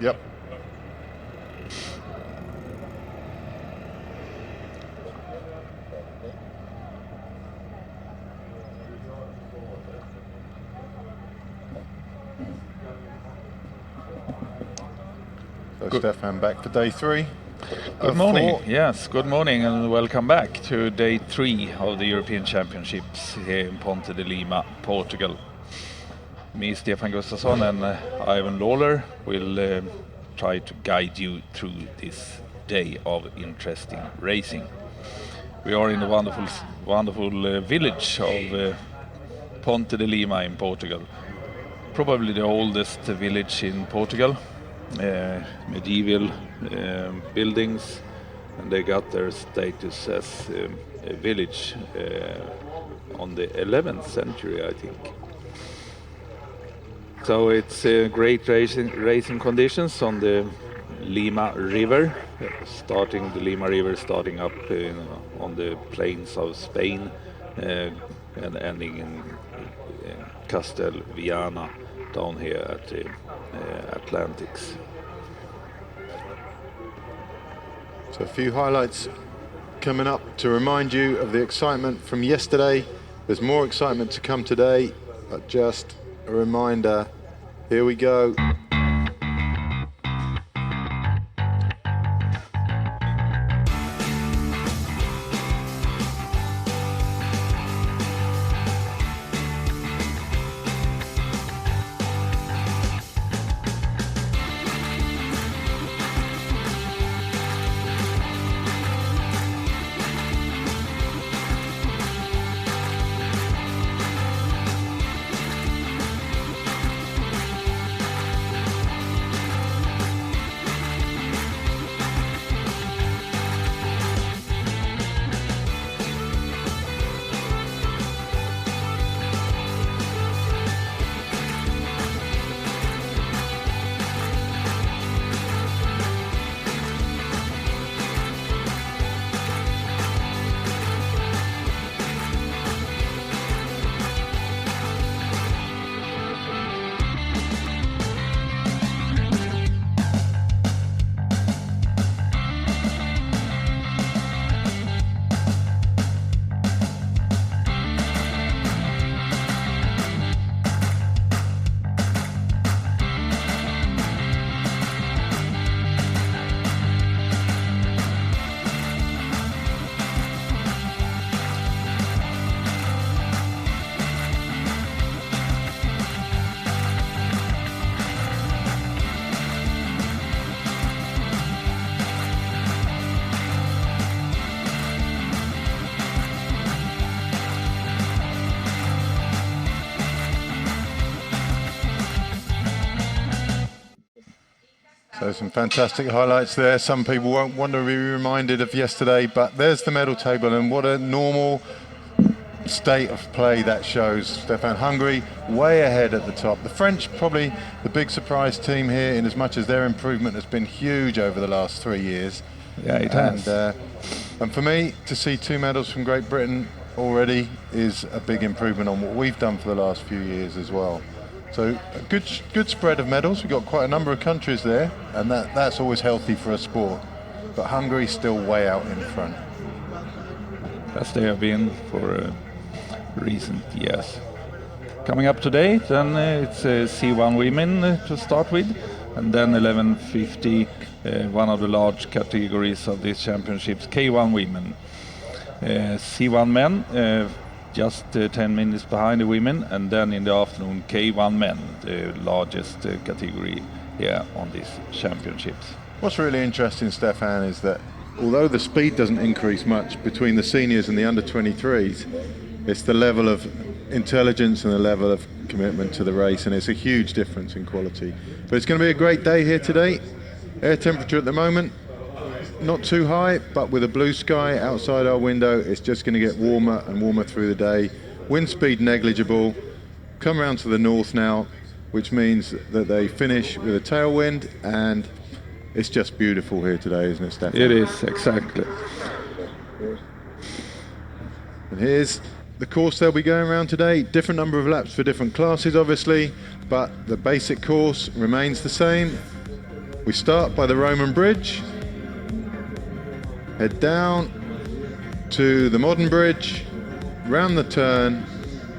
Yep. So Stefan, back for day 3. Good morning. Yes, good morning and welcome back to day 3 of the European Championships here in Ponte de Lima, Portugal. Me, Stefan Gustafsson, and Ivan Lawler will try to guide you through this day of interesting racing. We are in the wonderful village of Ponte de Lima in Portugal. Probably the oldest village in Portugal. Medieval buildings, and they got their status as a village on the 11th century, I think. So it's great racing conditions on the Lima River, starting up on the plains of Spain and ending in Castelviana down here at the Atlantics. So a few highlights coming up to remind you of the excitement from yesterday. There's more excitement to come today, but just a reminder. Here we go. So some fantastic highlights there. Some people won't want to be reminded of yesterday, but there's the medal table, and what a normal state of play that shows. Stefan, Hungary way ahead at the top. The French probably the big surprise team here, in as much as their improvement has been huge over the last 3 years. Yeah, it has. And for me, to see 2 medals from Great Britain already is a big improvement on what we've done for the last few years as well. So a good spread of medals. We've got quite a number of countries there, and that's always healthy for a sport. But Hungary's still way out in front. As they have been for recent years. Coming up today, then it's C1 women to start with, and then 1150, one of the large categories of these championships, K1 women. C1 men, just 10 minutes behind the women, and then in the afternoon K1 men, the largest category here on these championships. What's really interesting, Stefan, is that although the speed doesn't increase much between the seniors and the under-23s, it's the level of intelligence and the level of commitment to the race, and it's a huge difference in quality. But it's going to be a great day here today. Air temperature at the moment, not too high, but with a blue sky outside our window, it's just going to get warmer and warmer through the day. Wind speed negligible. Come around to the north now, which means that they finish with a tailwind, and it's just beautiful here today, isn't it, Stefan? It is, exactly. And here's the course they'll be going around today. Different number of laps for different classes, obviously, but the basic course remains the same. We start by the Roman Bridge, head down to the modern bridge, round the turn,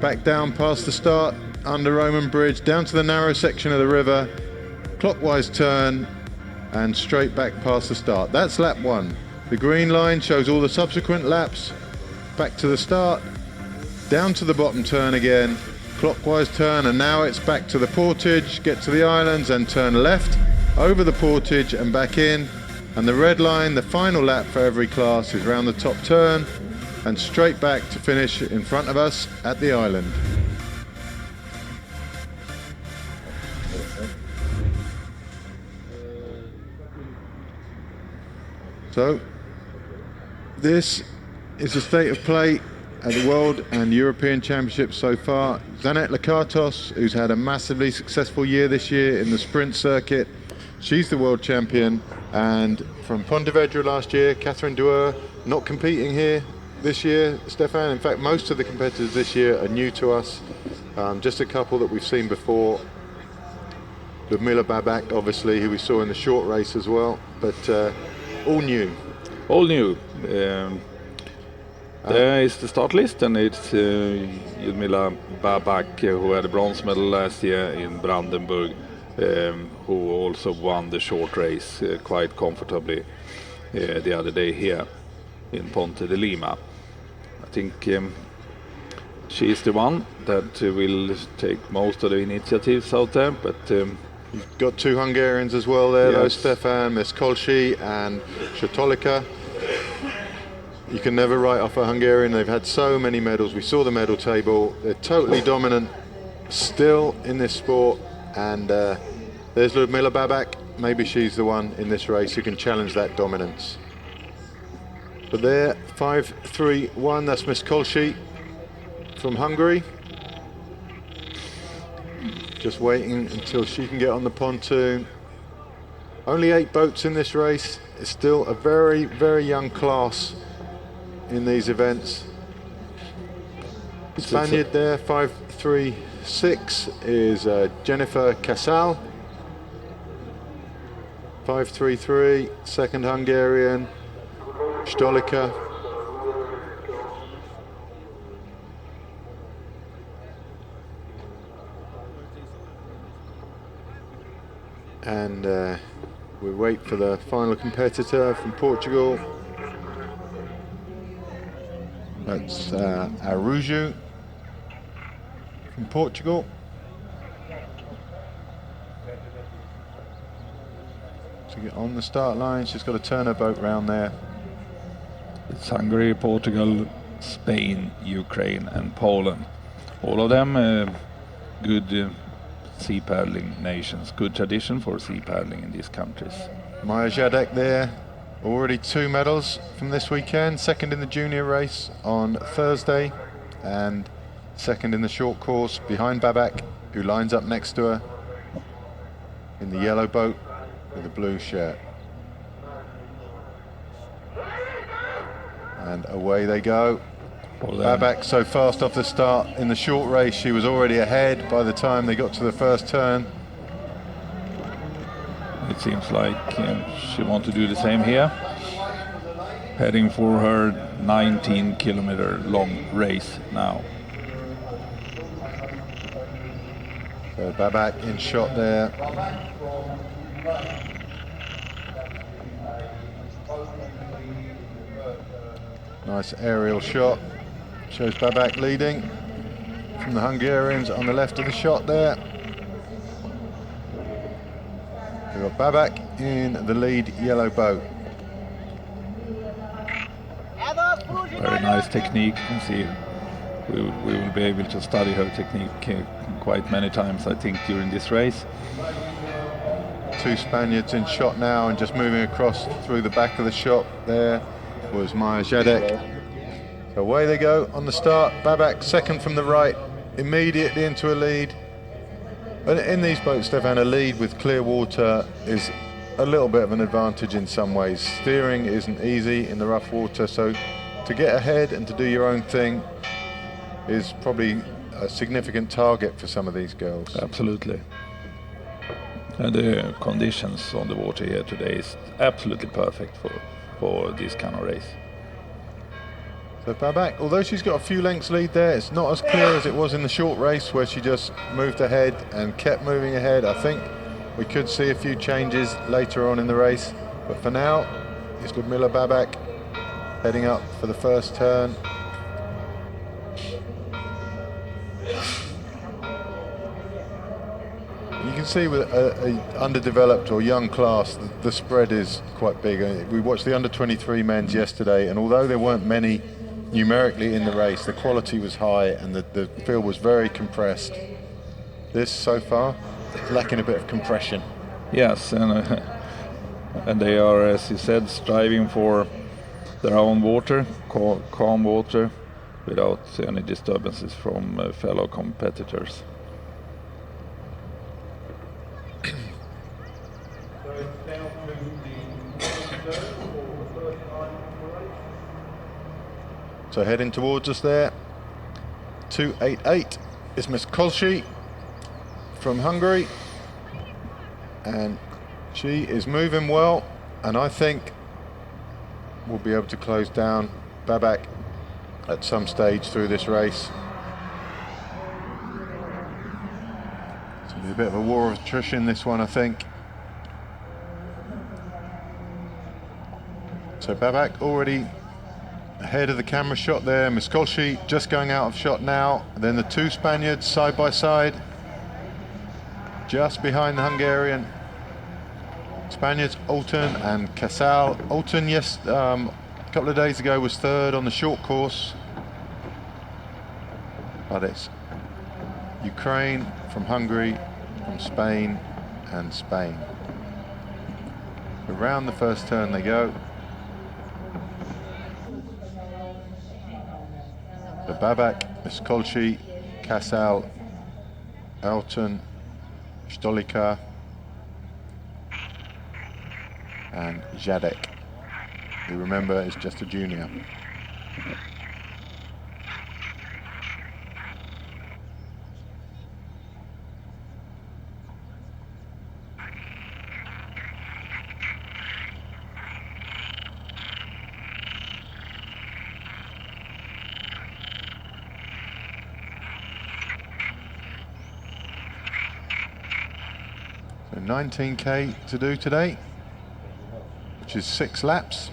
back down past the start, under Roman Bridge, down to the narrow section of the river, clockwise turn, and straight back past the start. That's lap 1. The green line shows all the subsequent laps, back to the start, down to the bottom turn again, clockwise turn, and now it's back to the Portage, get to the islands and turn left, over the Portage and back in. And the red line, the final lap for every class, is round the top turn and straight back to finish in front of us at the island. So this is the state of play at the World and European Championships so far. Zanet Lakatos, who's had a massively successful year this year in the sprint circuit, she's the world champion. And from Pontevedra last year, Catherine Duer, not competing here this year, Stefan. In fact, most of the competitors this year are new to us. Just a couple that we've seen before. Ludmila Babak, obviously, who we saw in the short race as well, but all new. All new. There is the start list, and it's Ludmila Babak, who had a bronze medal last year in Brandenburg, who also won the short race quite comfortably the other day here in Ponte de Lima. I think she is the one that will take most of the initiatives out there, but you've got two Hungarians as well there, though, Stefan Meskolci and Shatolika. You can never write off a Hungarian. They've had so many medals. We saw the medal table. They're totally dominant still in this sport. And there's Ludmila Babak. Maybe she's the one in this race who can challenge that dominance. But there, 5-3-1. That's Miss Kolshi from Hungary. Just waiting until she can get on the pontoon. Only 8 boats in this race. It's still a very, very young class in these events. Spaniard there, 5-3-6 is Jennifer Casal. 5-3-3, second Hungarian, Stolika. And we wait for the final competitor from Portugal. That's Arujo from Portugal. To get on the start line, she's got to turn her boat round there. It's Hungary, Portugal, Spain, Ukraine and Poland. All of them good sea paddling nations. Good tradition for sea paddling in these countries. Maja Jadek there. Already 2 medals from this weekend. Second in the junior race on Thursday and second in the short course behind Babak, who lines up next to her in the yellow boat with the blue shirt. And away they go. Babak so fast off the start in the short race, she was already ahead by the time they got to the first turn. It seems like she wants to do the same here. Heading for her 19-kilometer long race now. So Babak in shot there. Nice aerial shot. Shows Babak leading from the Hungarians on the left of the shot there. We've got Babak in the lead yellow boat. Very nice technique. You can see we will be able to study her technique quite many times, I think, during this race. 2 Spaniards in shot now, and just moving across through the back of the shot there was Maja Jadek. So away they go on the start. Babak second from the right, immediately into a lead. And in these boats, Stefan, a lead with clear water is a little bit of an advantage in some ways. Steering isn't easy in the rough water, so to get ahead and to do your own thing is probably a significant target for some of these girls. Absolutely. And the conditions on the water here today is absolutely perfect for this kind of race. So Babak, although she's got a few lengths lead there, it's not as clear as it was in the short race where she just moved ahead and kept moving ahead. I think we could see a few changes later on in the race, but for now, it's Ludmila Babak heading up for the first turn. You can see with a underdeveloped or young class, the spread is quite big. We watched the under-23 men's yesterday, and although there weren't many numerically in the race, the quality was high and the field was very compressed. This so far is lacking a bit of compression. Yes, and they are, as you said, striving for their own water, calm water, without any disturbances from fellow competitors. So heading towards us there, 288 is Miss Kolshi from Hungary, and she is moving well, and I think we'll be able to close down Babak at some stage through this race. It's going to be a bit of a war of attrition, this one, I think. So Babak already ahead of the camera shot there. Miskolci just going out of shot now. Then the two Spaniards side by side, just behind the Hungarian Spaniards, Alton and Casal. Alton, yes, a couple of days ago was third on the short course, but it's Ukraine from Hungary, from Spain and Spain. Around the first turn they go. So Babak, Miskolci, Casal, Alton, Stolica and Jadek, who, remember, is just a junior. So 19k to do today, which is 6 laps.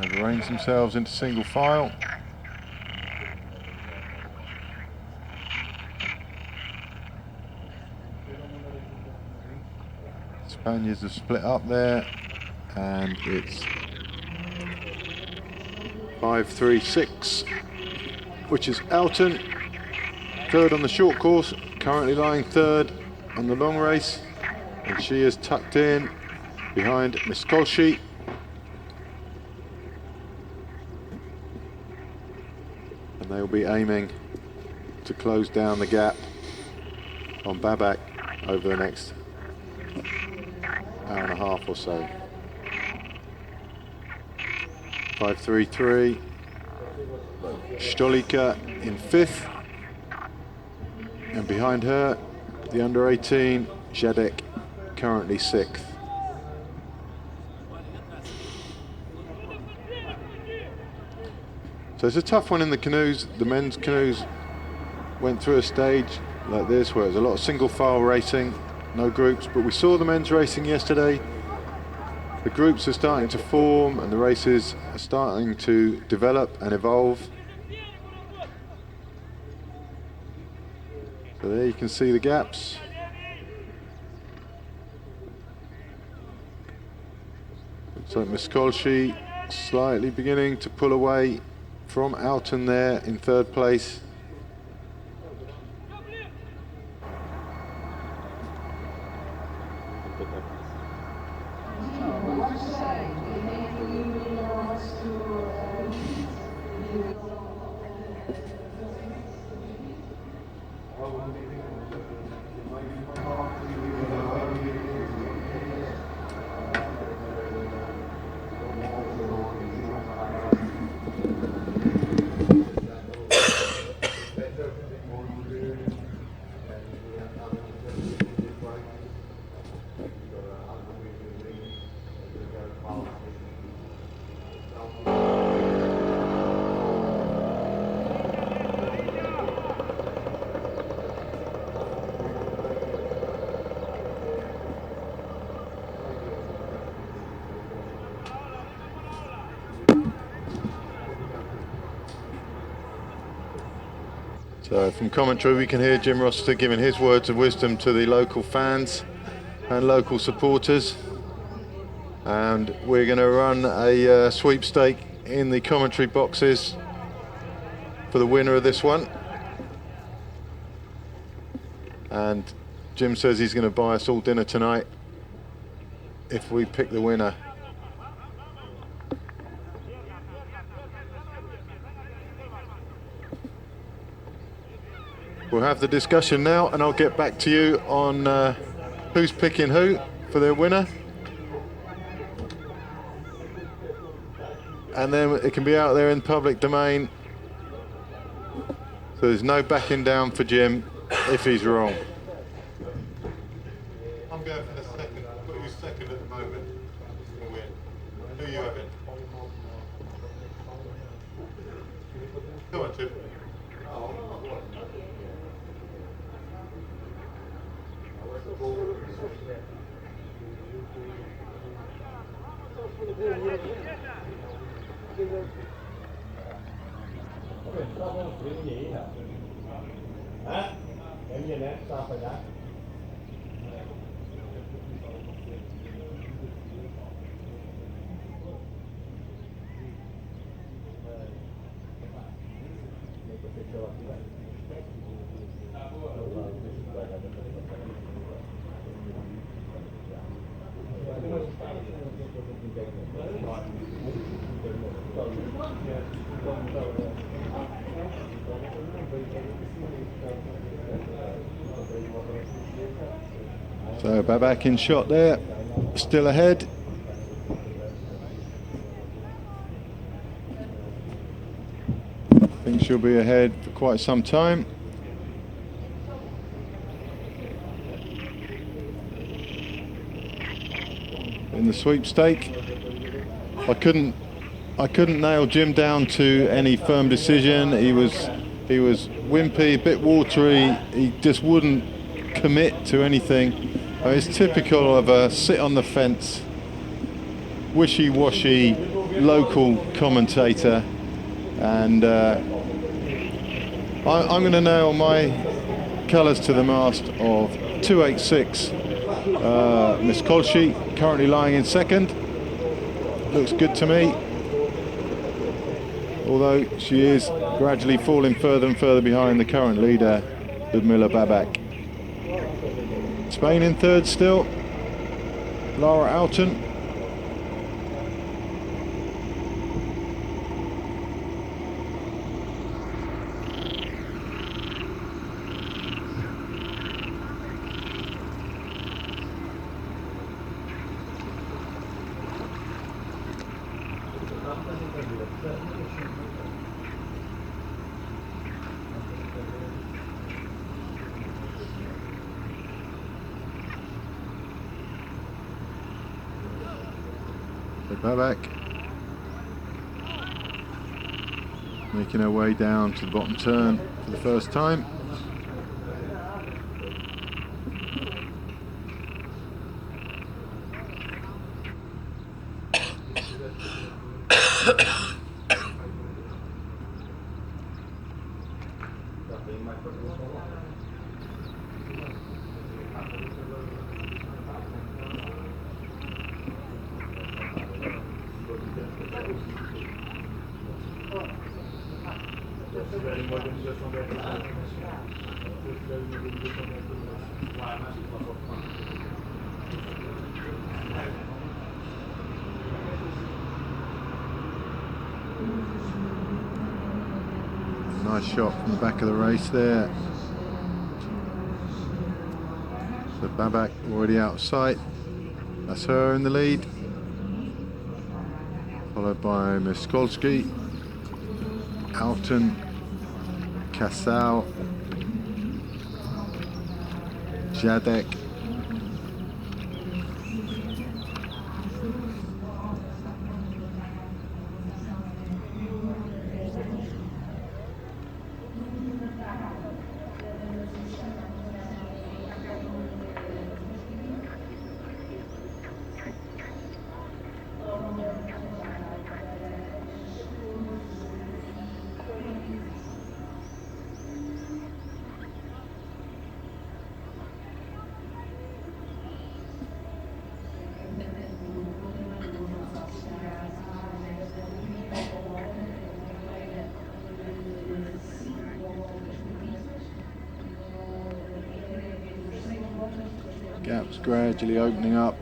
They've arranged themselves into single file. Spaniards have split up there, and it's 5-3-6, which is Alton, third on the short course, currently lying third on the long race, and she is tucked in behind Miskolci. And they will be aiming to close down the gap on Babak over the next hour and a half or so. 5-3-3. Stolica in 5th, and behind her the under 18 Jadek, currently 6th. So it's a tough one in the canoes. The men's canoes went through a stage like this where there's a lot of single file racing, no groups, but we saw the men's racing yesterday. The groups are starting to form and the races are starting to develop and evolve. So there you can see the gaps. Looks like Miskolci slightly beginning to pull away from Alton there in 3rd place. So from commentary we can hear Jim Rossiter giving his words of wisdom to the local fans and local supporters, and we're going to run a sweepstake in the commentary boxes for the winner of this one, and Jim says he's going to buy us all dinner tonight if we pick the winner. We'll have the discussion now, and I'll get back to you on who's picking who for their winner. And then it can be out there in public domain. So there's no backing down for Jim if he's wrong. I'm going for the second. Who's second at the moment? So Babak in shot there, still ahead. I think she'll be ahead for quite some time. In the sweepstake, I couldn't nail Jim down to any firm decision. He was wimpy, a bit watery. He just wouldn't commit to anything. It's typical of a sit on the fence, wishy-washy local commentator, and I'm going to nail my colours to the mast of 286. Miss Kolshi currently lying in second. Looks good to me, although she is gradually falling further and further behind the current leader, Ludmila Babak. Spain in third still, Lara Alton. Babak making her way down to the bottom turn for the first time. Nice shot from the back of the race there. So Babak already out of sight. That's her in the lead. Followed by Miskolski, Alton, Casal, Jadek, gaps gradually opening up.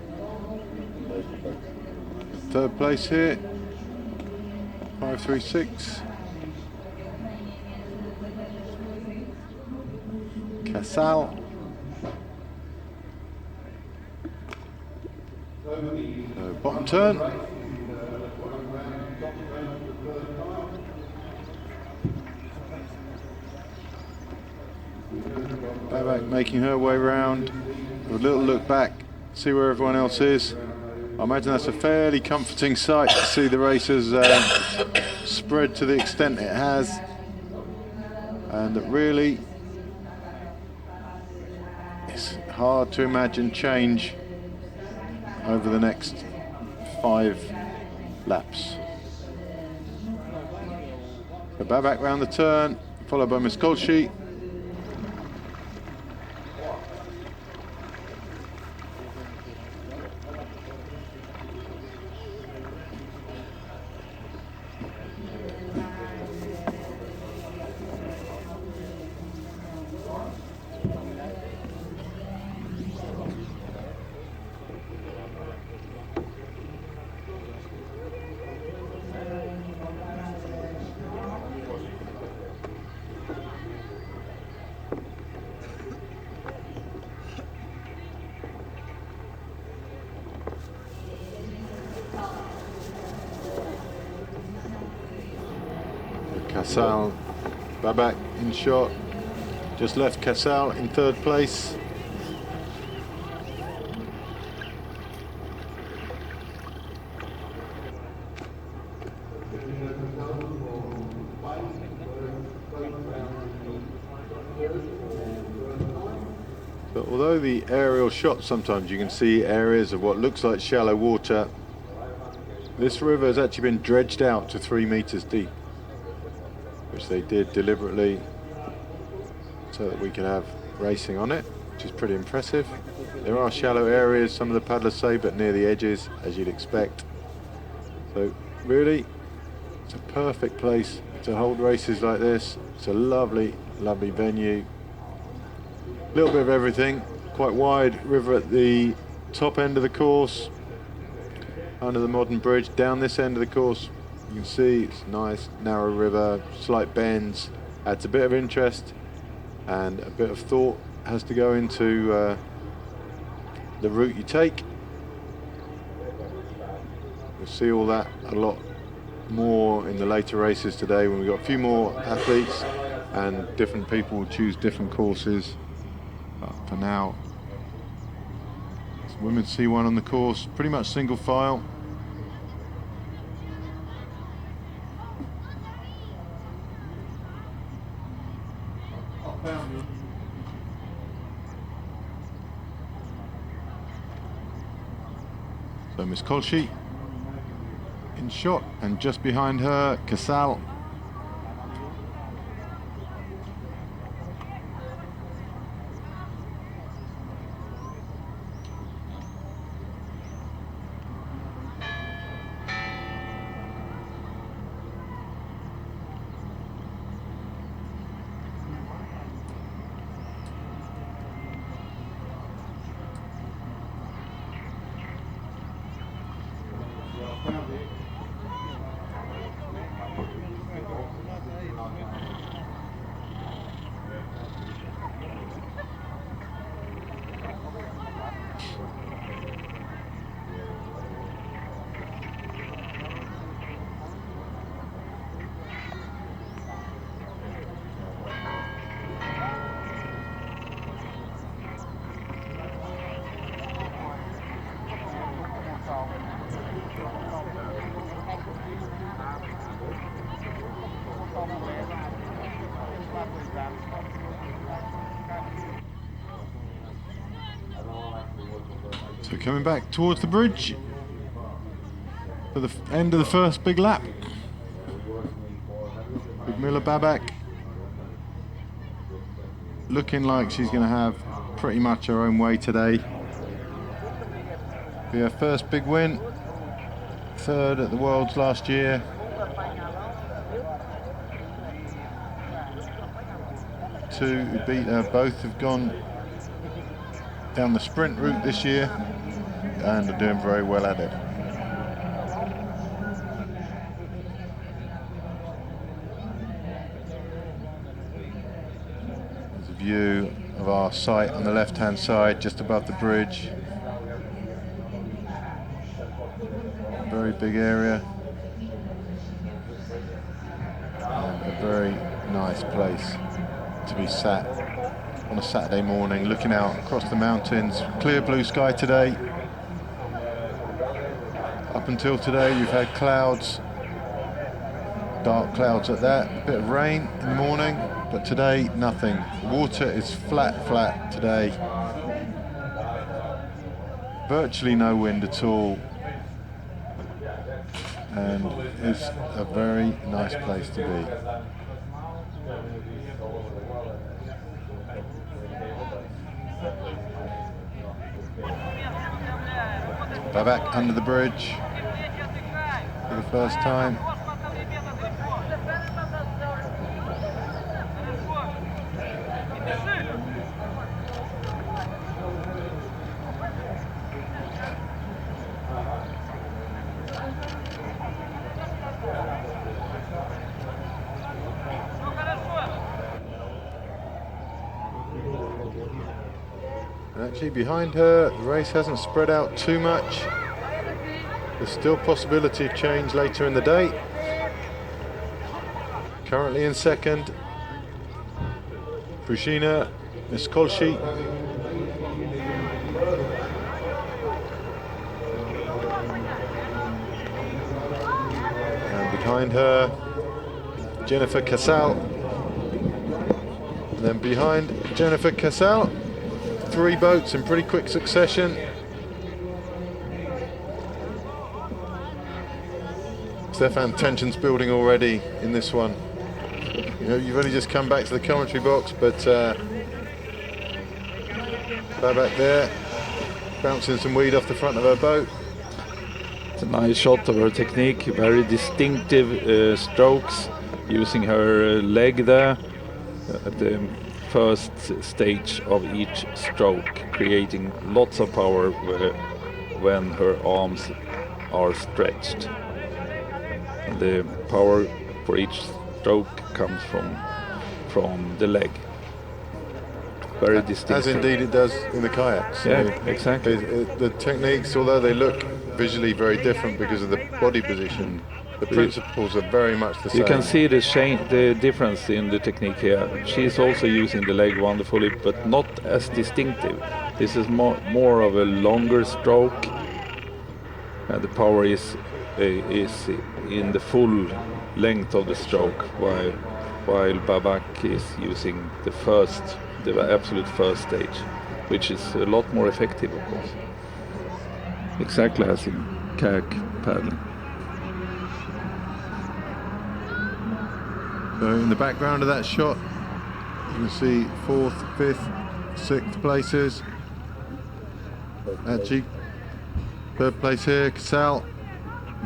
Third place here, 536. Casal. So bottom turn. Babak making her way round. A little look back, see where everyone else is. I imagine that's a fairly comforting sight to see the racers spread to the extent it has. and really it's hard to imagine change over the next 5 laps. So Babak round the turn, followed by Miskolci. Casal, Babak in shot, just left Casal in 3rd place. So although the aerial shot, sometimes you can see areas of what looks like shallow water, this river has actually been dredged out to 3 meters deep, which they did deliberately so that we can have racing on it, which is pretty impressive. There are shallow areas, some of the paddlers say, but near the edges, as you'd expect. So really, it's a perfect place to hold races like this. It's a lovely, lovely venue. A little bit of everything, quite wide river at the top end of the course, under the modern bridge, down this end of the course. You can see it's nice, narrow river, slight bends, adds a bit of interest, and a bit of thought has to go into the route you take. We'll see all that a lot more in the later races today, when we've got a few more athletes and different people will choose different courses. But for now, it's women's C1 on the course, pretty much single file. So Miskolci in shot, and just behind her, Casal. So coming back towards the bridge for the end of the first big lap. Ludmila Babak looking like she's going to have pretty much her own way today. Be her first big win, 3rd at the Worlds last year. Two who beat her, both have gone down the sprint route this year and are doing very well at it. There's a view of our site on the left-hand side, just above the bridge. Very big area and a very nice place to be sat on a Saturday morning, looking out across the mountains. Clear blue sky today. Up until today, you've had clouds dark clouds at that. A bit of rain in the morning, but today nothing. The water is flat today. Virtually no wind at all. And it's a very nice place to be. Babak under the bridge for the first time. Actually behind her, the race hasn't spread out too much. There's still possibility of change later in the day. Currently in second, Bruzina Miskolci. And behind her, Jennifer Casal. And then behind Jennifer Casal, 3 boats in pretty quick succession. Stefan, tension's building already in this one. You know, you've only just come back to the commentary box, but back there, bouncing some weed off the front of her boat. It's a nice shot of her technique, very distinctive strokes, using her leg there at the first stage of each stroke, creating lots of power when her arms are stretched. And the power for each stroke comes from the leg. Very distinctive. As indeed it does in the kayaks. Yeah, exactly. The techniques, although they look visually very different because of the body position, the principles are very much the same. You can see the difference in the technique here. She's also using the leg wonderfully, but not as distinctive. This is more of a longer stroke, and the power is in the full length of the stroke, while Babak is using the absolute first stage, which is a lot more effective, of course. Exactly as in kayak paddling. So in the background of that shot, you can see 4th, 5th, 6th places. Actually, 3rd place here, Casal.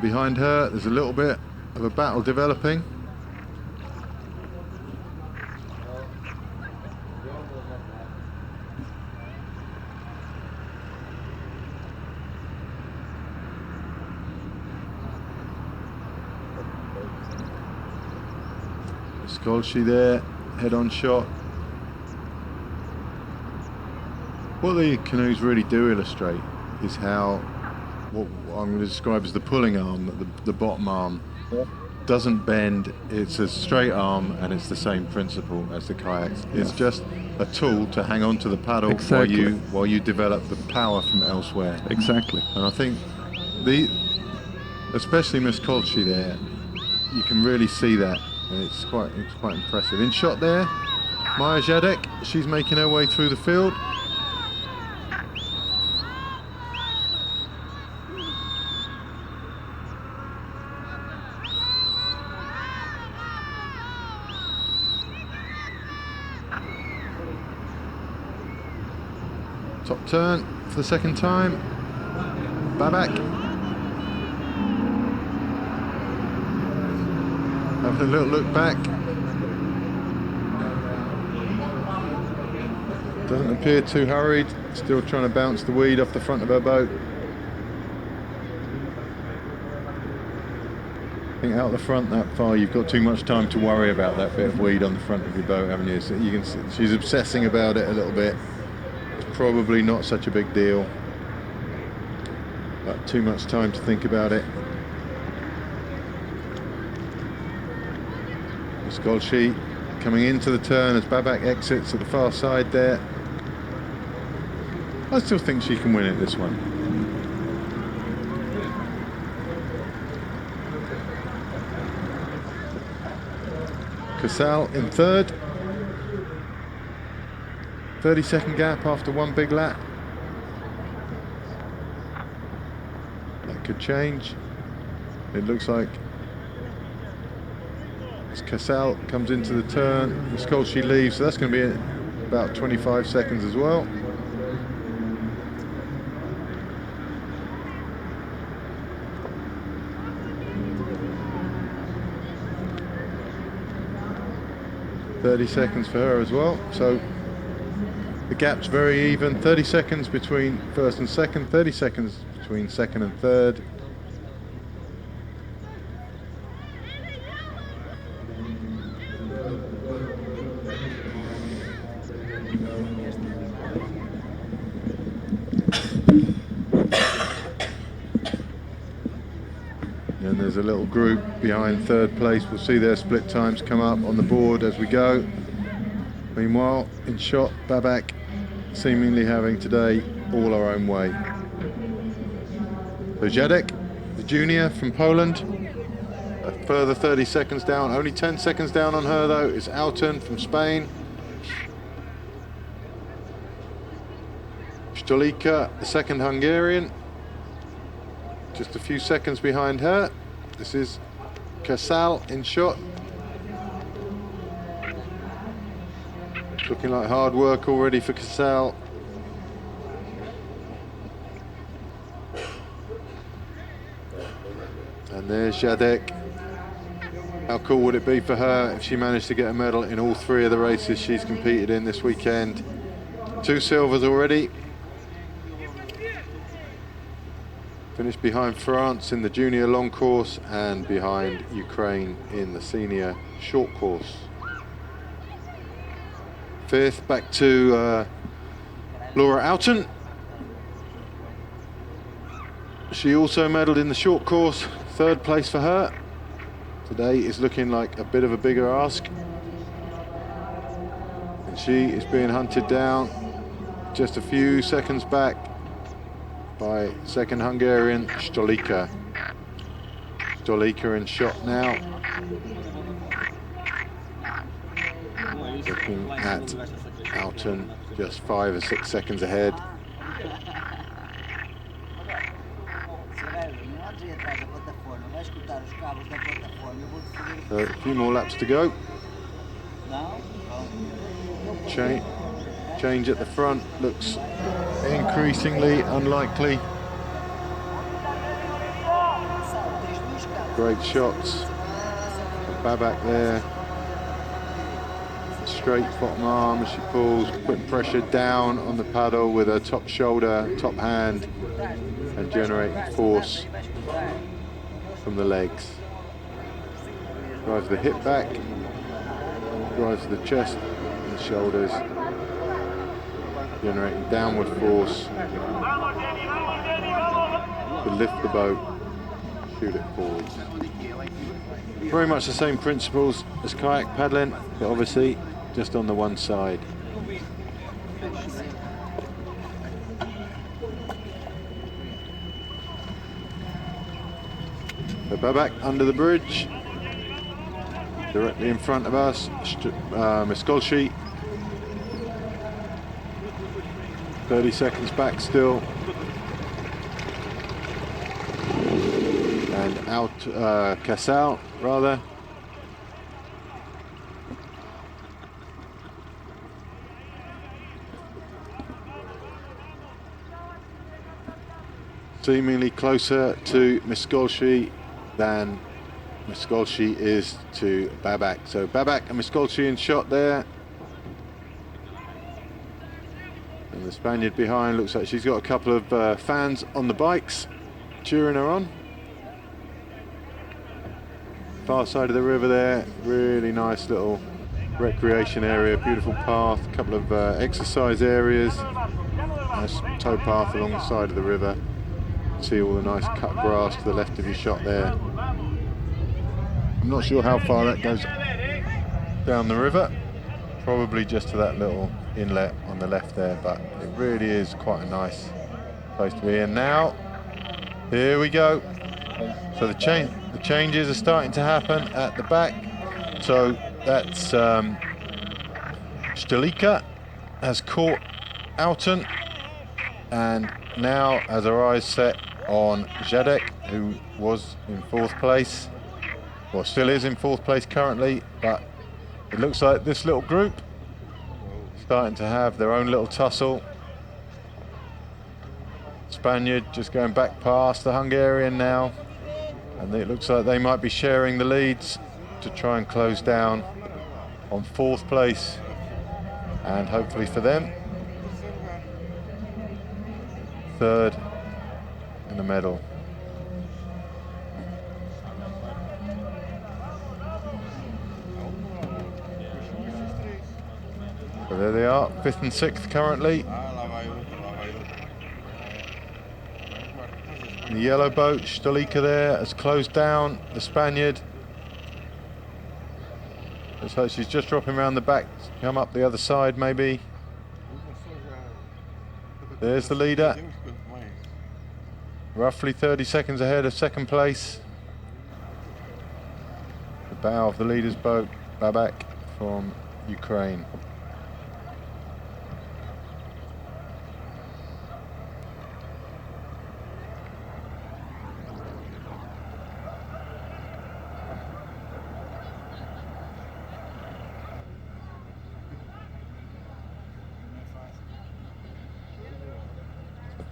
Behind her, there's a little bit of a battle developing. Miskolci there, head-on shot. What the canoes really do illustrate is how what I'm going to describe as the pulling arm, the bottom arm, doesn't bend. It's a straight arm, and it's the same principle as the kayaks. It's just a tool to hang on to the paddle while you develop the power from elsewhere. Exactly. And I think especially Miskolci there, you can really see that. And it's quite impressive. In shot there, Maya Jadek, she's making her way through the field. Top turn for the second time. Babak. Having a little look back. Doesn't appear too hurried. Still trying to bounce the weed off the front of her boat. I think out the front that far, you've got too much time to worry about that bit of weed on the front of your boat, haven't you? So you can see she's obsessing about it a little bit. It's probably not such a big deal, but too much time to think about it. Miskolci coming into the turn as Babak exits at the far side there. I still think she can win it, this one. Casal in third. 30-second gap after one big lap. That could change. It looks like as Casal comes into the turn, Miskolci leaves, so that's going to be about 25 seconds as well. .30 seconds for her as well, so the gap's very even. 30 seconds between first and second, 30 seconds between second and third. And there's a little group behind third place. We'll see their split times come up on the board as we go. Meanwhile, in shot, Babak seemingly having today all our own way. So Jadek, the junior from Poland, a further 30 seconds down. Only 10 seconds down on her though is Alton from Spain. Stolika, the second Hungarian, just a few seconds behind her. This is Casal in shot. Looking like hard work already for Casal. And there's Jadek. How cool would it be for her if she managed to get a medal in all three of the races she's competed in this weekend? 2 silvers already. Finished behind France in the junior long course and behind Ukraine in the senior short course. 5th, back to Laura Alton. She also medalled in the short course, 3rd place for her. Today is looking like a bit of a bigger ask. And she is being hunted down just a few seconds back by second Hungarian Stolika. Stolika in shot now. Looking at Alton just 5 or 6 seconds ahead. So a few more laps to go. Change at the front looks increasingly unlikely. Great shots. Babak there. Straight bottom arm as she pulls, putting pressure down on the paddle with her top shoulder, top hand, and generating force from the legs. Drives the hip back, drives the chest and the shoulders, generating downward force to lift the boat, shoot it forwards. Very much the same principles as kayak paddling, but obviously just on the one side. So Babak under the bridge, directly in front of us, Miskolci. 30 seconds back still. And out Casal, rather. Seemingly closer to Miskolci than Miskolci is to Babak. So Babak and Miskolci in shot there. And the Spaniard behind looks like she's got a couple of fans on the bikes cheering her on. Far side of the river there, really nice little recreation area, beautiful path, a couple of exercise areas, nice tow path along the side of the river. See all the nice cut grass to the left of your shot there. I'm not sure how far that goes down the river, probably just to that little inlet on the left there, but it really is quite a nice place to be in. Now, here we go. So the changes are starting to happen at the back. So That's Stolica has caught Alton and now has her eyes set on Jadek, who was in 4th place, or still is in 4th place currently, but it looks like this little group starting to have their own little tussle. Spaniard just going back past the Hungarian now, and it looks like they might be sharing the leads to try and close down on 4th place, and hopefully for them 3rd in the medal. So there they are, 5th and 6th currently. The yellow boat, Stolica there, has closed down the Spaniard. Looks like she's just dropping around the back, come up the other side maybe. There's the leader. Roughly 30 seconds ahead of 2nd place. The bow of the leader's boat, Babak from Ukraine.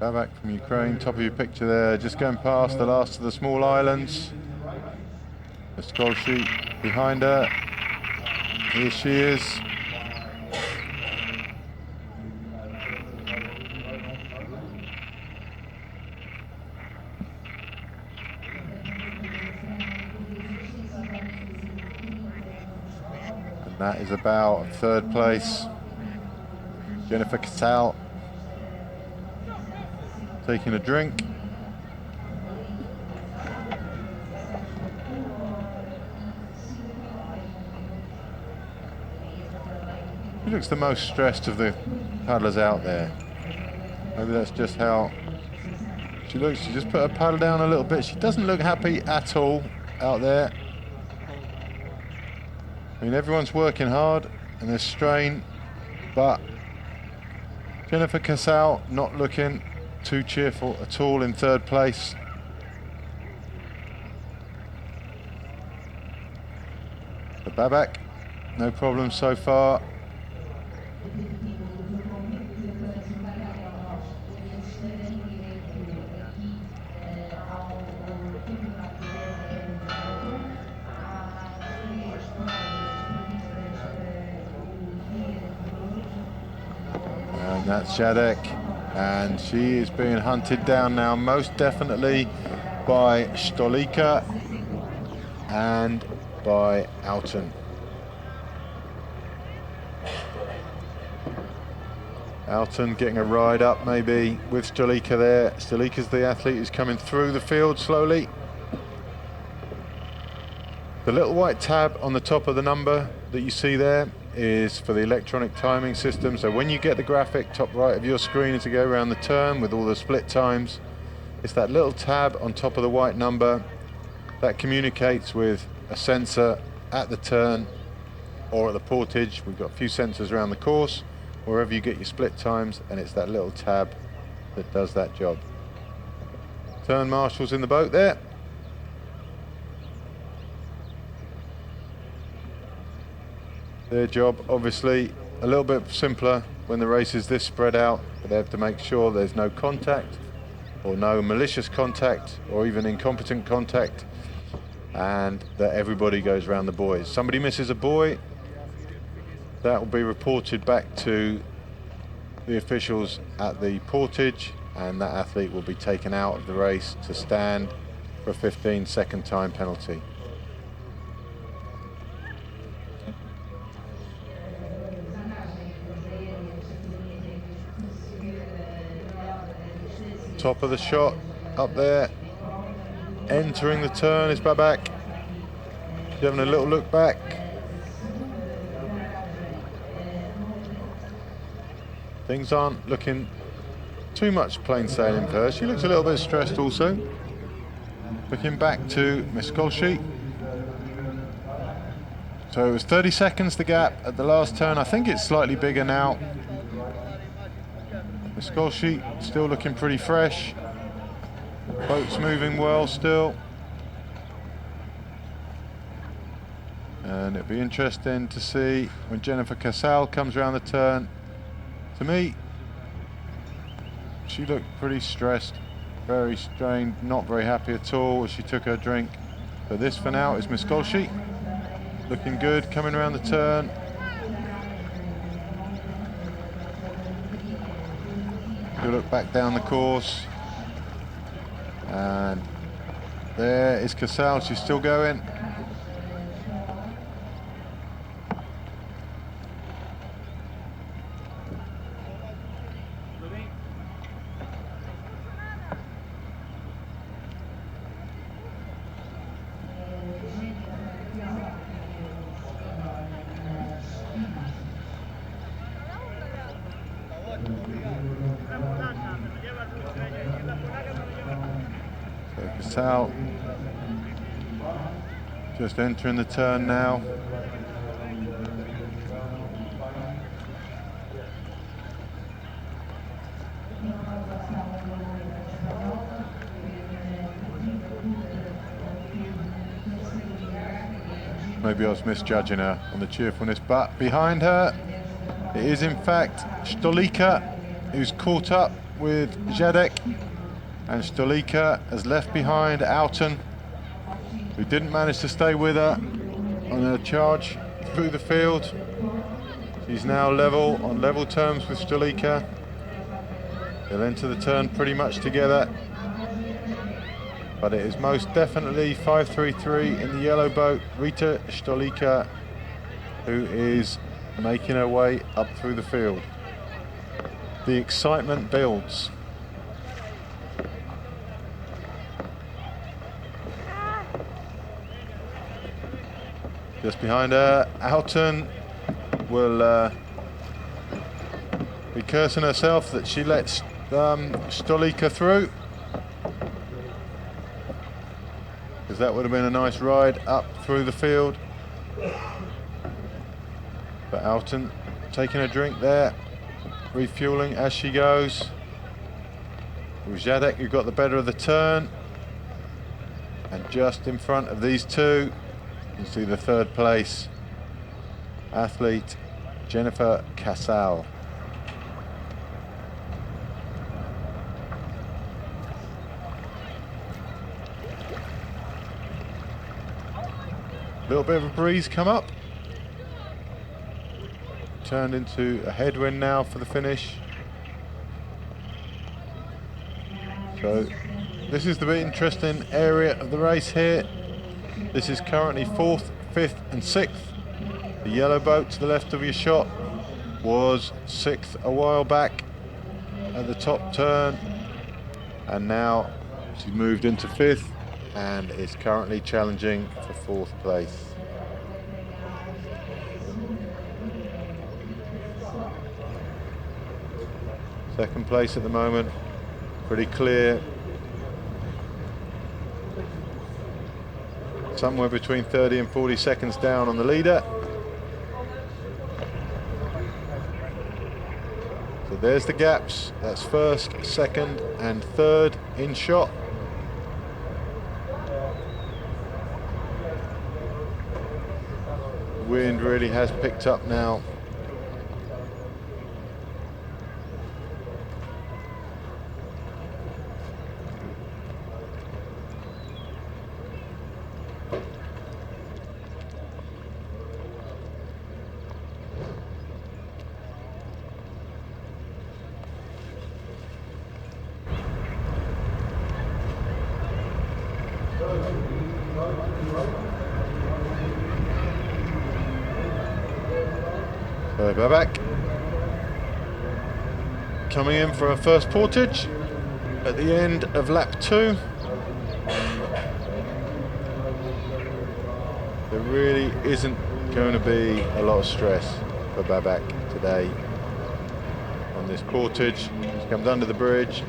Babak from Ukraine, top of your picture there, just going past the last of the small islands. The scroll sheet behind her. Here she is. And that is about 3rd place. Jennifer Casal taking a drink. She looks the most stressed of the paddlers out there. Maybe that's just how she looks. She just put her paddle down a little bit. She doesn't look happy at all out there. I mean, everyone's working hard and there's strain, but Jennifer Casal not looking too cheerful at all in 3rd place. The Babak, no problem so far. And that's Jadek. And she is being hunted down now, most definitely by Stolica and by Alton. Alton getting a ride up maybe with Stolica there. Stolica's the athlete who's coming through the field slowly. The little white tab on the top of the number that you see there is for the electronic timing system. So when you get the graphic top right of your screen as you go around the turn with all the split times, it's that little tab on top of the white number that communicates with a sensor at the turn or at the portage. We've got a few sensors around the course, wherever you get your split times, and it's that little tab that does that job. Turn marshals in the boat there. Their job, obviously, a little bit simpler when the race is this spread out, but they have to make sure there's no contact or no malicious contact or even incompetent contact, and that everybody goes around the buoys. Somebody misses a buoy, that will be reported back to the officials at the portage, and that athlete will be taken out of the race to stand for a 15-second time penalty. Top of the shot up there, entering the turn is Babak. She's having a little look back. Things aren't looking too much plain sailing for her. She looks a little bit stressed also. Looking back to Miss Golshi. She's So it was 30 seconds the gap at the last turn. I think it's slightly bigger now. The score sheet still looking pretty fresh. Boat's moving well still. And it'll be interesting to see when Jennifer Casal comes around the turn. To me, she looked pretty stressed, very strained, not very happy at all as she took her drink. But this for now is Miskolci. Looking good, coming around the turn. Good look back down the course. And there is Casal, she's still going. Casal just entering the turn now. Maybe I was misjudging her on the cheerfulness, but behind her it is in fact Stolica who's caught up with Jadek. And Stolica has left behind Outen, who didn't manage to stay with her on her charge through the field. She's now on level terms with Stolica. They'll enter the turn pretty much together. But it is most definitely 533 in the yellow boat, Rita Stolica, who is making her way up through the field. The excitement builds. Just behind her, Outen will be cursing herself that she let Stolica through, because that would have been a nice ride up through the field. But Outen taking a drink there, refueling as she goes. It was Jadek who got the better of the turn, and just in front of these two you see the third place athlete, Jennifer Casal. Little bit of a breeze come up. Turned into a headwind now for the finish. So this is the interesting area of the race here. This is currently 4th, 5th and 6th. The yellow boat to the left of your shot was 6th a while back at the top turn, and now she's moved into 5th and is currently challenging for 4th place. Second place at the moment, pretty clear. Somewhere between 30 and 40 seconds down on the leader. So there's the gaps. That's 1st, 2nd and 3rd in shot. Wind really has picked up now. So Babak coming in for her first portage at the end of lap 2. There really isn't going to be a lot of stress for Babak today on this portage. She comes under the bridge.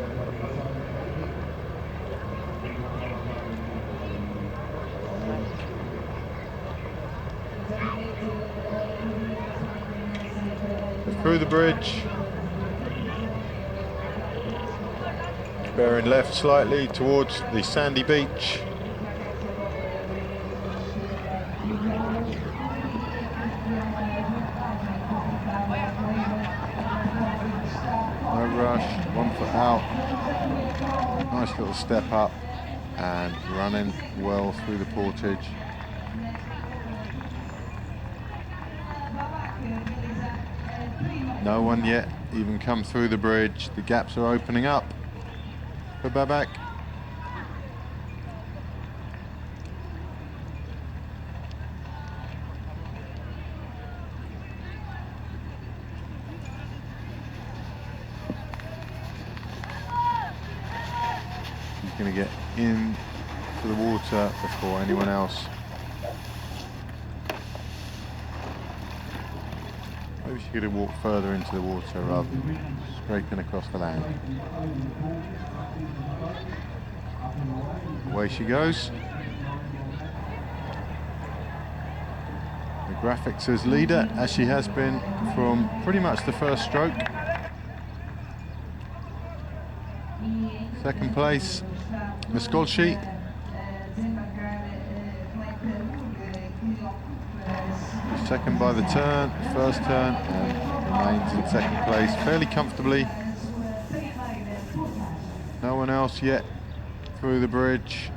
through the bridge. Bearing left slightly towards the sandy beach. No rush, 1 foot out. Nice little step up and running well through the portage. No one yet even come through the bridge. The gaps are opening up for Babak. He's going to get into the water before anyone else. Maybe she could have walked further into the water rather than scraping across the land. Away she goes. The graphics as leader, as she has been from pretty much the first stroke. Second place, Miskolci. Second by the turn, first turn, and remains in second place fairly comfortably. No one else yet through the bridge.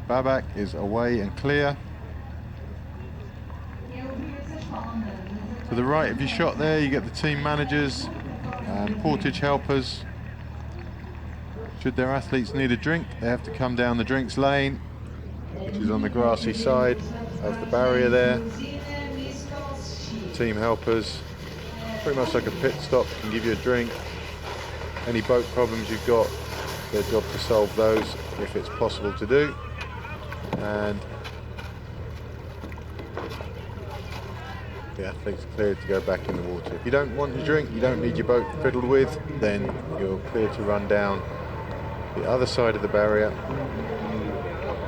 Babak is away and clear. To the right of your shot there, you get the team managers and portage helpers. Should their athletes need a drink, they have to come down the drinks lane, which is on the grassy side of the barrier there. Team helpers, pretty much like a pit stop, can give you a drink. Any boat problems you've got, their job to solve those if it's possible to do. And the athlete's cleared to go back in the water. If you don't want your drink, you don't need your boat fiddled with, then you're clear to run down the other side of the barrier.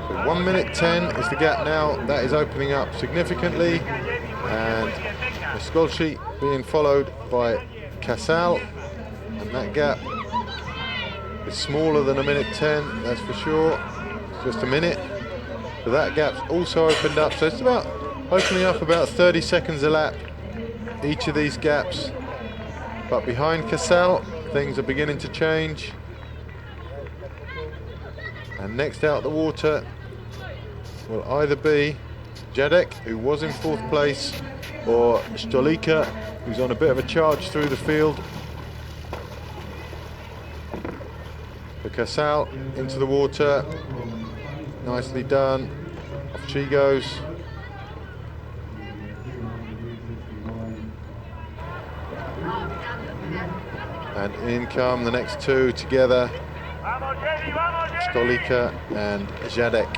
So 1 minute 10 is the gap now. That is opening up significantly, and Miskolci being followed by Casal, and that gap is smaller than 1 minute 10, that's for sure. It's just a minute. So that gap's also opened up, so it's about opening up about 30 seconds a lap, each of these gaps. But behind Casal, things are beginning to change. And next out the water will either be Jadek, who was in 4th place, or Stolika, who's on a bit of a charge through the field. For Casal into the water, nicely done. Off she goes. And in come the next two together, Stolika and Jadek.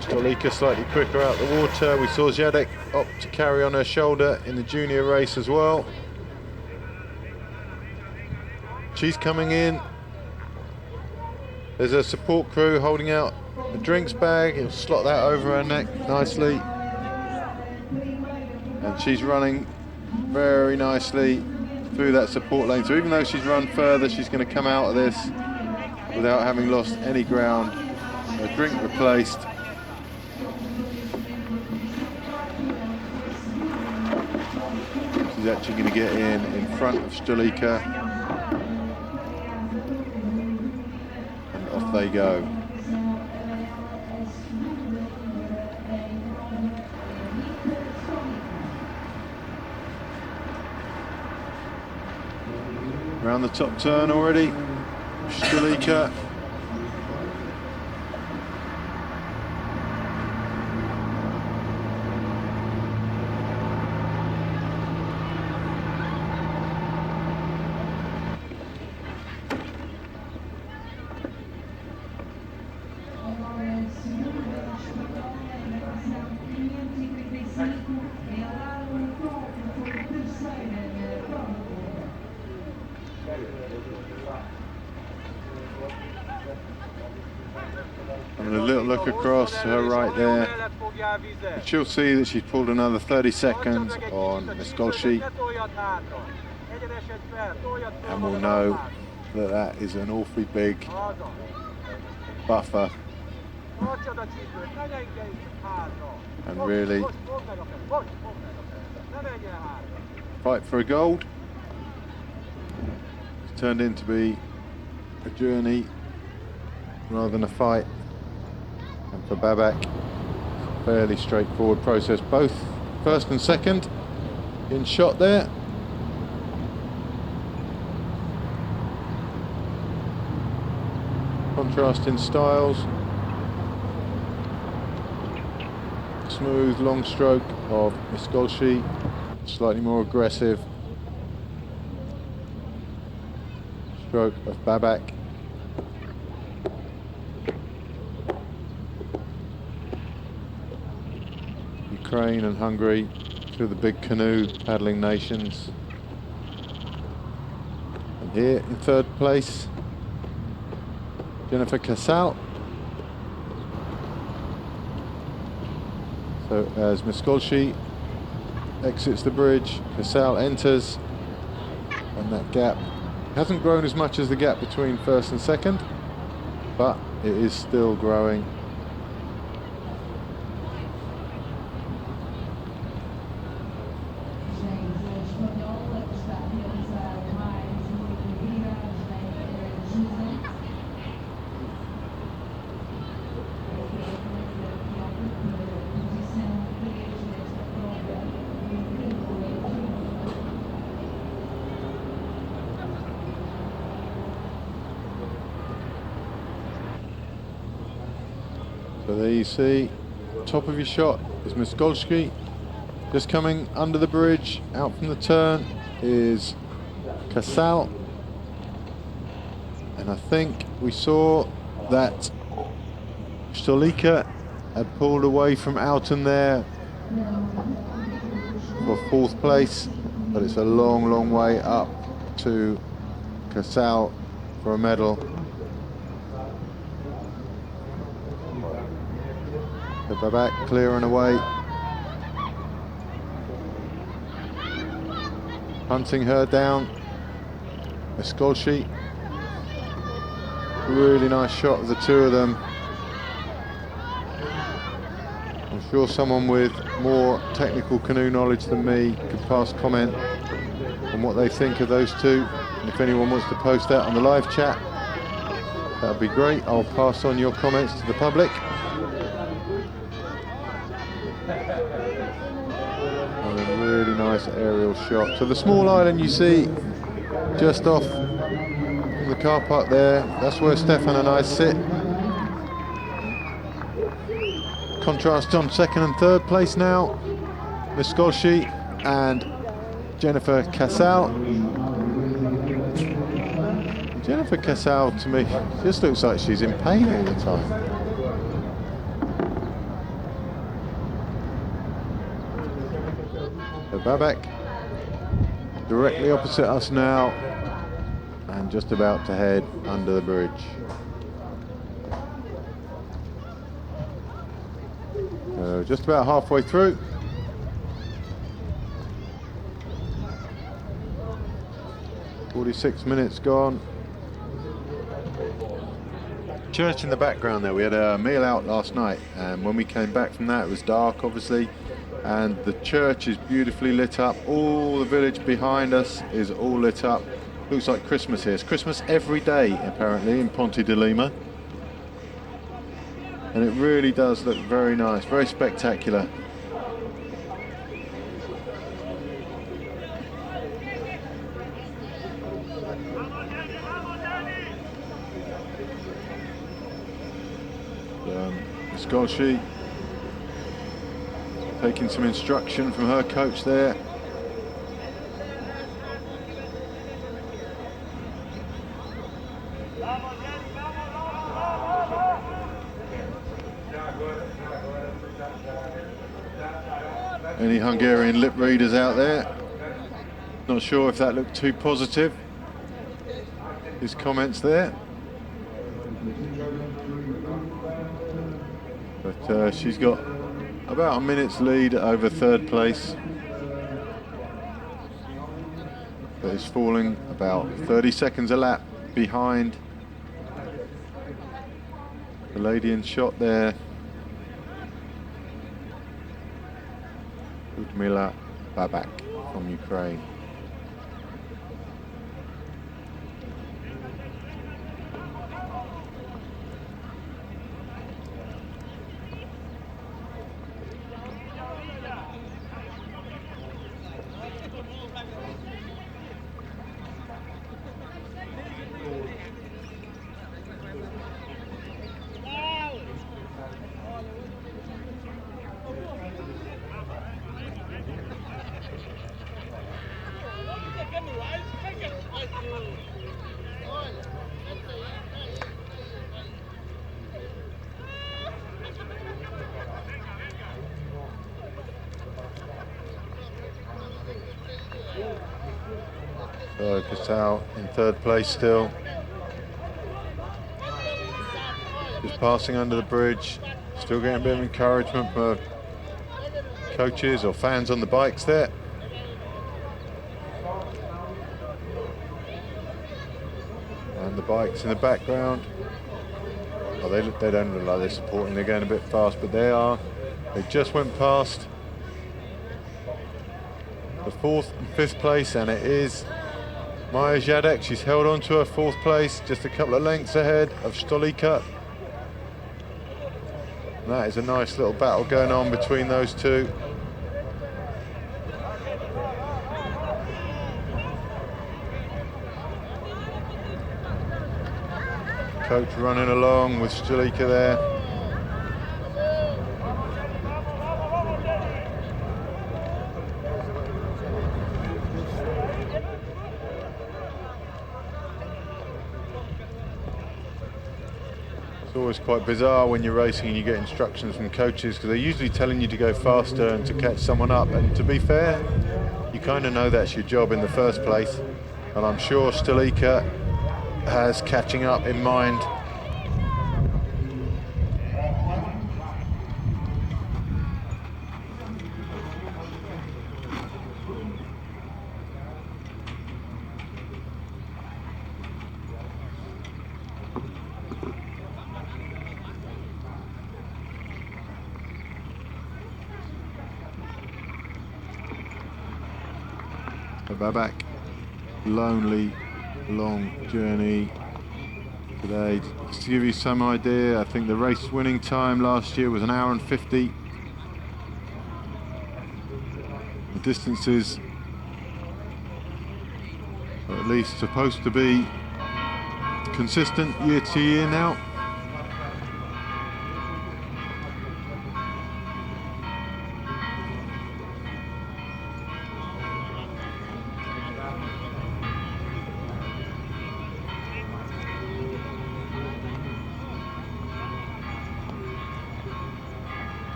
Stolika slightly quicker out the water. We saw Jadek opt to carry on her shoulder in the junior race as well. She's coming in. There's a support crew holding out a drinks bag. He'll slot that over her neck nicely. And she's running very nicely through that support lane. So even though she's run further, she's going to come out of this without having lost any ground. Her drink replaced. She's actually going to get in front of Stolika. And off they go. Around the top turn already, Stolika. And a little look across her right there. She'll see that she's pulled another 30 seconds on Miskolci, and we'll know that that is an awfully big buffer, and really fight for a gold. It's turned into be a journey rather than a fight, and for Babak, fairly straightforward process. Both first and second in shot there. Contrasting styles. Smooth long stroke of Miskolci, slightly more aggressive stroke of Babak. Ukraine and Hungary, two of the big canoe paddling nations. And here in third place, Jennifer Casal. So as Miskolci exits the bridge, Casal enters, and that gap hasn't grown as much as the gap between first and second, but it is still growing. So there you see, top of your shot is Miskolci. Just coming under the bridge, out from the turn, is Casal. And I think we saw that Stolika had pulled away from Outen there for fourth place, but it's a long, long way up to Casal for a medal. So Babak clearing away, hunting her down. Miskolci, really nice shot of the two of them. I'm sure someone with more technical canoe knowledge than me could pass comment on what they think of those two. And if anyone wants to post that on the live chat, that would be great. I'll pass on your comments to the public. And a really nice aerial shot. So the small island you see just off the car park there, that's where Stefan and I sit. Contrast on second and third place now, Miskolci and Jennifer Casal. Jennifer Casal, to me, just looks like she's in pain all the time. So Babak directly opposite us now, and just about to head under the bridge. So just about halfway through. "46 minutes gone." Church in the background there. We had a meal out last night, and when we came back from that, it was dark, obviously, and the church is beautifully lit up. All the village behind us is all lit up. Looks like Christmas here. It's Christmas every day, apparently, in Ponte de Lima. And it really does look very nice, very spectacular. Miskolci taking some instruction from her coach there. Any Hungarian lip readers out there? Not sure if that looked too positive, his comments there. But she's got about a minute's lead over third place. But is falling about 30 seconds a lap behind the lady in shot there, Ludmila Babak from Ukraine. So Canoe in third place still. Just passing under the bridge. Still getting a bit of encouragement for coaches or fans on the bikes there. And the bikes in the background. Oh, they don't look like they're supporting. They're going a bit fast, but they are. They just went past the fourth and fifth place, and it is Maya Jadek. She's held on to her fourth place, just a couple of lengths ahead of Stolika. And that is a nice little battle going on between those two. Coach running along with Stolika there. It's always quite bizarre when you're racing and you get instructions from coaches, because they're usually telling you to go faster and to catch someone up, and to be fair, you kind of know that's your job in the first place, and I'm sure Stolika has catching up in mind. Babak, lonely, long journey today. Just to give you some idea, I think the race winning time last year was 1 hour and 50. The distances are at least supposed to be consistent year to year now.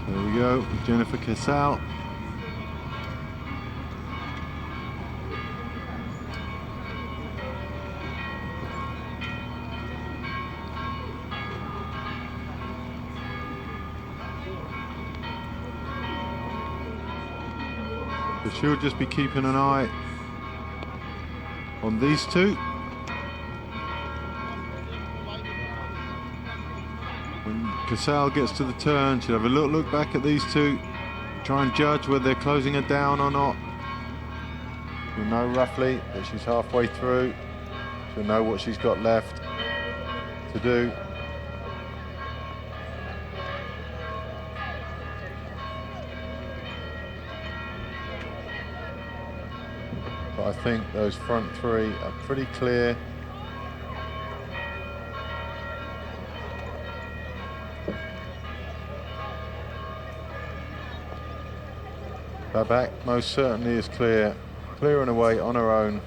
There we go, Jennifer Canoe. So she'll just be keeping an eye on these two. When Canoe gets to the turn, she'll have a little look back at these two, try and judge whether they're closing her down or not. She'll know roughly that she's halfway through. She'll know what she's got left to do. But I think those front three are pretty clear. Babak most certainly is clear and away on her own.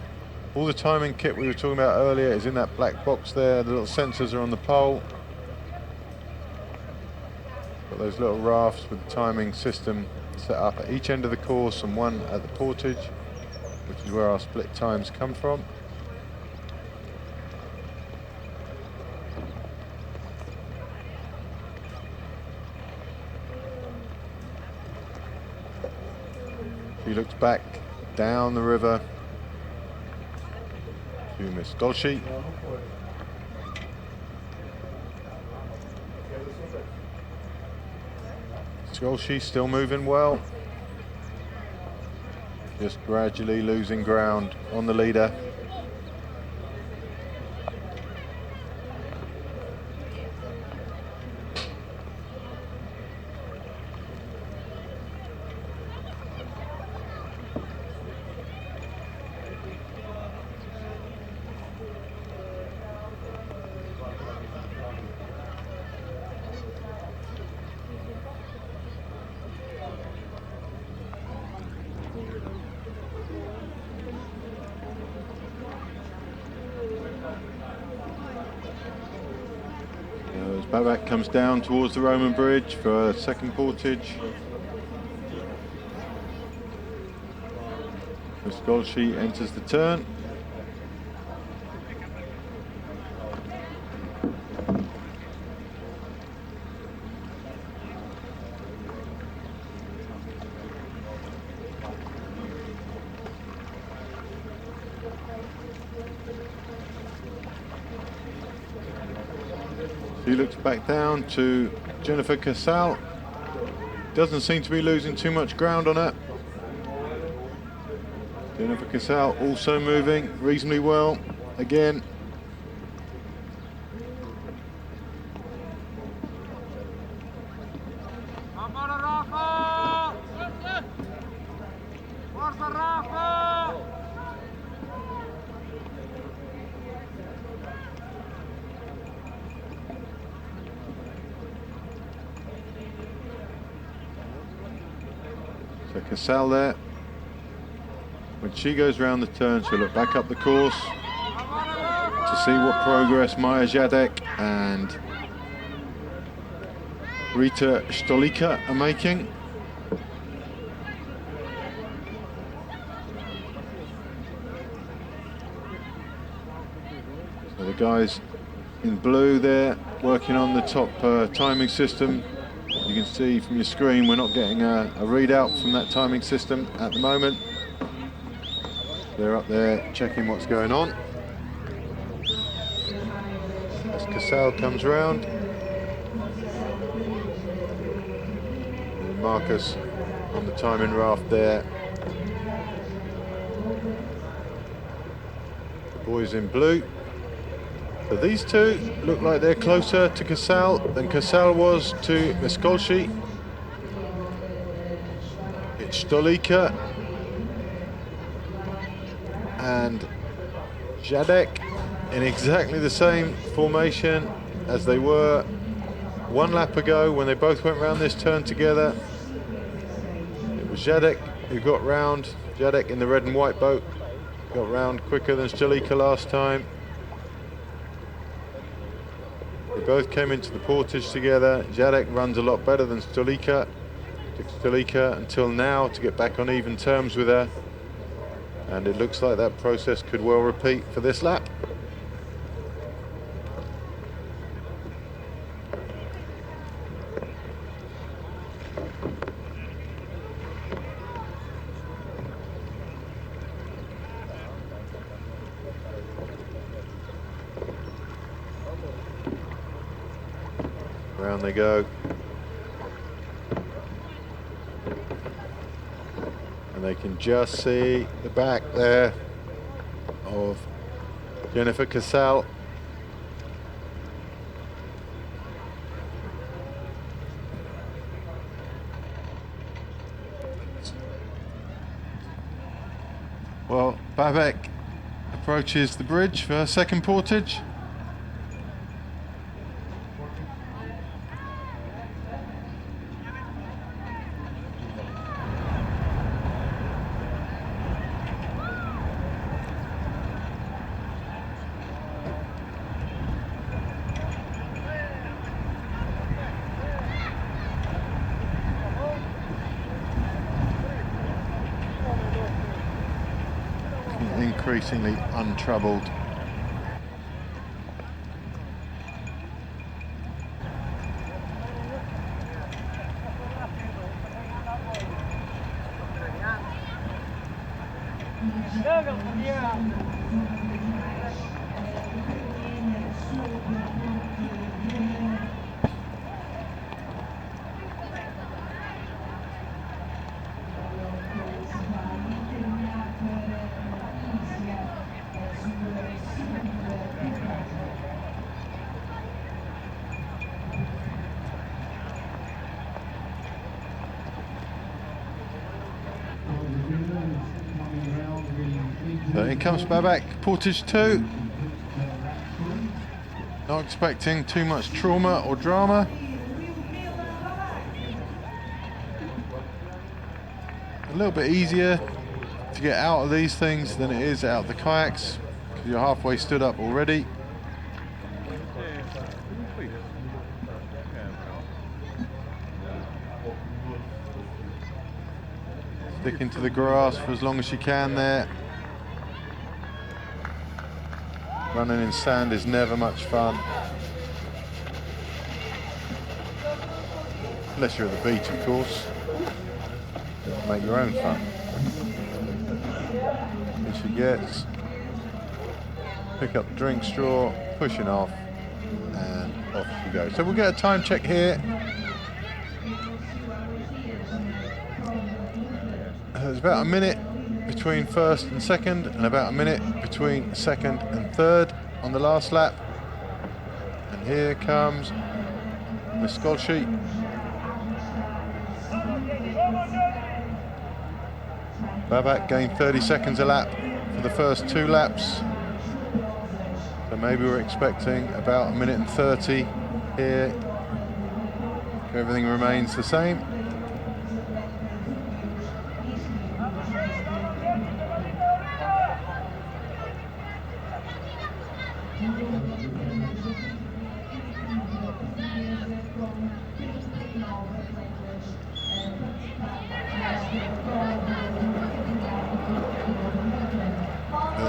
All the timing kit we were talking about earlier is in that black box there. The little sensors are on the pole. Got those little rafts with the timing system set up at each end of the course and one at the Portage. which is where our split times come from. He looks back down the river to Miss Golshi. Golshi still moving well. Just gradually losing ground on the leader. Babak comes down towards the Roman bridge for a second portage. Miss Golshi enters the turn. He looks back down to Jennifer Casal. Doesn't seem to be losing too much ground on her. Jennifer Casal also moving reasonably well again. So Casal there. When she goes round the turn, she'll look back up the course to see what progress Maya Jadek and Rita Stolika are making. So the guys in blue there working on the top timing system. You can see from your screen we're not getting a readout from that timing system at the moment. They're up there checking what's going on. As Casal comes round, and Marcus on the timing raft there. The boys in blue. So these two look like they're closer to Casal than Casal was to Miss Golshi. It's Stolika and Jadek in exactly the same formation as they were one lap ago when they both went round this turn together. It was Jadek who got round. Jadek in the red and white boat got round quicker than Stolika last time. They both came into the portage together. Jadek runs a lot better than Stolika. Took Stolika until now to get back on even terms with her. And it looks like that process could well repeat for this lap. Round they go. And they can just see the back there of Jennifer Casal. Well, Babek approaches the bridge for her second portage. increasingly untroubled. So in comes Babak, Portage 2. Not expecting too much trauma or drama. A little bit easier to get out of these things than it is out of the kayaks, because you're halfway stood up already. Sticking to the grass for as long as you can there. Running in sand is never much fun. Unless you're at the beach, of course. Make your own fun. Here she gets. Pick up the drink straw, pushing off, and off she goes. So we'll get a time check here. There's about a minute between first and second, and about a minute between second and third on the last lap. And here comes the score sheet. Babak gained 30 seconds a lap for the first 2 laps. So maybe we're expecting about a minute and 30 here. If everything remains the same.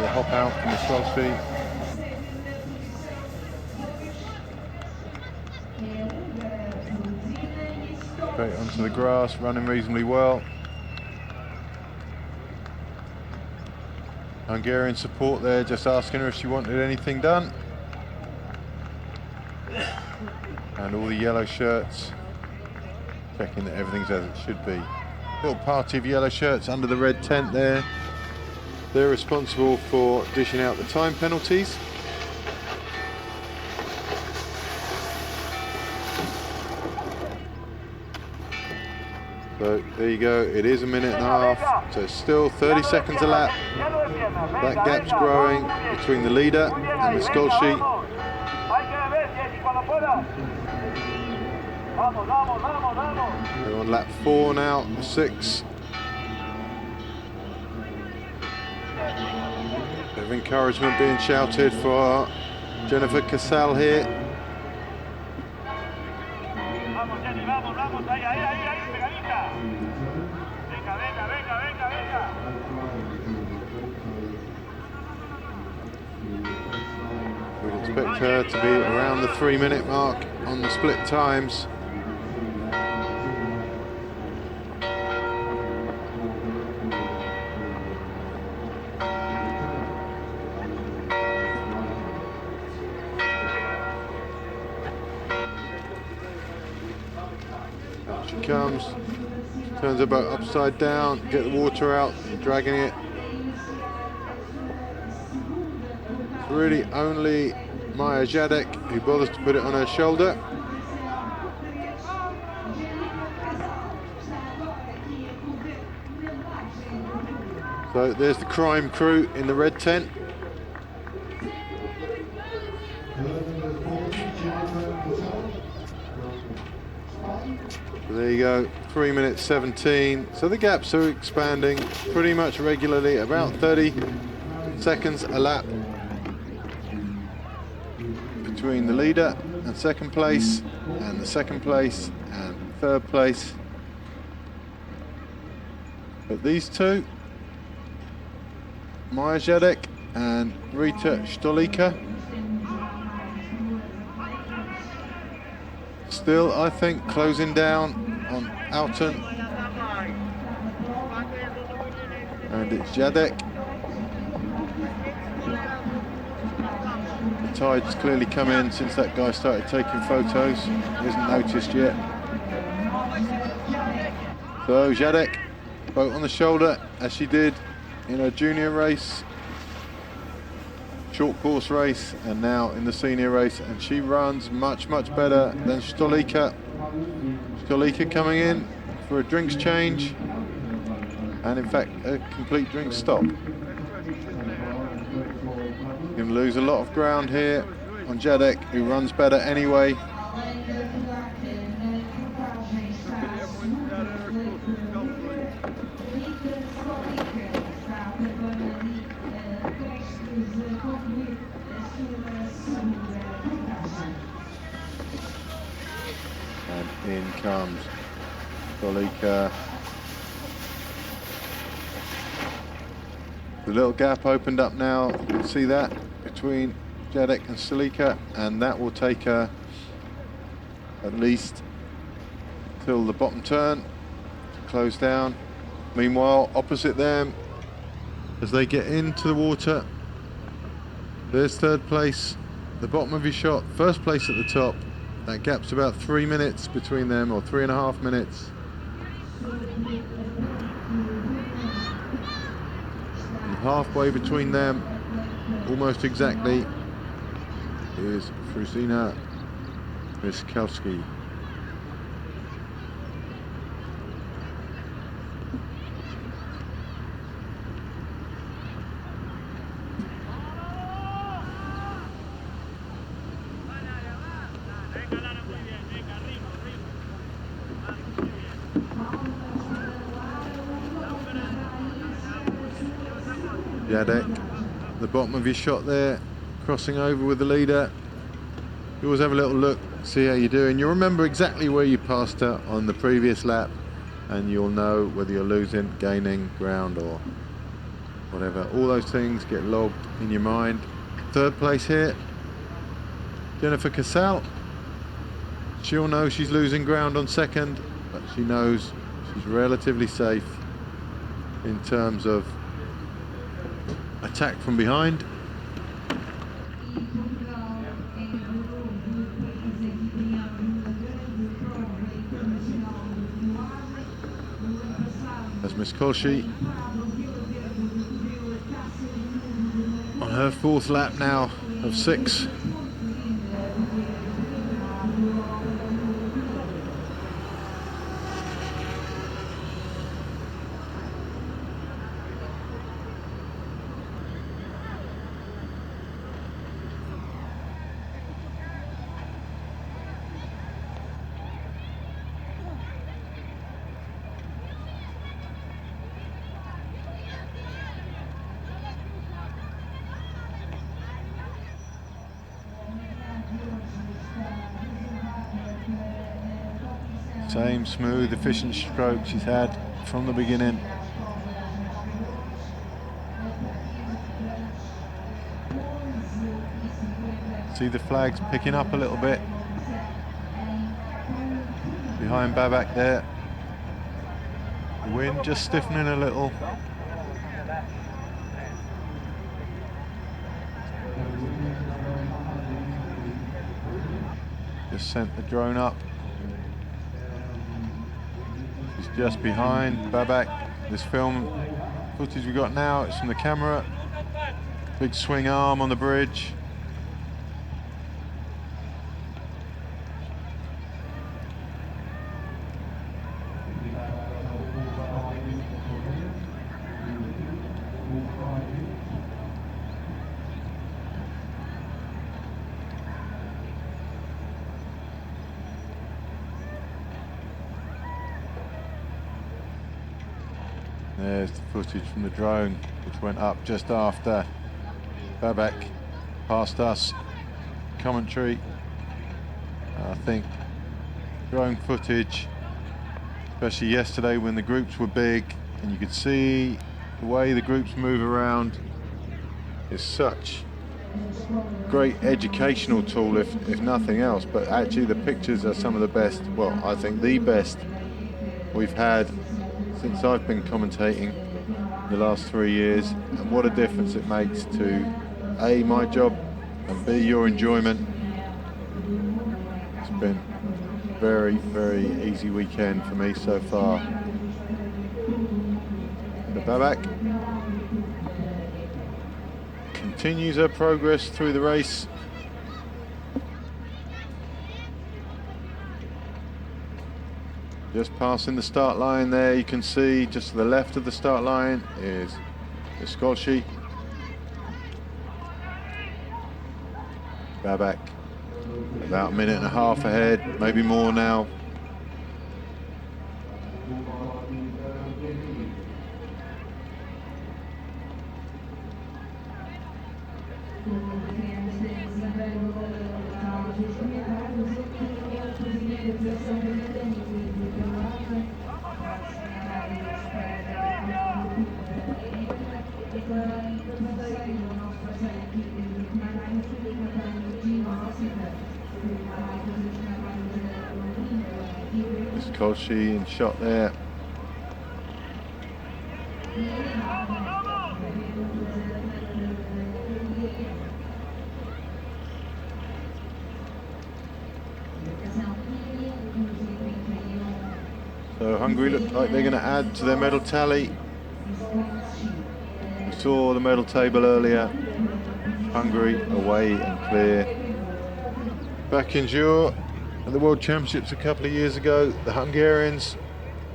Hop out from the 12 feet. Straight onto the grass, running reasonably well. Hungarian support there, just asking her if she wanted anything done. And all the yellow shirts, checking that everything's as it should be. Little party of yellow shirts under the red tent there. They're responsible for dishing out the time penalties. So there you go, it is a minute and a half, so it's still 30 seconds a lap. That gap's growing between the leader and the score sheet. They're on lap 4 now, 6. Bit of encouragement being shouted for Jennifer Casal here. We'd expect her to be around the 3-minute mark on the split times. Comes, turns her boat upside down, get the water out, and dragging it. It's really only Maya Jadek who bothers to put it on her shoulder. So there's the crime crew in the red tent. There you go, 3 minutes 17. So the gaps are expanding pretty much regularly, about 30 seconds a lap between the leader and second place, and the second place and third place. But these two Maja Zedek and Rita Stolika. Still, I think, closing down on Alton. And it's Zedek. The tide's clearly come in since that guy started taking photos. He hasn't noticed yet. So Zedek, boat on the shoulder, as she did in her junior race, short course race, and now in the senior race, and she runs much better than Stolika. Stolika coming in for a drinks change, and in fact a complete drink stop. Going to lose a lot of ground here on Zedek, who runs better anyway. And in comes Stolika. The little gap opened up now, you can see that, between Zedek and Stolika, and that will take her at least till the bottom turn to close down. Meanwhile, opposite them, as they get into the water, there's third place, the bottom of your shot, first place at the top. That gap's about 3 minutes between them, or 3.5 minutes. And halfway between them, almost exactly, is Fruzina Miskowski. Zedek, the bottom of your shot there, crossing over with the leader. You always have a little look, see how you're doing. You'll remember exactly where you passed her on the previous lap, and you'll know whether you're losing, gaining ground, or whatever. All those things get logged in your mind. Third place here, Jennifer Casal. She'll know she's losing ground on second, but she knows she's relatively safe in terms of attack from behind. As Miss Kolshi on her fourth lap now of 6. Same smooth, efficient stroke she's had from the beginning. See the flags picking up a little bit behind Babak there. The wind just stiffening a little. Just sent the drone up. She's just behind Babak. This film footage we got now, it's from the camera. Big swing arm on the bridge. There's the footage from the drone, which went up just after Babak passed us. Commentary, I think drone footage, especially yesterday when the groups were big and you could see the way the groups move around, is such great educational tool, if nothing else. But actually the pictures are some of the best, well, I think the best we've had since I've been commentating the last 3 years, and what a difference it makes to A, my job, and B, your enjoyment. It's been very, very easy weekend for me so far. The Babak continues her progress through the race. Just passing the start line there, you can see just to the left of the start line is the Skolci. Babak about a minute and a half ahead, maybe more now. Skolci in shot there. So Hungary look like they're going to add to their medal tally. We saw the medal table earlier. Hungary away and clear. Back in Jure at the World Championships a couple of years ago, the Hungarians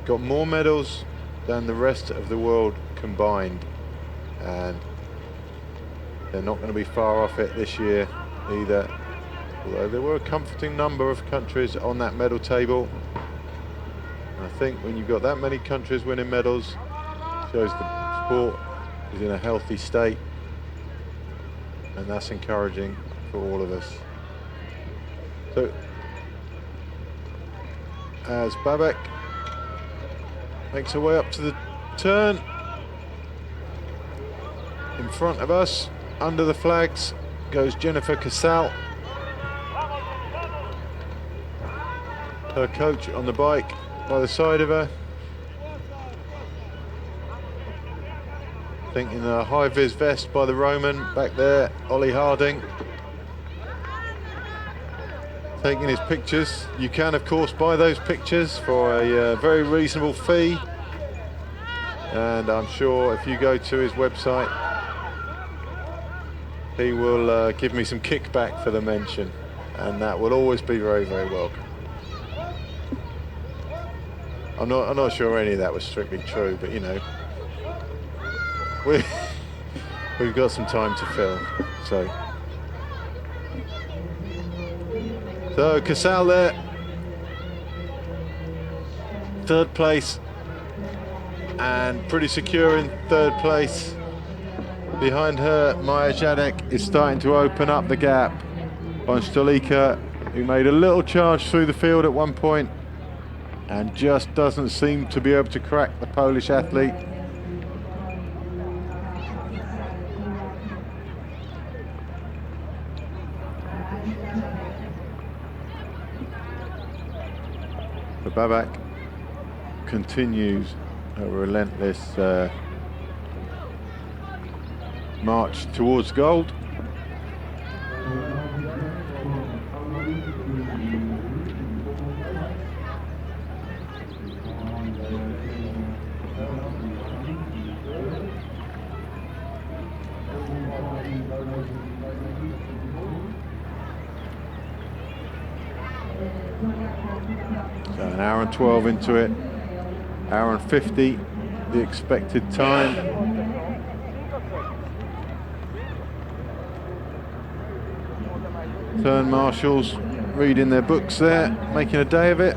got more medals than the rest of the world combined, and they're not going to be far off it this year either, although there were a comforting number of countries on that medal table. And I think when you've got that many countries winning medals, it shows the sport is in a healthy state, and that's encouraging for all of us. So as Babak makes her way up to the turn, in front of us, under the flags, goes Jennifer Casal. Her coach on the bike by the side of her. I think in a high-vis vest by the Roman, back there, Ollie Harding. Taking his pictures. You can of course buy those pictures for a very reasonable fee, and I'm sure if you go to his website he will give me some kickback for the mention, and that will always be very, very welcome. I'm not sure any of that was strictly true, but you know, we've got some time to fill, So Casal there, third place, and pretty secure in third place. Behind her, Maya Jadek is starting to open up the gap on Stolika, who made a little charge through the field at one point and just doesn't seem to be able to crack the Polish athlete. Babak continues a relentless march towards gold. So an hour and 12 into it, hour and 50, the expected time. Turn marshals reading their books there, making a day of it.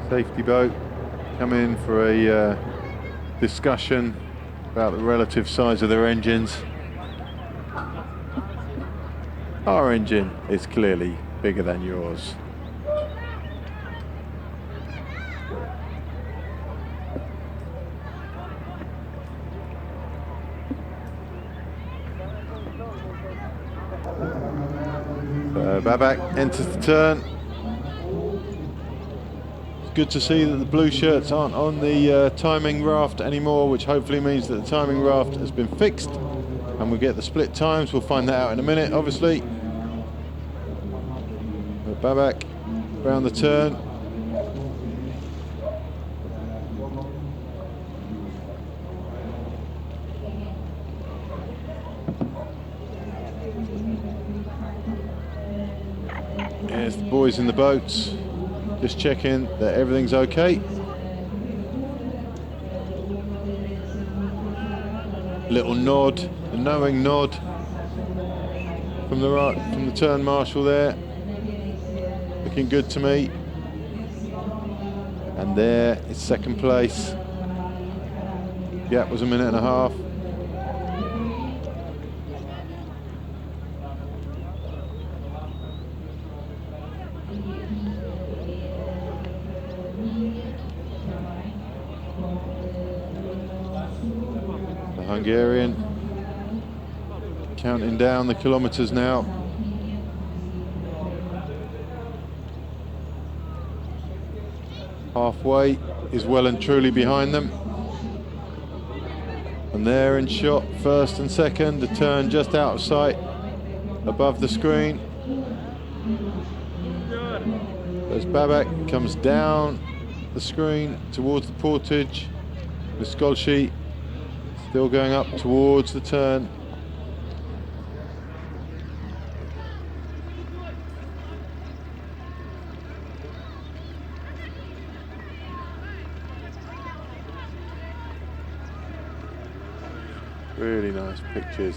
Safety boat coming in for a discussion about the relative size of their engines. Our engine is clearly bigger than yours. Babak enters the turn. It's good to see that the blue shirts aren't on the timing raft anymore, which hopefully means that the timing raft has been fixed and we get the split times. We'll find that out in a minute, obviously. But Babak round the turn. There's the boys in the boats, just checking that everything's okay. Little nod, a knowing nod from the turn marshal there. Looking good to me. And there is second place. Gap was 1.5 minutes. The Hungarian counting down the kilometers now. Halfway is well and truly behind them. And they're in shot, first and second, the turn just out of sight, above the screen. As Babak comes down the screen towards the Portage, the Skolshi still going up towards the turn. Really nice pictures.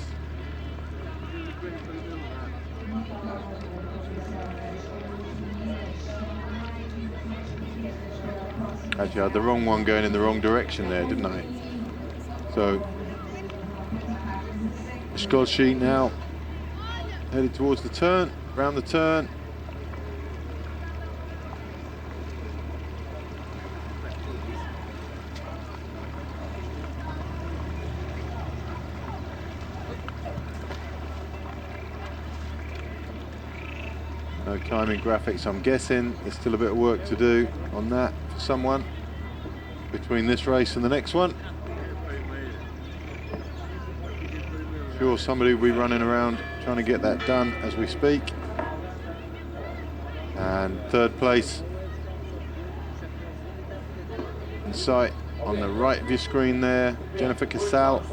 Actually, I had the wrong one going in the wrong direction there, didn't I? So, Skolshi now headed towards the turn, round the turn. No timing graphics, I'm guessing. There's still a bit of work to do on that for someone between this race and the next one. Sure, somebody will be running around trying to get that done as we speak. And third place in sight on the right of your screen there, Jennifer Casal.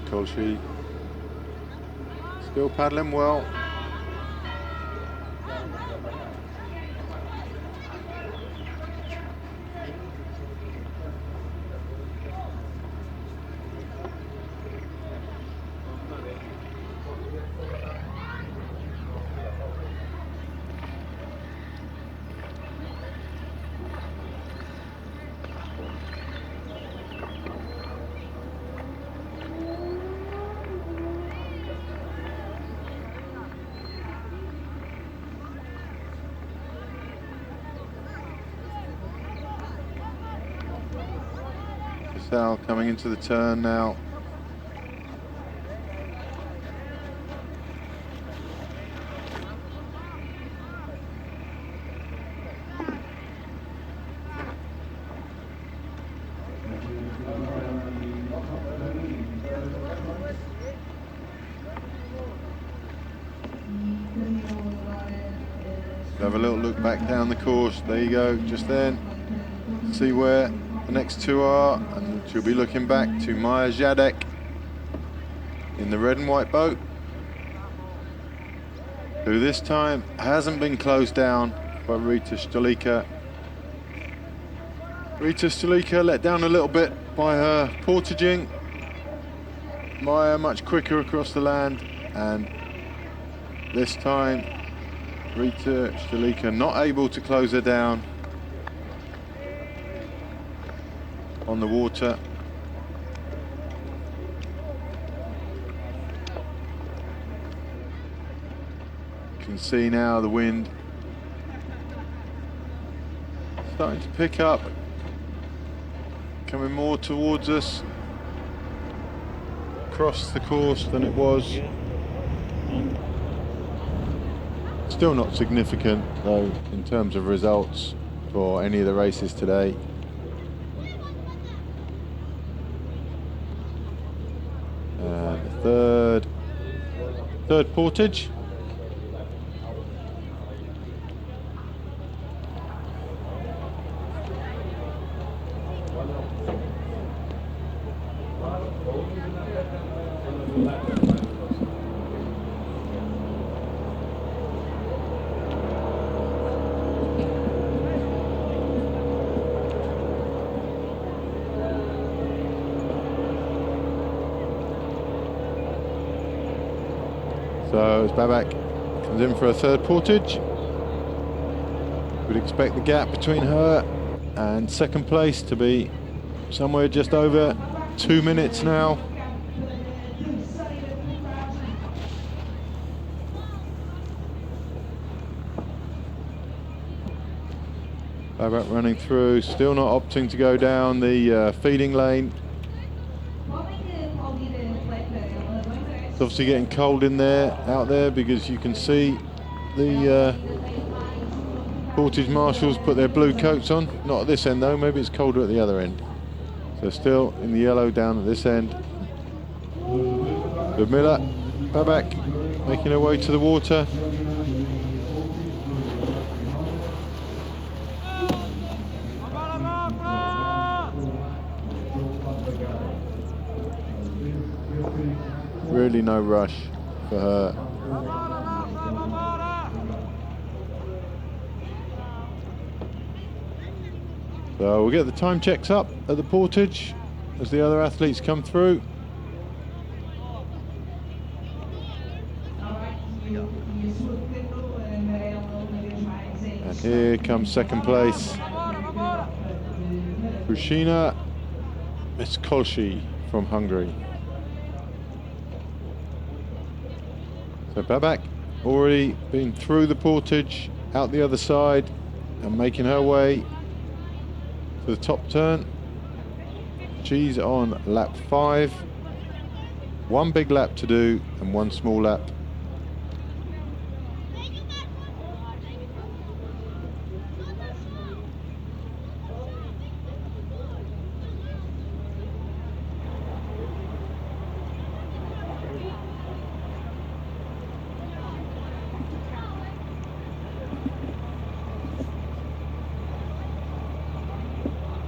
Kolshi still paddling well. Sal coming into the turn now. Have a little look back down the course. There you go, just then. See where the next two are, and she'll be looking back to Maya Jadek in the red and white boat, who this time hasn't been closed down by Rita Stolica. Rita Stolica let down a little bit by her portaging, Maya much quicker across the land, and this time Rita Stalika not able to close her down on the water. You can see now the wind starting to pick up, coming more towards us across the course than it was. Still not significant though in terms of results for any of the races today. And the third Portage. So as Babak comes in for a third Portage, we'd expect the gap between her and second place to be somewhere just over 2 minutes now. Babak running through, still not opting to go down the feeding lane. It's obviously getting cold in there, out there, because you can see the Portage marshals put their blue coats on. Not at this end though, maybe it's colder at the other end. So still in the yellow down at this end. Ludmila Babak making her way to the water. Really no rush for her. So we'll get the time checks up at the Portage as the other athletes come through. And here comes second place, Krusina Miskolci from Hungary. So Babak already been through the Portage, out the other side, and making her way to the top turn. She's on lap 5. One big lap to do and one small lap.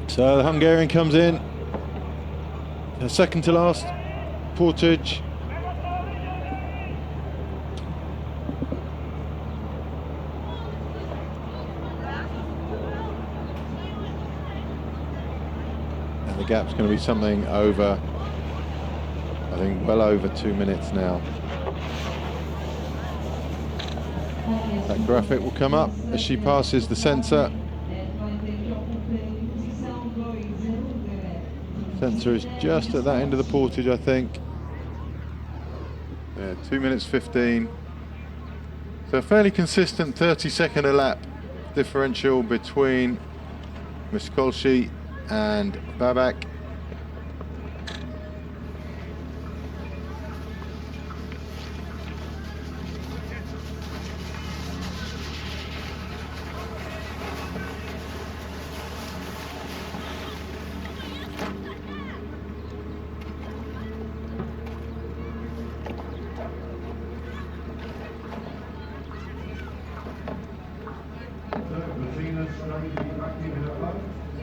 So the Hungarian comes in, the second to last Portage. And the gap's going to be something over, I think well over 2 minutes now. That graphic will come up as she passes the sensor. Sensor is just at that end of the Portage, I think. Yeah, 2 minutes 15. So a fairly consistent 30-second a lap differential between Miskolci and Babak.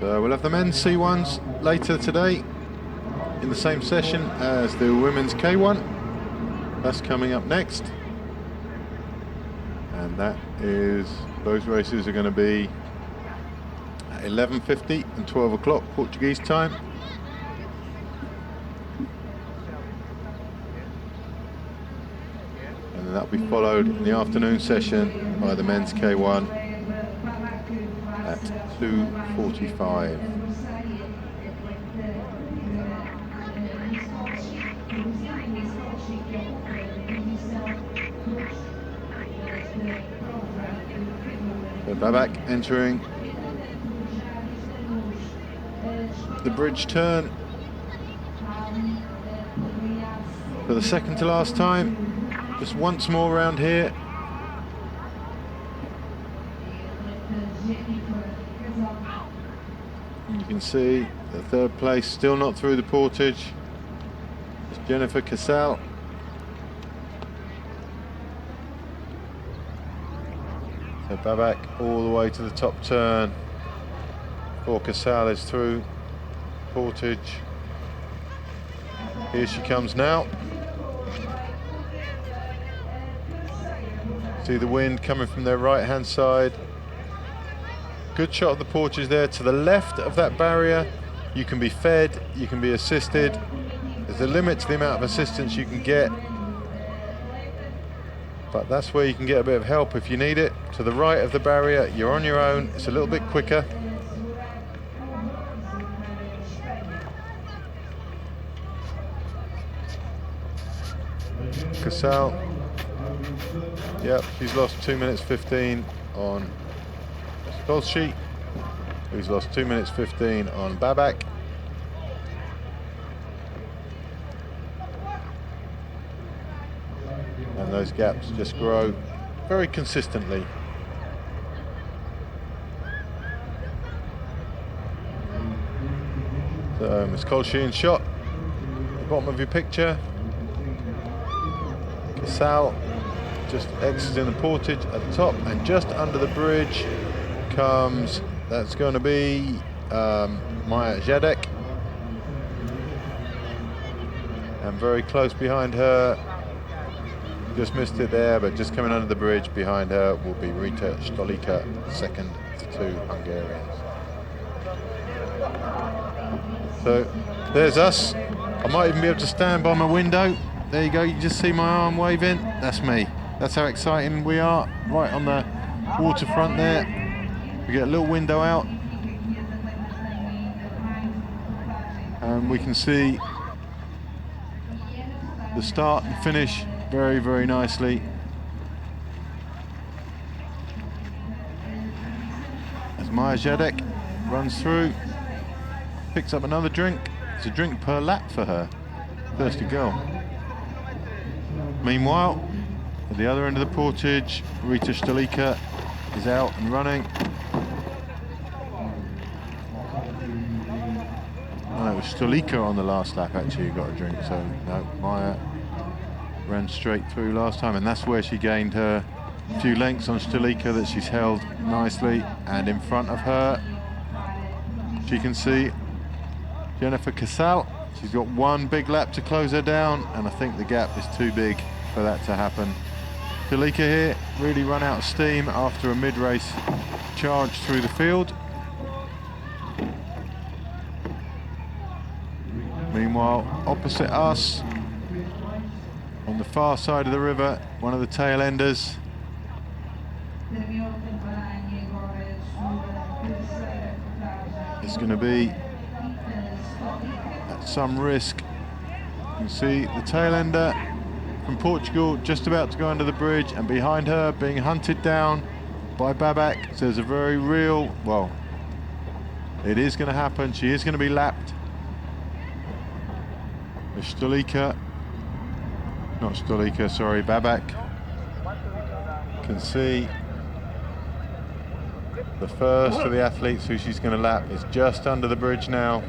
So we'll have the men's C1s later today in the same session as the women's K1. That's coming up next. And that is, those races are going to be at 11:50 and 12 o'clock Portuguese time. and that'll be followed in the afternoon session by the men's K1 at 2:45. So Babak entering the bridge turn for the second to last time. Just once more around here. You can see the third place still not through the portage. It's Jennifer Casal. So Babak all the way to the top turn. Before Casal is through portage. Here she comes now. See the wind coming from their right hand side. Good shot of the portage there. To the left of that barrier, you can be fed, you can be assisted. There's a limit to the amount of assistance you can get, but that's where you can get a bit of help if you need it. To the right of the barrier, you're on your own. It's a little bit quicker. Casal. Yep, she's lost 2 minutes 15 on Skolschi, who's lost 2 minutes 15 on Babak. And those gaps just grow very consistently. So Miss Skolschi in shot, the bottom of your picture. Casal just exiting the portage at the top, and just under the bridge comes, that's going to be Maya Zedek, and very close behind her, just missed it there, but just coming under the bridge behind her will be Rita Stolika, second to 2 Hungarians. So there's us. I might even be able to stand by my window. There you go, you just see my arm waving. That's me. That's how exciting we are, right on the waterfront there. We get a little window out, and we can see the start and finish very, very nicely. As Maya Zedek runs through, picks up another drink. It's a drink per lap for her. Thirsty girl. Meanwhile, at the other end of the portage, Rita Stolika is out and running. Oh, it was Stolika on the last lap actually who got a drink, so no, Maya ran straight through last time, and that's where she gained her few lengths on Stolika that she's held nicely. And in front of her, she can see Jennifer Casal. She's got one big lap to close her down, and I think the gap is too big for that to happen. Stolika here really run out of steam after a mid-race charge through the field. Meanwhile, opposite us, on the far side of the river, one of the tail enders. It's going to be at some risk. You can see the tail ender from Portugal just about to go under the bridge, and behind her being hunted down by Babak. So there's a very real, well, it is going to happen. She is going to be lapped. Stolika, not Stolika, sorry, Babak can see the first of the athletes who she's going to lap is just under the bridge now.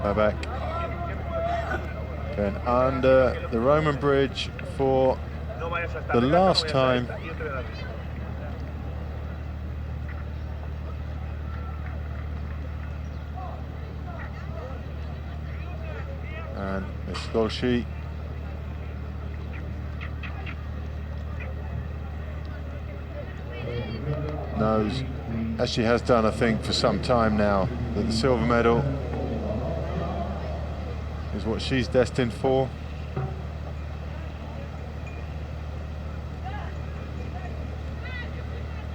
Babak going under the Roman bridge for the last time. And There's Skolshi. Knows, as she has done I think for some time now, that the silver medal is what she's destined for.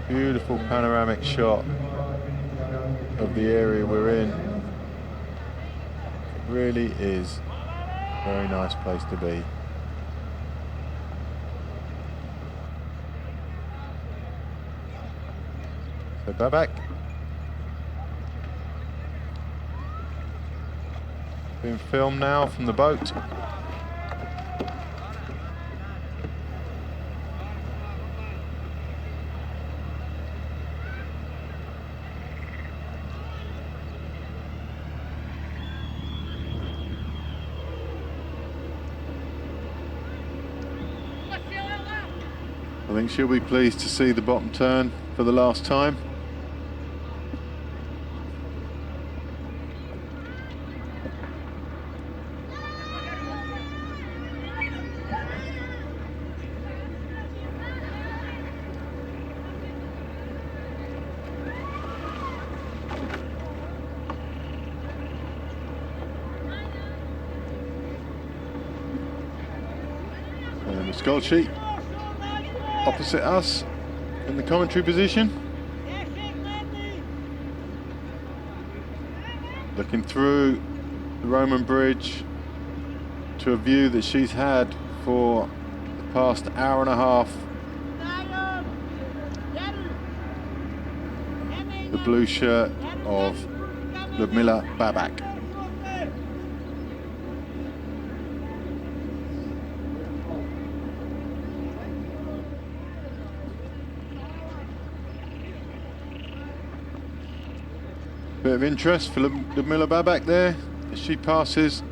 Beautiful panoramic shot of the area we're in. It really is a very nice place to be. So Babak being filmed now from the boat. I think she'll be pleased to see the bottom turn for the last time. And the Skolshi opposite us in the commentary position, looking through the Roman bridge to a view that she's had for the past hour and a half. The blue shirt of Ludmila Babak. Bit of interest for Ludmila Babak there as she passes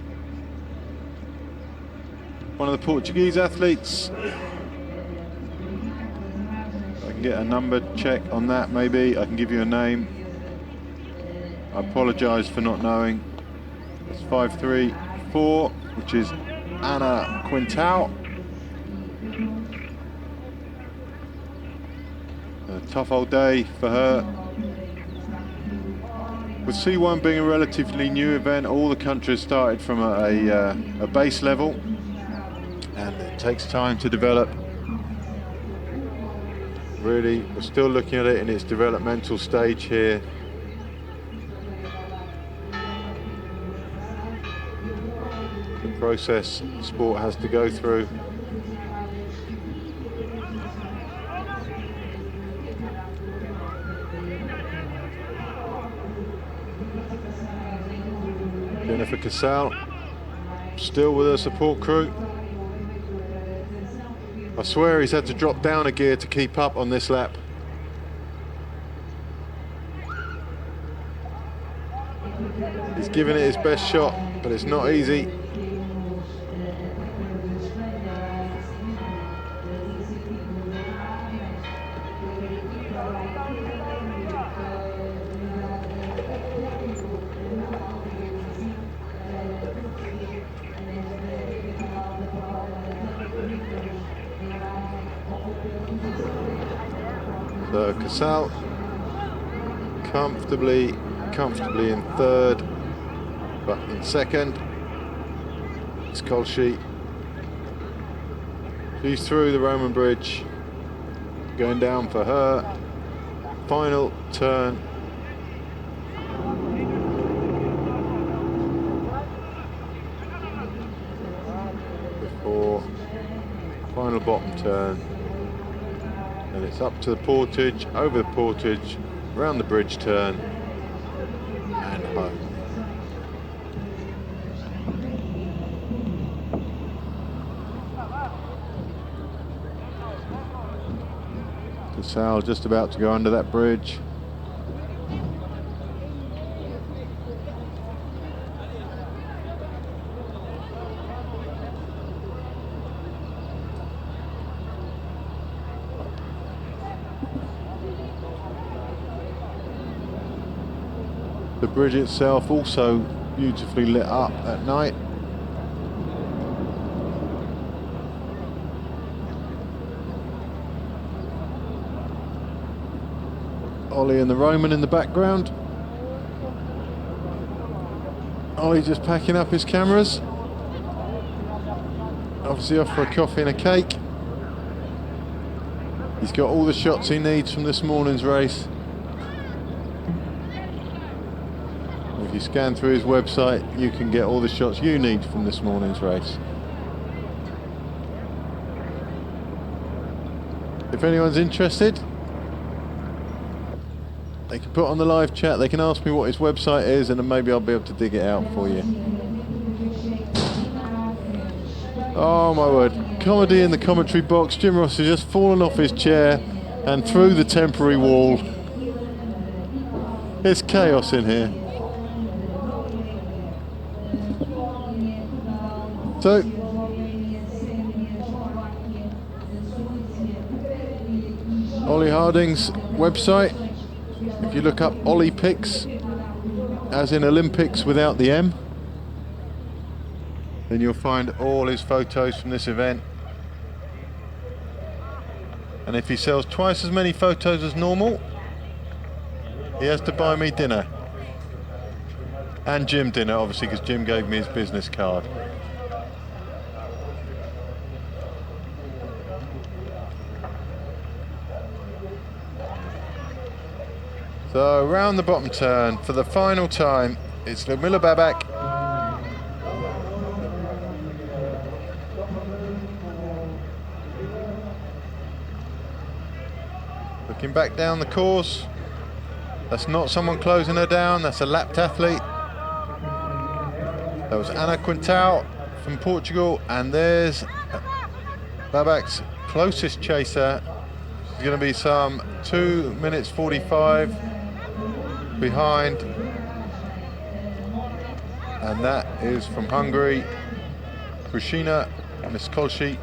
one of the Portuguese athletes. I can get a number check on that maybe. I can give you a name. I apologise for not knowing. It's 534, which is Ana Quintao. A tough old day for her. With C1 being a relatively new event, all the countries started from a base level, and it takes time to develop. Really, we're still looking at it in its developmental stage here. The process sport has to go through. Jennifer Casal still with her support crew. I swear he's had to drop down a gear to keep up on this lap. He's giving it his best shot, but it's not easy. So Casal comfortably in third, but in second, Skolshi. She's through the Roman bridge, going down for her final turn. Before final bottom turn. And it's up to the Portage, over the Portage, around the bridge turn, and home. Casal just about to go under that bridge. The bridge itself also beautifully lit up at night. Ollie and the Roman in the background. Ollie just packing up his cameras. Obviously off for a coffee and a cake. He's got all the shots he needs from this morning's race. If you scan through his website, you can get all the shots you need from this morning's race. If anyone's interested, they can put on the live chat, they can ask me what his website is, and then maybe I'll be able to dig it out for you. Oh my word, comedy in the commentary box. Jim Ross has just fallen off his chair and through the temporary wall. It's chaos in here. So, Ollie Harding's website, if you look up Ollie Pics, as in Olympics without the M, then you'll find all his photos from this event. And if he sells twice as many photos as normal, he has to buy me dinner. And Jim dinner, obviously, because Jim gave me his business card. So round the bottom turn for the final time, it's Ludmila Babak. Looking back down the course. That's not someone closing her down, that's a lapped athlete. That was Ana Quintal from Portugal, and there's Babak's closest chaser. She's going to be some 2 minutes 45 behind, and that is from Hungary, Krishina Miskolci.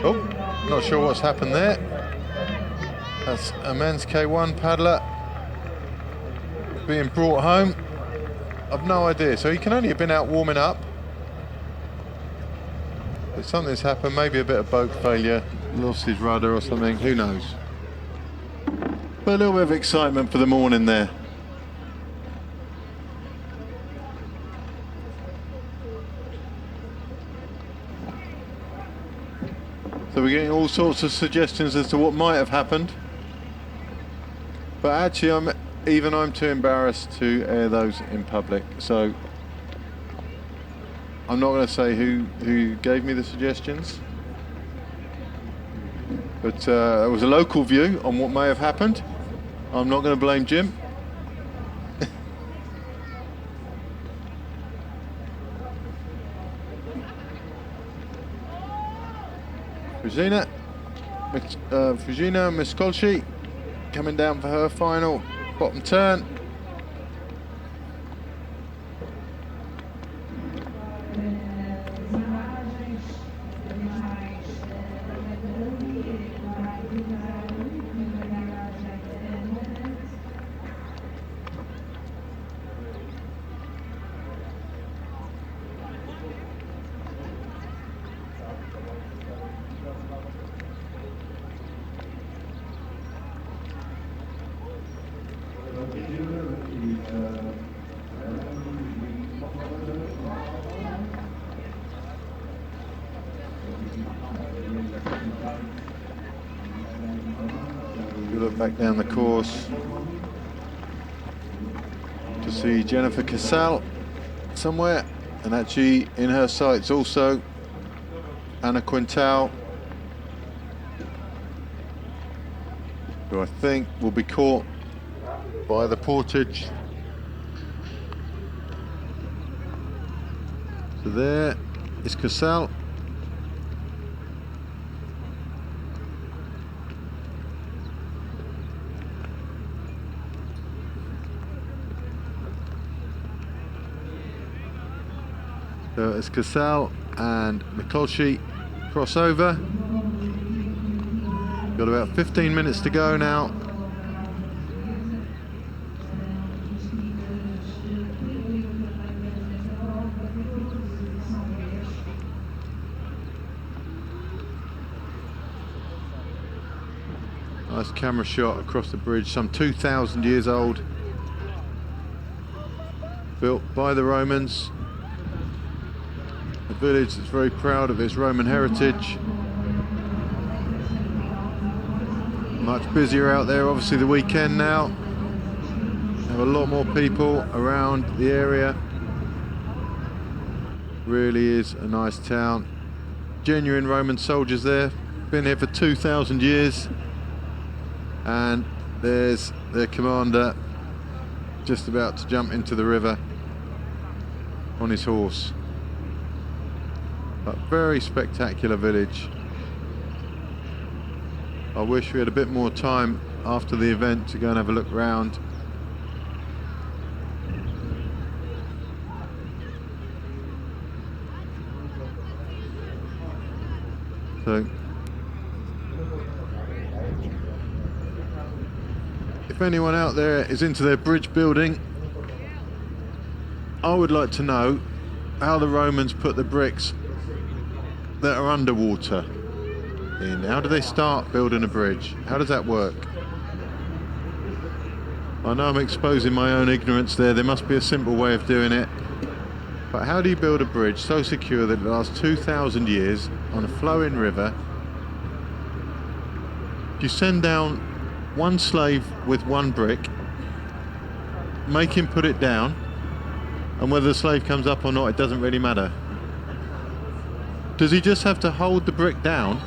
Oh, not sure what's happened there. That's a men's K1 paddler being brought home. I've no idea. So he can only have been out warming up. But something's happened, maybe a bit of boat failure, lost his rudder or something, who knows. But a little bit of excitement for the morning there. So we're getting all sorts of suggestions as to what might have happened. But actually I'm too embarrassed to air those in public. So I'm not going to say who gave me the suggestions. But it was a local view on what may have happened. I'm not going to blame Jim. Fujina Miskolci coming down for her final bottom turn. Look back down the course to see Jennifer Casal somewhere, and actually in her sights also Ana Quintal, who I think will be caught by the Portage. So there is Casal. So it's Casal and Mikolci cross over. Got about 15 minutes to go now. Nice camera shot across the bridge, some 2,000 years old. Built by the Romans. A village that's very proud of its Roman heritage. Much busier out there, obviously the weekend now. Have a lot more people around the area. Really is a nice town. Genuine Roman soldiers there. Been here for 2,000 years. And there's their commander just about to jump into the river on his horse. A very spectacular village. I wish we had a bit more time after the event to go and have a look round. So, if anyone out there is into their bridge building, I would like to know how the Romans put the bricks that are underwater in. How do they start building a bridge? How does that work? I know I'm exposing my own ignorance there. There must be a simple way of doing it. But how do you build a bridge so secure that it lasts 2,000 years on a flowing river? You send down one slave with one brick, make him put it down, and whether the slave comes up or not, it doesn't really matter. Does he just have to hold the brick down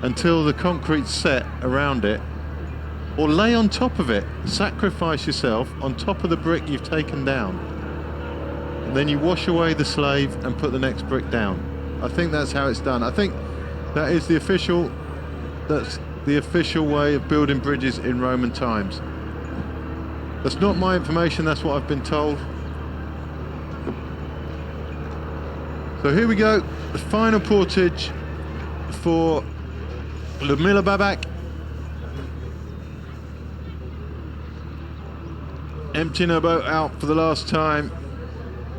until the concrete's set around it, or lay on top of it, sacrifice yourself on top of the brick you've taken down, and then you wash away the slave and put the next brick down? I think that's how it's done. I think that is the official, that's the official way of building bridges in Roman times. That's not my information, that's what I've been told. So here we go, the final portage for Ludmila Babak. Emptying her boat out for the last time,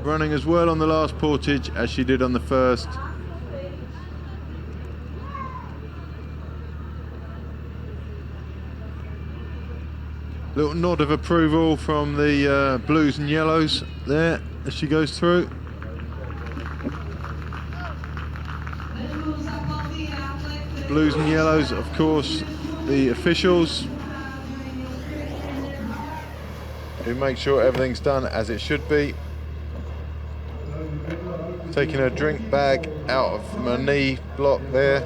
running as well on the last portage as she did on the first. Little nod of approval from the blues and yellows there as she goes through. Blues and yellows, of course, the officials who make sure everything's done as it should be. Taking her drink bag out of my knee block there.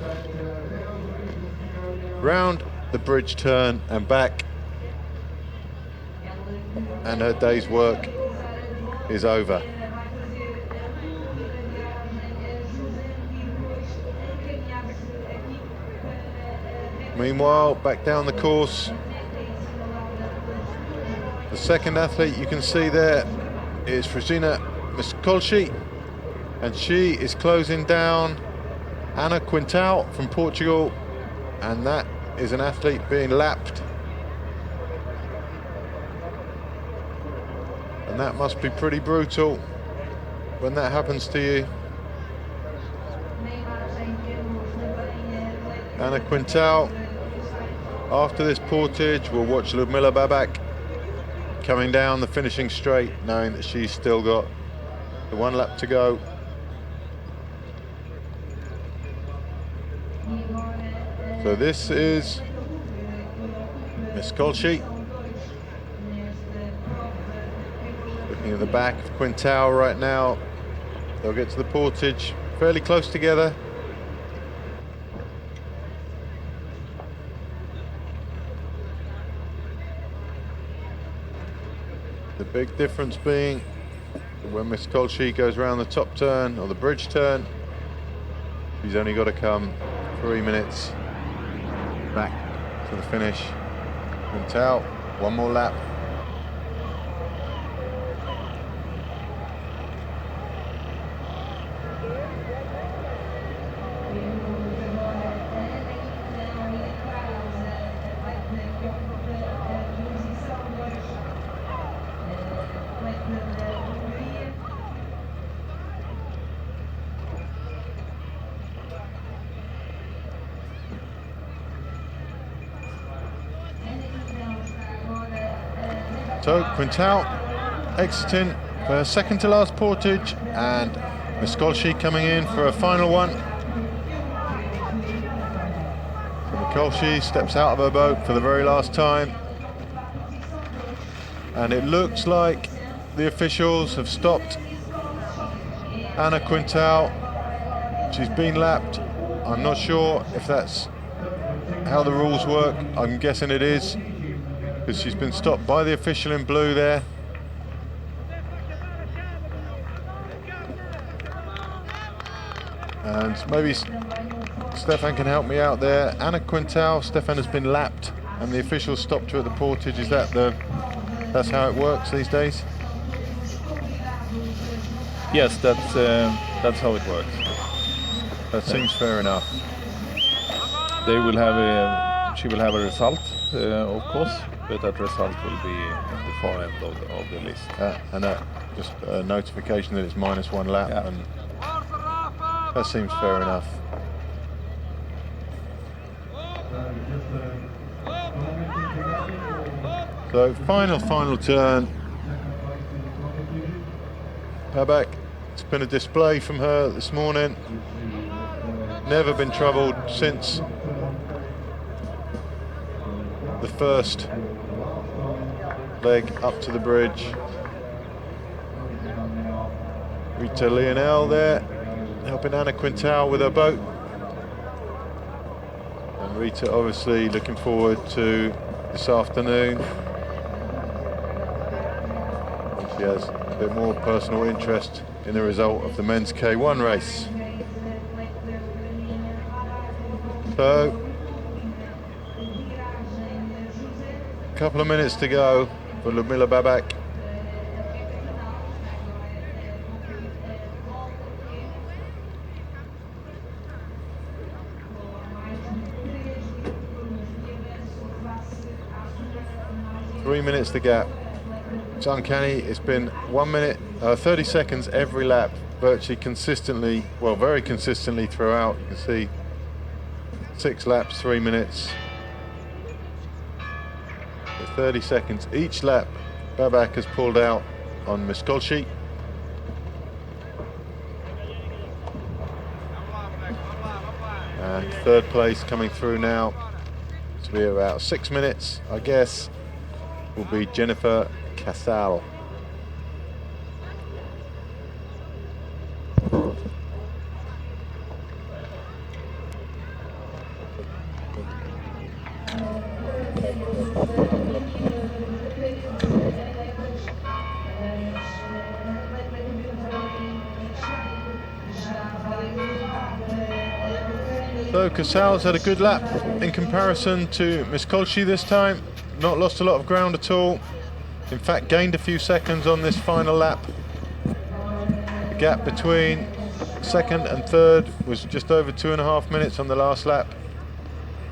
Round the bridge turn and back. And her day's work is over. Meanwhile, back down the course, the second athlete you can see there is Frizina Miskolci, and she is closing down Ana Quintal from Portugal, and that is an athlete being lapped. And that must be pretty brutal when that happens to you. Ana Quintal, after this portage, we'll watch Ludmila Babak coming down the finishing straight, knowing that she's still got the one lap to go. So this is Miskolci. Looking at the back of Quintal right now. They'll get to the portage fairly close together. The big difference being when Miskolci goes around the top turn or the bridge turn, she's only got to come 3 minutes back to the finish. Quintal, one more lap. So Quintal exiting for second to last portage, and Miskolci coming in for a final one. So Miskolci steps out of her boat for the very last time, and it looks like the officials have stopped Anna Quintal. She's been lapped. I'm not sure if that's how the rules work. I'm guessing it is, because she's been stopped by the official in blue there. And maybe Stefan can help me out there. Anna Quintal, Stefan has been lapped and the official stopped her at the portage. Is that that's how it works these days? Yes, that's how it works. That seems fair enough. They will have she will have a result, of course, but that result will be at the far end of the list. And just a notification that it's -1 lap, Yeah. and that seems fair enough. So final turn. Babak, it's been a display from her this morning. Never been troubled since the first leg up to the bridge. Rita Lionel there, helping Anna Quintal with her boat. And Rita obviously looking forward to this afternoon. She has a bit more personal interest in the result of the men's K1 race. So, a couple of minutes to go for Ludmila Babak. Three minutes to gap. It's uncanny. It's been 1 minute, 30 seconds every lap, virtually consistently, well, very consistently throughout. You can see 6 laps, 3 minutes. 30 seconds each lap. Babak has pulled out on Miskolci. And third place coming through now, to be about 6 minutes, I guess, will be Jennifer Casal. So Casal's had a good lap in comparison to Miskolci this time. Not lost a lot of ground at all. In fact, gained a few seconds on this final lap. The gap between second and third was just over 2.5 minutes on the last lap.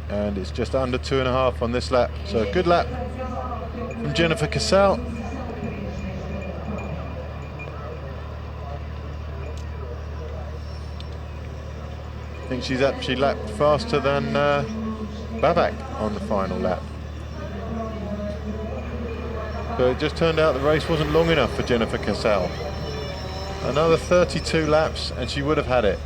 And it's just under 2.5 on this lap. So a good lap from Jennifer Casal. I think she's actually lapped faster than Babak on the final lap. So it just turned out the race wasn't long enough for Jennifer Casal. Another 32 laps and she would have had it.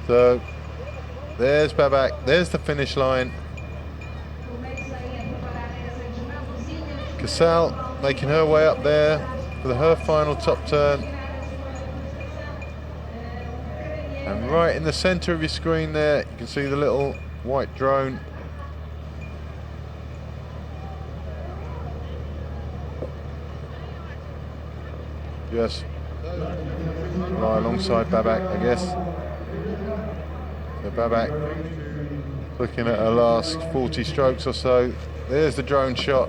So there's Babak, there's the finish line. Casal making her way up there for her final top turn. And right in the centre of your screen there, you can see the little white drone. Just right alongside Babak, I guess. So Babak looking at her last 40 strokes or so. There's the drone shot.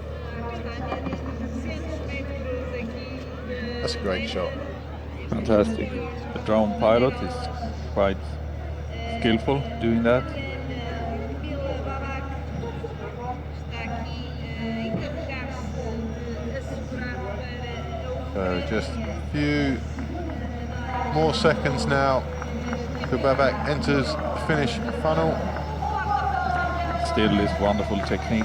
That's a great shot. Fantastic. The drone pilot is quite skillful doing that. So just a few more seconds now till Babak enters the finish funnel. Still this wonderful technique.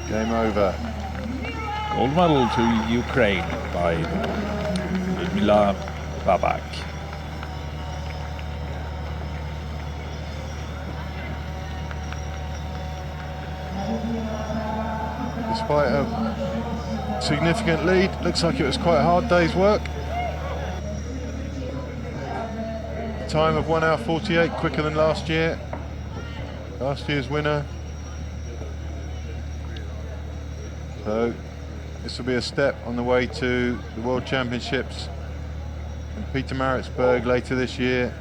Game over. Gold medal to Ukraine by Ludmila Babak. Despite a significant lead, looks like it was quite a hard day's work. Time of 1 hour 48, quicker than last year. Last year's winner. So this will be a step on the way to the World Championships in Pietermaritzburg later this year.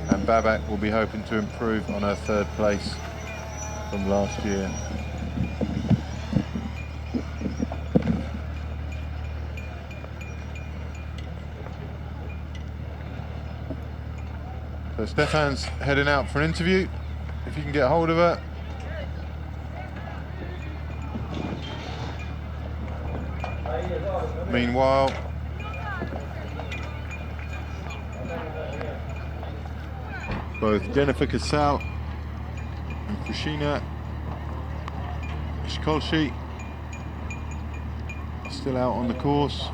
And Babak will be hoping to improve on her third place from last year. So Stefan's heading out for an interview, if you can get hold of her. Meanwhile, both Jennifer Casal and Krishina Shkolshi are still out on the course.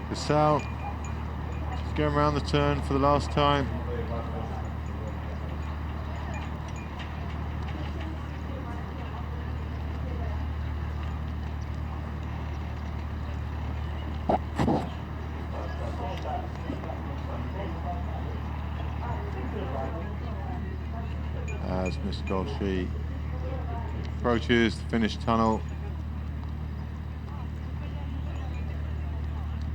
Casal, she's going around the turn for the last time. As Miss Golshi approaches the finish tunnel,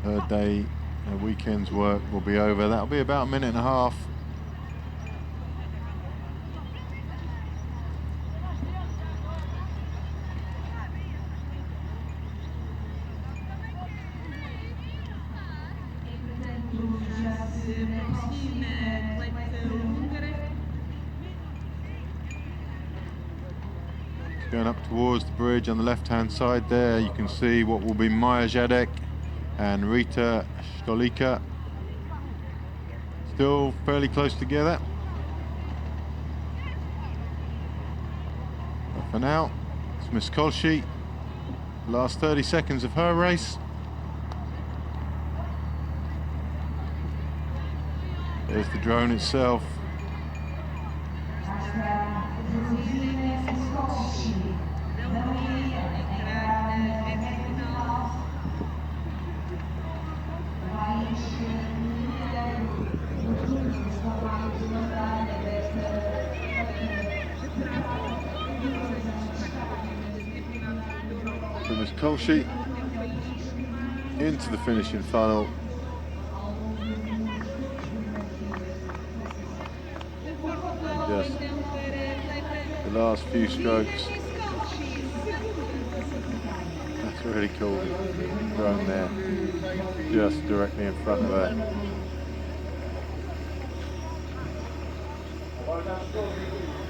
her day, her weekend's work will be over. That'll be about a minute and a half. Going up towards the bridge on the left-hand side there, you can see what will be Maya Jadek and Rita Stolika. Still fairly close together. But for now, it's Miss Kolshi. Last 30 seconds of her race. There's the drone itself. So Miss Kolshi into the finishing funnel. And just the last few strokes. That's really cool. Drone there, just directly in front of her.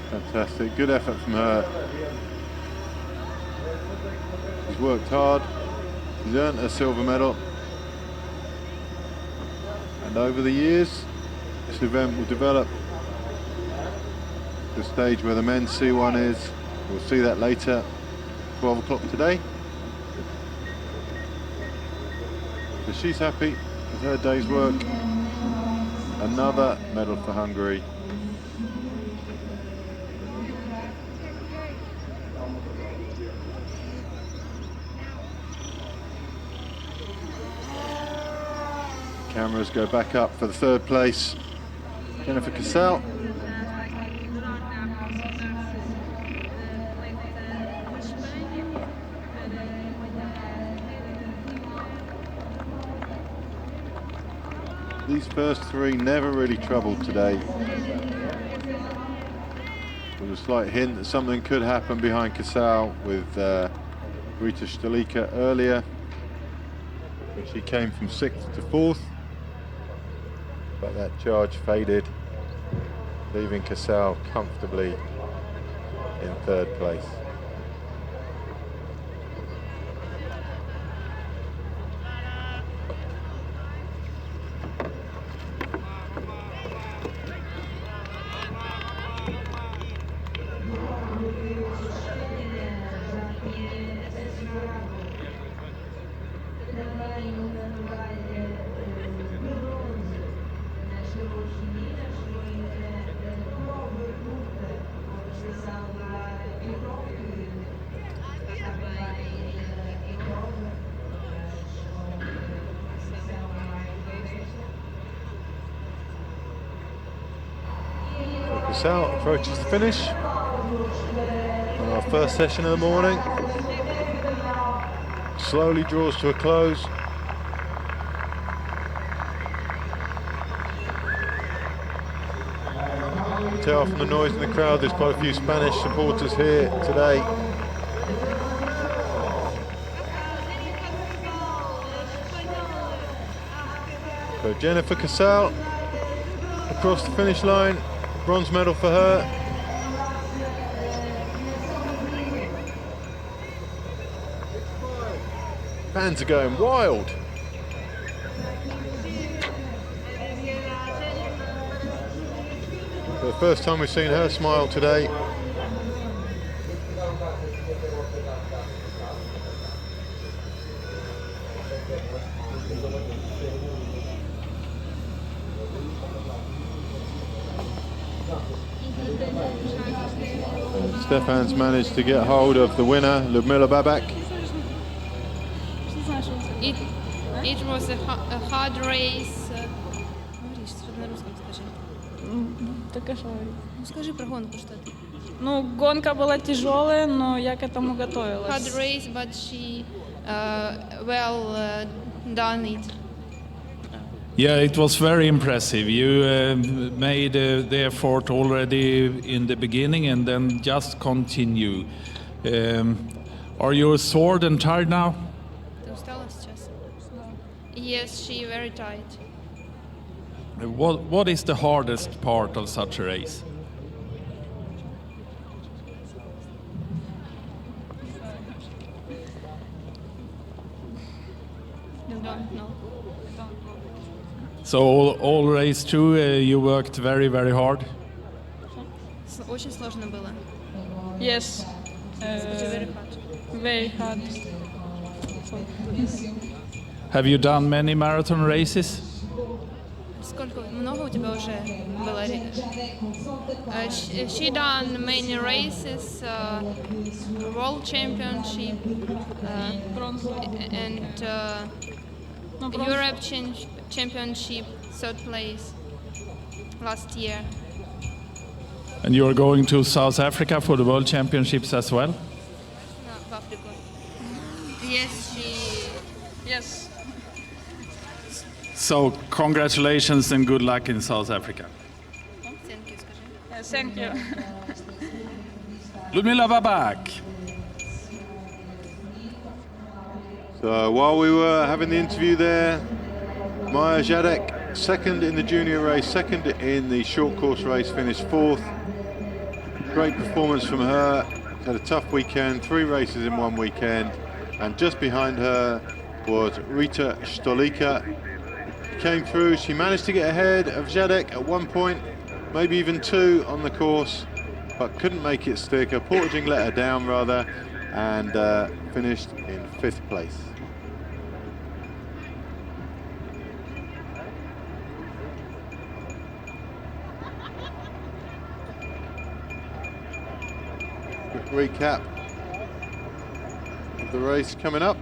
Fantastic, good effort from her. She's worked hard, she's earned a silver medal. And over the years, this event will develop to a stage where the men's C1 is. We'll see that later, 12 o'clock today. So she's happy with her day's work. Another medal for Hungary. Cameras go back up for the third place. Jennifer Casal. These first three never really troubled today. There was a slight hint that something could happen behind Casal with Rita Stolika earlier. She came from 6th to 4th. but that charge faded, leaving Casal comfortably in third place. Casal approaches the finish on our first session of the morning. Slowly draws to a close. You can tell from the noise in the crowd there's quite a few Spanish supporters here today. So Jennifer Casal across the finish line, bronze medal for her. Fans are going wild. For the first time we've seen her smile today. Stefan's managed to get hold of the winner, Ludmila Babak. It was a hard race. Скажи про гонку что-то. Ну, гонка была тяжелая, но я к этому готовилась. Hard race, but she well done it. Yeah, it was very impressive. You made the effort already in the beginning and then just continue. Are you sore and tired now? Ты устала сейчас? Yes, she very tight. What is the hardest part of such a race? Don't know. So all race through, you worked very, very hard. Очень сложно было. Yes. Very hard. Very hard. Have you done many marathon races? Сколько много у тебя уже было? She done many races, World Championship, and Europe Championship, third place last year. And you're going to South Africa for the World Championships as well? No, Africa. Yes, Yes. So congratulations and good luck in South Africa. Thank you, скажи. Yes, thank you. Ludmila Babak. So while we were having the interview there, Maya Jadek, second in the junior race, second in the short course race, finished fourth. Great performance from her. Had a tough weekend, 3 races in one weekend. And just behind her was Rita Stolika. She came through, she managed to get ahead of Jadek at one point, maybe even 2 on the course, but couldn't make it stick. Her portaging let her down rather, and finished in 5th place. Quick recap of the race coming up.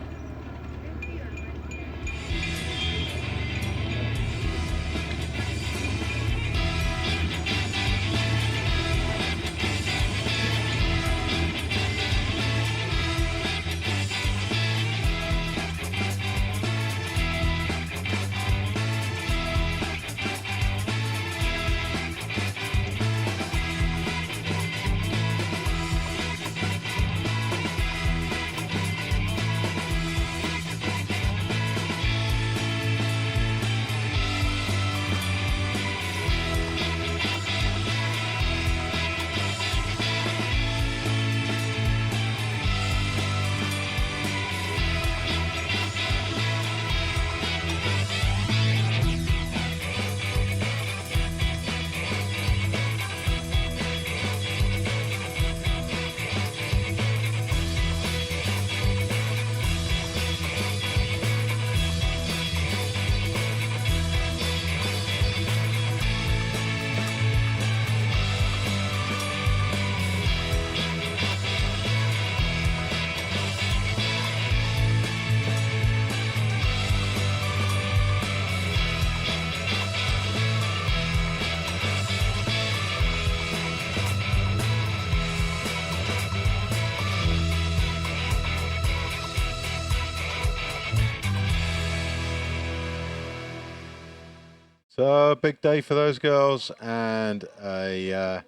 So, big day for those girls and a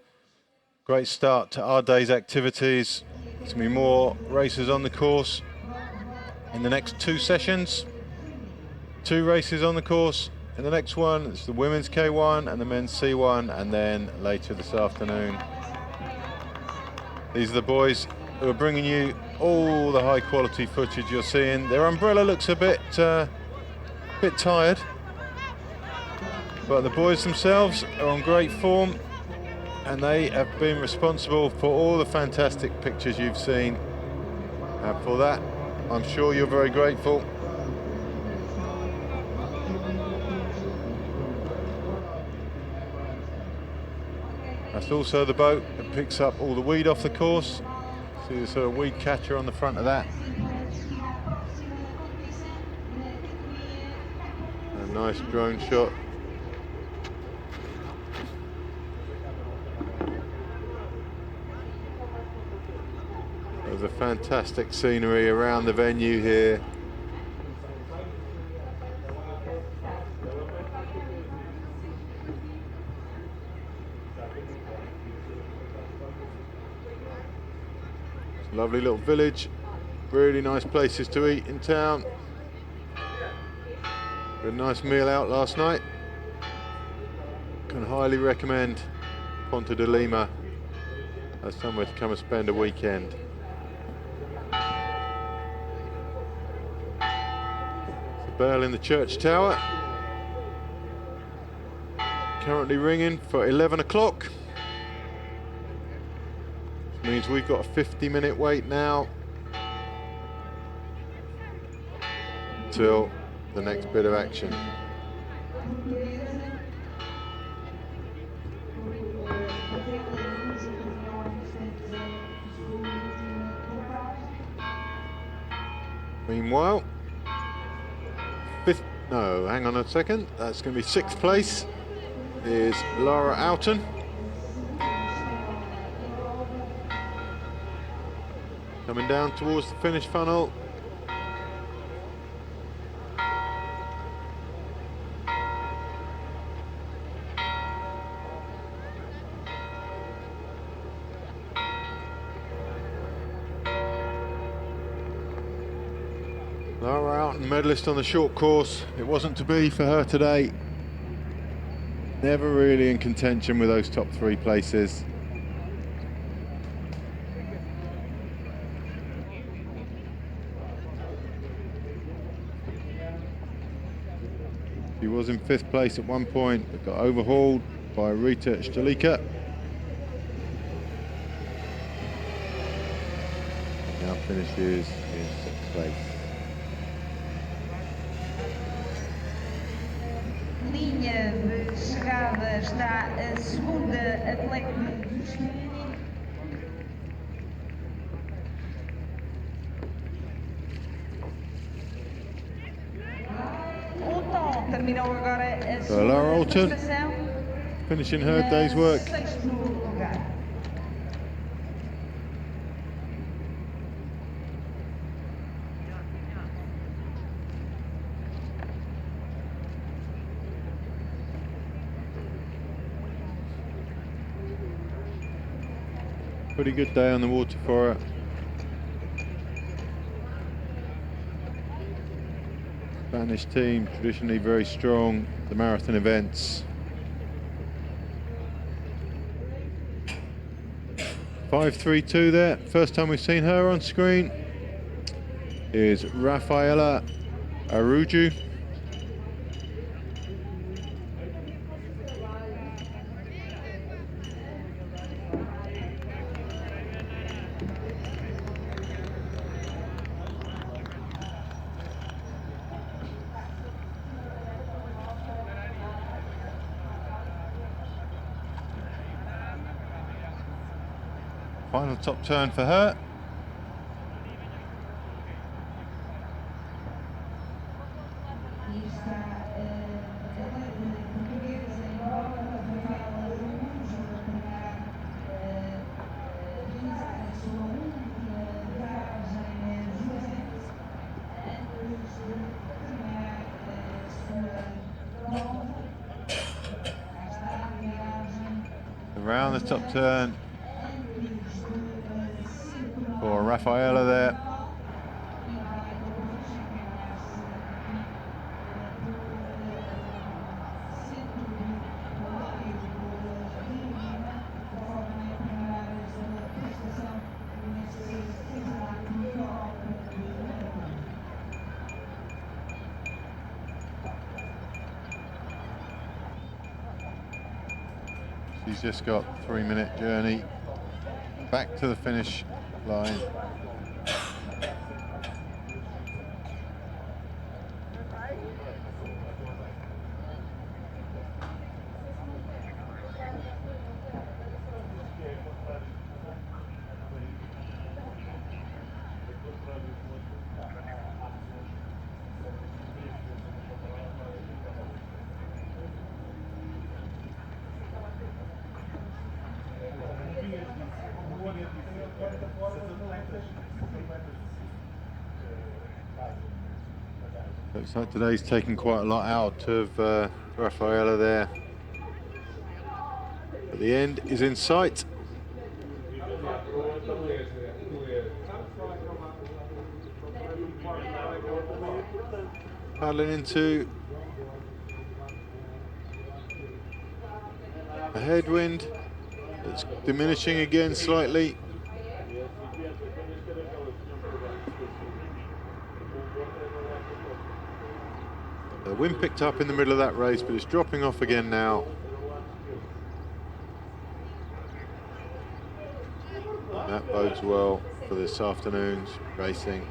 great start to our day's activities. There's going to be more races on the course in the next 2 sessions. 2 races on the course. In the next one, it's the women's K1 and the men's C1, and then later this afternoon. These are the boys who are bringing you all the high quality footage you're seeing. Their umbrella looks a bit tired, but the boys themselves are on great form, and they have been responsible for all the fantastic pictures you've seen. And for that, I'm sure you're very grateful. That's also the boat that picks up all the weed off the course. See the sort of weed catcher on the front of that. A nice drone shot. There's a fantastic scenery around the venue here. Lovely little village, really nice places to eat in town. Had a nice meal out last night. Can highly recommend Ponte de Lima as somewhere to come and spend a weekend. The bell in the church tower, currently ringing for 11 o'clock. Means we've got a 50-minute wait now till the next bit of action. Meanwhile, hang on a second, that's going to be 6th place is Lara Outen. Coming down towards the finish funnel. Lara Outen, medalist on the short course. It wasn't to be for her today. Never really in contention with those top 3 places. She was in 5th place at one point, but got overhauled by Rita Stalika. Now finishes in 6th place. Linha de chegada está a segunda atleta dos meninos. Terminou agora a sua Lara Outen prestação, finishing her day's work. 6º lugar. Pretty good day on the water for her. Spanish team, traditionally very strong, the marathon events. 5:32 there, first time we've seen her on screen is Rafaela Aruju. Final top turn for her. Around the top turn for Rafaela there. She's just got 3-minute journey back to the finish line. Looks like today's taken quite a lot out of Rafaela there. But the end is in sight. Paddling into a headwind that's diminishing again slightly. The wind picked up in the middle of that race, but it's dropping off again now. And that bodes well for this afternoon's racing.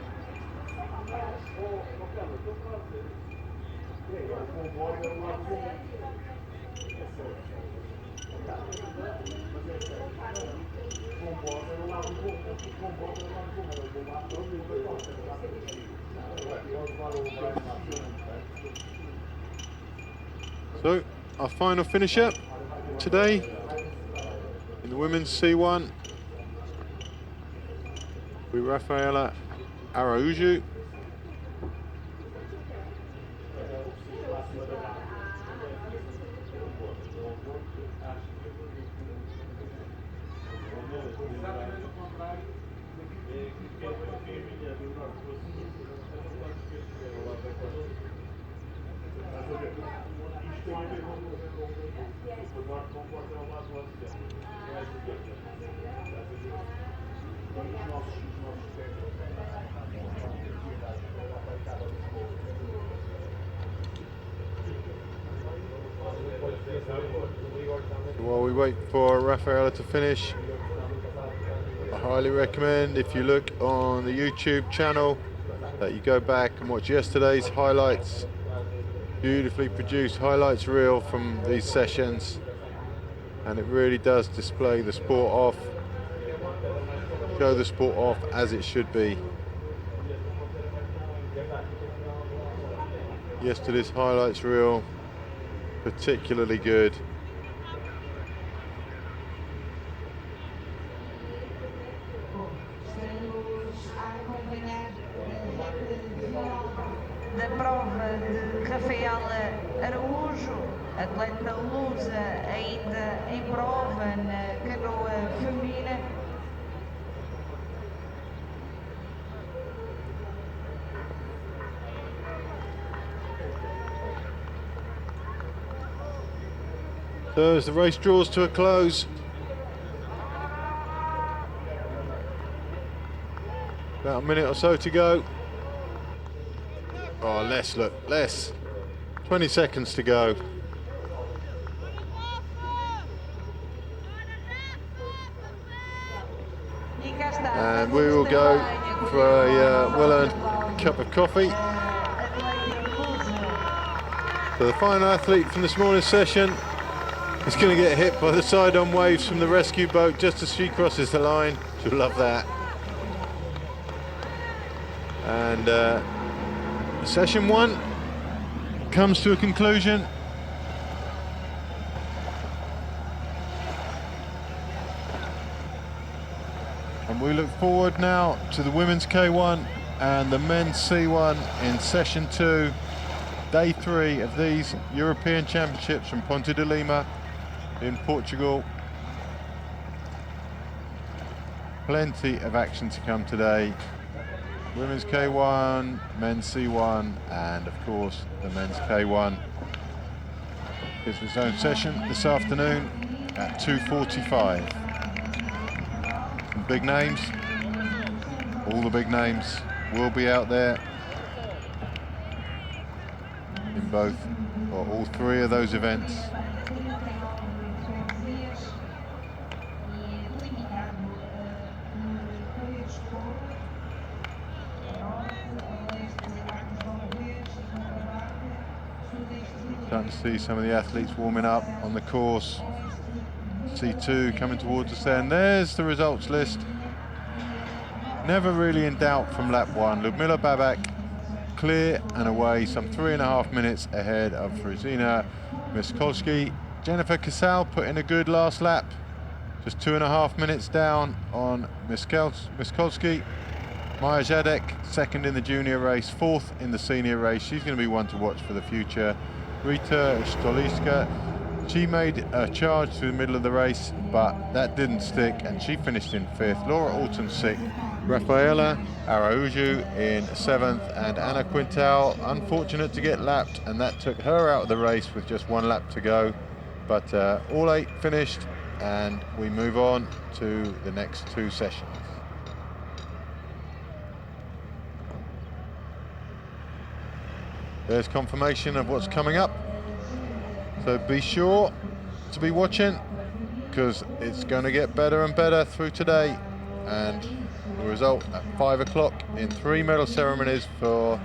So, our final finisher today in the women's C1 with Rafaela Araujo. While we wait for Rafaela to finish, I highly recommend, if you look on the YouTube channel, that you go back and watch yesterday's highlights. Beautifully produced highlights reel from these sessions, and it really does display the sport off, show the sport off as it should be. Yesterday's highlights reel, particularly good. Da prova de Rafaela Araújo, atleta lusa ainda em prova na canoa feminina. So as the race draws to a close, about a minute or so to go. Oh, less. 20 seconds to go. And we will go for a well-earned cup of coffee. So the final athlete from this morning's session is going to get hit by the side-on waves from the rescue boat just as she crosses the line. She'll love that. And session 1 comes to a conclusion. And we look forward now to the women's K1 and the men's C1 in session 2, day 3 of these European Championships from Ponte de Lima in Portugal. Plenty of action to come today. Women's K1, men's C1, and of course the men's K1. It's its own session this afternoon at 2:45. Some big names, all the big names will be out there in both or all three of those events. Starting to see some of the athletes warming up on the course. C2 coming towards us there, and there's the results list. Never really in doubt from lap 1. Ludmila Babak clear and away, some 3.5 minutes ahead of Fruzina Miskolski. Jennifer Casal put in a good last lap, just 2.5 minutes down on Miskolski. Maya Jadek, second in the junior race, fourth in the senior race. She's going to be one to watch for the future. Rita Stoliska, she made a charge through the middle of the race, but that didn't stick, and she finished in 5th. Laura Alton 6th. Rafaela Araujo in 7th, and Anna Quintal, unfortunate to get lapped, and that took her out of the race with just 1 lap to go. But all 8 finished, and we move on to the next 2 sessions. There's confirmation of what's coming up, so be sure to be watching, because it's going to get better and better through today. And the result at 5 o'clock in 3 medal ceremonies or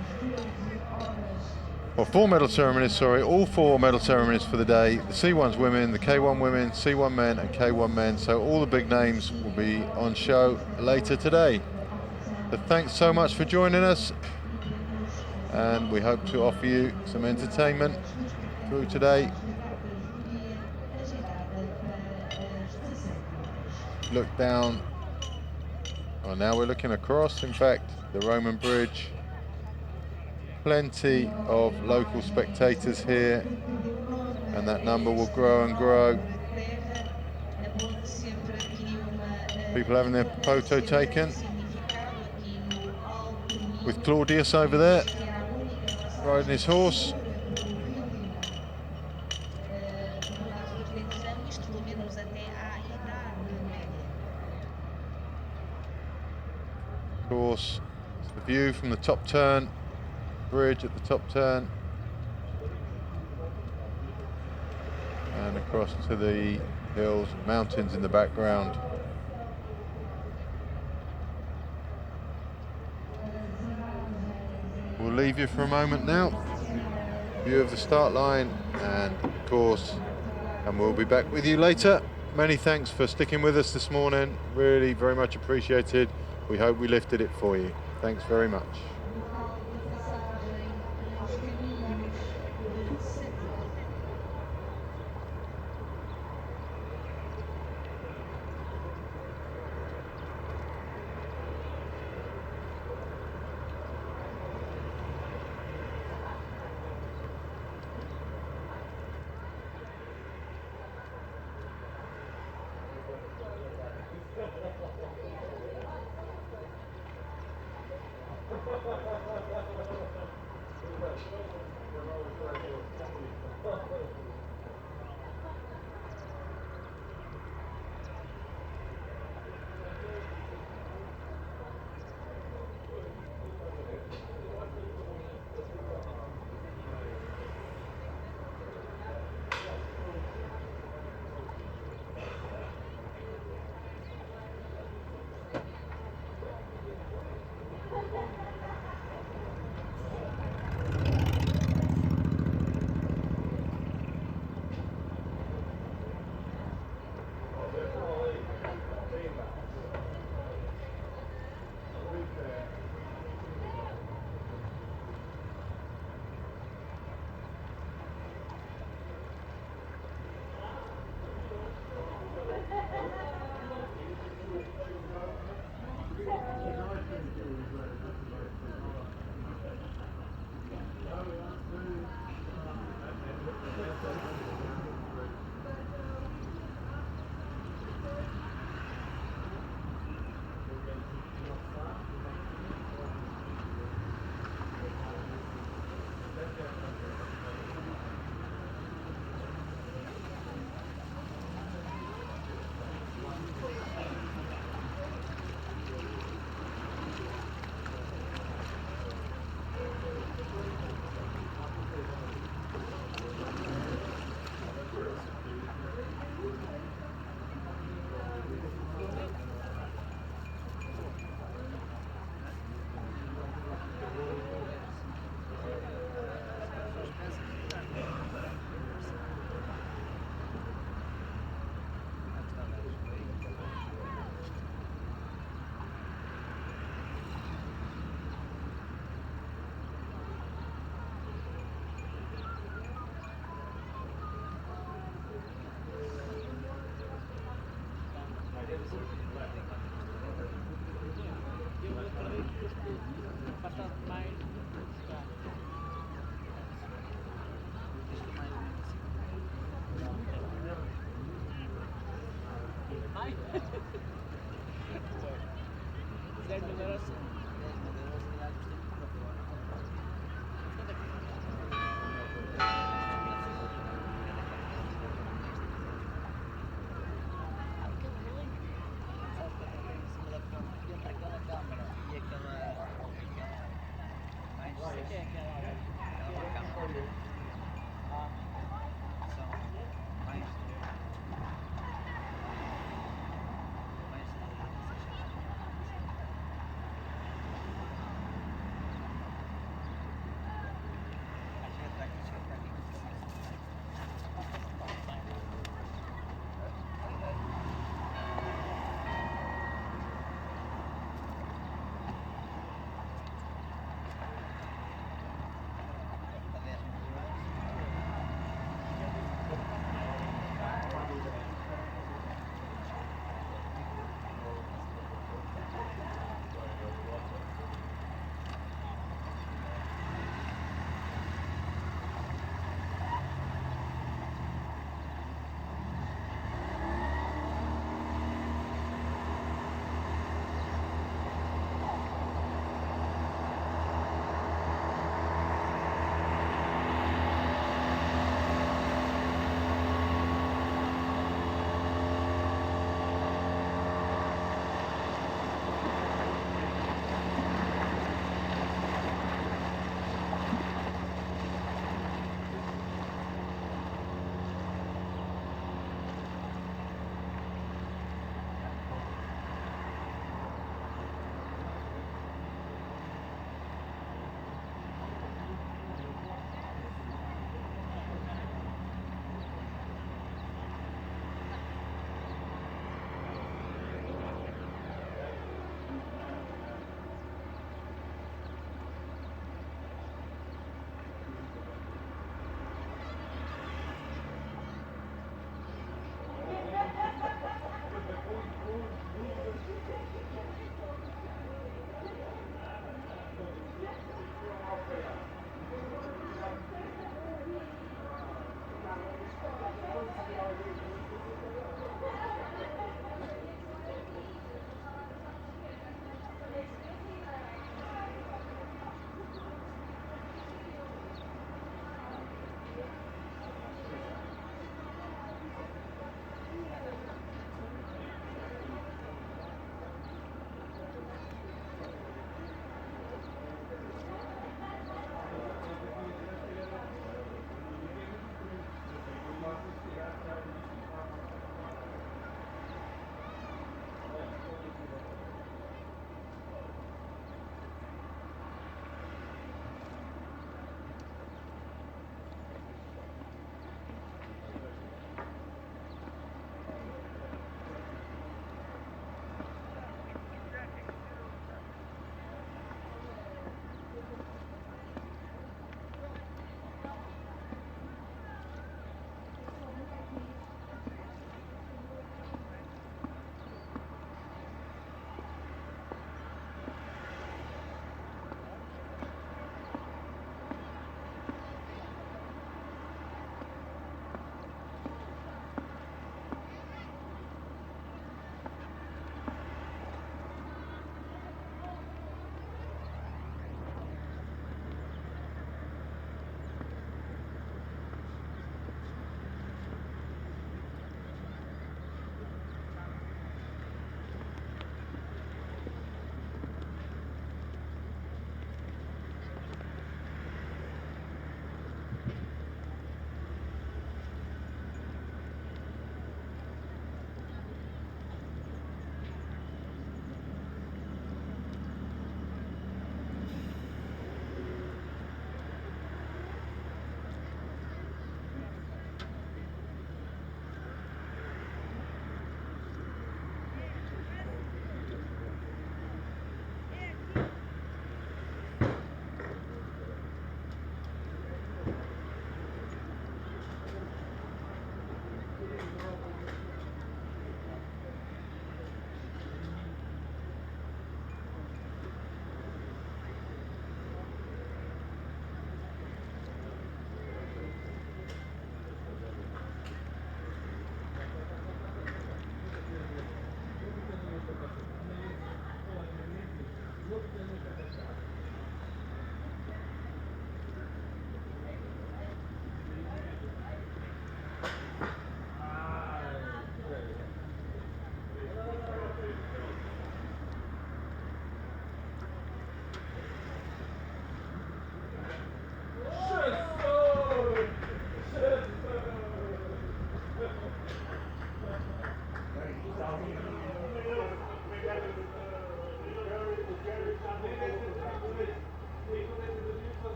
4 medal ceremonies, sorry, all 4 medal ceremonies for the day. The C1's women, the K1 women, C1 men and K1 men, so all the big names will be on show later today. So thanks so much for joining us, and we hope to offer you some entertainment through today. Look down, well, now we're looking across, in fact, the Roman Bridge. Plenty of local spectators here, and that number will grow and grow. People having their photo taken with Claudius over there, riding his horse. Of course, it's the view from the top turn, bridge at the top turn, and across to the hills, mountains in the background. We'll leave you for a moment now. View of the start line and course, and we'll be back with you later. Many thanks for sticking with us this morning. Really very much appreciated. We hope we lifted it for you. Thanks very much.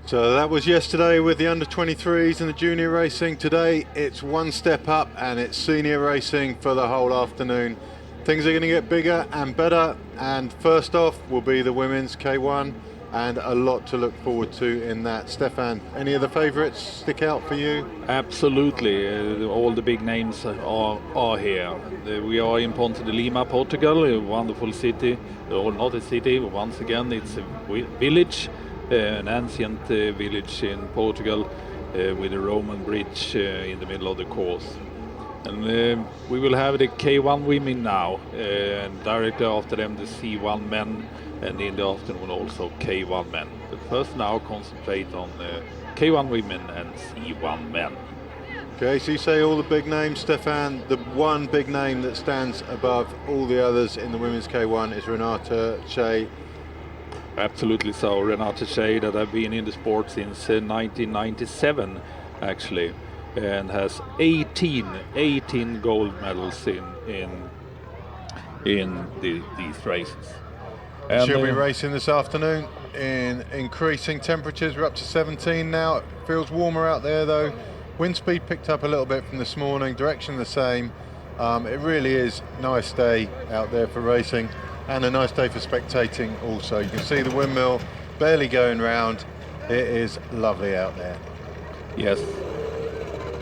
So that was yesterday with the under-23s and the junior racing. Today it's one step up and it's senior racing for the whole afternoon. Things are going to get bigger and better, and first off will be the women's K1, and a lot to look forward to in that. Stefan, any of the favourites stick out for you? Absolutely, all the big names are here. We are in Ponte de Lima, Portugal, a wonderful city, or not a city, once again it's a village, an ancient village in Portugal with a Roman bridge in the middle of the course. And we will have the K1 women now, and directly after them the C1 men, and in the afternoon also K1 men. But first now concentrate on K1 women and C1 men. Okay, so you say all the big names, Stefan. The one big name that stands above all the others in the women's K1 is Renata Shea. Absolutely so. Renata Shea, that have been in the sport since 1997 actually, and has 18 gold medals in these races. And she'll be racing this afternoon in increasing temperatures. We're up to 17 now. It feels warmer out there though. Wind speed picked up a little bit from this morning, direction the same. It really is a nice day out there for racing, and a nice day for spectating also. You can see the windmill barely going round. It is lovely out there. Yes,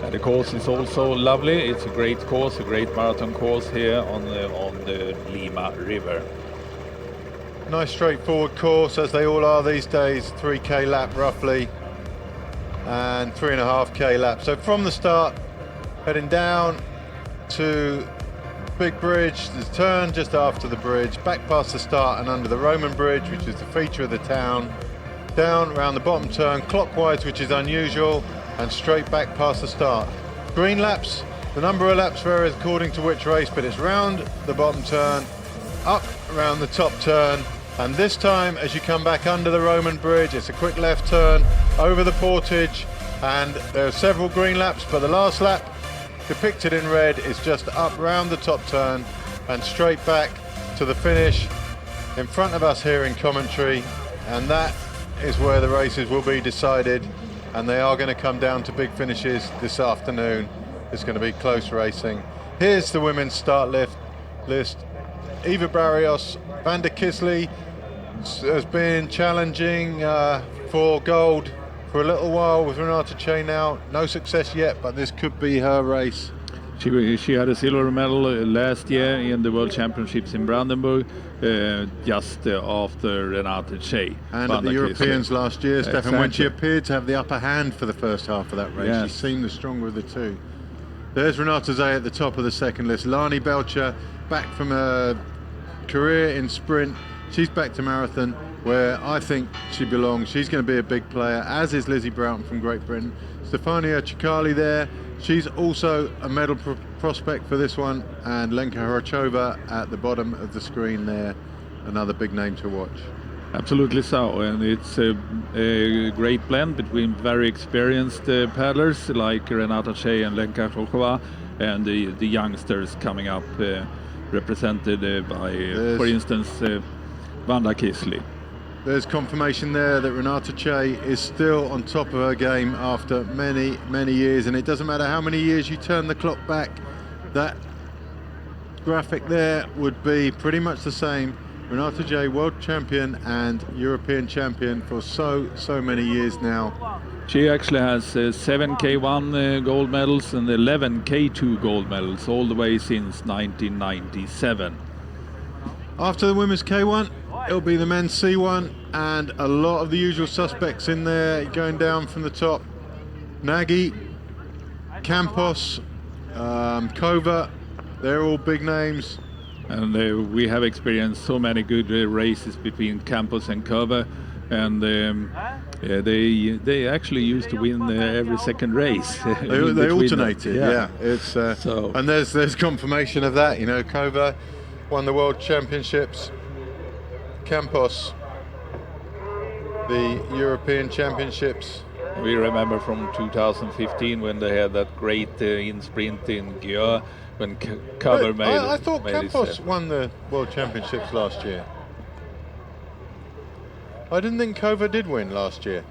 and the course is also lovely. It's a great course, a great marathon course here on the Lima River. Nice straightforward course, as they all are these days. 3k lap roughly, and 3.5k lap. So from the start, heading down to big bridge, there's a turn just after the bridge, back past the start and under the Roman bridge, which is the feature of the town, down around the bottom turn clockwise, which is unusual, and straight back past the start. Green laps, the number of laps varies according to which race, but it's round the bottom turn, up around the top turn, and this time as you come back under the Roman bridge, it's a quick left turn over the Portage, and there are several green laps, but the last lap depicted in red is just up round the top turn and straight back to the finish in front of us here in commentary, and that is where the races will be decided, and they are going to come down to big finishes this afternoon. It's going to be close racing. Here's the women's start list. Eva Barrios, Van der Kisley has been challenging for gold for a little while with Renata Shea now. No success yet, but this could be her race. She had a silver medal last year in the World Championships in Brandenburg, just after Renata Shea. And at the Europeans last year, Stefan, when she appeared to have the upper hand for the first half of that race. Yes. She seemed the stronger of the two. There's Renata Shea at the top of the second list. Lani Belcher, back from a career in sprint. She's back to marathon, where I think she belongs. She's going to be a big player, as is Lizzie Broughton from Great Britain. Stefania Chikali there. She's also a medal prospect for this one, and Lenka Horachova at the bottom of the screen there, another big name to watch. Absolutely so, and it's a great blend between very experienced paddlers like Renata Shea and Lenka Horachova, and the youngsters coming up, represented by, for instance, Van der Kisley. There's confirmation there that Renata Shea is still on top of her game after many, many years, and it doesn't matter how many years you turn the clock back, that graphic there would be pretty much the same. Renata Shea, world champion and European champion for so many years now. She actually has 7 K1 gold medals and 11 K2 gold medals all the way since 1997. After the women's K1, it'll be the men's C1, and a lot of the usual suspects in there going down from the top. Nagy, Campos, Kova, they're all big names. And we have experienced so many good races between Campos and Kova, and they actually used to win every second race. They alternated, yeah. It's and there's confirmation of that. You know, Kova won the World Championships. Campos, the European Championships. We remember from 2015 when they had that great in sprint in Györ when Kova made it. I thought Campos won the World Championships last year. I didn't think Kova did win last year.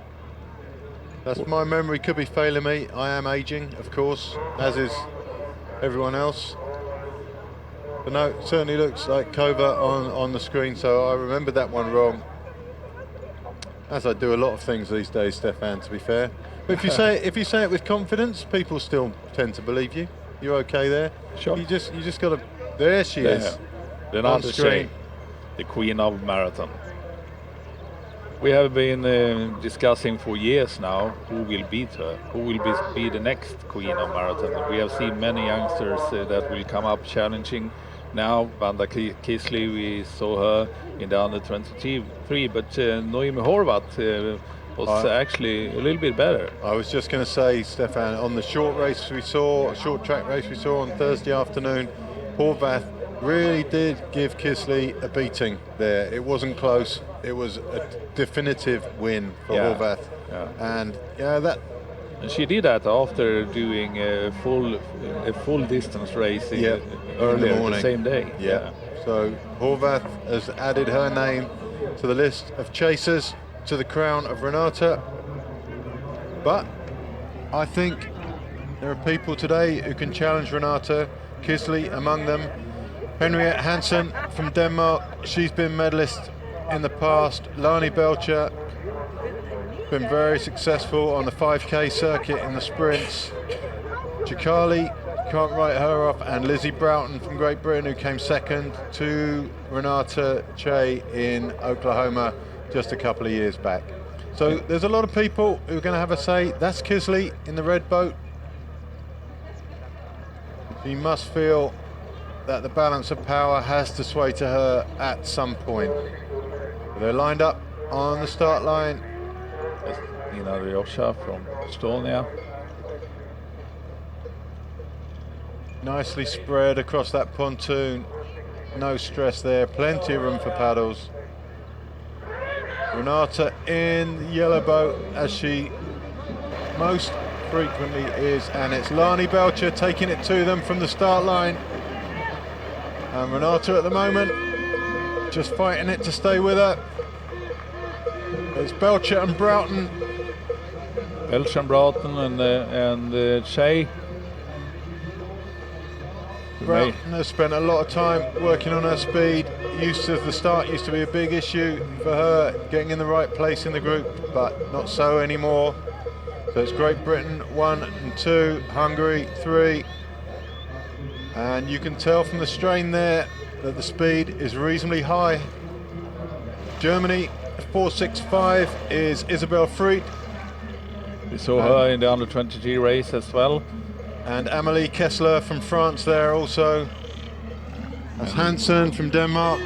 That's my memory, could be failing me. I am aging, of course, as is everyone else. But no, it certainly looks like Kova on the screen, so I remembered that one wrong. As I do a lot of things these days, Stefan, to be fair. But if you say it with confidence, people still tend to believe you. You're okay there. Sure. You just got to. There she is. Renate screen. Shea, the queen of marathon. We have been discussing for years now who will beat her, who will be the next queen of marathon. We have seen many youngsters that will come up challenging. Now, Vanda Kisley, we saw her in the under 23, but Noemi Horvath was actually a little bit better. I was just going to say, Stefan, on the short track race we saw on Thursday afternoon, Horvath really did give Kisley a beating there. It wasn't close. It was a definitive win for Horvath. Yeah. And and she did that after doing a full distance race early morning, the same day. Yeah. So Horvath has added her name to the list of chasers to the crown of Renate. But I think there are people today who can challenge Renate, Kisley among them. Henriette Hansen from Denmark, she's been medalist in the past. Lani Belcher, been very successful on the 5K circuit in the sprints. Chikali, can't write her off, and Lizzie Broughton from Great Britain, who came second to Renate Shea in Oklahoma just a couple of years back. So there's a lot of people who are going to have a say. That's Kisley in the red boat. She must feel that the balance of power has to sway to her at some point. They're lined up on the start line. Nina Ryosha from Estonia. Nicely spread across that pontoon. No stress there, plenty of room for paddles. Renate in the yellow boat, as she most frequently is, and it's Lani Belcher taking it to them from the start line. And Renate at the moment just fighting it to stay with her. It's Belcher and Broughton. Belcher and Broughton and Shea. Broughton has spent a lot of time working on her speed. The start used to be a big issue for her, getting in the right place in the group, but not so anymore. So it's Great Britain 1 and 2, Hungary 3. And you can tell from the strain there that the speed is reasonably high. Germany 4.65 is Isabel Fried. We saw her in the under 23 race as well. And Amélie Kessler from France there also. That's Hansen from Denmark.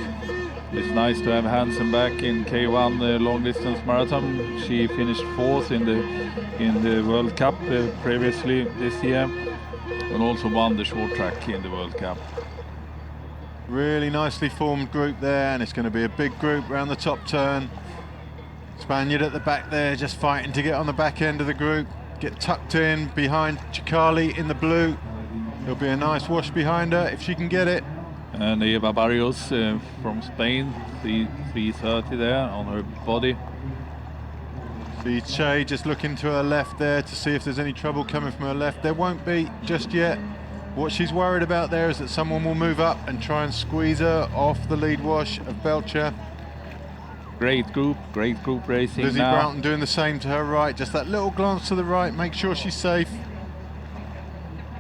It's nice to have Hansen back in K1 long distance marathon. She finished 4th in the World Cup previously this year, and also won the short track in the World Cup. Really nicely formed group there, and it's going to be a big group around the top turn. Spaniard at the back there, just fighting to get on the back end of the group. Get tucked in behind Chikali in the blue. There'll be a nice wash behind her if she can get it. And Eva Barrios from Spain, 3:30 there on her body. See Shea just looking to her left there to see if there's any trouble coming from her left. There won't be just yet. What she's worried about there is that someone will move up and try and squeeze her off the lead wash of Belcher. Great group racing. Lizzie now. Broughton doing the same to her right, just that little glance to the right, make sure she's safe.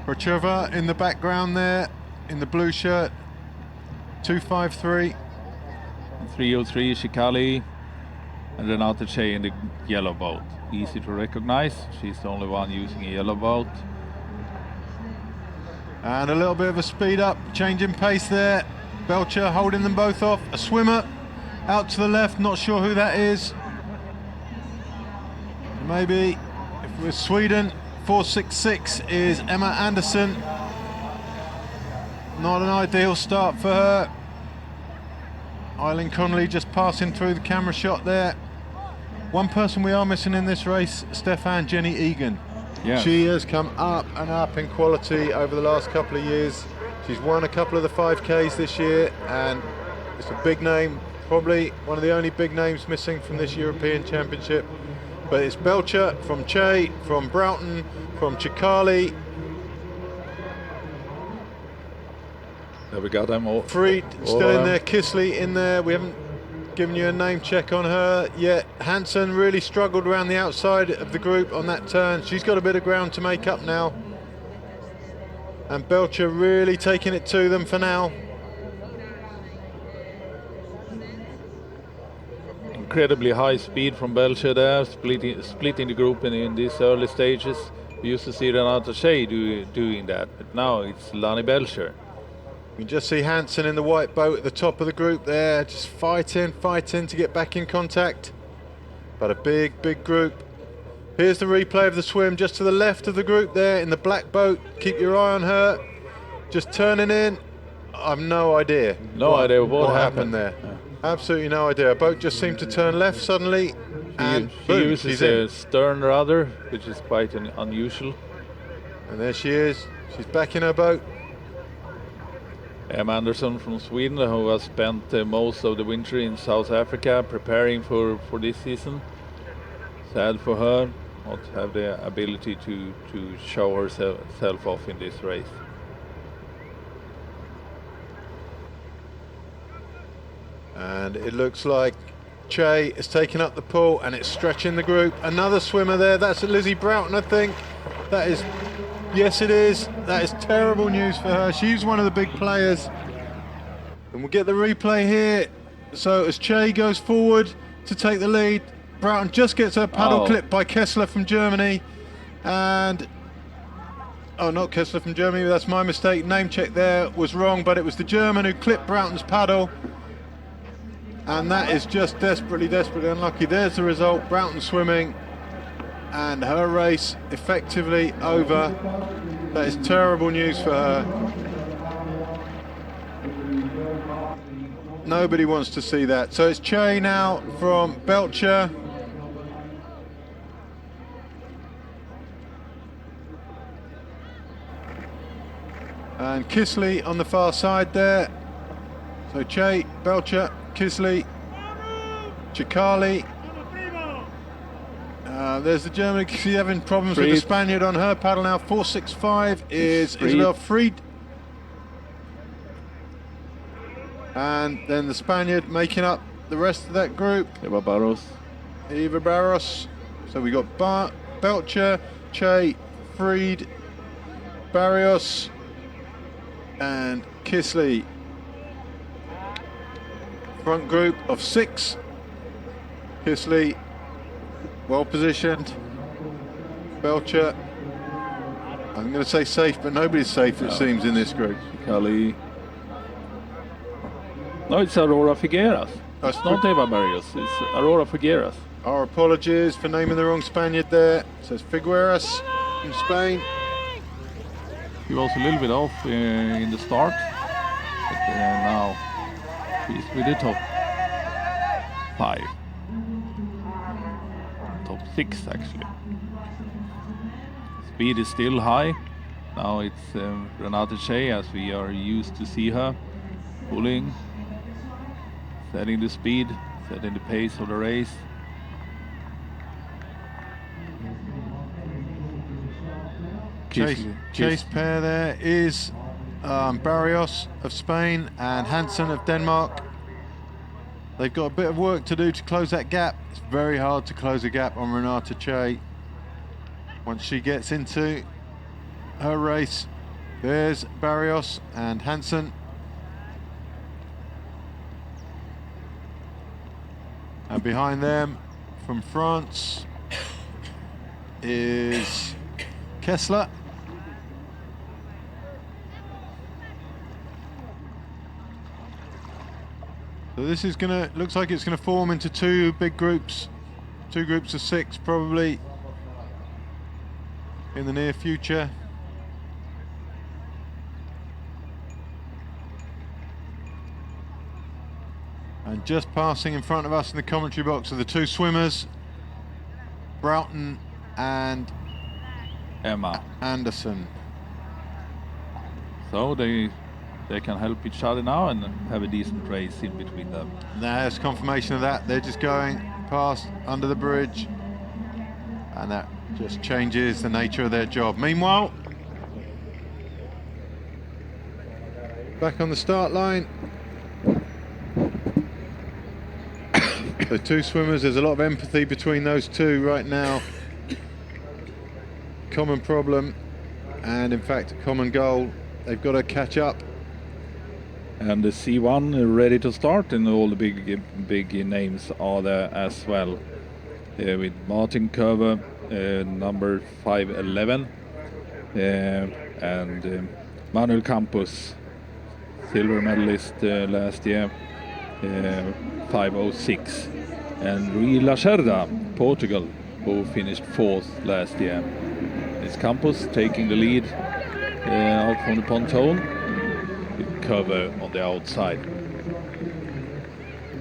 Rocheva in the background there, in the blue shirt, 2.53. 3:03 Chikali, and Renate Shea in the yellow boat. Easy to recognize, she's the only one using a yellow boat. And a little bit of a speed up, change in pace there. Belcher holding them both off. A swimmer out to the left, not sure who that is. Maybe if it was Sweden, 4.66 is Emma Andersson. Not an ideal start for her. Eileen Connolly just passing through the camera shot there. One person we are missing in this race, Stefan, Jenny Egan. Yes. She has come up and up in quality over the last couple of years. She's won a couple of the 5Ks this year, and it's a big name, probably one of the only big names missing from this European Championship. But it's Belcher from Che, from Broughton, from Chikali, There we got them all. Freed all still of in them. there, Kisley in there. We haven't given you a name check on her yet. Hansen really struggled around the outside of the group on that turn. She's got a bit of ground to make up now. And Belcher really taking it to them for now. Incredibly high speed from Belcher there, splitting the group in these early stages. We used to see Renata Shea doing that, but now it's Lani Belcher. You can just see Hansen in the white boat at the top of the group there, just fighting to get back in contact. But a big group. Here's the replay of the swim just to the left of the group there in the black boat. Keep your eye on her. Just turning in. I've no idea. No idea what happened happened there. Absolutely no idea. A boat just seemed to turn left suddenly. And She boom, uses she's a in. stern rudder, which is quite unusual. And there she is. She's back in her boat. Em Andersson from Sweden, who has spent most of the winter in South Africa preparing for this season. Sad for her not have the ability to show herself off in this race. And it looks like Che is taking up the pull and it's stretching the group. Another swimmer there. That's Lizzie Broughton, I think. That is, yes it is. That is terrible news for her. She's one of the big players. And we'll get the replay here. So as Che goes forward to take the lead, Broughton just gets her paddle clipped by Kessler from Germany. And, oh, not Kessler from Germany, that's my mistake. Name check there was wrong, but it was the German who clipped Broughton's paddle. And that is just desperately unlucky. There's the result. Broughton swimming and her race effectively over. That is terrible news for her. Nobody wants to see that. So it's Che now from Belcher. And Kisley on the far side there. So Che, Belcher, Kisley, Chikali. There's the German. She's having problems with the Spaniard on her paddle now. 465 is Isabel Fried. And then the Spaniard making up the rest of that group. Eva Barros. Eva Barros. So we got Belcher, Che, Fried, Barrios, and Kisley. Front group of 6. Kisley, well positioned. Belcher, I'm going to say safe, but nobody's safe, it seems, in this group. Chikali. No, it's Aurora Figueras. It's not Eva Barrios, it's Aurora Figueras. Our apologies for naming the wrong Spaniard there. It says Figueras from Spain. He was a little bit off in the start, but now she's with the top 5. Top 6 actually. Speed is still high. Now it's Renate Shea, as we are used to see her, pulling, setting the speed, setting the pace of the race. Chase pair there is Barrios of Spain and Hansen of Denmark. They've got a bit of work to do to close that gap. It's very hard to close a gap on Renata Che. Once she gets into her race, there's Barrios and Hansen. And behind them, from France, is Kessler. So this is gonna, looks like it's gonna form into 2 big groups, 2 groups of 6 probably in the near future. And just passing in front of us in the commentary box are the 2 swimmers, Broughton and Emma Andersson. So they can help each other now and have a decent race in between them. There's confirmation of that. They're just going past under the bridge. And that just changes the nature of their job. Meanwhile, back on the start line, the two swimmers, there's a lot of empathy between those two right now. Common problem, and in fact a common goal. They've got to catch up. And the C1 ready to start, and all the big names are there as well. With Martin Curver, number 511, and Manuel Campos, silver medalist last year, 506, and Rui Lacerda, Portugal, who finished 4th last year. It's Campos taking the lead out from the pontoon, with Curver on the outside.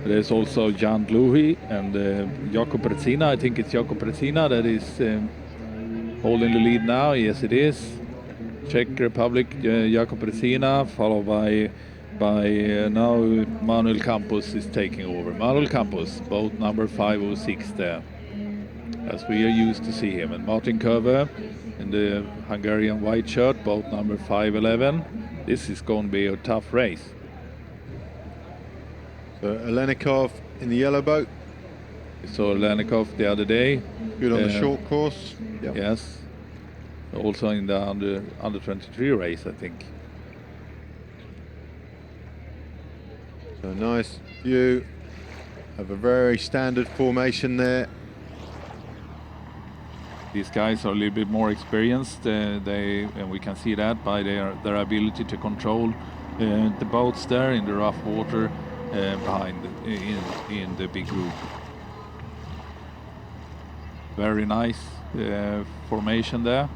There's also Jan Luhi and Jakob Brezina. I think it's Jakob Brezina that is holding the lead now. Yes, it is. Czech Republic, Jakob Brezina, followed by now Manuel Campos is taking over. Manuel Campos, boat number 506 there, as we are used to see him. And Martin Curver in the Hungarian white shirt, boat number 511. This is going to be a tough race. So Olenikov in the yellow boat. We saw Olenikov the other day. Good on the short course. Yep. Yes. Also in the under 23 race, I think. So nice view of a very standard formation there. These guys are a little bit more experienced. And we can see that by their ability to control the boats there in the rough water. Behind in the big group. Very nice formation there.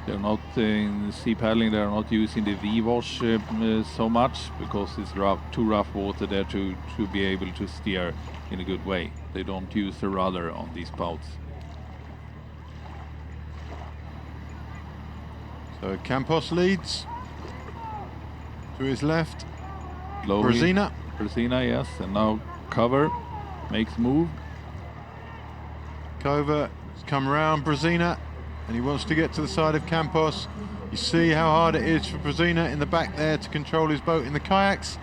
They're not in sea paddling, they're not using the V-wash so much because it's too rough water there to be able to steer in a good way. They don't use the rudder on these boats. So Campos leads to his left. Brezina, yes, and now Cover makes move. Cover has come around Brezina and he wants to get to the side of Campos. You see how hard it is for Brezina in the back there to control his boat in the kayaks.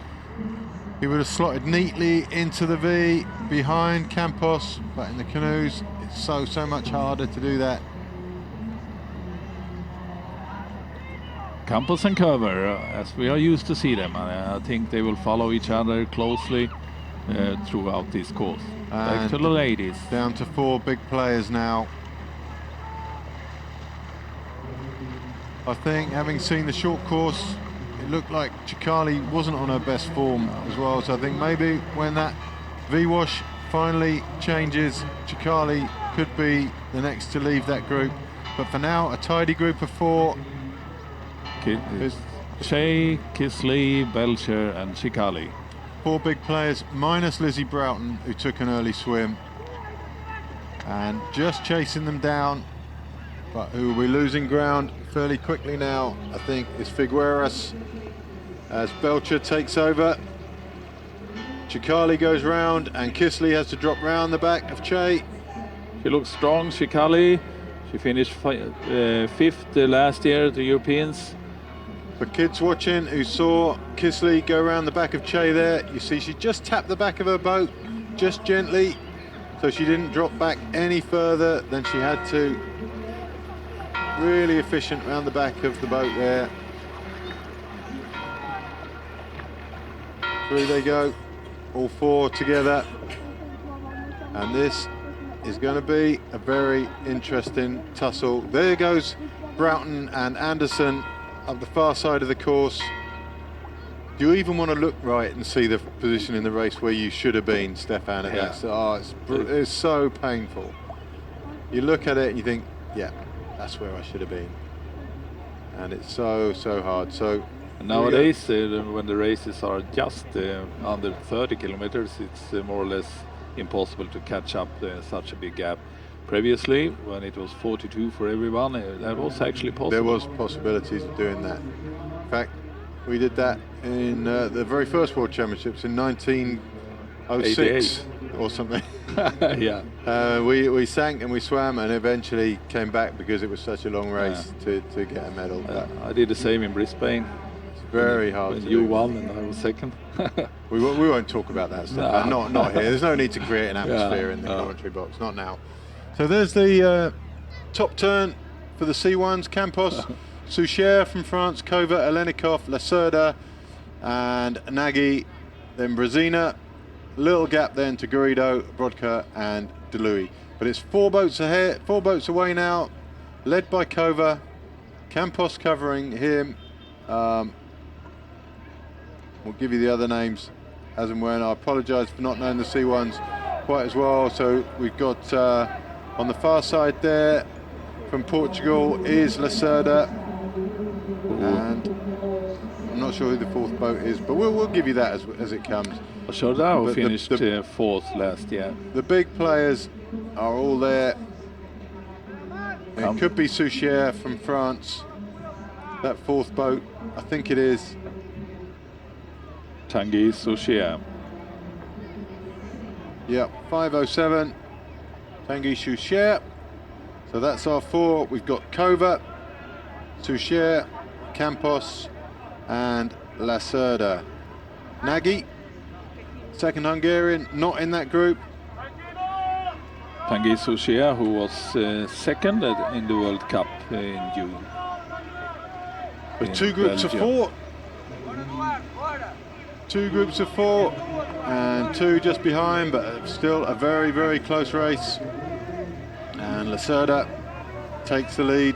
He would have slotted neatly into the V behind Campos, but in the canoes it's so much harder to do that. Campos and Curver, as we are used to see them. I think they will follow each other closely throughout this course. Back to the ladies. Down to 4 big players now. I think, having seen the short course, it looked like Chikali wasn't on her best form as well. So I think maybe when that V-wash finally changes, Chikali could be the next to leave that group. But for now, a tidy group of 4. Shea, Kisley, Belcher and Chikali. 4 big players minus Lizzie Broughton, who took an early swim. And just chasing them down, but who will be losing ground fairly quickly now, I think, is Figueras as Belcher takes over. Chikali goes round and Kisley has to drop round the back of Che. She looks strong, Chikali. She finished 5th last year at the Europeans. For kids watching who saw Kisley go around the back of Che there, you see she just tapped the back of her boat just gently, so she didn't drop back any further than she had to. Really efficient around the back of the boat there. Through they go, all 4 together. And this is going to be a very interesting tussle. There goes Broughton and Anderson up the far side of the course. Do you even want to look right and see the position in the race where you should have been, Stefan? Yeah. It's so painful. You look at it and you think, yeah, that's where I should have been. And it's so hard. So nowadays, when the races are just under 30 kilometers, it's more or less impossible to catch up such a big gap. Previously, when it was 42 for everyone, that was actually possible. There was possibilities of doing that. In fact, we did that in the very first World Championships in 19, 06 or something. Yeah. We sank and we swam and eventually came back because it was such a long race to get a medal. I did the same in Brisbane. It's very hard when to you do. won and I was second. We won't talk about that stuff. Not here. There's no need to create an atmosphere Yeah, in the no. commentary box. Not now. So there's the top turn for the C1s. Campos, Soucher from France, Kova, Elenikov, Lacerda, and Nagy. Then Brezina. Little gap then to Garrido, Brodka, and DeLuy. But it's 4 boats ahead, 4 boats away now, led by Kova. Campos covering him. We'll give you the other names as and when. I apologise for not knowing the C1s quite as well. So we've got on the far side there from Portugal is Lacerda, and I'm not sure who the 4th boat is, but we'll give you that as it comes. Chardao But finished 4th last year. The big players are all there. It could be Soucher from France, that 4th boat, I think it is. Tanguy Soucher. Yep, 507, Tanguy Soucher. So that's our 4. We've got Kova, Soucher, Campos, and Lacerda. Nagy, 2nd Hungarian, not in that group. Tanguy Soucher, who was 2nd in the World Cup in June. With 2 groups of 4. 2 groups of 4 and 2 just behind, but still a very, very close race. And Lacerda takes the lead.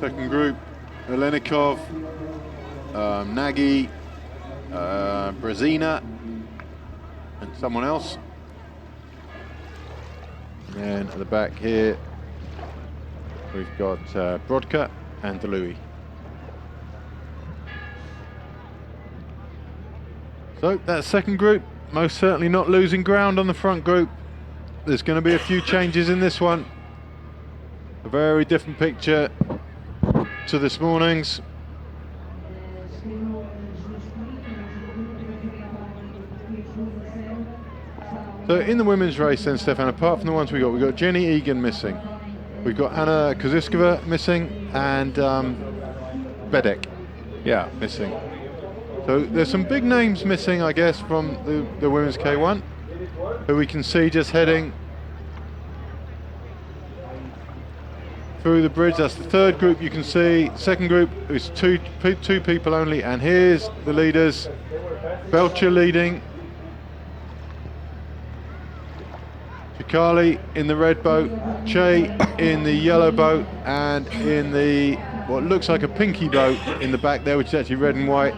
2nd group, Elenikov, Nagy, Brezina, and someone else. And then at the back here, we've got Brodka and DeLuy. So that 2nd group, most certainly not losing ground on the front group. There's going to be a few changes in this one. A very different picture to this morning's. So in the women's race then, Stefan, apart from the ones we've got Jenny Egan missing. We've got Anna Koziskova missing and Bedek missing. So there's some big names missing, I guess, from the women's K1, who we can see just heading through the bridge. That's the 3rd group you can see. 2nd group is two people only, and here's the leaders. Belcher leading. Chikali in the red boat, Che in the yellow boat, and in the what looks like a pinky boat in the back there, which is actually red and white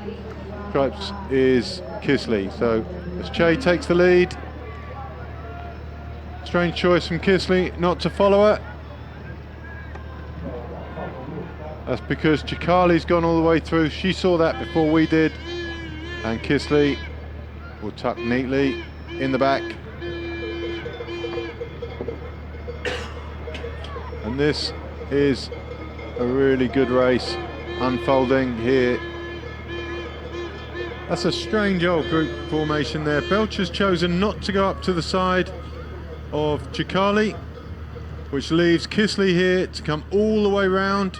stripes, is Kisley. So as Che takes the lead, strange choice from Kisley not to follow her. That's because Chikali's gone all the way through. She saw that before we did, and Kisley will tuck neatly in the back. And this is a really good race unfolding here. That's a strange old group formation there. Belcher's chosen not to go up to the side of Chikali, which leaves Kisley here to come all the way round.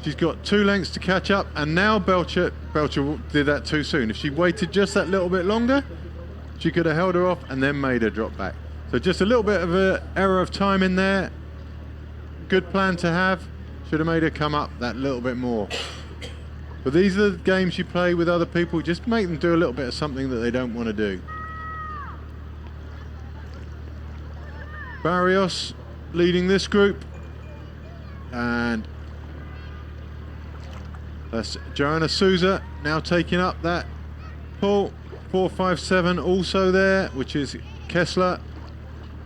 She's got 2 lengths to catch up, and now Belcher did that too soon. If she waited just that little bit longer, she could have held her off and then made her drop back. So just a little bit of an error of time in there. Good plan to have. Should have made her come up that little bit more. But these are the games you play with other people. Just make them do a little bit of something that they don't want to do. Barrios leading this group. And that's Joanna Souza now taking up that pull. 457 also there, which is Kessler.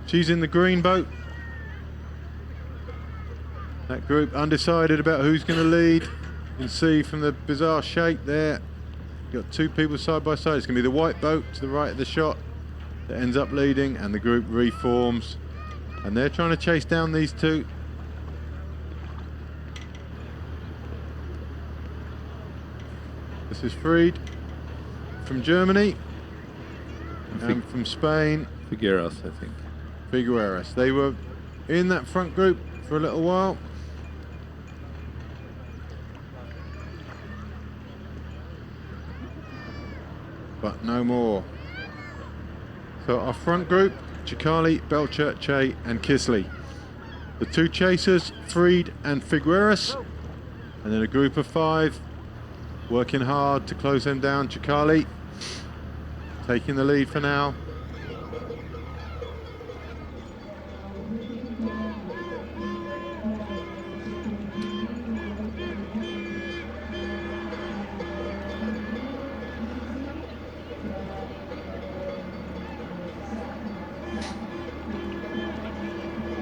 She's in the green boat. That group undecided about who's going to lead. You can see from the bizarre shape there, you've got 2 people side by side. It's going to be the white boat to the right of the shot that ends up leading, and the group reforms. And they're trying to chase down these 2. The This is Fried from Germany and from Spain, Figueras, I think. Figueras. They were in that front group for a little while. But no more. So our front group, Chicali, Belcher, Che and Kisley. The two chasers, Fried and Figueras. And then a group of 5 working hard to close them down. Chicali taking the lead for now.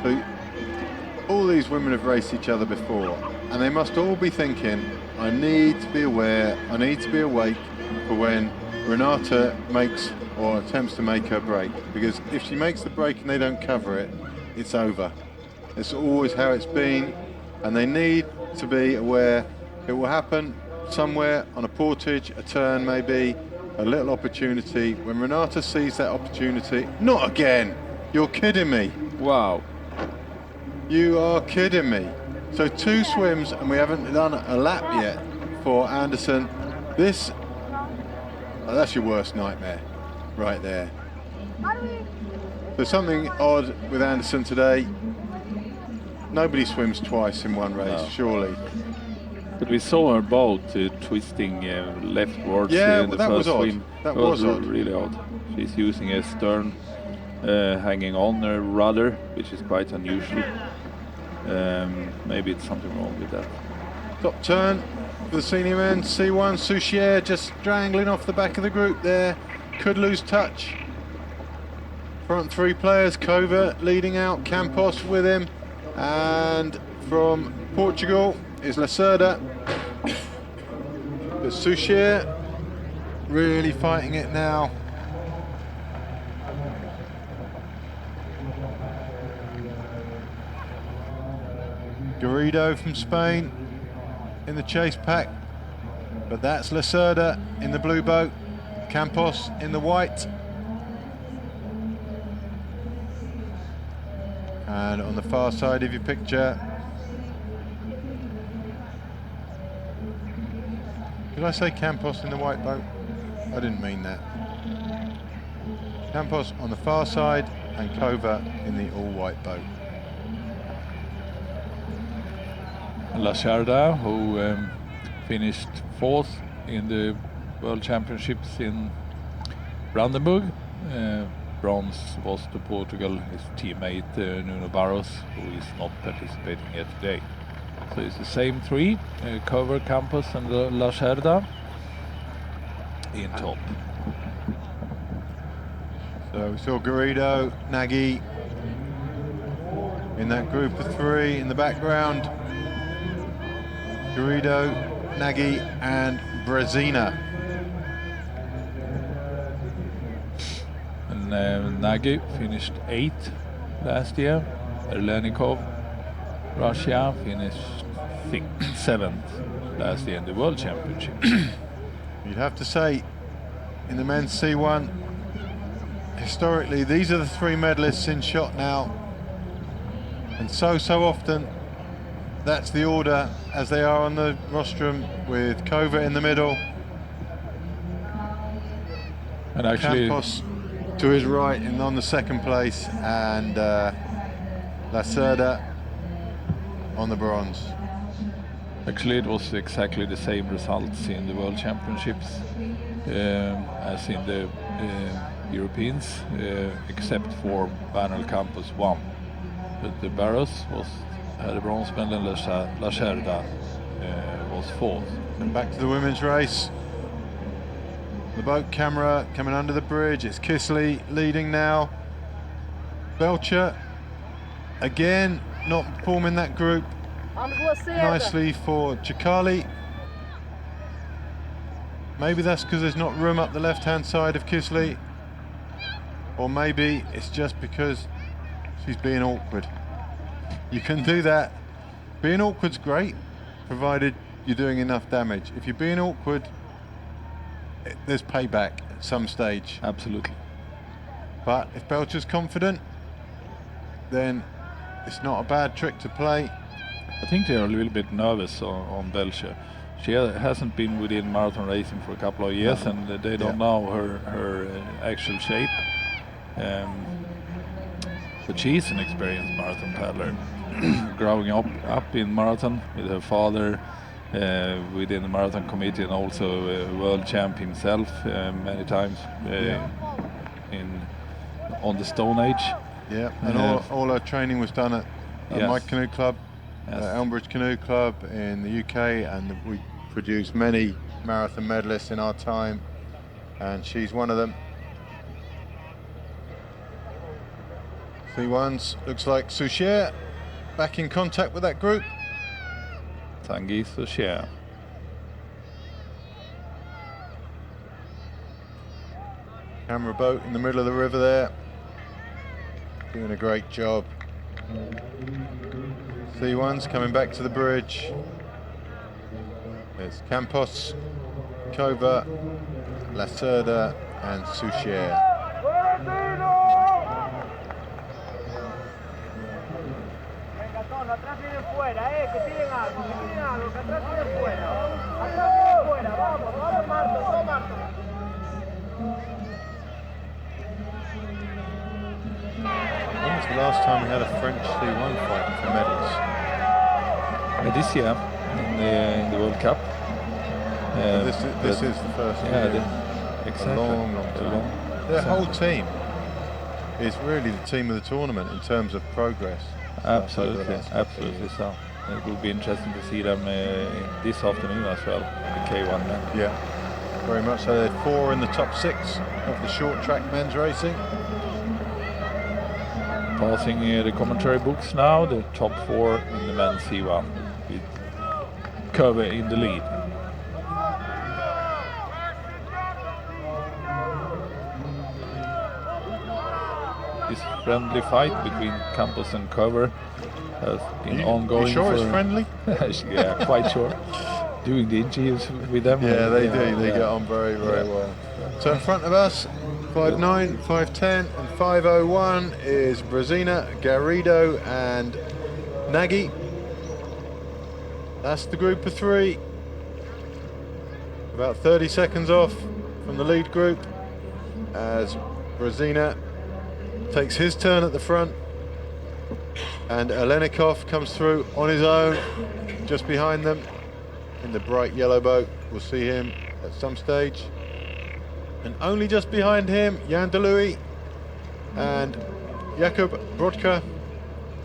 So all these women have raced each other before, and they must all be thinking, I need to be aware, I need to be awake for when Renata makes or attempts to make her break, because if she makes the break and they don't cover it, it's over. It's always how it's been, and they need to be aware it will happen somewhere on a portage, a turn maybe, a little opportunity. When Renata sees that opportunity, not again, you're kidding me. Wow. You are kidding me. So 2 swims and we haven't done a lap yet for Anderson. This, that's your worst nightmare right there. There's something odd with Anderson today. Nobody swims twice in one race, No. surely. But we saw her boat twisting leftwards Yeah, in the that was first odd. swim. That was odd. Really odd. She's using a stern hanging on her rudder, which is quite unusual. Maybe it's something wrong with that. Top turn for the senior men. C1 Souchier just strangling off the back of the group there. Could lose touch. Front 3 players, Cova leading out, Campos with him. And from Portugal is Lacerda. But Souchier really fighting it now. Garrido from Spain in the chase pack, but that's Lacerda in the blue boat, Campos in the white. And on the far side of your picture, did I say Campos in the white boat? I didn't mean that. Campos on the far side and Cova in the all white boat. Lacerda, who finished 4th in the World Championships in Brandenburg. Bronze was to Portugal, his teammate Nuno Barros, who is not participating yet today. So it's the same 3, Cover, Campos and Lacerda in top. So we saw Garrido, Nagy in that group of 3 in the background. Garrido, Nagy and Brezina. And Nagy finished 8th last year. Erlenikov, Russia, finished 7th last year in the World Championship. You'd have to say, in the men's C1, historically, these are the 3 medalists in shot now. And so often, that's the order as they are on the rostrum, with Cova in the middle. And actually, Campos to his right and on the 2nd place, and Lacerda on the bronze. Actually, it was exactly the same results in the World Championships as in the Europeans, except for Manuel Campos won. But the Barros had a bronze medal and Lacerda was 4th. And back to the women's race. The boat camera coming under the bridge. It's Kisley leading now. Belcher again not performing that group nicely for Chicali. Maybe that's because there's not room up the left-hand side of Kisley, or maybe it's just because she's being awkward. You can do that. Being awkward's great, provided you're doing enough damage. If you're being awkward, there's payback at some stage. Absolutely. But if Belcher's confident, then it's not a bad trick to play. I think they're a little bit nervous on Belcher. She hasn't been within marathon racing for a couple of years, and they don't know her actual shape. But she's an experienced marathon paddler, growing up in marathon with her father within the marathon committee, and also a world champ himself many times on the Stone Age. Yeah, and all her training was done at my canoe club, Elmbridge Canoe Club in the UK, and we produced many marathon medalists in our time, and she's one of them. C1s, looks like Souchere back in contact with that group. Tanguy Souchere. Camera boat in the middle of the river there, doing a great job. C1's coming back to the bridge. There's Campos, Kova, Lacerda and Souchere. Atrás vienen fuera, que tienen algo, que atrás vienen fuera. Atrás vienen fuera, vamos, Marto, vamos Marto. When was the last time we had a French C1 fighting for medals? This year in the World Cup. This is the first year. Exactly. A long time. Their whole team is really the team of the tournament in terms of progress. Absolutely so. It will be interesting to see them this afternoon as well, the K1 men. Yeah, very much so. They're 4 in the top 6 of the short track men's racing. Passing the commentary books now, the top 4 in the men's C1 with Kova in the lead. This friendly fight between Campos and Kova has been ongoing. You sure for it's friendly? Yeah, quite sure. Doing the interviews with them. Yeah, they do. They get on very well. So in front of us, 5'9", 5'10", and 5'01" is Brezina, Garrido, and Nagy. That's the group of 3. About 30 seconds off from the lead group as Brezina takes his turn at the front, and Alenikov comes through on his own just behind them in the bright yellow boat. We'll see him at some stage. And only just behind him, Jan de Louis and Jakub Brodka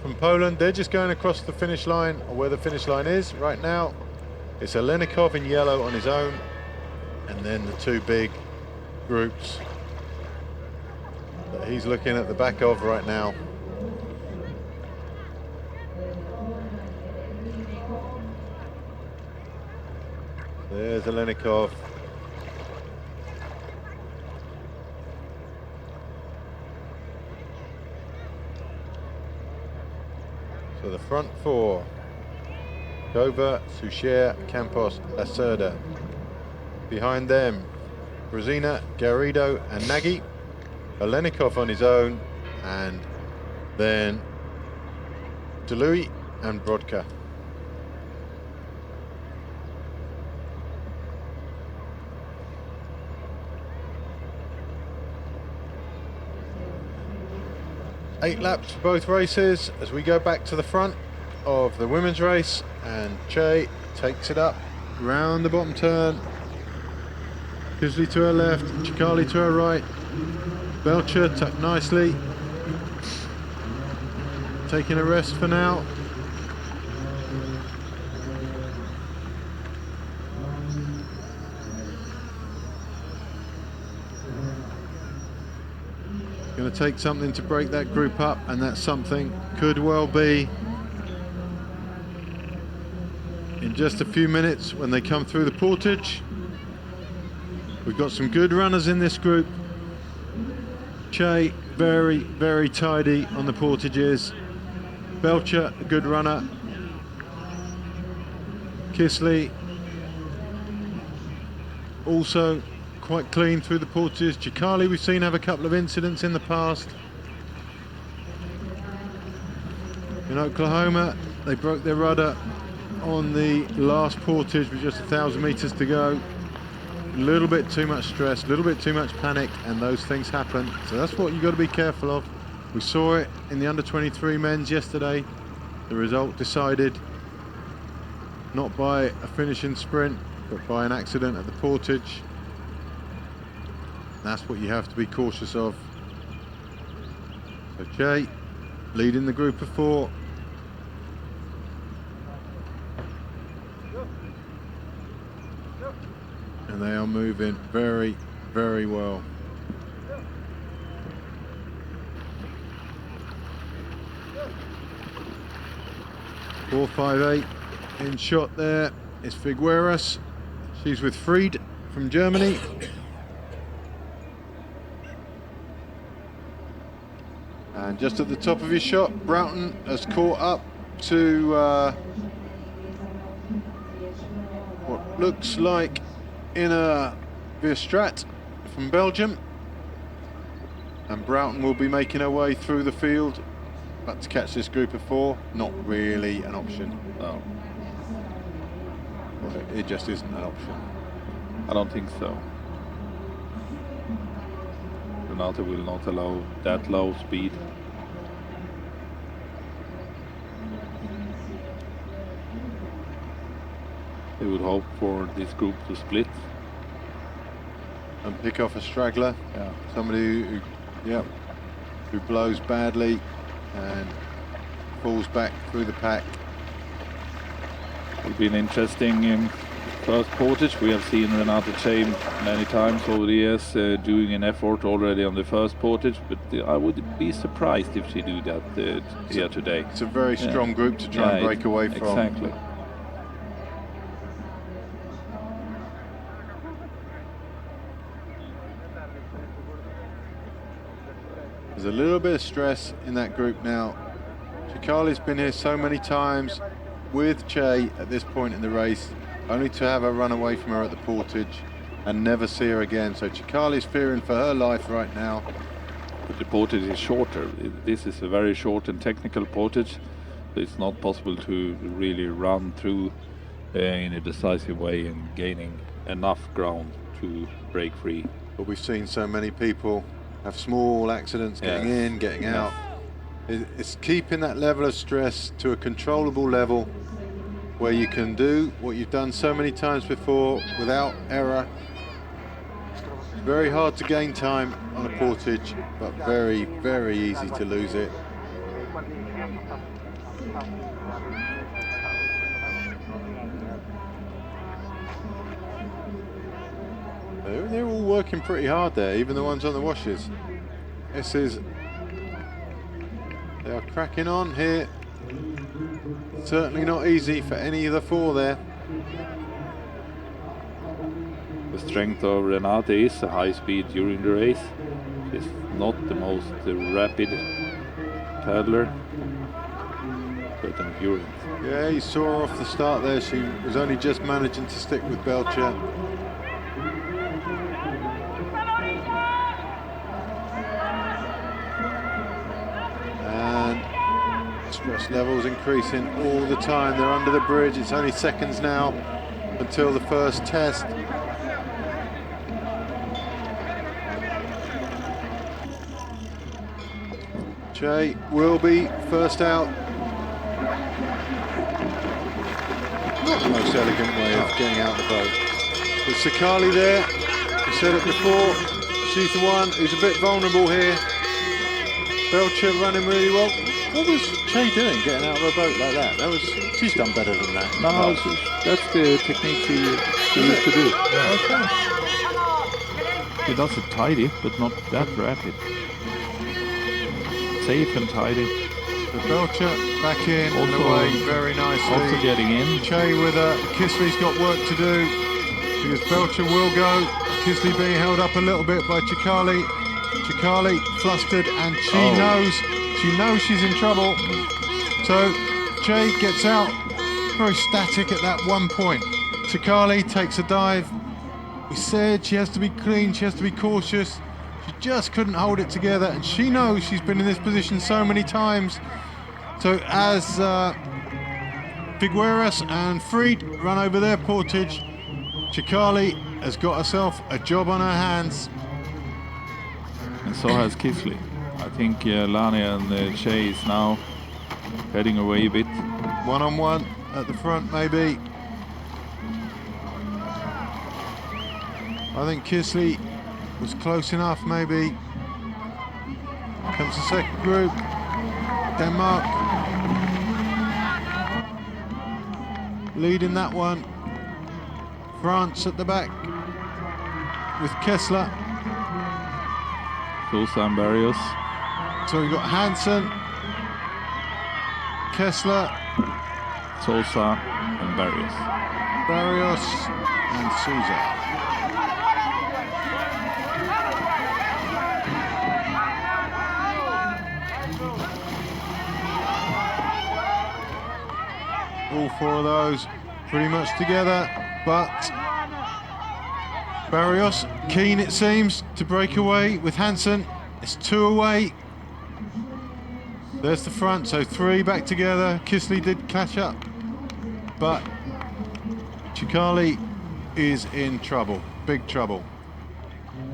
from Poland. They're just going across the finish line, or where the finish line is right now. It's Alenikov in yellow on his own, and then the 2 big groups that he's looking at the back of right now. There's Alenikov. So the front 4, Kova, Souchere, Campos, Lacerda. Behind them, Brezina, Garrido and Nagy. Alenikov on his own, and then de Louis and Brodka. Eight laps for both races as we go back to the front of the women's race, and Che takes it up round the bottom turn. Kisley to her left, Chikali to her right. Belcher tucked nicely, taking a rest for now. Going to take something to break that group up, and that something could well be in just a few minutes when they come through the Portage. We've got some good runners in this group. Che, very tidy on the Portages. Belcher, a good runner. Kisley, also quite clean through the Portages. Chikali we've seen have a couple of incidents in the past. In Oklahoma, they broke their rudder on the last Portage with just 1,000 meters to go. A little bit too much stress, a little bit too much panic, and those things happen. So that's what you've got to be careful of. We saw it in the under 23 men's yesterday. The result decided not by a finishing sprint, but by an accident at the Portage. That's what you have to be cautious of. So Jay leading the group of 4. And they are moving very, very well. Four, 5, 8 in shot there is Figueras. She's with Fried from Germany. And just at the top of his shot, Broughton has caught up to what looks like Inna Verstraat from Belgium. And Broughton will be making her way through the field. But to catch this group of 4, not really an option. No, Well, it just isn't an option. I don't think so. Renate will not allow that low speed. They would hope for this group to split. And pick off a straggler. Yeah. Somebody who blows badly and falls back through the pack. It'll be an interesting first Portage. We have seen Renate Chaim many times over the years doing an effort already on the first Portage, but I would be surprised if she do that here today. It's a very strong group to try and break away from. Exactly. There's a little bit of stress in that group now. Chikali's been here so many times with Che at this point in the race, only to have her run away from her at the Portage and never see her again. So Chikali's fearing for her life right now. But the Portage is shorter. This is a very short and technical Portage. It's not possible to really run through in a decisive way and gaining enough ground to break free. But we've seen so many people have small accidents getting in, getting out. It's keeping that level of stress to a controllable level where you can do what you've done so many times before without error. It's very hard to gain time on a Portage, but very, very easy to lose it. They're all working pretty hard there, even the ones on the washers. They are cracking on here. Certainly not easy for any of the 4 there. The strength of Renate is a high speed during the race. She's not the most rapid paddler, but endurance. Yeah, you saw her off the start there. She was only just managing to stick with Belcher. Stress levels increasing all the time. They're under the bridge. It's only seconds now until the first test. Che will be first out. Not the most elegant way of getting out the boat. But Sakali there, we said it before, she's the one who's a bit vulnerable here. Belcher running really well. What was Che doing getting out of a boat like that? She's done better than that. No, that's the technique she used to do. Yeah. Okay. She does it tidy, but not that rapid. Safe and tidy. The Belcher back in and Also- away very nicely. Also getting in. Che with her. Kisley's got work to do because Belcher will go. Kisley being held up a little bit by Chikali. Chikali flustered and she knows she's in trouble. So Che gets out very static at that one point. Chikali takes a dive We said she has to be clean, she has to be cautious. She just couldn't hold it together, and she knows she's been in this position so many times. So as Figueras and Fried run over their Portage, Chikali has got herself a job on her hands. And so has Kisley. I think Lani and Shea is now heading away a bit. One-on-one at the front, maybe. I think Kisley was close enough, maybe. Comes the second group. Denmark leading that one. France at the back with Kessler. Sosa and Barrios. So we've got Hansen, Kessler, Sosa and Barrios. Barrios and Souza. All four of those pretty much together, but Barrios keen, it seems, to break away with Hansen. It's 2 away. There's the front, so 3 back together. Kisley did catch up, but Chikali is in trouble, big trouble.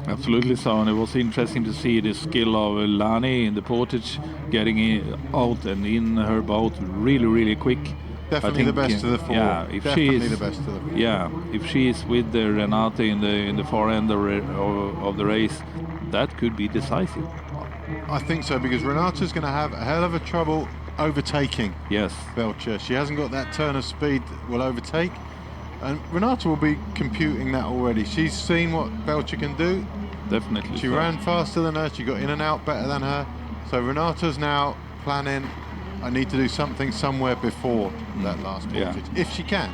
Absolutely so, and it was interesting to see the skill of Lani in the Portage, getting out and in her boat really quick. Definitely the best of the four. Yeah, if Definitely she is, the best of the four. Yeah, if she is with the Renate in the far end of the race, that could be decisive. I think so, because Renata's going to have a hell of a trouble overtaking Yes, Belcher. She hasn't got that turn of speed that will overtake, and Renata will be computing that already. She's seen what Belcher can do. definitely. She so. ran faster than her, she got in and out better than her. So Renata's now planning, I need to do something somewhere before that last Yeah. Portage, if she can.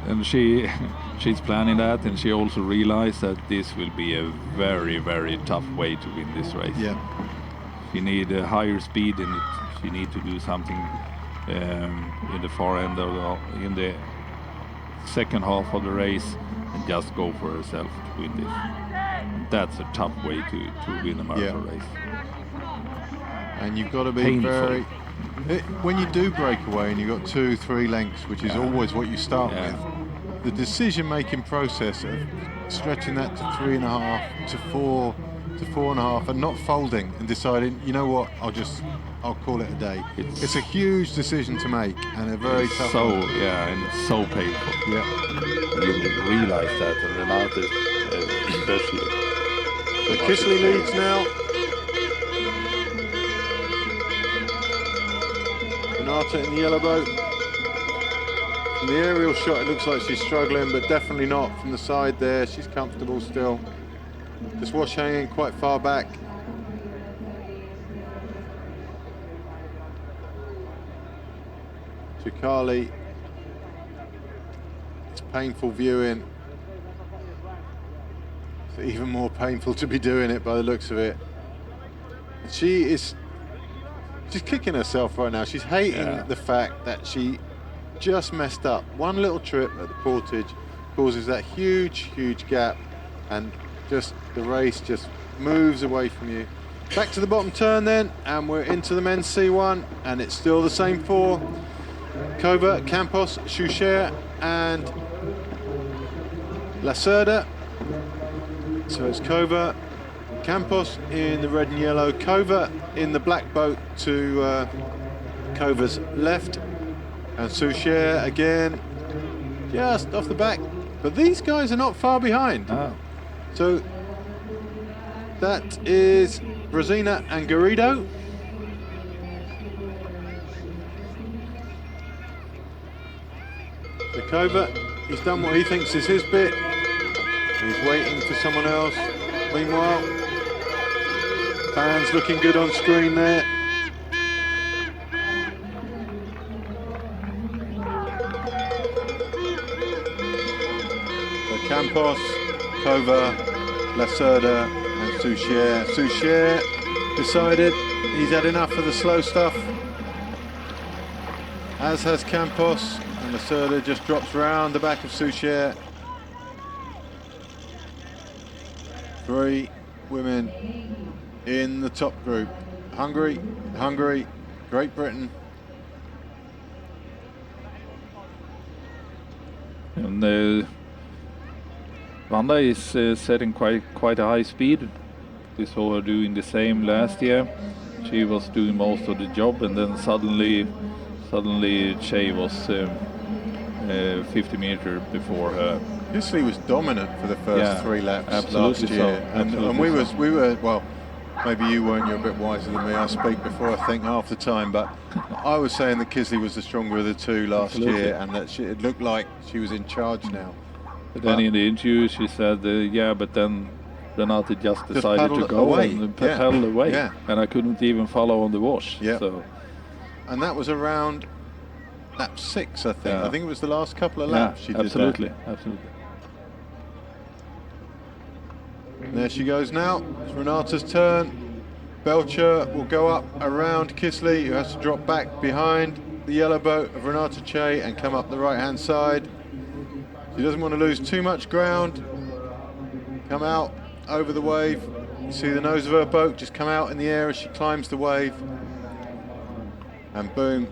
And she's planning that, and she also realized that this will be a very tough way to win this race. Yeah. She need a higher speed, and she need to do something in the far end in the second half of the race, and just go for herself to win this. That's a tough way to win a marathon race. And you've got to be Painful. when you do break away and you've got 2-3 lengths, which is always what you start with, the decision-making process of stretching that to 3.5 to 4 to 4.5 and not folding and deciding, you know what, I'll call it a day. It's a huge decision to make, and a very tough one. And it's so painful. Yeah. You realize that, and Renate especially. So Kisley leads now. Renata in the yellow boat. From the aerial shot, it looks like she's struggling, but definitely not from the side there. She's comfortable still. Just wash hanging quite far back. Chikali. It's painful viewing. It's even more painful to be doing it by the looks of it. She's kicking herself right now. She's hating the fact that she just messed up. One little trip at the Portage causes that huge gap, and just the race just moves away from you. Back to the bottom turn then, and we're into the men's C1, and it's still the same four. Kova, Campos, Choucher and Lacerda. So it's Kova, Campos in the red and yellow, Kova in the black boat to Kova's left, and Souchere again just off the back. But these guys are not far behind. Oh. So that is Brezina and Garrido. So Kova, he's done what he thinks is his bit. He's waiting for someone else. Meanwhile, fans looking good on screen there. So Campos, Kova, Lacerda and Souchere. Souchere decided he's had enough of the slow stuff, as has Campos, and Lacerda just drops round the back of Souchere. 3 women in the top group. Hungary, Great Britain. And Vanda is setting quite a high speed. We saw her doing the same last year. She was doing most of the job, and then suddenly Che was 50 meters before her. Kisley was dominant for the first 3 laps last year, so. and we were well. Maybe you weren't. You're a bit wiser than me. I speak before I think half the time, but I was saying that Kisley was the stronger of the 2 last year, and that it looked like she was in charge now. But then in the interview, she said, "Yeah, but then Renate just decided to go away. and pedal away, Yeah. and I couldn't even follow on the wash." Yeah. So. And that was around lap 6, I think. Yeah. I think it was the last couple of laps she did that. Absolutely. And there she goes now. It's Renata's turn. Belcher will go up around Kisley, who has to drop back behind the yellow boat of Renata Che and come up the right-hand side. She doesn't want to lose too much ground. Come out over the wave. You see the nose of her boat just come out in the air as she climbs the wave. And boom,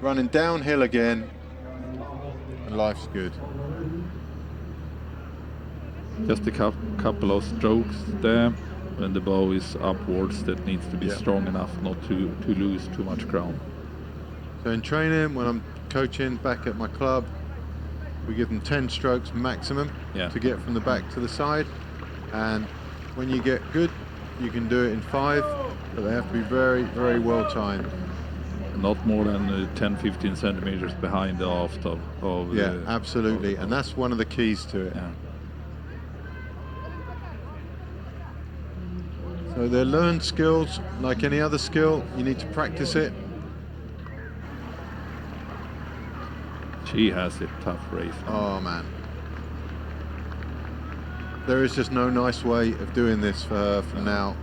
running downhill again. And life's good. Just a couple of strokes there when the bow is upwards that needs to be strong enough not to lose too much ground. So in training, when I'm coaching back at my club, we give them 10 strokes maximum to get from the back to the side. And when you get good, you can do it in 5, but they have to be very, very well timed. Not more than 10-15 centimeters behind the aft of absolutely. And that's one of the keys to it. Yeah. So they're learned skills, like any other skill. You need to practice it. She has a tough race. Oh man. There is just no nice way of doing this for her from now.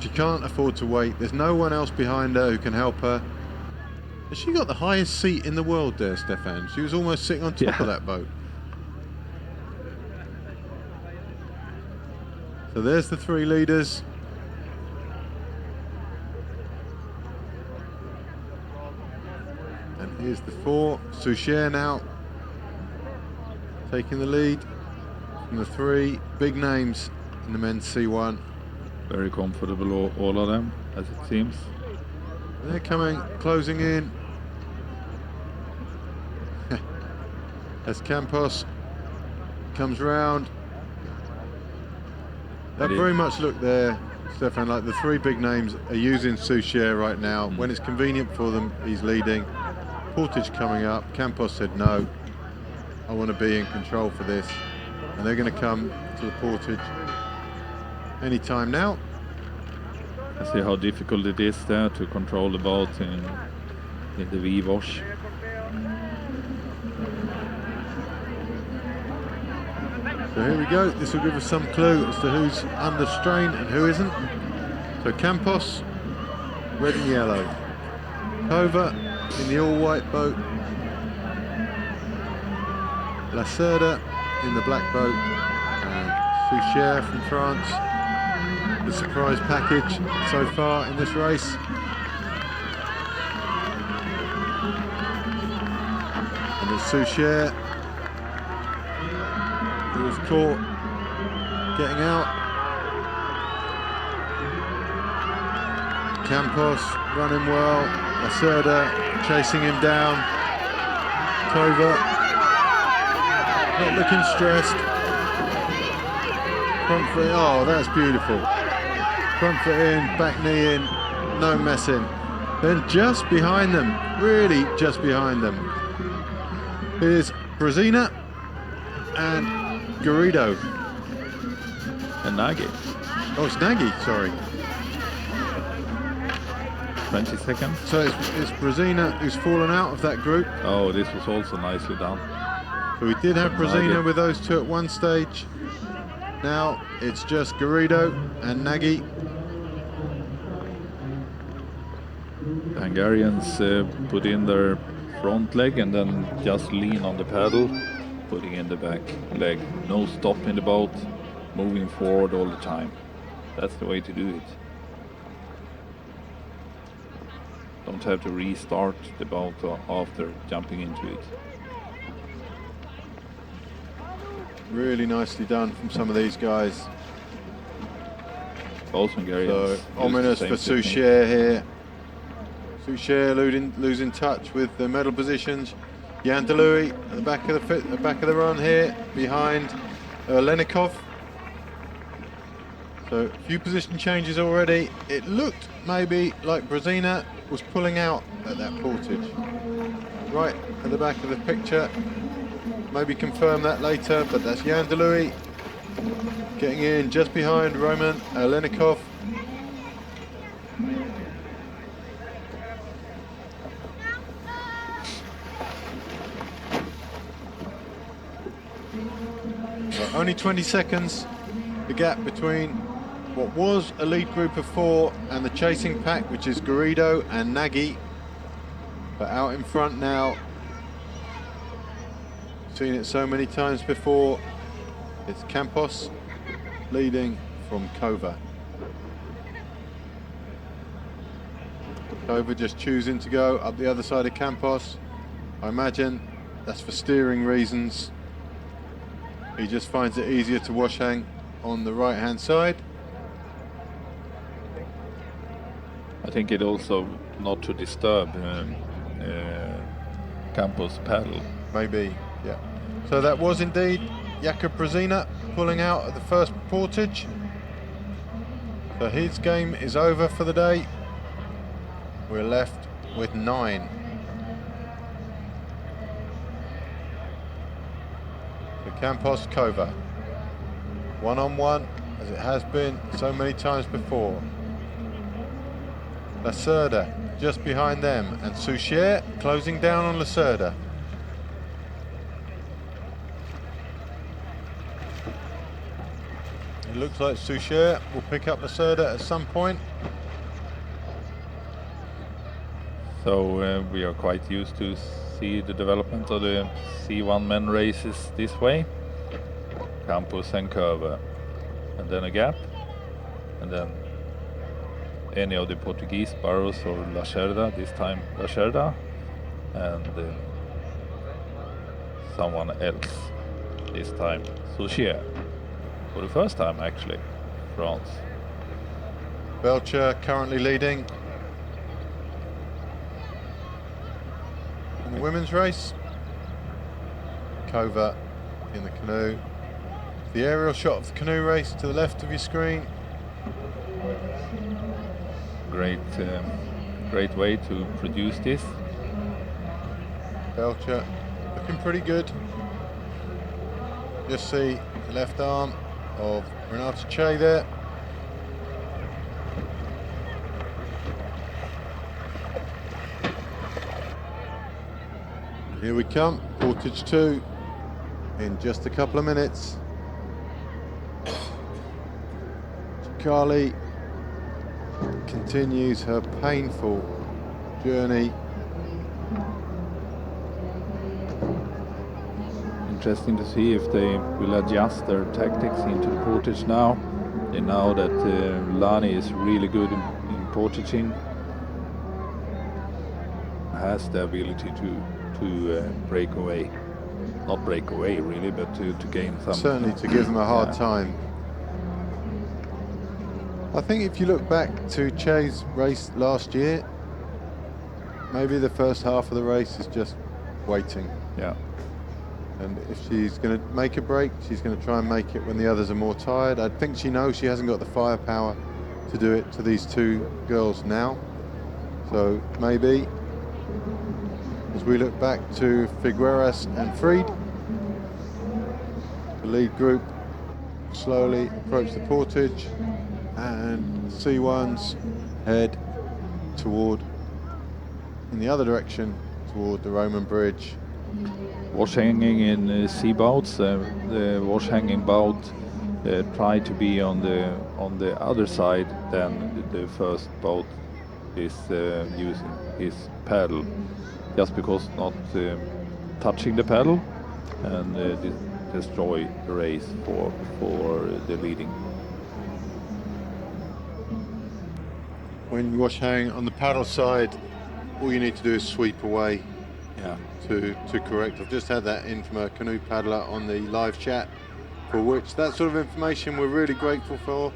She can't afford to wait. There's no one else behind her who can help her. She got the highest seat in the world there, Stefan. She was almost sitting on top of that boat. So there's the 3 leaders. And here's the 4. Souchere now taking the lead from the 3 big names in the men's C1. Very comfortable, all of them, as it seems. They're coming, closing in. As Campos comes round. That very much look there, Stefan, like the 3 big names are using Souchere right now. When it's convenient for them, he's leading. Portage coming up. Campos said, no, I want to be in control for this. And they're going to come to the Portage any time now. I see how difficult it is there to control the boat in the V-wash. So here we go. This will give us some clue as to who's under strain and who isn't. So Campos, red and yellow. Kova in the all-white boat. Lacerda in the black boat. And Souchere from France. The surprise package so far in this race. And it's Souchere who was caught getting out. Campos running well. Lacerda chasing him down. Kova not looking stressed. Front foot, oh that's beautiful. Front foot in, back knee in, no messing. Then just behind them, really just behind them, is Brezina and Garrido. And Nagy. Oh, it's Nagy, sorry. 20 seconds. So it's Brezina who's fallen out of that group. Oh, this was also nicely done. So we did have Brezina with those 2 at one stage. Now it's just Garrido and Nagy. The Hungarians put in their front leg and then just lean on the paddle, putting in the back leg. No stop in the boat, moving forward all the time. That's the way to do it. Don't have to restart the boat after jumping into it. Really nicely done from some of these guys. Both So Hungarians. ominous for Souchere here. Souchere losing touch with the medal positions. Jan de Louis at the back of the run here, behind Lenikov. So a few position changes already. It looked maybe like Brezina was pulling out at that portage. Right at the back of the picture. Maybe confirm that later, but that's Jan de Louis getting in just behind Roman Lenikov. So only 20 seconds, the gap between what was a lead group of 4 and the chasing pack, which is Garrido and Nagy. But out in front now, seen it so many times before, it's Campos leading from Kova. Kova just choosing to go up the other side of Campos. I imagine that's for steering reasons. He just finds it easier to wash hang on the right hand side. I think it also not to disturb Campos' paddle. Maybe, yeah. So that was indeed Jakub Brezina pulling out at the first portage. So his game is over for the day. We're left with 9. So Campos Kova. 1-on-1, as it has been so many times before. Lacerda just behind them, and Souchere closing down on Lacerda. It looks like Souchere will pick up Lacerda at some point. So we are quite used to see the development of the C1 men races this way. Campos and Curva, and then a gap, and then any of the Portuguese Barros or Lacerda, this time Lacerda, and someone else, this time Souchere, for the first time actually, France. Belcher currently leading in the women's race. Kova in the canoe. The aerial shot of the canoe race to the left of your screen. Great way to produce this. Belcher looking pretty good. Just see the left arm of Renata Che there. Here we come, Portage 2 in just a couple of minutes. Charlie continues her painful journey. Interesting to see if they will adjust their tactics into the portage now. They know that Lani is really good in portaging, has the ability to break away. Not break away really, but to gain some. Certainly to give them a hard time. I think if you look back to Che's race last year, maybe the first half of the race is just waiting. Yeah. And if she's going to make a break, she's going to try and make it when the others are more tired. I think she knows she hasn't got the firepower to do it to these two girls now. So maybe, as we look back to Figueras and Fried, the lead group slowly approach the portage, and C1s head toward, in the other direction, toward the Roman Bridge. Wash hanging in sea boats. The wash hanging boat try to be on the other side than the first boat is using his paddle, just because not touching the paddle, and destroy the race for the leading. When you wash hang on the paddle side, all you need to do is sweep away Yeah. to correct. I've just had that in from a canoe paddler on the live chat, for which that sort of information we're really grateful for.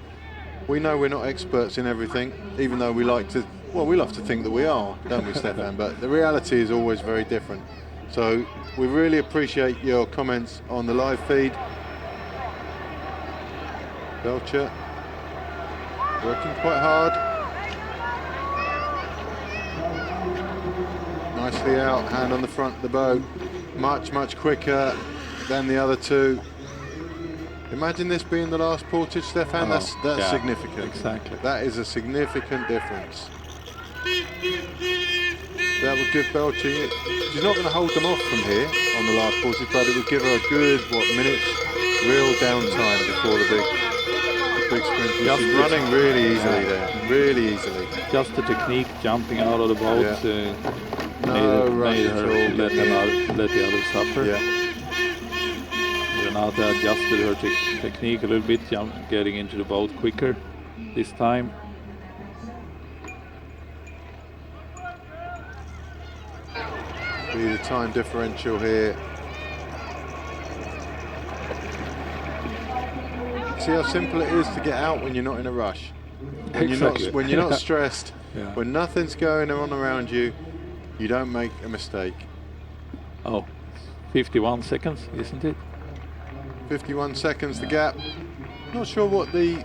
We know we're not experts in everything, even though we like to, well, we love to think that we are, don't we, Stefan? But the reality is always very different. So we really appreciate your comments on the live feed. Belcher working quite hard. Nicely out, hand on the front of the boat. Much, much quicker than the other two. Imagine this being the last Portage, Stefan. That's yeah, significant. exactly. That is a significant difference. That would give Belcher, she's not going to hold them off from here on the last Portage, but it would give her a good, minutes real downtime before the big sprint. She's running really easily there, really easily. Just the technique, jumping out of the boat, made her let the others suffer. Yeah. Renata adjusted her technique a little bit, getting into the boat quicker this time. See the time differential here. See how simple it is to get out when you're not in a rush. When you're not stressed, when nothing's going on around you, you don't make a mistake. Oh, 51 seconds, isn't it? 51 seconds the gap. Not sure what the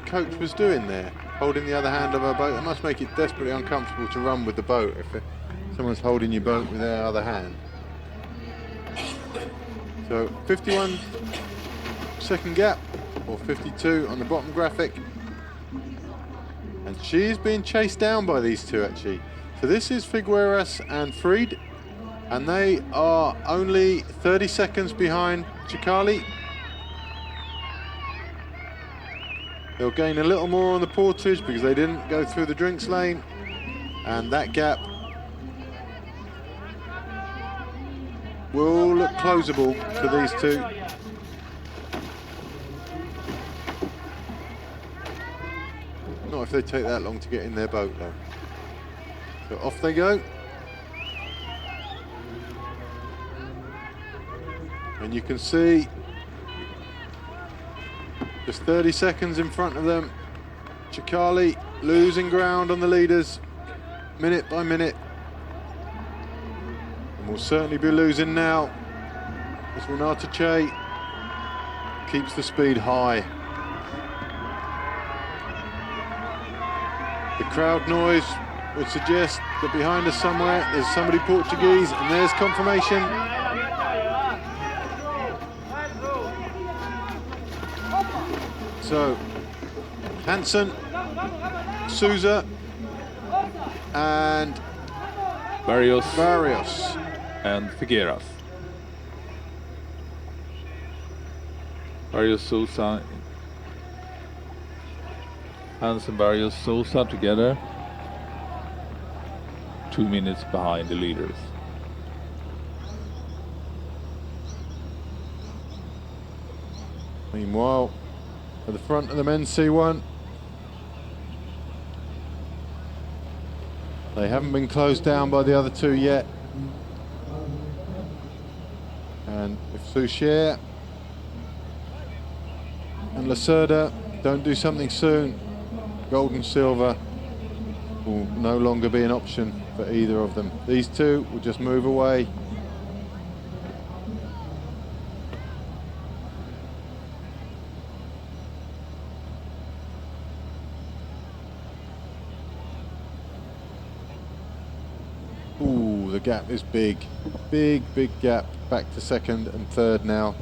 coach was doing there, holding the other hand of her boat. It must make it desperately uncomfortable to run with the boat if someone's holding your boat with their other hand. So 51 second gap, or 52 on the bottom graphic. And she's being chased down by these two actually. So this is Figueras and Fried, and they are only 30 seconds behind Chicali. They'll gain a little more on the Portage because they didn't go through the drinks lane, and that gap will look closable to these two. Not if they take that long to get in their boat though. So off they go. And you can see just 30 seconds in front of them. Chicali losing ground on the leaders minute by minute. And will certainly be losing now as Renata Che keeps the speed high. The crowd noise would suggest that behind us somewhere there's somebody Portuguese, and there's confirmation. So, Hansen, Souza, and Barrios and Figueras. Barrios, Souza, Hansen, Barrios, Souza together. 2 minutes behind the leaders. Meanwhile, at the front of the men's C1, they haven't been closed down by the other two yet. And if Souchere and Lacerda don't do something soon, gold and silver will no longer be an option for either of them. These two will just move away. Ooh, the gap is big. Big gap back to second and third now.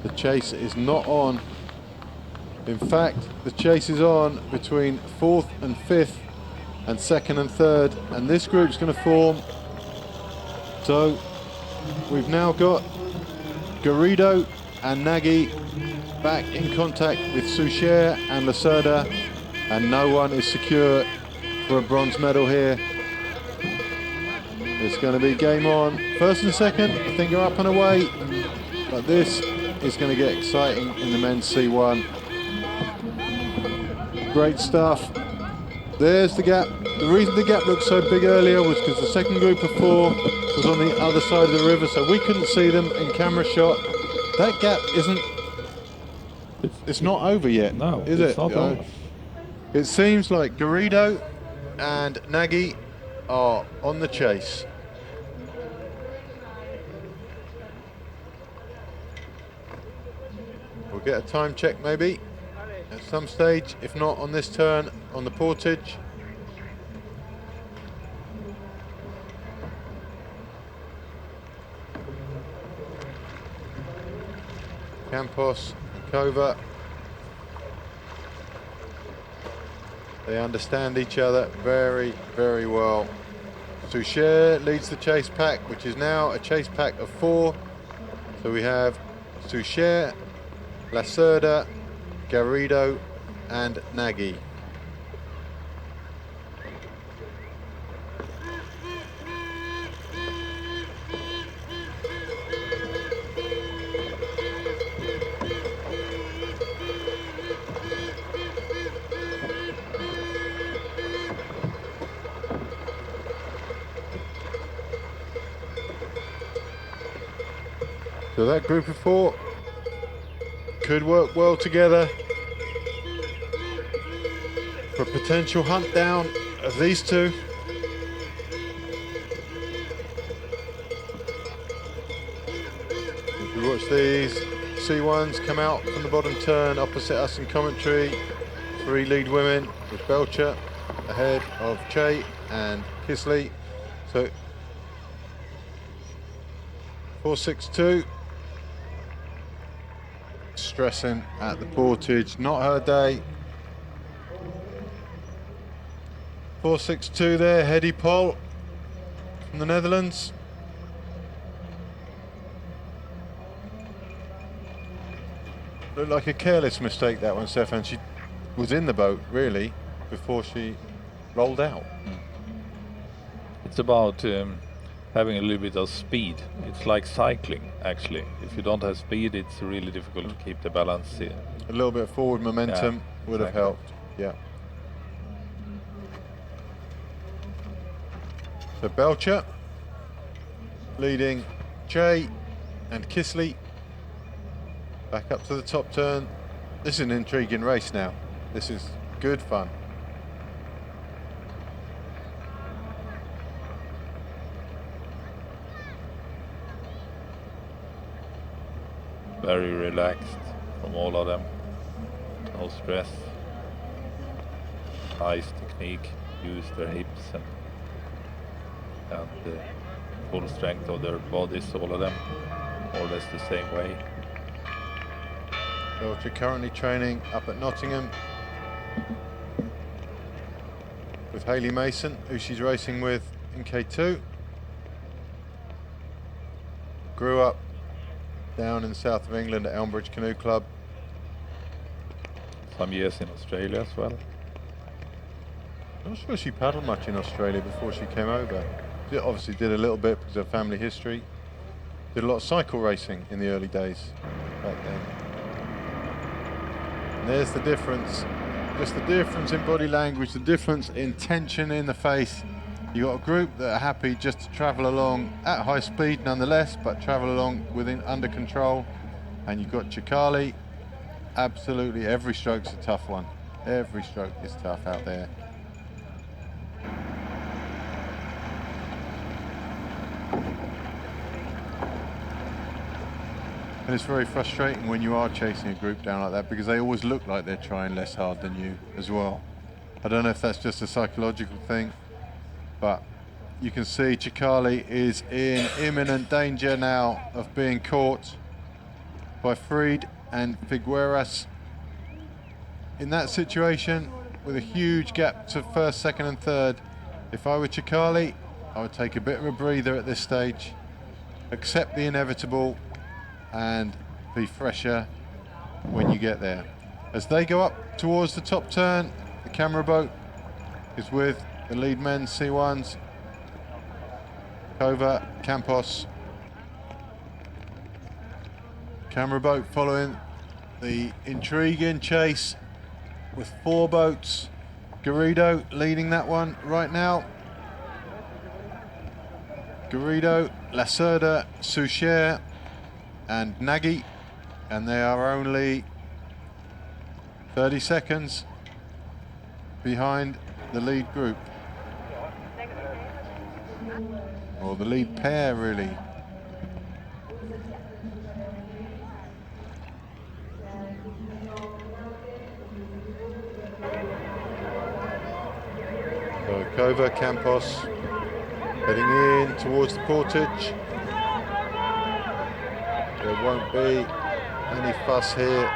The chase is not on. In fact, the chase is on between fourth and fifth and second and third, and this group's going to form. So we've now got Garrido and Nagy back in contact with Souchere and Lacerda, and no one is secure for a bronze medal here. There's it's going to be game on. First and second, I think are up and away. But this is going to get exciting in the men's C1. Great stuff. There's the gap. The reason the gap looked so big earlier was because the second group of 4 was on the other side of the river, so we couldn't see them in camera shot. That gap isn't... It's not over yet, No, is it's it? not over. It seems like Garrido and Nagy are on the chase. We'll get a time check maybe at some stage, if not on this turn on the Portage. Campos and Kova. They understand each other very, very well. Souchere leads the chase pack, which is now a chase pack of 4. So we have Souchere, Lacerda, Garrido and Nagy. So that group of 4 could work well together for a potential hunt down of these 2. If we watch these C1s come out from the bottom turn opposite us in commentary, 3 lead women with Belcher ahead of Che and Kisley. So 4-6-2. Stressing at the Portage, not her day. 4-6-2 there, Hedy Pol from the Netherlands. Looked like a careless mistake that one, Stefan. She was in the boat really before she rolled out. It's about having a little bit of speed. It's like cycling, actually. If you don't have speed, it's really difficult to keep the balance here. A little bit of forward momentum would have helped. Yeah. So Belcher leading Che and Kisley back up to the top turn. This is an intriguing race now. This is good fun. Very relaxed from all of them. No stress. Nice technique. Use their hips and the full strength of their bodies, all of them. More or less the same way. Belcher currently training up at Nottingham with Hayley Mason, who she's racing with in K2. Grew up down in the south of England at Elmbridge Canoe Club. Some years in Australia as well. I'm not sure she paddled much in Australia before she came over. She obviously did a little bit because of family history. Did a lot of cycle racing in the early days back then. And there's the difference. Just the difference in body language, the difference in tension in the face. You got a group that are happy just to travel along at high speed nonetheless, but travel along under control. And you've got Chikali. Absolutely every stroke's a tough one. Every stroke is tough out there. And it's very frustrating when you are chasing a group down like that because they always look like they're trying less hard than you as well. I don't know if that's just a psychological thing, but you can see Chikali is in imminent danger now of being caught by Fried and Figueras. In that situation, with a huge gap to first, second and third, if I were Chikali, I would take a bit of a breather at this stage, accept the inevitable and be fresher when you get there. As they go up towards the top turn, the camera boat is with the lead men's C1s Kova, Campos. Camera boat following the intriguing chase with 4 boats. Garrido leading that one right now. Garrido, Lacerda, Souchere and Nagy, and they are only 30 seconds behind the lead group. Or the lead pair, really. So Kova, Campos heading in towards the Portage. There won't be any fuss here.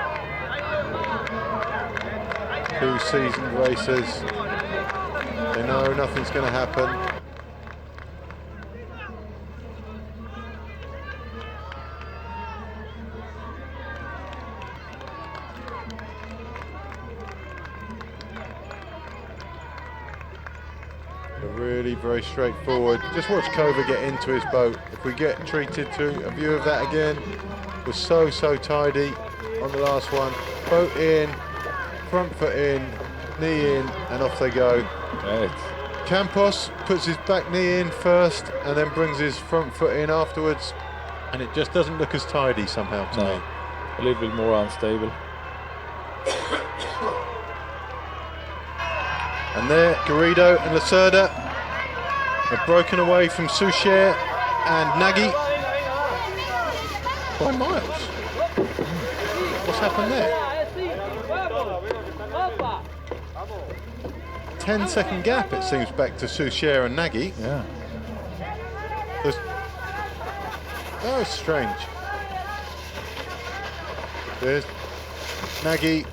2 seasoned racers. They know nothing's going to happen. Really very straightforward. Just watch Kova get into his boat. If we get treated to a view of that again, was so tidy on the last one. Boat in, front foot in, knee in, and off they go. Right. Campos puts his back knee in first and then brings his front foot in afterwards, and it just doesn't look as tidy somehow to me. A little bit more unstable. And there, Garrido and Lacerda have broken away from Souchere and Nagy by miles. What's happened there? 10-second gap, it seems, back to Souchere and Nagy. Yeah. That was strange. There's Nagy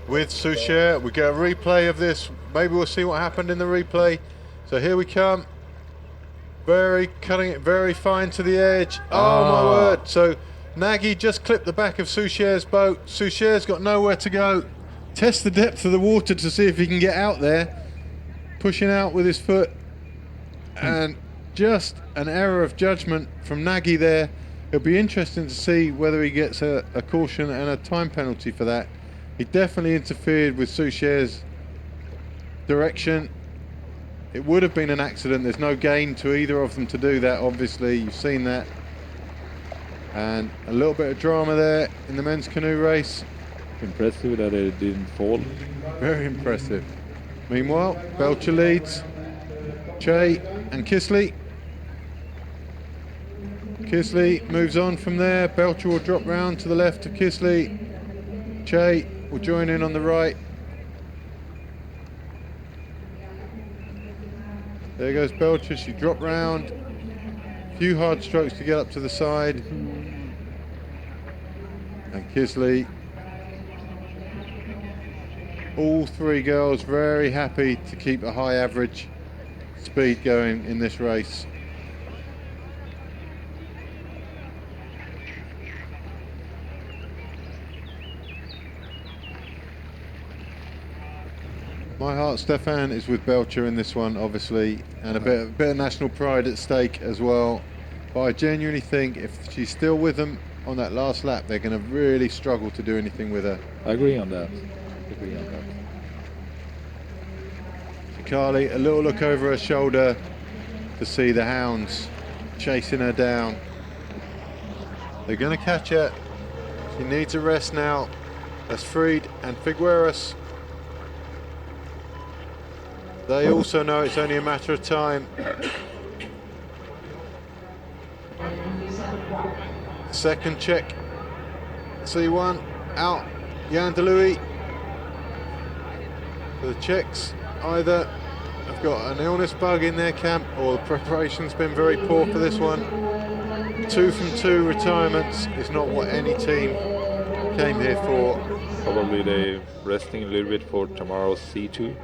with Souchere. We get a replay of this. Maybe we'll see what happened in the replay. So here we come. Cutting it very fine to the edge. Oh my word. So Nagy just clipped the back of Souchere's boat. Souchere's got nowhere to go. Test the depth of the water to see if he can get out there. Pushing out with his foot. And just an error of judgment from Nagy there. It'll be interesting to see whether he gets a caution and a time penalty for that. He definitely interfered with Souchere's direction. It would have been an accident. There's no gain to either of them to do that, obviously. You've seen that. And a little bit of drama there in the men's canoe race. Impressive that it didn't fall. Very impressive. Meanwhile, Belcher leads. Che and Kisley. Kisley moves on from there. Belcher will drop round to the left of Kisley. Che will join in on the right. There goes Belcher. She dropped round. A few hard strokes to get up to the side. And Kisley. All 3 girls very happy to keep a high average speed going in this race. My heart, Stefan, is with Belcher in this one, obviously, and a bit of national pride at stake as well. But I genuinely think if she's still with them on that last lap, they're going to really struggle to do anything with her. I agree on that. Carly, a little look over her shoulder to see the hounds chasing her down. They're going to catch her. She needs a rest now. That's Fried and Figueras. They also know it's only a matter of time. Second check. C1 out. Jan de Louis. For the Czechs, either have got an illness bug in their camp or the preparation's been very poor for this one. 2 from 2 retirements is not what any team came here for. Probably they're resting a little bit for tomorrow's C2.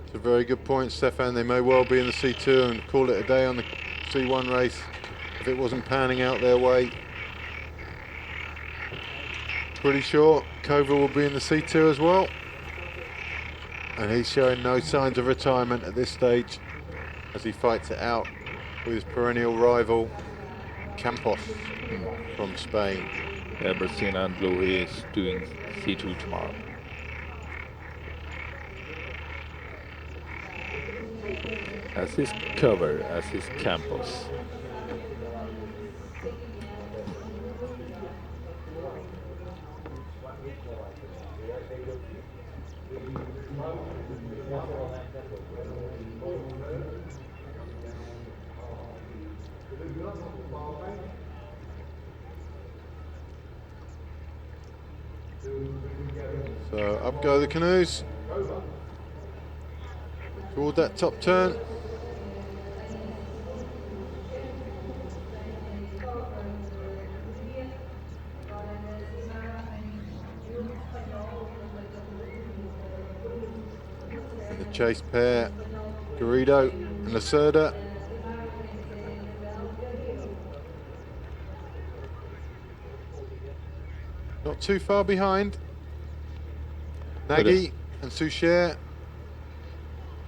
It's a very good point, Stefan. They may well be in the C2 and call it a day on the C1 race if it wasn't panning out their way. Pretty sure Kova will be in the C2 as well. And he's showing no signs of retirement at this stage as he fights it out with his perennial rival, Campos from Spain. Yeah, Brasina and Blue, he is doing C2 tomorrow. As his cover, as his Campos. So up go the canoes toward that top turn. And the chase pair, Garrido and Lacerda. Not too far behind. Nagy and Souchere.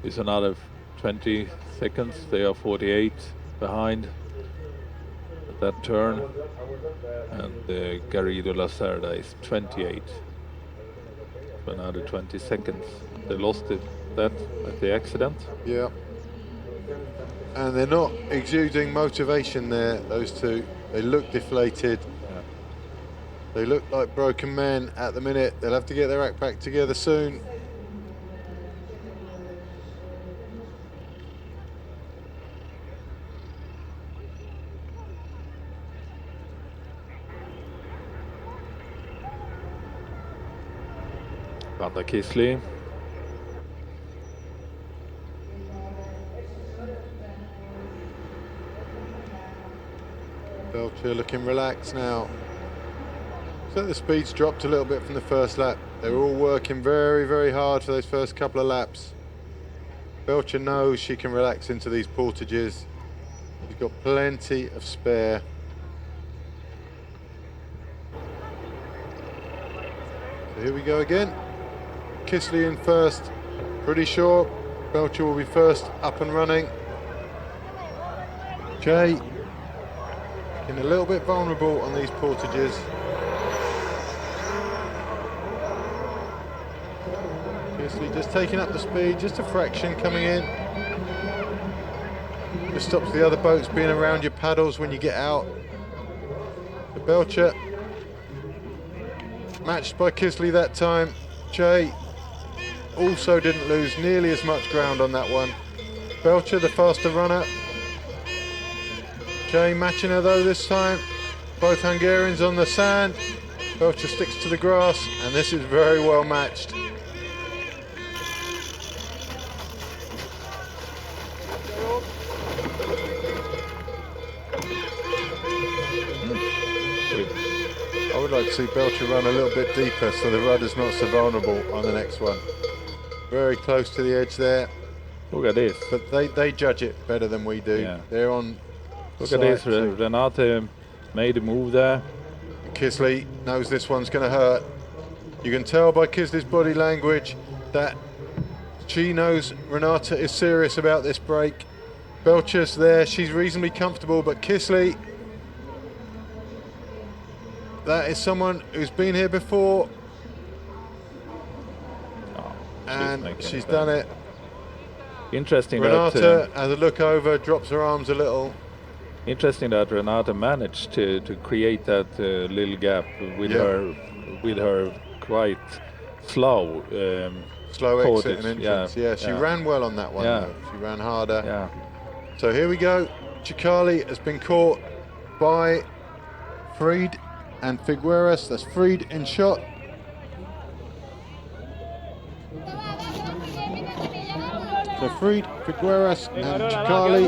It's another 20 seconds. They are 48 behind at that turn. And Garrido Lacerda is 28. So another 20 seconds. They lost that at the accident. Yeah. And they're not exuding motivation there, those two. They look deflated. Yeah. They look like broken men at the minute. They'll have to get their act back together soon. Vanda Kisley. Belcher looking relaxed now. So the speed's dropped a little bit from the first lap. They were all working very, very hard for those first couple of laps. Belcher knows she can relax into these portages. She's got plenty of spare. So here we go again. Kisley in first. Pretty sure Belcher will be first up and running. Jay looking a little bit vulnerable on these portages. Kisley just taking up the speed, just a fraction coming in. Just stops the other boats being around your paddles when you get out. The Belcher matched by Kisley that time. Jay also didn't lose nearly as much ground on that one. Belcher the faster runner. Jay matching her though this time. Both Hungarians on the sand. Belcher sticks to the grass, and this is very well matched. I would like to see Belcher run a little bit deeper so the rudder's not so vulnerable on the next one. Very close to the edge there. Look at this. But they judge it better than we do. Yeah. They're on. Look at this. Renate made a move there. Kisley knows this one's going to hurt. You can tell by Kisley's body language that she knows Renata is serious about this break. Belcher's there. She's reasonably comfortable, but Kisley, that is someone who's been here before. And she's done it. Interesting Renata that has a look over, drops her arms a little. interesting that Renata managed to create that little gap with her quite slow Slow exit Portage. and entrance. Yeah, she ran well on that one. Yeah. Though. She ran harder. Yeah. So here we go. Chicali has been caught by Fried and Figueras. That's Fried in shot. So Fried, Figueras and Chicali.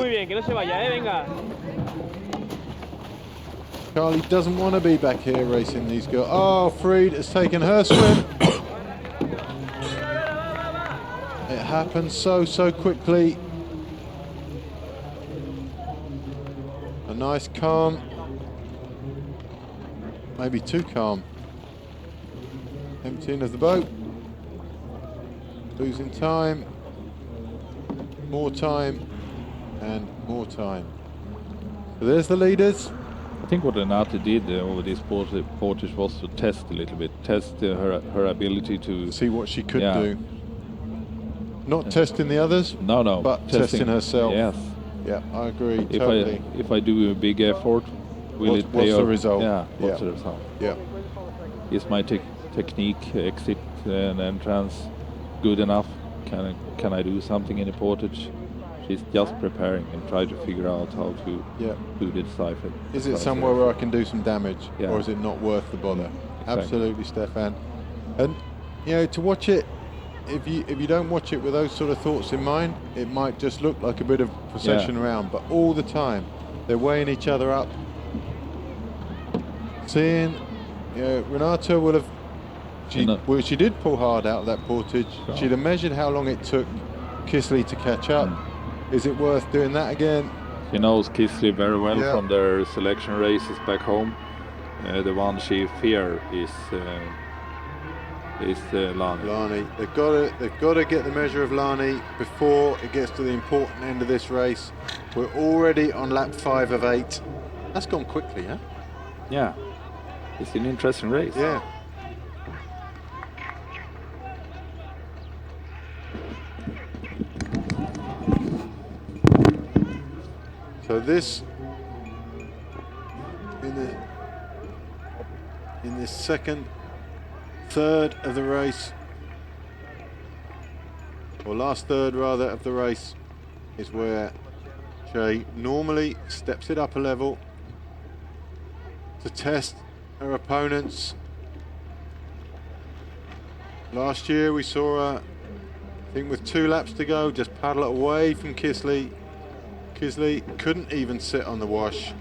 Chicali doesn't want to be back here racing these girls. Oh, Fried has taken her swim. It happened so quickly. A nice calm. Maybe too calm. Emptying of the boat. losing time, more time, and more time. So there's the leaders. I think what Renate did over this Portage was to test a little bit, test her ability to See what she could Yeah. do. Not testing the others, no, but testing herself. Yes. Yeah, I agree If totally. I do a big effort, will it pay What's the off? result? Yeah. What's Yeah. the result? Yeah. Is my technique, exit and entrance good enough? Can I do something in the Portage? She's just preparing and try to figure out how to Yeah. do this cipher. Is it somewhere where I can do some damage, Yeah. or is it not worth the bother? Exactly. Absolutely, Stefan. And you know, to watch it, if you don't watch it with those sort of thoughts in mind, it might just look like a bit of procession around. But all the time, they're weighing each other up. Seeing, you know, Renata will have. She did pull hard out of that Portage. Sure. She'd have measured how long it took Kisley to catch up. Is it worth doing that again? She knows Kisley very well Yeah. from their selection races back home. The one she fear is Lani. Lani, they've got to get the measure of Lani before it gets to the important end of this race. We're already on lap 5 of 8. That's gone quickly, huh? Yeah, it's an interesting race. Yeah. So this in this third of the race, or last third rather of the race, is where Shay normally steps it up a level to test her opponents. Last year we saw her, I think with 2 laps to go, just paddle it away from Kisley. Kisley couldn't even sit on the wash.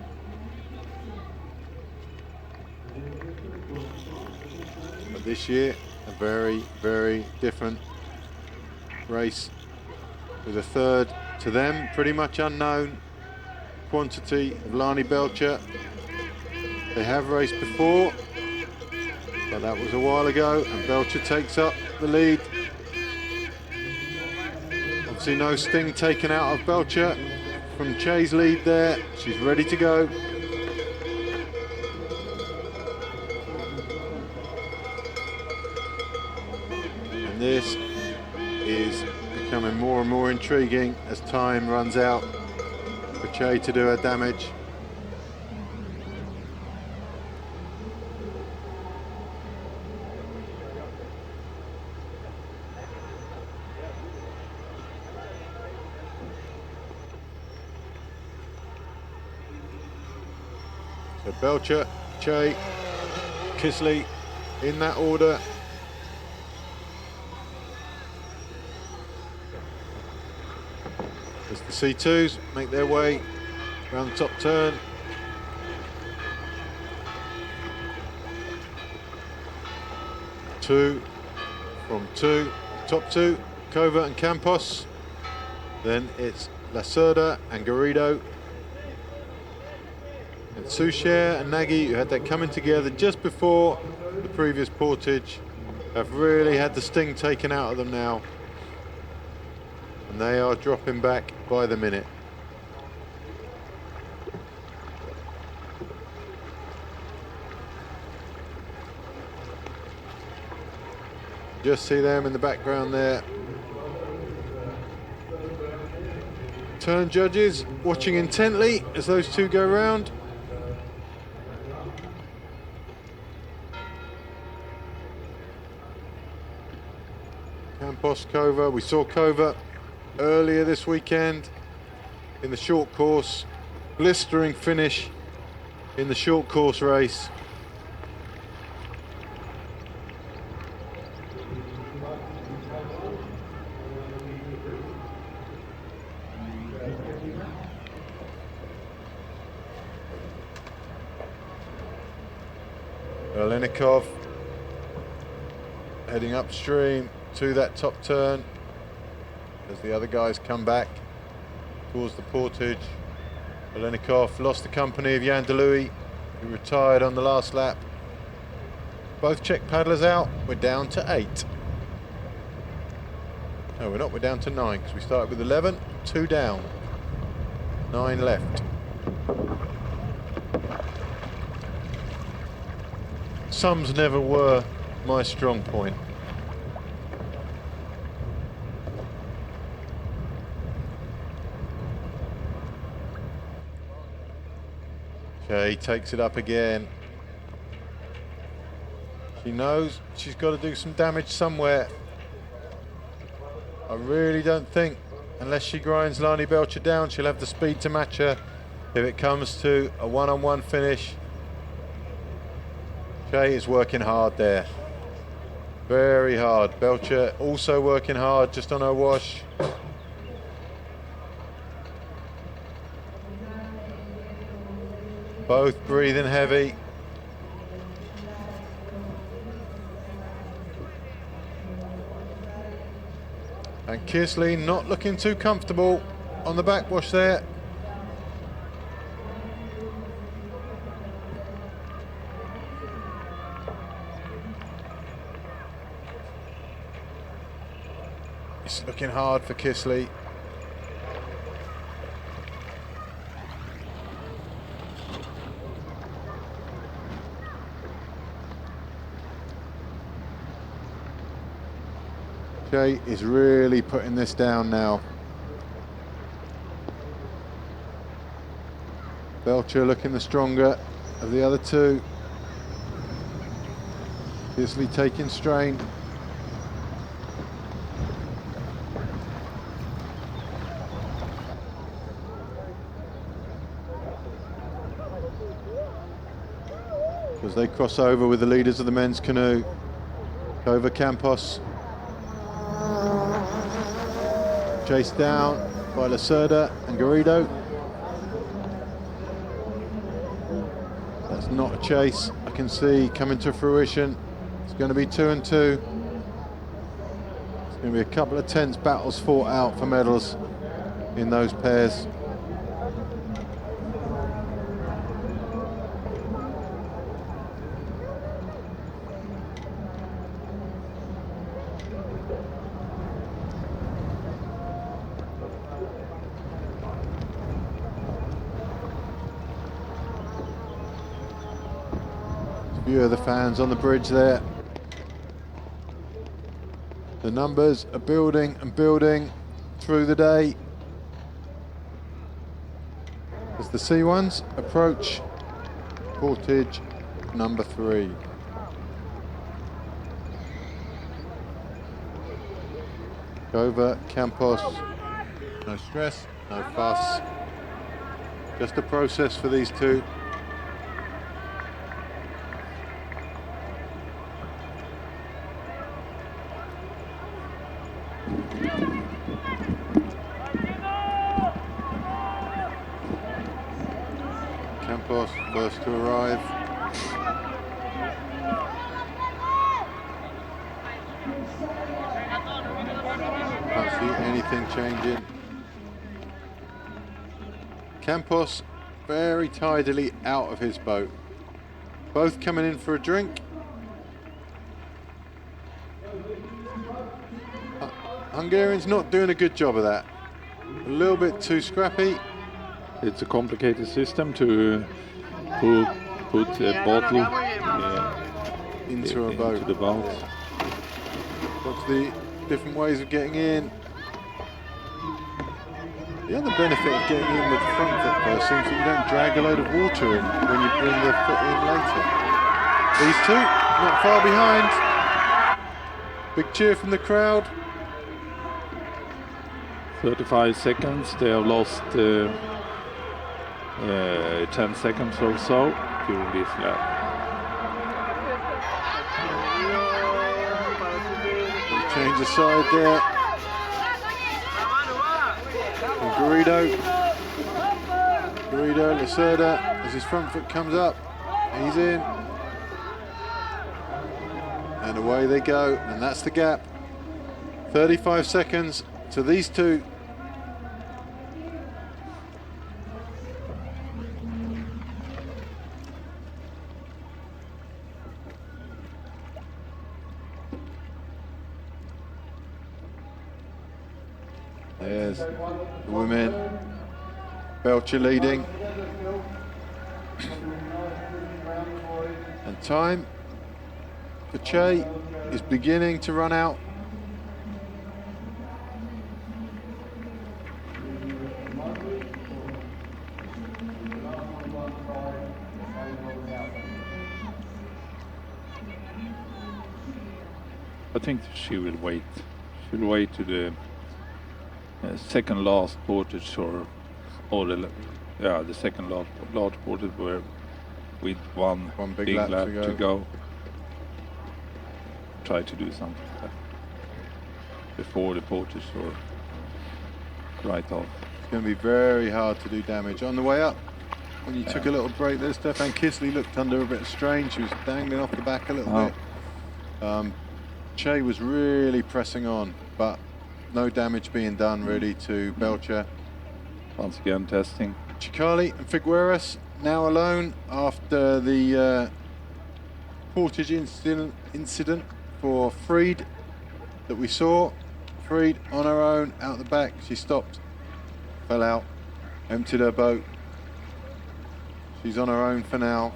But this year, a very, very different race with a third, to them, pretty much unknown quantity of Lani Belcher. They have raced before, but that was a while ago, and Belcher takes up the lead. Obviously no sting taken out of Belcher from Che's lead there. She's ready to go. And this is becoming more and more intriguing as time runs out for Che to do her damage. So Belcher, Che, Kisley, in that order. As the C2s make their way around the top turn. Top two, Kova and Campos. Then it's Lacerda and Garrido. And Souchere and Nagy, who had that coming together just before the previous Portage, have really had the sting taken out of them now. And they are dropping back by the minute. Just see them in the background there. Turn judges watching intently as those two go round. Campos, Kova. We saw Kova earlier this weekend in the short course. Blistering finish in the short course race. Olenikov heading upstream to that top turn as the other guys come back towards the Portage. Olenikov lost the company of Jan de Louis, who retired on the last lap. Both Czech paddlers out. We're down to 8. No, we're not. We're down to 9 because we started with 11, 2 down, 9 left. Sums never were my strong point. Okay, takes it up again. She knows she's got to do some damage somewhere. I really don't think, unless she grinds Lani Belcher down, she'll have the speed to match her if it comes to a one-on-one finish. Shay is working hard there. Very hard. Belcher also working hard just on her wash. Both breathing heavy. And Kisley not looking too comfortable on the backwash there. It's looking hard for Kisley. Jay is really putting this down now. Belcher looking the stronger of the other two. Kisley taking strain. As they cross over with the leaders of the men's canoe. Over Campos. Chased down by Lacerda and Garrido. That's not a chase I can see coming to fruition. It's going to be 2 and 2. It's going to be a couple of tense battles fought out for medals in those pairs. Few of the fans on the bridge there. The numbers are building and building through the day as the C1s approach Portage number 3. Over Campos, no stress, no fuss, just a process for these two. Campos first to arrive. Can't see anything changing. Campos very tidily out of his boat. Both coming in for a drink. Hungarian's not doing a good job of that. A little bit too scrappy. It's a complicated system to put a bottle into a boat. Into the boat. What's the different ways of getting in? The other benefit of getting in with the front foot first seems that you don't drag a load of water in when you bring the foot in later. These two, not far behind. Big cheer from the crowd. 35 seconds, they have lost 10 seconds or so during this lap. Change the side there. And Garrido, Lacerda, as his front foot comes up, he's in. And away they go, and that's the gap. 35 seconds to these two. There's the women. Belcher leading. And time for Che is beginning to run out. I think she will wait. She'll wait to the second last portage or the second last portage where with one big lap to go. Try to do something before the portage or right off. It's going to be very hard to do damage. On the way up, when you took a little break there, Stefan Kisley looked under a bit of strain. She was dangling off the back a little bit. Che was really pressing on, but no damage being done really to Belcher. Once again testing. Chicali and Figueres now alone after the Portage incident for Freed that we saw. Freed on her own out the back. She stopped, fell out, emptied her boat. She's on her own for now.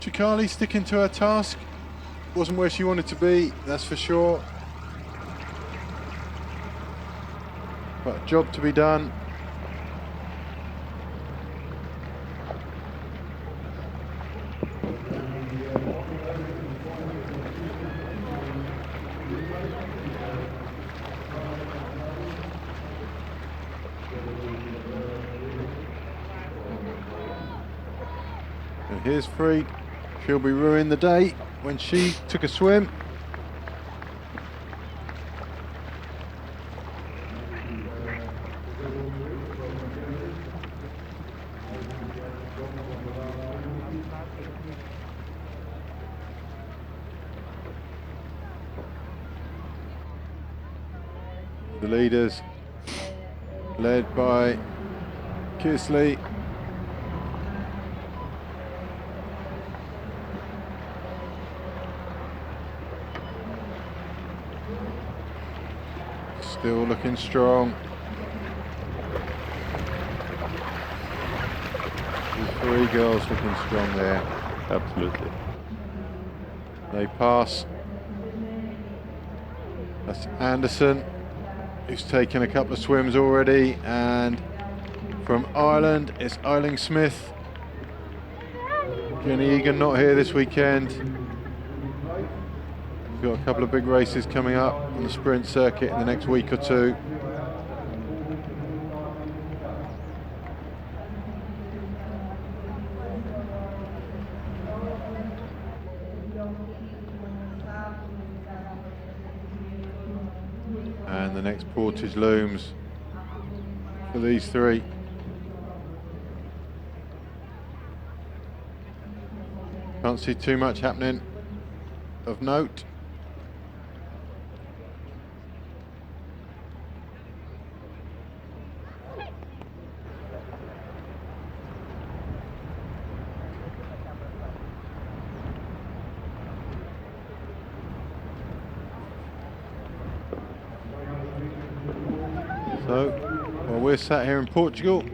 Chicali sticking to her task. Wasn't where she wanted to be, that's for sure. But a job to be done. And here's Freed. She'll be ruining the day when she took a swim. The leaders, led by Kisley. Still looking strong. These three girls looking strong there. Absolutely. They pass. That's Anderson, who's taken a couple of swims already, and from Ireland it's Eiling Smith. Jenny Egan not here this weekend. We've got a couple of big races coming up on the sprint circuit in the next week or two. And the next Portage looms for these three. Can't see too much happening of note. So, while we're sat here in Portugal,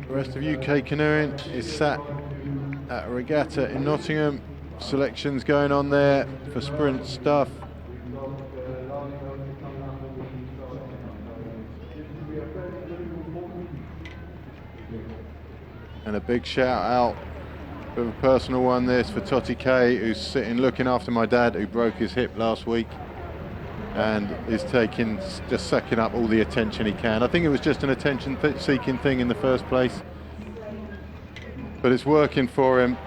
the rest of UK canoeing is sat at a regatta in Nottingham. Selections going on there for sprint stuff. And a big shout out, bit of a personal one this, for Totty Kay, who's sitting looking after my dad who broke his hip last week and is taking, just sucking up all the attention he can. I think it was just an attention-seeking thing in the first place, but it's working for him.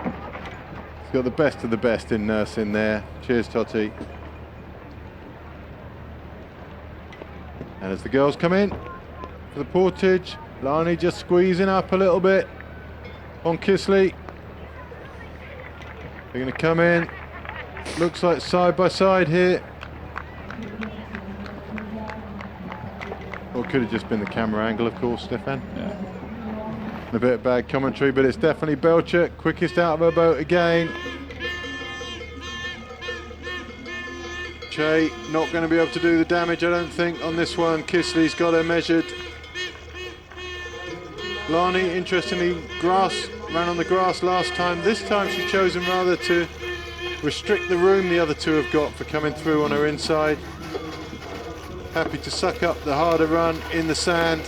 He's got the best of the best in nursing there. Cheers, Totty. And as the girls come in for the Portage, Lani just squeezing up a little bit on Kisley. They're going to come in. Looks like side by side here. Or it could have just been the camera angle, of course, Stefan. Yeah. A bit of bad commentary, but it's definitely Belcher, quickest out of her boat again. Che not going to be able to do the damage, I don't think, on this one. Kisley's got her measured. Lani, interestingly, ran on the grass last time. This time she's chosen rather to restrict the room the other two have got for coming through on her inside. Happy to suck up the harder run in the sand.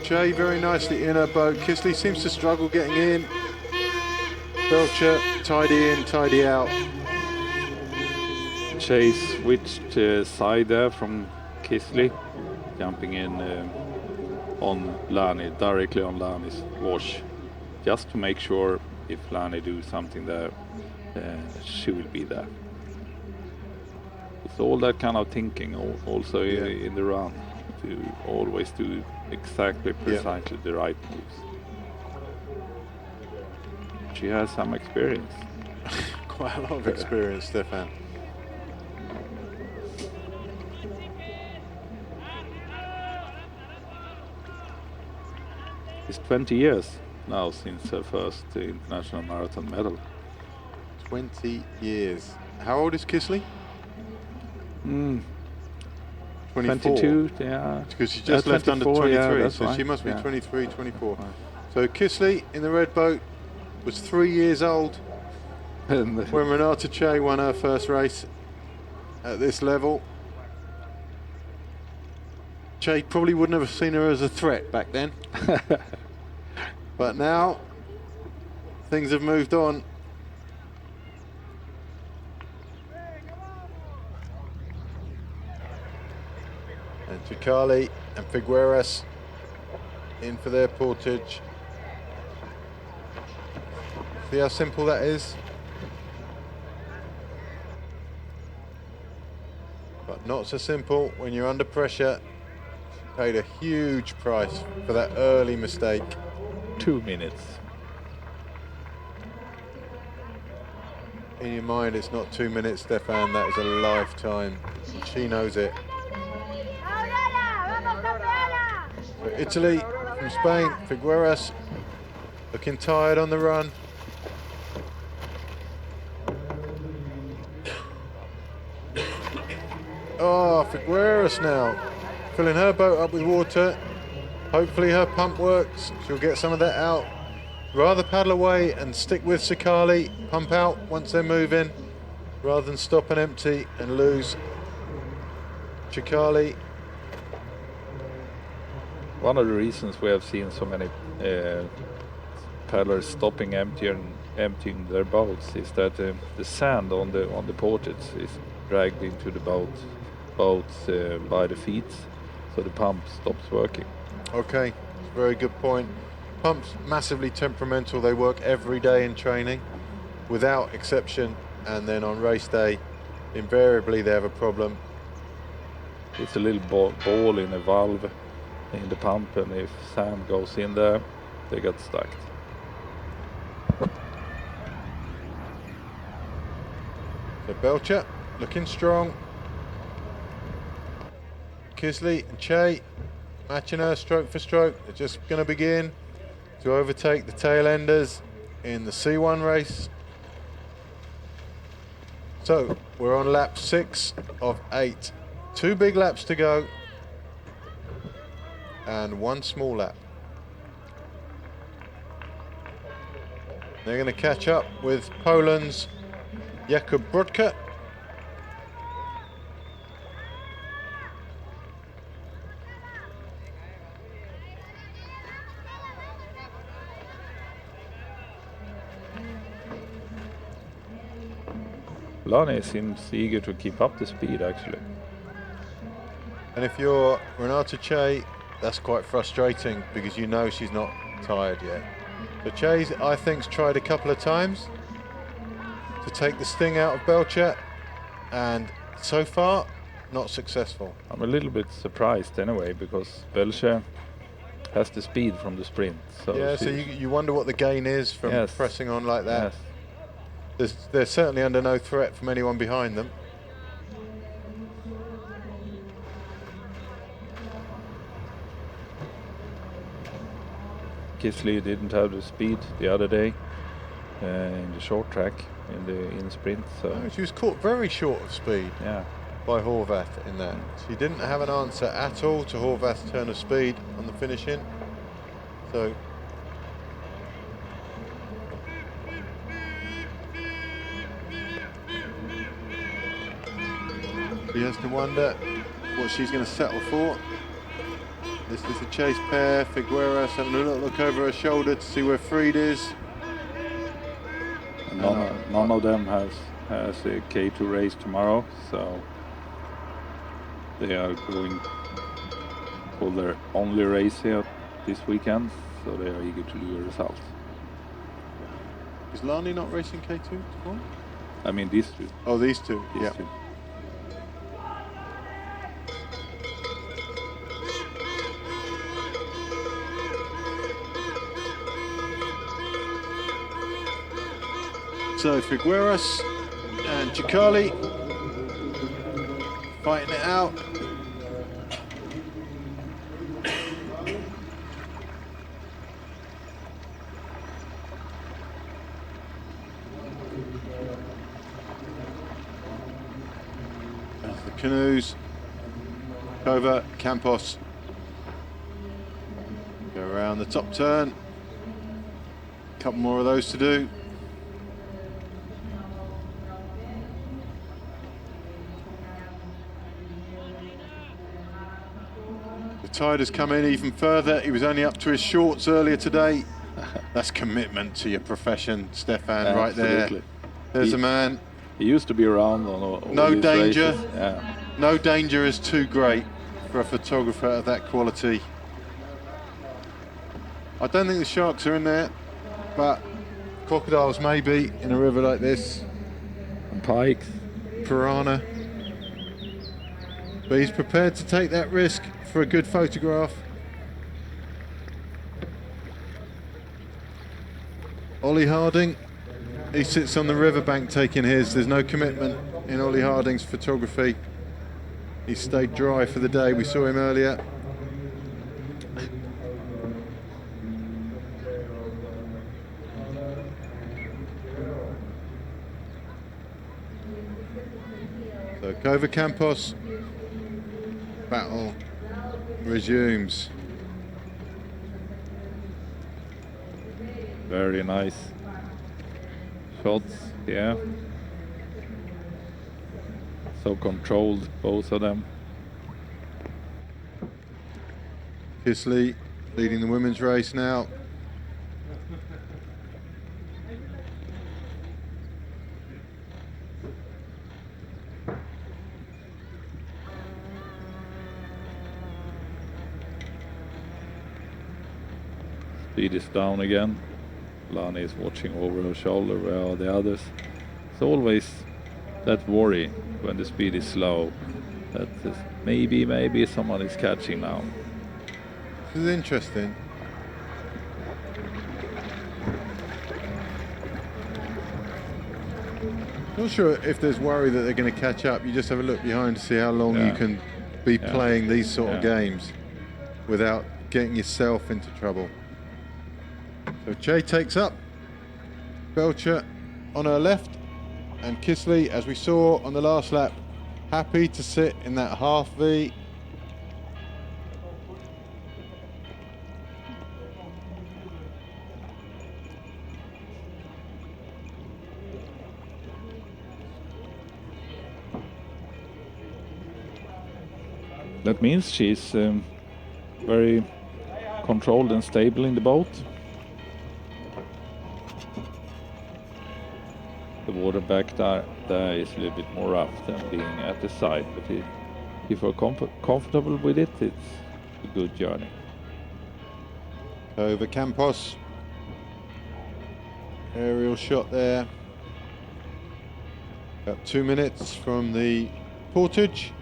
Che very nicely in her boat. Kisley seems to struggle getting in. Belcher, tidy in, tidy out. Che switched side there from Kisley, jumping in on Lani, directly on Lani's wash, just to make sure if Lani do something there, she will be there. It's all that kind of thinking also in the run, to always do exactly, precisely the right moves. She has some experience. Quite a lot of experience, Stefan. It's 20 years now since her first international marathon medal. 20 years. How old is Kisley? 24. 22, yeah. Because she just left under 23, yeah, so right. she must be Yeah. 23, 24. Right. So Kisley in the red boat was 3 years old And when Renata Che won her first race at this level. Che probably wouldn't have seen her as a threat back then. But now, things have moved on. And Chicali and Figueras in for their portage. See how simple that is? But not so simple when you're under pressure. Paid a huge price for that early mistake. 2 minutes. In your mind, it's not 2 minutes, Stefan. That is a lifetime. And she knows it. So Italy from Spain, Figueras looking tired on the run. Oh, Figueras now filling her boat up with water. Hopefully her pump works. She'll get some of that out. Rather paddle away and stick with Sakali. Pump out once they're moving, rather than stop and empty and lose Chicali. One of the reasons we have seen so many paddlers stopping emptying their boats is that the sand on the portage is dragged into the boats by the feet, so the pump stops working. Okay, very good point. Pumps massively temperamental. They work every day in training, without exception, and then on race day, invariably they have a problem. It's a little ball in a valve in the pump, and if sand goes in there, they get stuck. So Belcher looking strong. Kisley and Che matching her stroke for stroke. They're just going to begin to overtake the tail enders in the C1 race. So we're on lap 6 of 8. 2 big laps to go and 1 small lap. They're going to catch up with Poland's Jakub Brodka. Lani seems eager to keep up the speed, actually. And if you're Renata Che, that's quite frustrating because you know she's not tired yet. So Che's, I think, tried a couple of times to take the sting out of Belcher, and so far, not successful. I'm a little bit surprised anyway, because Belcher has the speed from the sprint. So Yeah, so you wonder what the gain is from Yes. pressing on like that. Yes. They're certainly under no threat from anyone behind them. Kisley didn't have the speed the other day. in the short track in the sprint. So Oh, she was caught very short of speed yeah, by Horvath in that. She didn't have an answer at all to Horvath's turn of speed on the finishing. So she has to wonder what she's going to settle for. This is the chase pair. Figueras having a little look over her shoulder to see where Fried is. none of them has a K2 race tomorrow, so they are going for their only race here this weekend, so they are eager to do a result. Is Lani not racing K2 tomorrow? I mean, these two. Oh, these two. These Yeah. two. So Figueras and Chicali fighting it out. As the canoes, Kova, Campos go around the top turn. A couple more of those to do. The tide has come in even further. He was only up to his shorts earlier today. That's commitment to your profession, Stefan, right there. Absolutely. There's a man. He used to be around on all No these danger. races. Yeah. No danger is too great for a photographer of that quality. I don't think the sharks are in there, but crocodiles maybe in a river like this. And pikes. Piranha. But he's prepared to take that risk for a good photograph. Ollie Harding, he sits on the riverbank taking his. There's no commitment in Ollie Harding's photography. He stayed dry for the day. We saw him earlier. So Kova Campos, battle resumes. Very nice shots, yeah. So controlled, both of them. Kisley leading the women's race now. Speed is down again. Lani is watching over her shoulder. Where are the others? It's always that worry when the speed is slow. That maybe someone is catching now. This is interesting. Not sure if there's worry that they're going to catch up. You just have a look behind to see how long you can be playing these sort of games without getting yourself into trouble. So Che takes up, Belcher on her left, and Kisley, as we saw on the last lap, happy to sit in that half V. That means she's very controlled and stable in the boat. The water back there is a little bit more rough than being at the side, but if you're comfortable with it, it's a good journey. Over Campos. Aerial shot there. About 2 minutes from the Portage.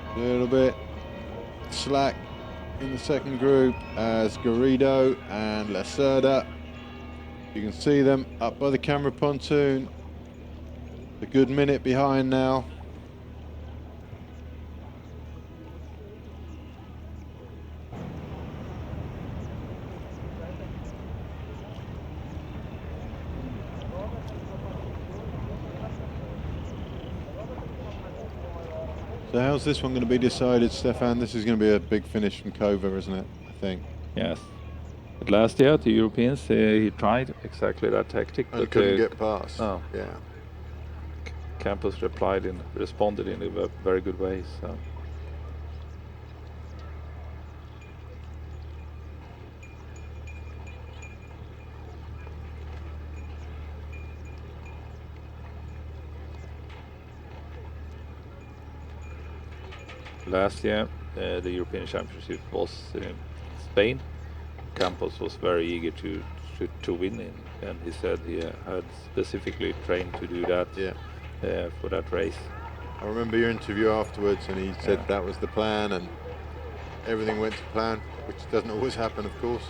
A little bit slack in the second group as Garrido and Lacerda. You can see them up by the camera pontoon. A good minute behind now. So how's this one going to be decided, Stefan? This is going to be a big finish from Kova, isn't it? I think. Yes. But last year at the Europeans, he tried exactly that tactic, And but couldn't get past. No. Yeah. Campos responded in a very good way. So. Last year, the European Championship was in Spain. Campos was very eager to win in, and he said he had specifically trained to do that for that race. I remember your interview afterwards, and he said that was the plan, and everything went to plan, which doesn't always happen, of course.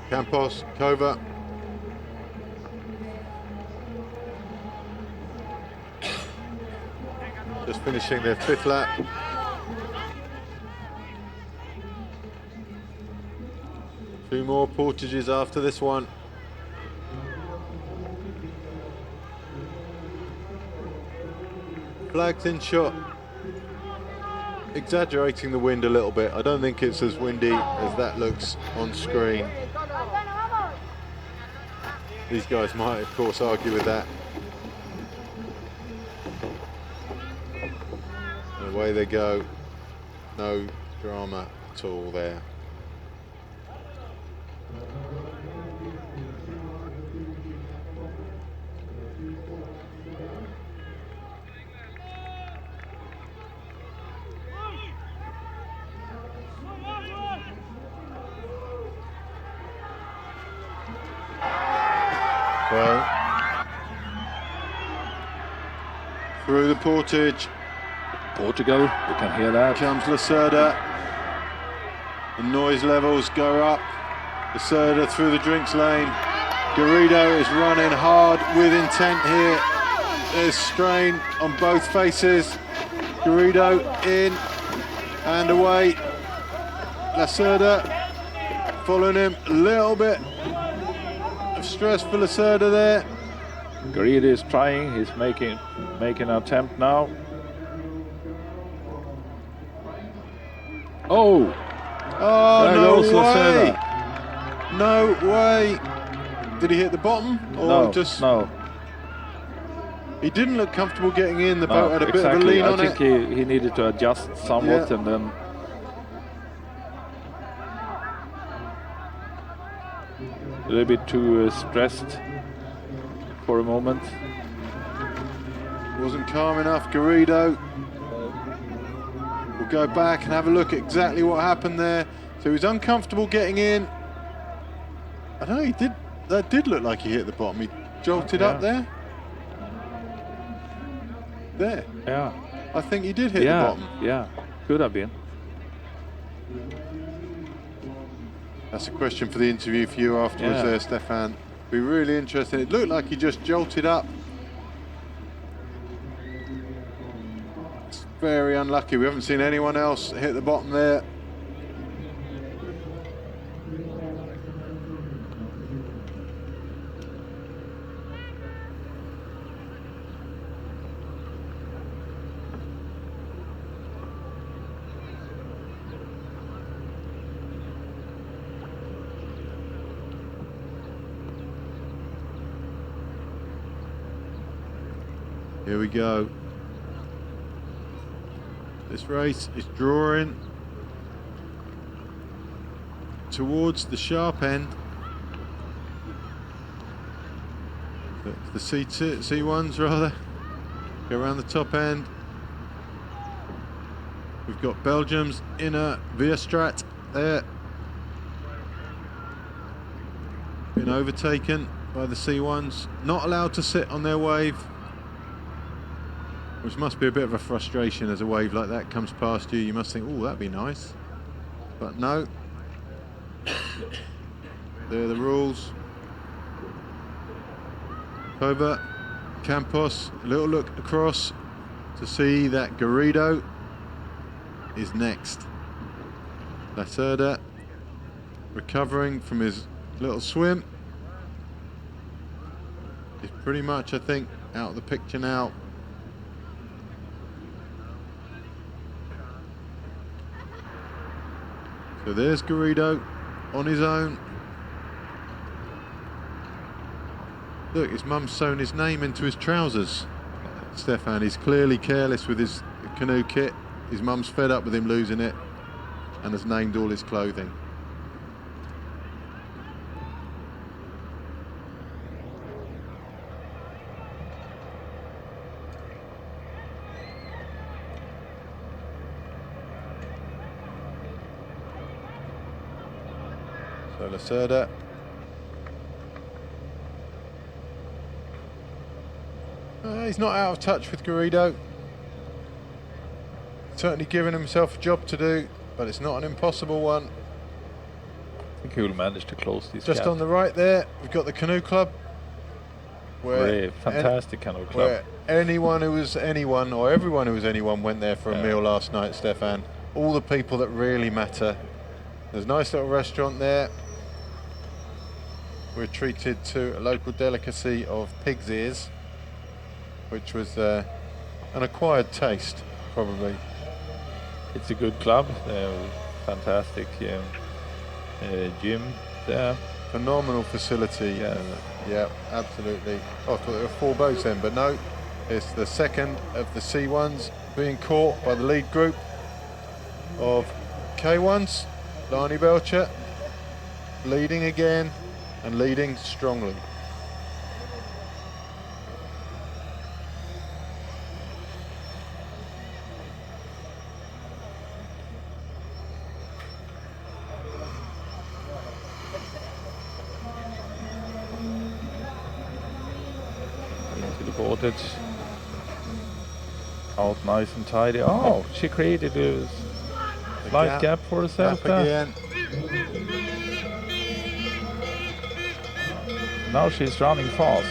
Campos, Kova. Just finishing their 5th lap. Two more Portages after this one. Flags in shot. Exaggerating the wind a little bit. I don't think it's as windy as that looks on screen. These guys might, of course, argue with that. And away they go. No drama at all there. Well, through the Portage. Portugal, you can hear that. Comes Lacerda. The noise levels go up. Lacerda through the drinks lane. Garrido is running hard with intent here. There's strain on both faces. Garrido in and away. Lacerda following him. A little bit of stress for Lacerda there. Garrido is trying. He's making an attempt now. Oh! Oh, there no goes way! Lacerda. No way! Did he hit the bottom? Or No, just... no. He didn't look comfortable getting in. The boat had a bit of a exactly. lean on I it. think he needed to adjust somewhat, Yeah. and then a little bit too stressed for a moment. Wasn't calm enough, Garrido. We'll go back and have a look at exactly what happened there. So he was uncomfortable getting in. I don't know, that did look like he hit the bottom. He jolted up there. There. Yeah. I think he did hit the bottom. Yeah, could have been. That's a question for the interview for you afterwards there, Stefan. Be really interesting. It looked like he just jolted up. It's very unlucky. We haven't seen anyone else hit the bottom there. Here we go. This race is drawing towards the sharp end. The C1s rather. Go around the top end. We've got Belgium's inner Veerstraat there. Been overtaken by the C1s. Not allowed to sit on their wave. Which must be a bit of a frustration as a wave like that comes past you. You must think, oh, that'd be nice. But no. They're the rules. Over Campos, a little look across to see that Garrido is next. Lacerda recovering from his little swim. He's pretty much, I think, out of the picture now. So there's Garrido on his own. Look, his mum's sewn his name into his trousers. Stefan, he's clearly careless with his Canoe kit. His mum's fed up with him losing it and has named all his clothing. So Lacerda. He's not out of touch with Garrido. Certainly giving himself a job to do, but it's not an impossible one. I think he will manage to close this Just gap. on the right there, we've got the Canoe Club. Very fantastic Canoe Club. Where anyone who was anyone, or everyone who was anyone, went there for a meal last night, Stefan. All the people that really matter. There's a nice little restaurant there. We're treated to a local delicacy of pig's ears, which was an acquired taste, probably. It's a good club, fantastic gym there. Phenomenal facility. Yeah. Yeah, absolutely. I thought there were 4 boats then, but no. It's the second of the C1s being caught by the lead group of K1s. Lani Belcher leading again and leading strongly. Into the Portage. Out nice and tidy. Oh, she created a slight gap for herself there. Again. Now she's running fast.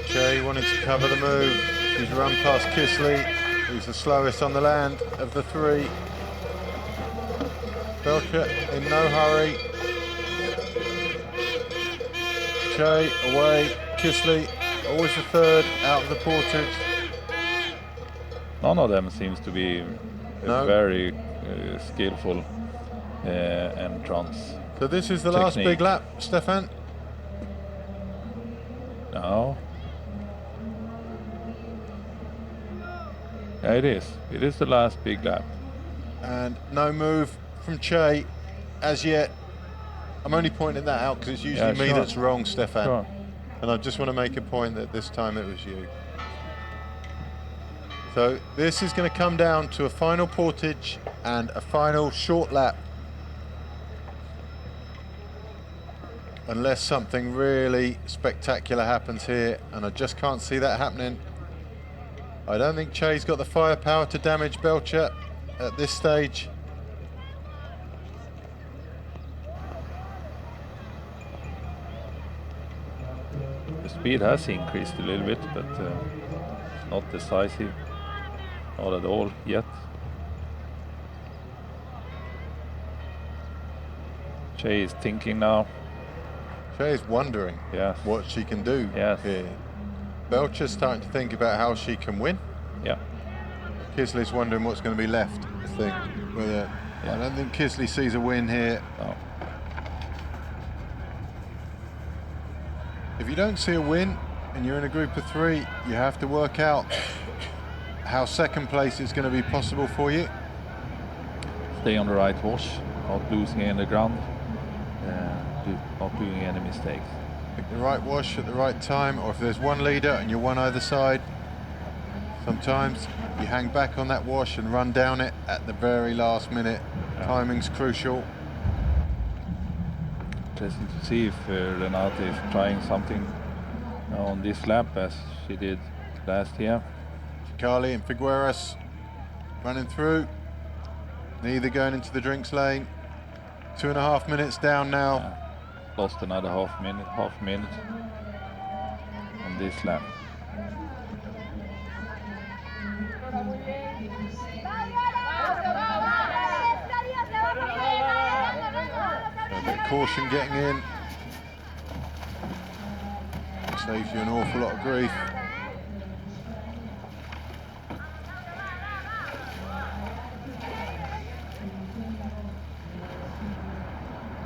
Jay wanted to cover the move. She's run past Kisley, who's the slowest on the land of the 3. Belcher in no hurry. Jay away. Kisley always the 3rd out of the Portage. None of them seems to be a very skillful entrance. So this is the last Technique. big lap, Stefan. No. Yeah, it is. It is the last big lap. And no move from Che as yet. I'm only pointing that out because it's usually me that's wrong, Stefan. Sure. And I just want to make a point that this time it was you. So this is going to come down to a final portage and a final short lap. Unless something really spectacular happens here, and I just can't see that happening. I don't think Che's got the firepower to damage Belcher at this stage. The speed has increased a little bit, but it's not decisive. Not at all yet. Che is thinking now. Che is wondering what she can do here. Belcher's starting to think about how she can win. Yeah. Kisley's wondering what's going to be left, I think. I don't think Kisley sees a win here. No. If you don't see a win and you're in a group of 3, you have to work out how second place is going to be possible for you. Stay on the right wash, not losing in the ground, not doing any mistakes. Pick the right wash at the right time, or if there's one leader and you're one either side, sometimes you hang back on that wash and run down it at the very last minute. Timing's crucial. Interesting to see if Renate is trying something on this lap as she did last year. Carly and Figueras running through, neither going into the drinks lane. 2.5 minutes down now. Lost another half minute on this lap. A bit of caution getting in. Saves you an awful lot of grief.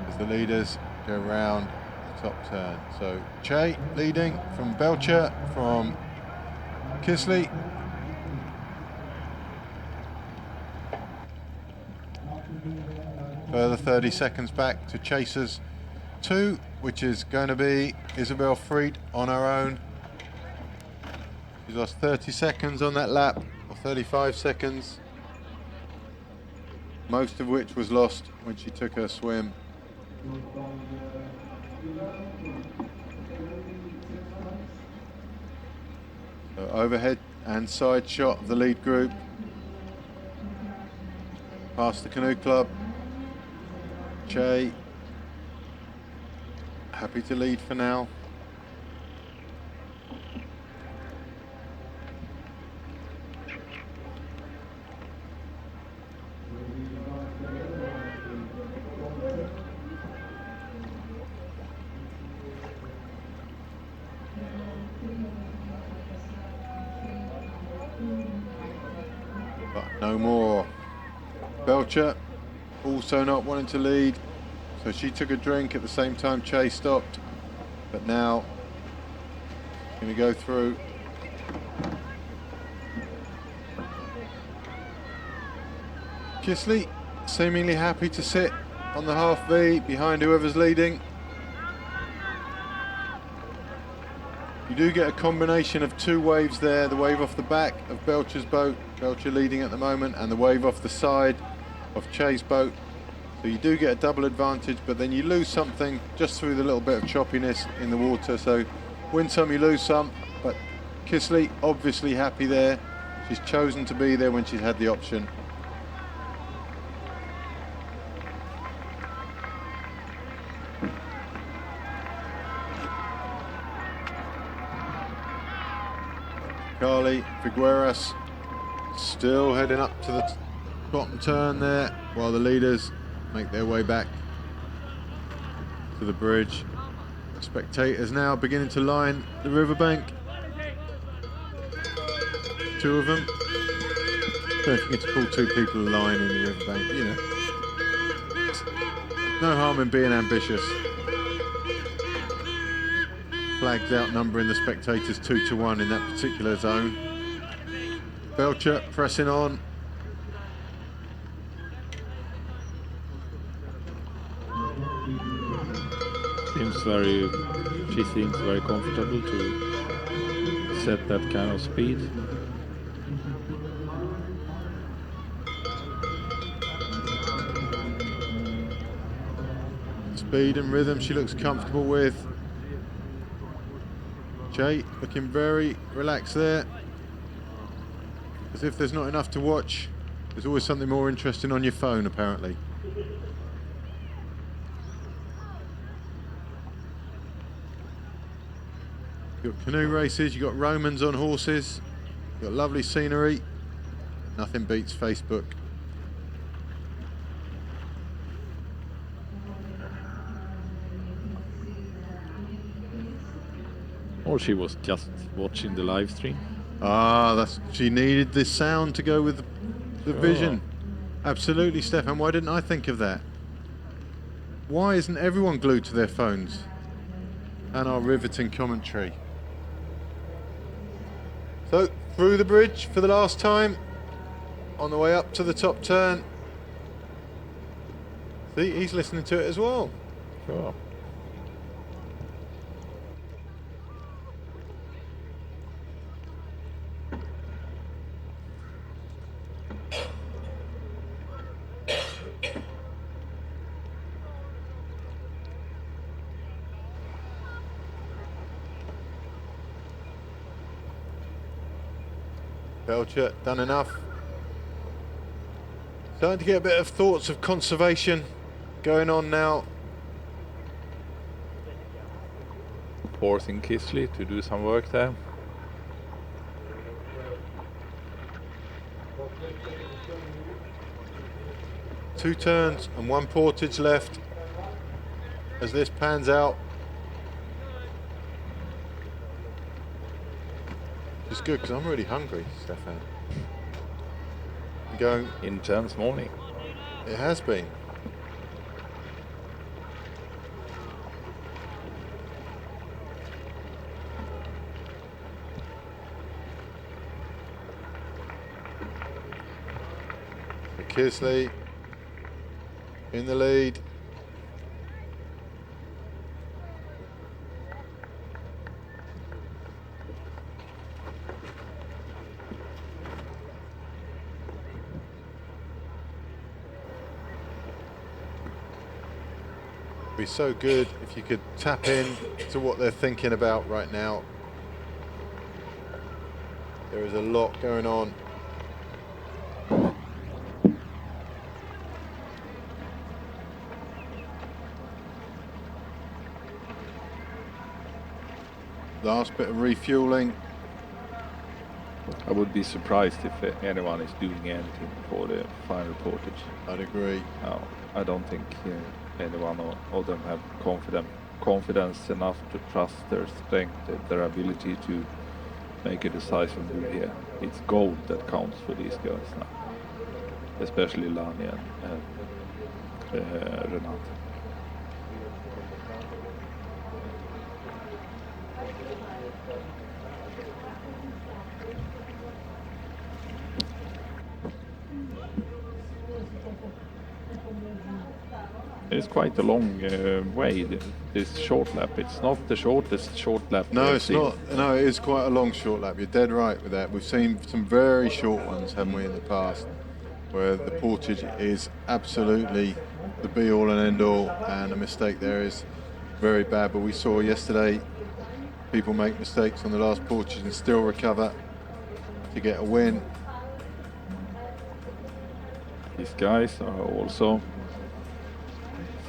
As the leaders go round the top turn. So Che leading from Belcher, from Kisley. Further 30 seconds back to Chasers 2, which is going to be Isabel Freed on her own. She's lost 30 seconds on that lap, or 35 seconds, most of which was lost when she took her swim. So overhead and side shot of the lead group past the Canoe Club. Che happy to lead for now. But no more. Belcher also not wanting to lead, so she took a drink at the same time Che stopped, but now going to go through. Kisley seemingly happy to sit on the half V behind whoever's leading. You do get a combination of two waves there, the wave off the back of Belcher's boat, Belcher leading at the moment, and the wave off the side of Che's boat. So you do get a double advantage, but then you lose something just through the little bit of choppiness in the water. So win some, you lose some, but Kisley obviously happy there. She's chosen to be there when she's had the option. Carly Figueras still heading up to the bottom turn there, while the leaders make their way back to the bridge. Spectators now beginning to line the riverbank. Two of them. Don't know if you get to call two people a line in the riverbank, you know. No harm in being ambitious. Flags outnumbering the spectators 2-1 in that particular zone. Belcher pressing on. She seems very comfortable to set that kind of speed. Speed and rhythm she looks comfortable with. Che looking very relaxed there. As if there's not enough to watch, there's always something more interesting on your phone apparently. You've got canoe races, you've got Romans on horses, you've got lovely scenery. Nothing beats Facebook. Or she was just watching the live stream. Ah, she needed this sound to go with the vision. Absolutely, Stefan. Why didn't I think of that? Why isn't everyone glued to their phones and our riveting commentary? So, through the bridge for the last time, on the way up to the top turn. See, he's listening to it as well. Sure. Belcher done enough. Starting to get a bit of thoughts of conservation going on now. Forcing Kisley to do some work there. Two turns and one portage left as this pans out. It's good because I'm really hungry, Stefan. I'm going. Intense morning. It has been. Kisley in the lead. Be so good if you could tap in to what they're thinking about right now. There is a lot going on. Last bit of refueling. I would be surprised if anyone is doing anything for the final portage. I'd agree. No, I don't think anyone of them have confidence enough to trust their strength, their ability to make a decisive move here. It's gold that counts for these guys now, especially Lani and Renate. It's quite a long way, this short lap. It's not the shortest short lap. No, it's not. No, it is quite a long short lap. You're dead right with that. We've seen some very short ones, haven't we, in the past, where the portage is absolutely the be-all and end-all, and a mistake there is very bad. But we saw yesterday people make mistakes on the last portage and still recover to get a win. These guys are also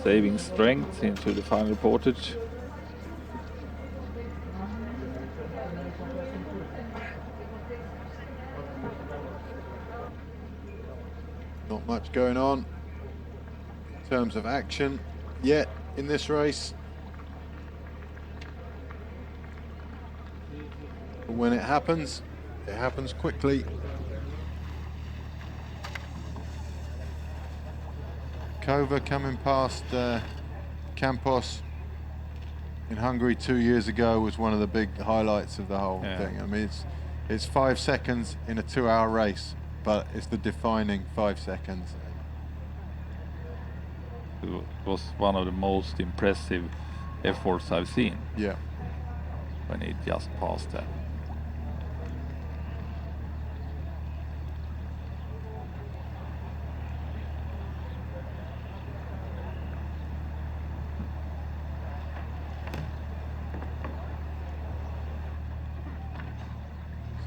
saving strength into the final portage. Not much going on in terms of action yet in this race. But when it happens quickly. Kova coming past Campos in Hungary 2 years ago was one of the big highlights of the whole thing. I mean, it's 5 seconds in a 2-hour race, but it's the defining 5 seconds. It was one of the most impressive efforts I've seen. Yeah. When he just passed that.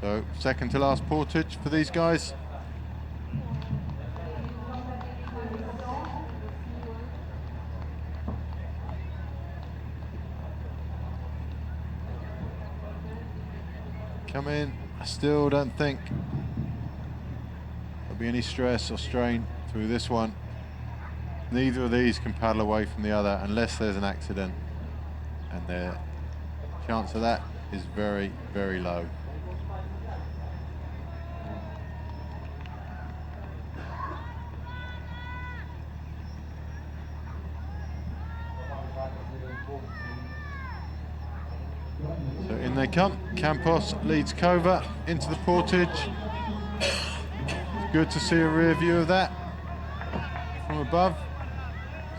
So, second to last portage for these guys. Come in. I still don't think there'll be any stress or strain through this one. Neither of these can paddle away from the other unless there's an accident, and the chance of that is very, very low. So in they come. Campos leads Kova into the portage. It's good to see a rear view of that from above.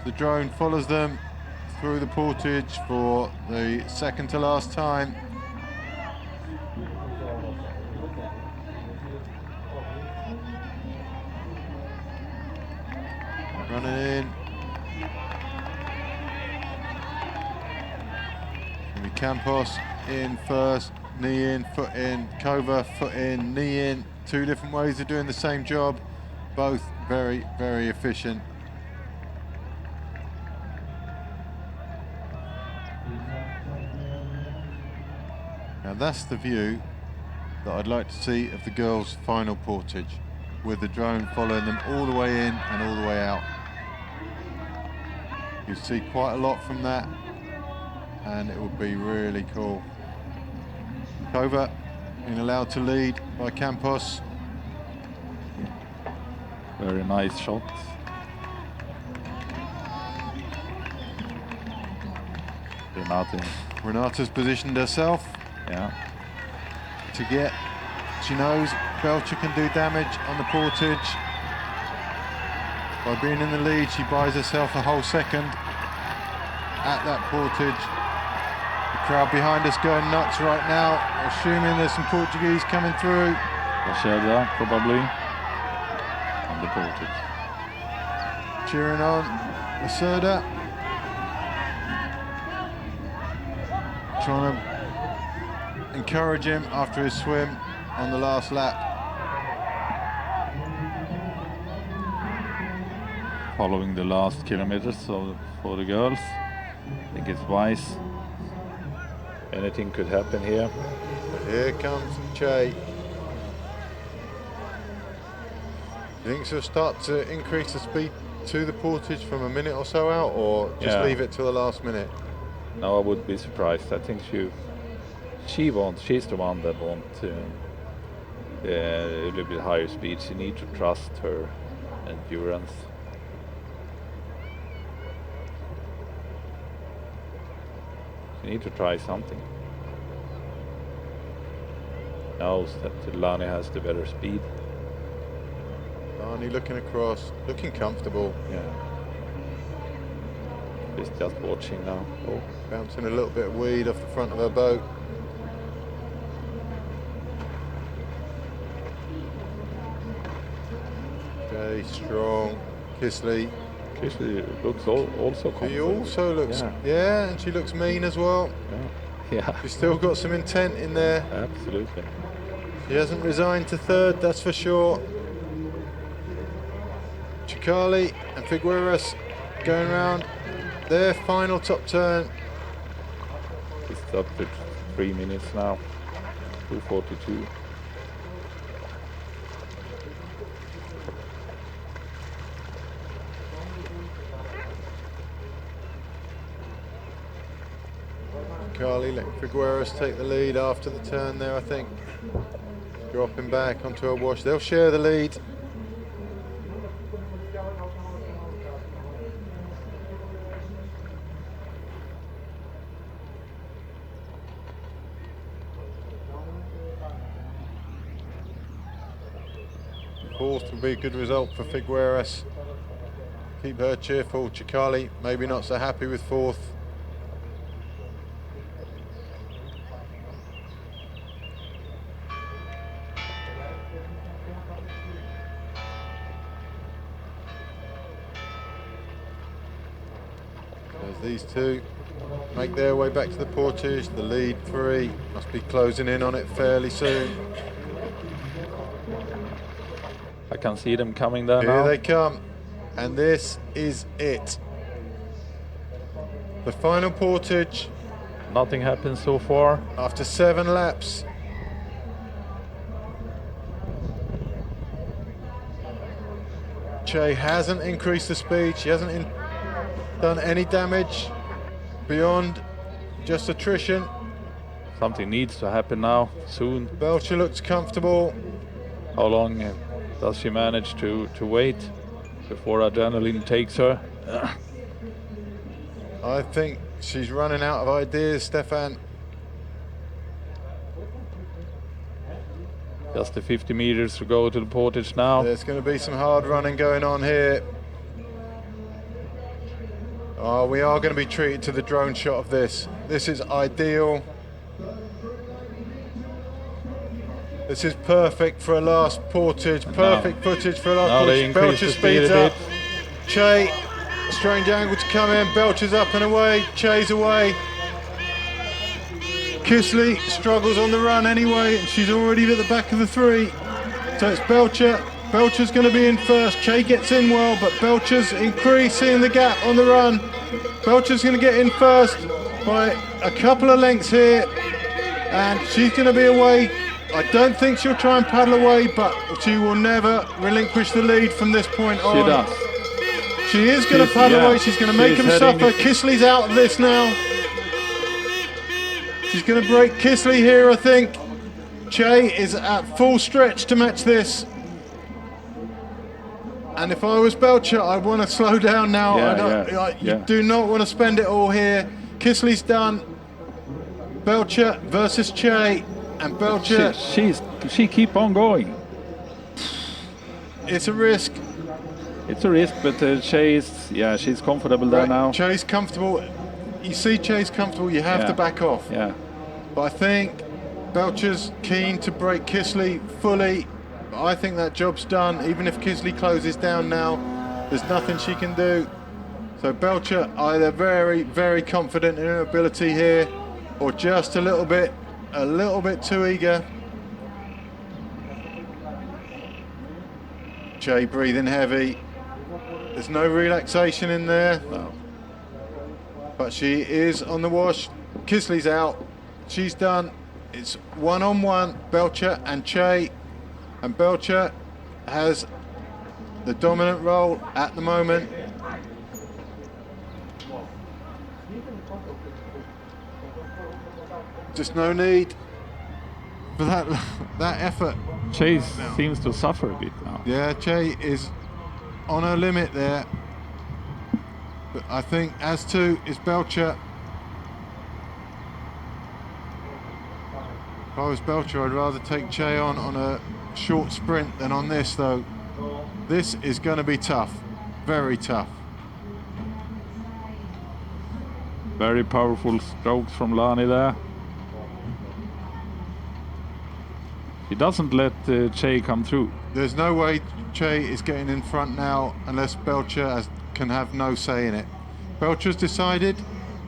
The drone follows them through the portage for the second to last time. Running in. Campos in first, knee in, foot in, Kova, foot in, knee in. 2 different ways of doing the same job, both very, very efficient. Now that's the view that I'd like to see of the girls' final portage, with the drone following them all the way in and all the way out. You see quite a lot from that, and it would be really cool. Kova being allowed to lead by Campos. Very nice shot. Renata's positioned herself. Yeah. To get, she knows Belcher can do damage on the portage. By being in the lead, she buys herself a whole second at that portage. The crowd behind us going nuts right now, assuming there's some Portuguese coming through. Rashida, probably, on the portage. Cheering on Lacerda. Trying to encourage him after his swim on the last lap. Following the last kilometers for the girls. I think it's wise. Anything could happen here. Here comes Che. You think she'll start to increase the speed to the portage from a minute or so out, or just leave it till the last minute? No, I would be surprised. I think she's the one that wants a little bit higher speed. She needs to trust her endurance. She needs to try something. Knows that Lani has the better speed. Lani looking across, looking comfortable. Yeah. She's just watching now. Oh. Bouncing a little bit of weed off the front of her boat. Okay, strong. Kisley. Kisley looks also confident. She also looks, yeah, and she looks mean as well. Yeah. She's still got some intent in there. Absolutely. She hasn't resigned to third, that's for sure. Chikali and Figueras going round their final top turn. It's up to 3 minutes now. 2:42. Carly letting Figueras take the lead after the turn there, I think. Dropping back onto a wash. They'll share the lead. Fourth would be a good result for Figueras. Keep her cheerful. Chikali maybe not so happy with fourth. As these two make their way back to the portage, the lead three must be closing in on it fairly soon. I can see them coming there Here now. they come, and this is it. The final portage. Nothing happened so far. After 7 laps. Che hasn't increased the speed. She hasn't done any damage beyond just attrition. Something needs to happen now, soon. Belcher looks comfortable. How long does she manage to wait before adrenaline takes her? I think she's running out of ideas, Stefan. Just the 50 meters to go to the portage now. There's going to be some hard running going on here. Oh, we are going to be treated to the drone shot of this. This is ideal. This is perfect for a last portage. Perfect footage for a last portage. Belcher speeds up. Che, strange angle to come in. Belcher's up and away. Che's away. Kisley struggles on the run anyway, and she's already at the back of the three. So it's Belcher. Belcher's going to be in first. Che gets in well, but Belcher's increasing the gap on the run. Belcher's going to get in first by a couple of lengths here. And she's going to be away. I don't think she'll try and paddle away, but she will never relinquish the lead from this point on. She does. She is going to paddle away. She's going to make him suffer. Kisley's out of this now. She's going to break Kisley here, I think. Che is at full stretch to match this. And if I was Belcher, I'd want to slow down now. You do not want to spend it all here. Kisley's done. Belcher versus Che, and Belcher. She keep on going. It's a risk. It's a risk, but Che is, she's comfortable there now. Che's comfortable. You see Che's comfortable, you have to back off. Yeah. But I think Belcher's keen to break Kisley fully. But I think that job's done. Even if Kisley closes down now, there's nothing she can do. So Belcher either very, very confident in her ability here, or just a little bit too eager. Che breathing heavy. There's no relaxation in there. No. But she is on the wash. Kisley's out. She's done. It's one-on-one, Belcher and Che. And Belcher has the dominant role at the moment. Just no need for that effort. Che seems to suffer a bit now. Yeah, Che is on her limit there. But I think as to is Belcher. If I was Belcher, I'd rather take Che on a short sprint than on this, though. This is going to be tough. Very tough. Very powerful strokes from Lani there. He doesn't let Che come through. There's no way Che is getting in front now unless Belcher can have no say in it. Belcher's decided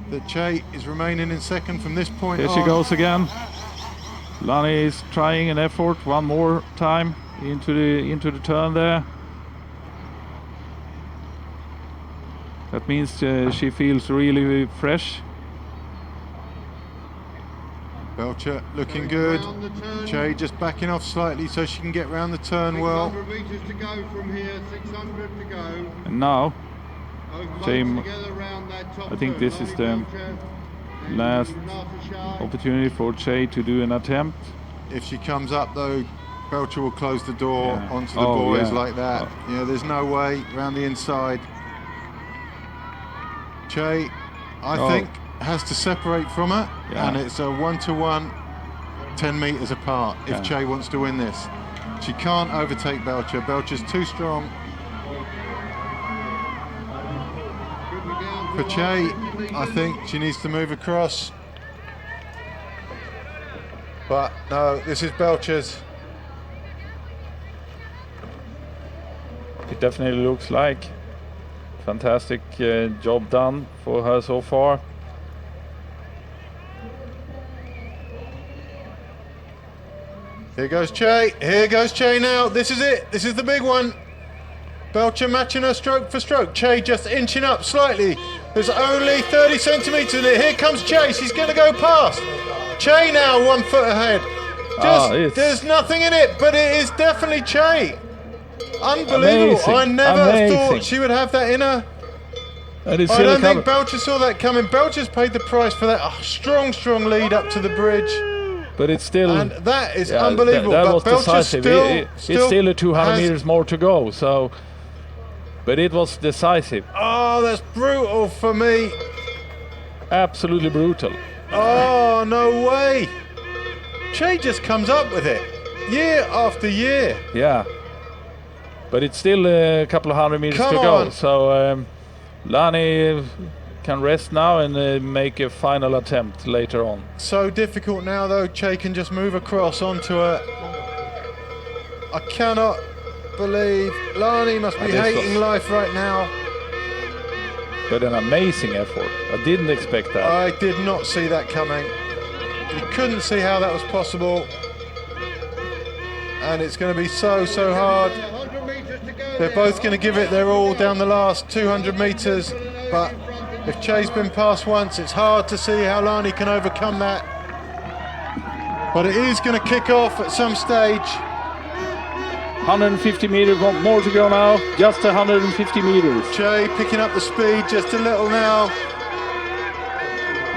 that Che is remaining in second from this point on. Here she goes again. Lani is trying an effort one more time into the turn there. That means she feels really fresh. Belcher looking good. Che just backing off slightly so she can get round the turn well. 600 meters to go from here, 600 to go. And now, Che, I think this is the last opportunity for Che to do an attempt. If she comes up though, Belcher will close the door onto the boys like that. Yeah, there's no way round the inside. Che, I think, has to separate from her, and it's a 1-to-1, 10 meters apart if Che wants to win this. She can't overtake Belcher. Belcher's too strong. For Che, I think she needs to move across. But no, this is Belcher's. It definitely looks like. Fantastic job done for her so far. Here goes Che. Here goes Che now. This is it. This is the big one. Belcher matching her stroke for stroke. Che just inching up slightly. There's only 30 centimeters in it. Here comes Che. She's going to go past. Che now 1 foot ahead. There's nothing in it, but it is definitely Che. Unbelievable. Amazing. I never thought she would have that in her. I don't think Belcher saw that coming. Belcher's paid the price for that strong lead up to the bridge. But it's still... And that is unbelievable. That but was Belcher's decisive. It's still a 200 meters more to go, so... But it was decisive. Oh, that's brutal for me. Absolutely brutal. Oh, no way. Che just comes up with it. Year after year. Yeah. But it's still a couple of 100 meters to go. So Lani can rest now and make a final attempt later on. So difficult now though. Che can just move across onto her. I cannot believe Lani must be hating life right now. But an amazing effort. I didn't expect that. I did not see that coming. You couldn't see how that was possible. And it's going to be so hard. They're both going to give it their all down the last 200 meters. But if Che's been passed once, it's hard to see how Lani can overcome that. But it is going to kick off at some stage. 150 meters, more to go now. Just 150 meters. Che picking up the speed just a little now.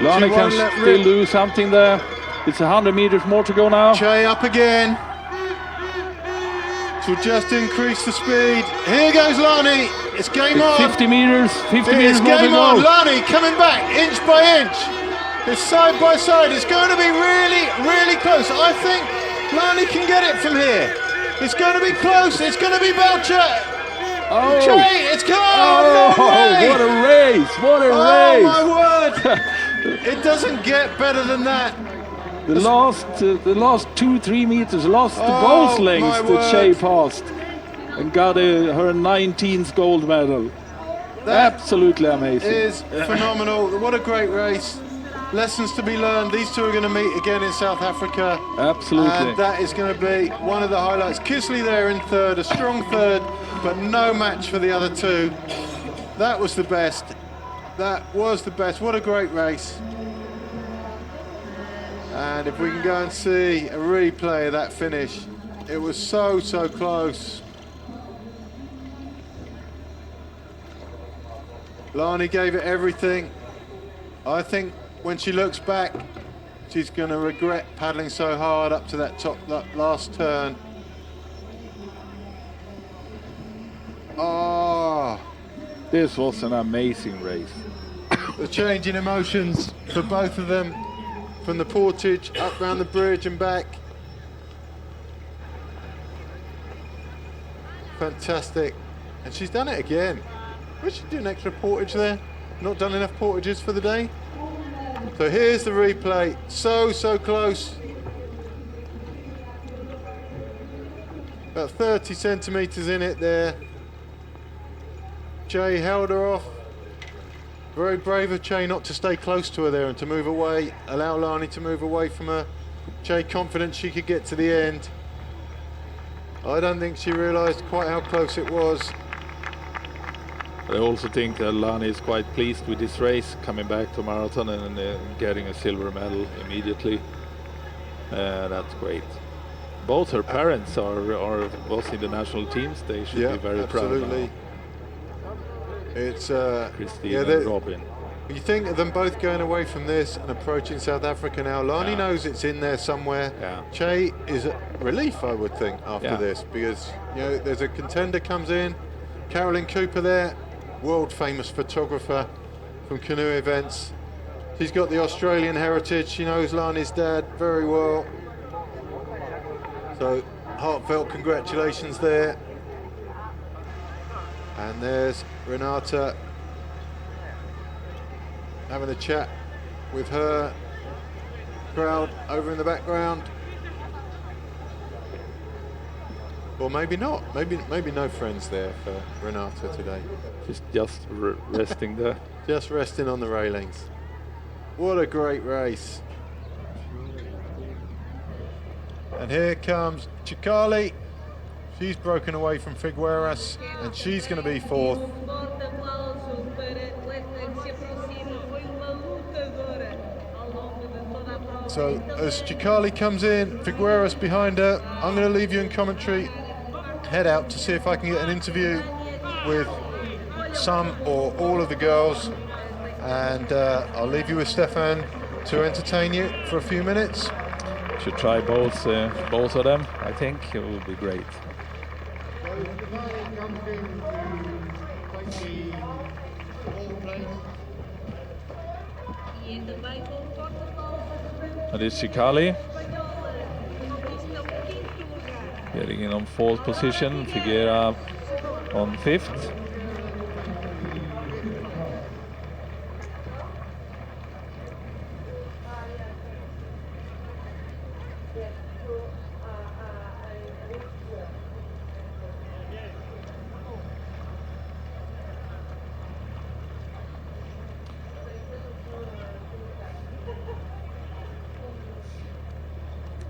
Lani can still do something there. It's 100 meters more to go now. Che up again. So just increase the speed. Here goes Lani. It's game on. 50 meters. 50 meters It's more to game go. on. Lani coming back inch by inch. It's side by side. It's going to be really, really close. I think Lani can get it from here. It's going to be close. It's going to be Belcher. Oh, Che, it's gone. oh, No way. what a race! What a Oh race! my word! It doesn't get better than that. The last 2-3 meters, lost Oh, both lengths my that Che word. passed and got her 19th gold medal. That Absolutely amazing. is phenomenal. What a great race. Lessons to be learned. These two are going to meet again in South Africa. Absolutely. And that is going to be one of the highlights. Kisley there in third, a strong third, but no match for the other two. That was the best. That was the best. What a great race. And if we can go and see a replay of that finish, it was so, so close. Lani gave it everything. I think when she looks back, she's going to regret paddling so hard up to that last turn. Oh, This was an amazing race. the change in emotions for both of them, from the Portage up round the bridge and back. Fantastic. And she's done it again. We should do an extra portage there. Not done enough portages for the day. So here's the replay. So, so close. About 30 centimetres in it there. Che held her off. Very brave of Che not to stay close to her there and to move away. Allow Lani to move away from her. Che confident she could get to the end. I don't think she realised quite how close it was. I also think that Lani is quite pleased with this race, coming back to marathon and getting a silver medal immediately. That's great. Both her parents are both in the national teams. They should be very absolutely. proud. It's Christine yeah, and Robin. you think of them both going away from this and approaching South Africa now. Lani knows it's in there somewhere. Yeah. Che is a relief, I would think, after this, because there's a contender comes in. Carolyn Cooper there, world famous photographer from Canoe events. She's got the Australian heritage. She knows Lani's dad very well. So heartfelt congratulations there. And there's Renata having a chat with her crowd over in the background. Or maybe not. Maybe no friends there for Renata today. She's just resting there. Just resting on the railings. What a great race. And here comes Chikali. She's broken away from Figueras and she's going to be fourth. So as Chikali comes in, Figueras behind her, I'm going to leave you in commentary. Head out to see if I can get an interview with some or all of the girls, and I'll leave you with Stefan to entertain you for a few minutes. Should try both of them. I think it will be great. So the guy comes in to take the fourth place. And it's Chikali getting in on fourth position. Figuera on fifth.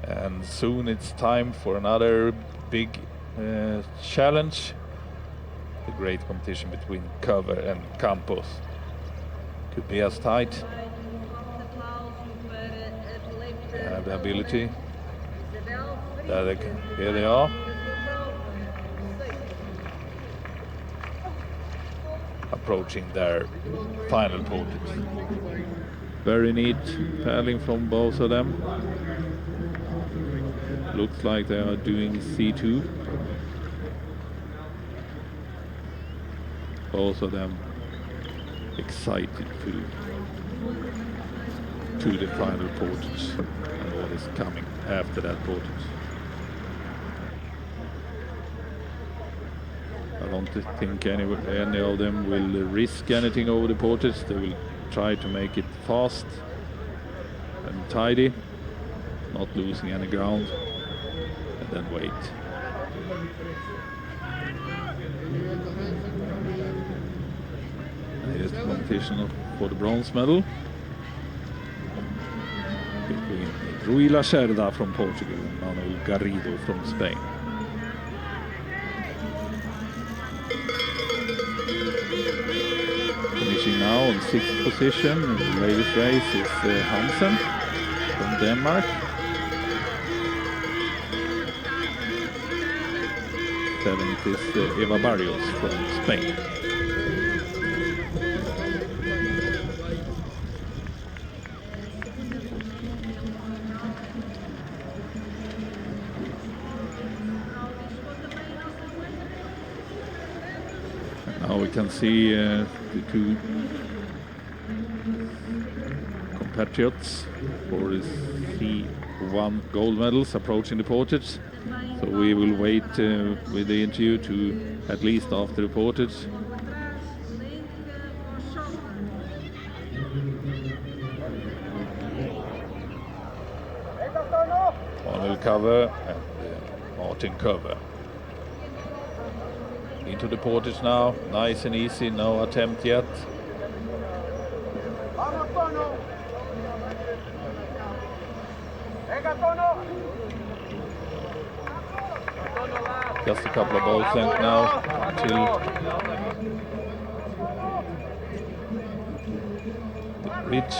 And soon it's time for another big challenge. The great competition between Cover and Campos. Could be as tight. They have the ability. Here they are. Approaching their final portage. Very neat paddling from both of them. Looks like they are doing C2. Both of them excited to the final portage and what is coming after that portage. I don't think any of them will risk anything over the portage. They will try to make it fast and tidy, not losing any ground, and then wait. And here's the competition for the bronze medal between Rui Lacerda from Portugal and Manuel Garrido from Spain. Finishing now on 6th position in the latest race is Hansen from Denmark. 7th is Eva Barrios from Spain. Now we can see the two compatriots for the C1 gold medals approaching the portage. So we will wait with the interview to at least after the portage. Manuel cover and Martin cover. Into the portage now, nice and easy, no attempt yet. Just a couple of boats length now until the bridge.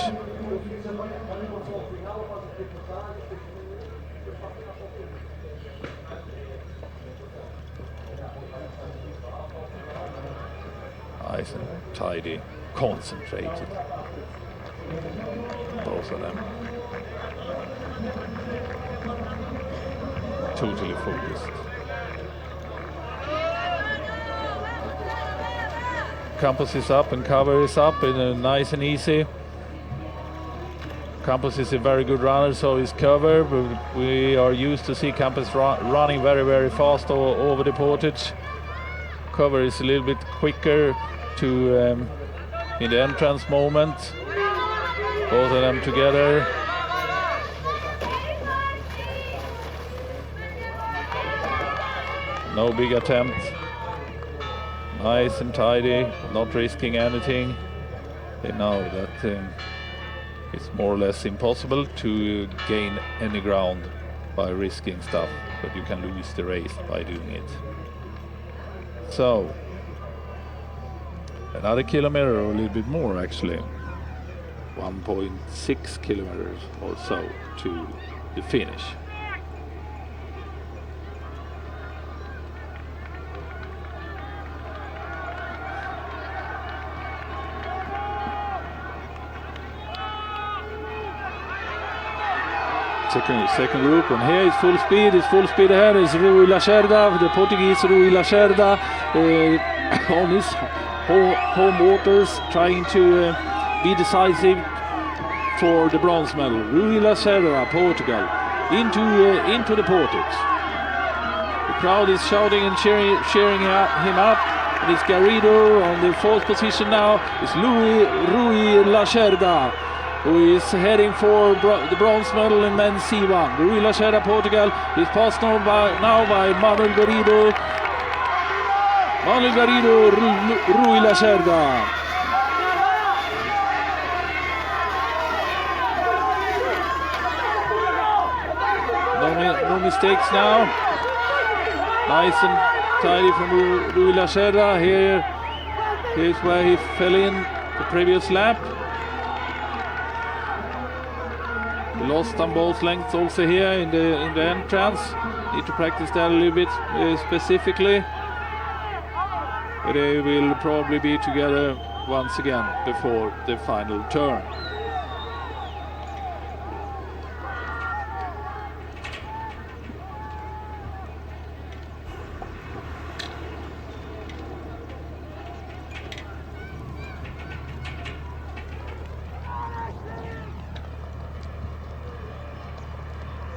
Nice and tidy, concentrated, both of them. Totally focused. Campos is up and cover is up in a nice and easy. Campos is a very good runner, so is cover. But we are used to see Campos running very fast over the portage. Cover is a little bit quicker to in the entrance moment. Both of them together. No big attempt. Nice and tidy, not risking anything. They know that it's more or less impossible to gain any ground by risking stuff, but you can lose the race by doing it. So, another kilometer or a little bit more actually. 1.6 kilometers or so to the finish. Second group, and here is full speed ahead is Rui Lacerda, the Portuguese Rui Lacerda on his home waters, trying to be decisive for the bronze medal. Rui Lacerda, Portugal, into the portage. The crowd is shouting and cheering him up, and it's Garrido on the 4th position now. It's Rui Lacerda, who is heading for the bronze medal in men's C1. Rui Lacerda, Portugal, is passed now by Manuel Garrido. Manuel Garrido, Rui Lacerda. No mistakes now. Nice and tidy from Rui Lacerda. Here's where he fell in the previous lap. Lost on both lengths also here in the entrance. Need to practice that a little bit specifically. But they will probably be together once again before the final turn.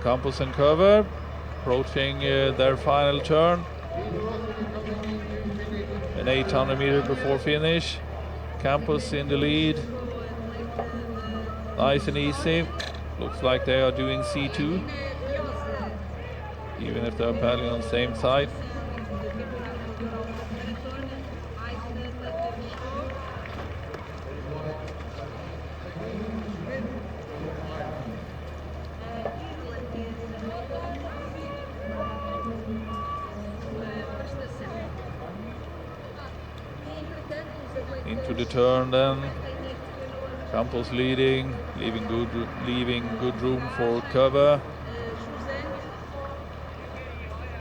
Campos and Cover approaching their final turn. An 800 meter before finish. Campos in the lead. Nice and easy. Looks like they are doing C2. Even if they're paddling on the same side. Into the turn then. Campos leading, leaving good room for cover.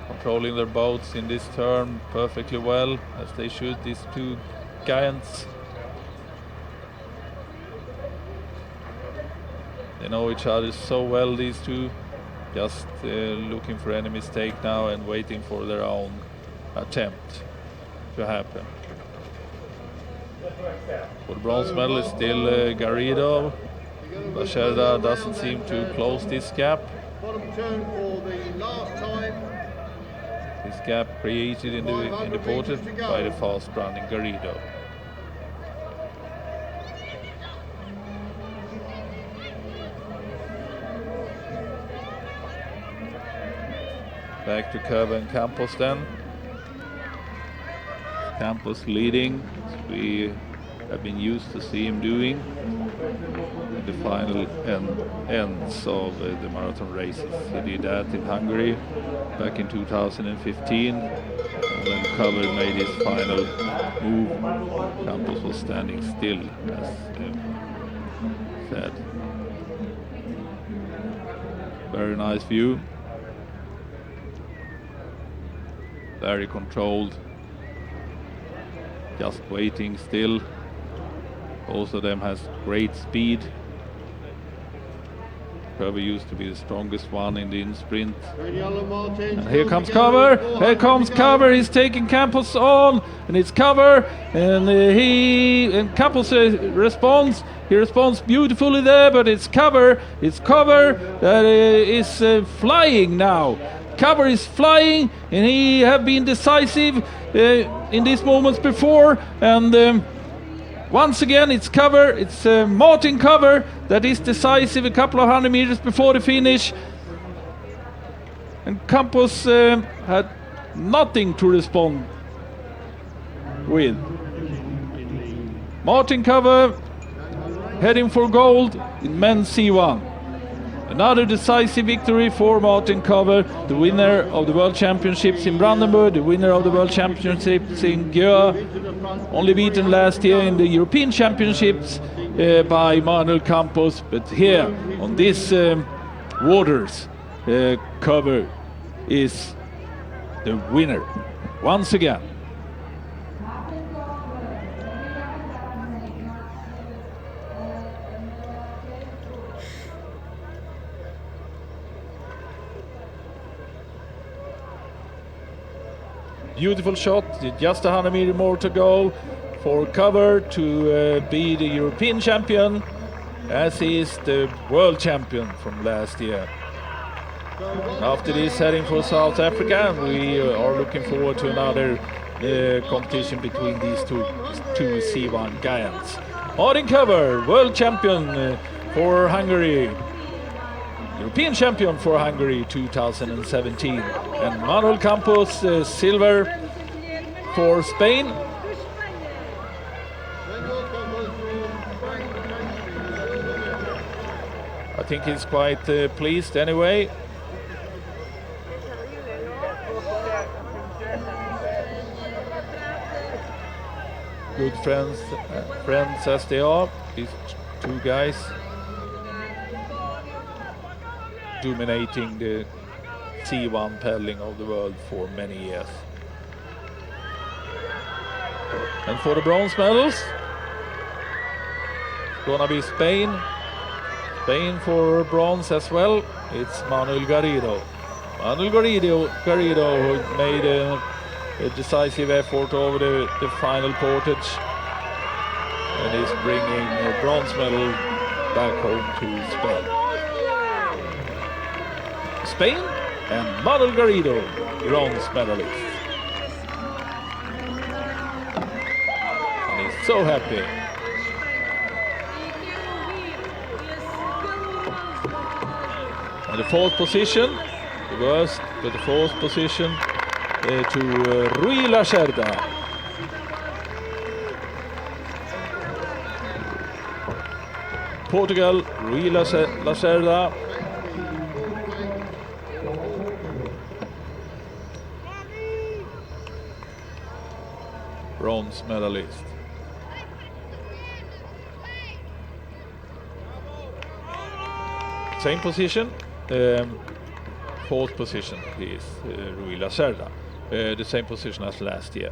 Controlling their boats in this turn perfectly well, as they should, these two giants. They know each other so well, these two. Just looking for any mistake now and waiting for their own attempt to happen. For the bronze medal is still Garrido. Lacerda doesn't seem to close this gap. Bottom turn for the last time. This gap created in the Portage by the fast running Garrido. Back to Curve and Campos then. Campos leading, as we have been used to see him doing in the final ends of the marathon races. He did that in Hungary back in 2015, and when Cover made his final move, Campos was standing still, as said. Very nice view, very controlled. Just waiting still. Both of them has great speed. Cover used to be the strongest one in the sprint. And here comes Cover. Here comes Cover. He's taking Campos on, and it's Cover. And Campos responds. He responds beautifully there, but it's Cover. It's Cover that is flying now. Cover is flying, and he have been decisive in these moments before, and once again it's Cover, it's Martin Cover that is decisive a couple of 100 meters before the finish, and Campos had nothing to respond with. Martin Cover heading for gold in men's C1. Another decisive victory for Martin Cover, the winner of the World Championships in Brandenburg, the winner of the World Championships in Gö, only beaten last year in the European Championships by Manuel Campos, but here on these waters, Cover is the winner once again. Beautiful shot, just 100 meters more to go for Cover to be the European champion, as he is the world champion from last year. After this, heading for South Africa, we are looking forward to another competition between these two C1 giants. Martin Cover, world champion for Hungary, European champion for Hungary 2017, and Manuel Campos, silver for Spain. I think he's quite pleased anyway. Good friends as they are, these two guys. dominating the C1 pedaling of the world for many years. And for the bronze medals, it's gonna be Spain. Spain for bronze as well. It's Manuel Garrido. Manuel Garrido who made a decisive effort over the final Portage, and is bringing a bronze medal back home to Spain. Spain and Manuel Garrido, bronze medalist. And he's so happy. And the fourth position, the worst, but the fourth position to Rui Lacerda. Portugal, Rui Lacerda. Bronze medalist. Same position, fourth position is Rui Lacerda, the same position as last year.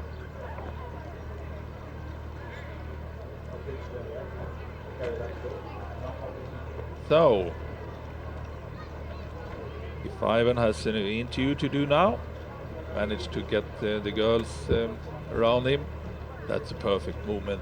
So, if Ivan has an interview to do now, managed to get the girls around him, that's a perfect movement.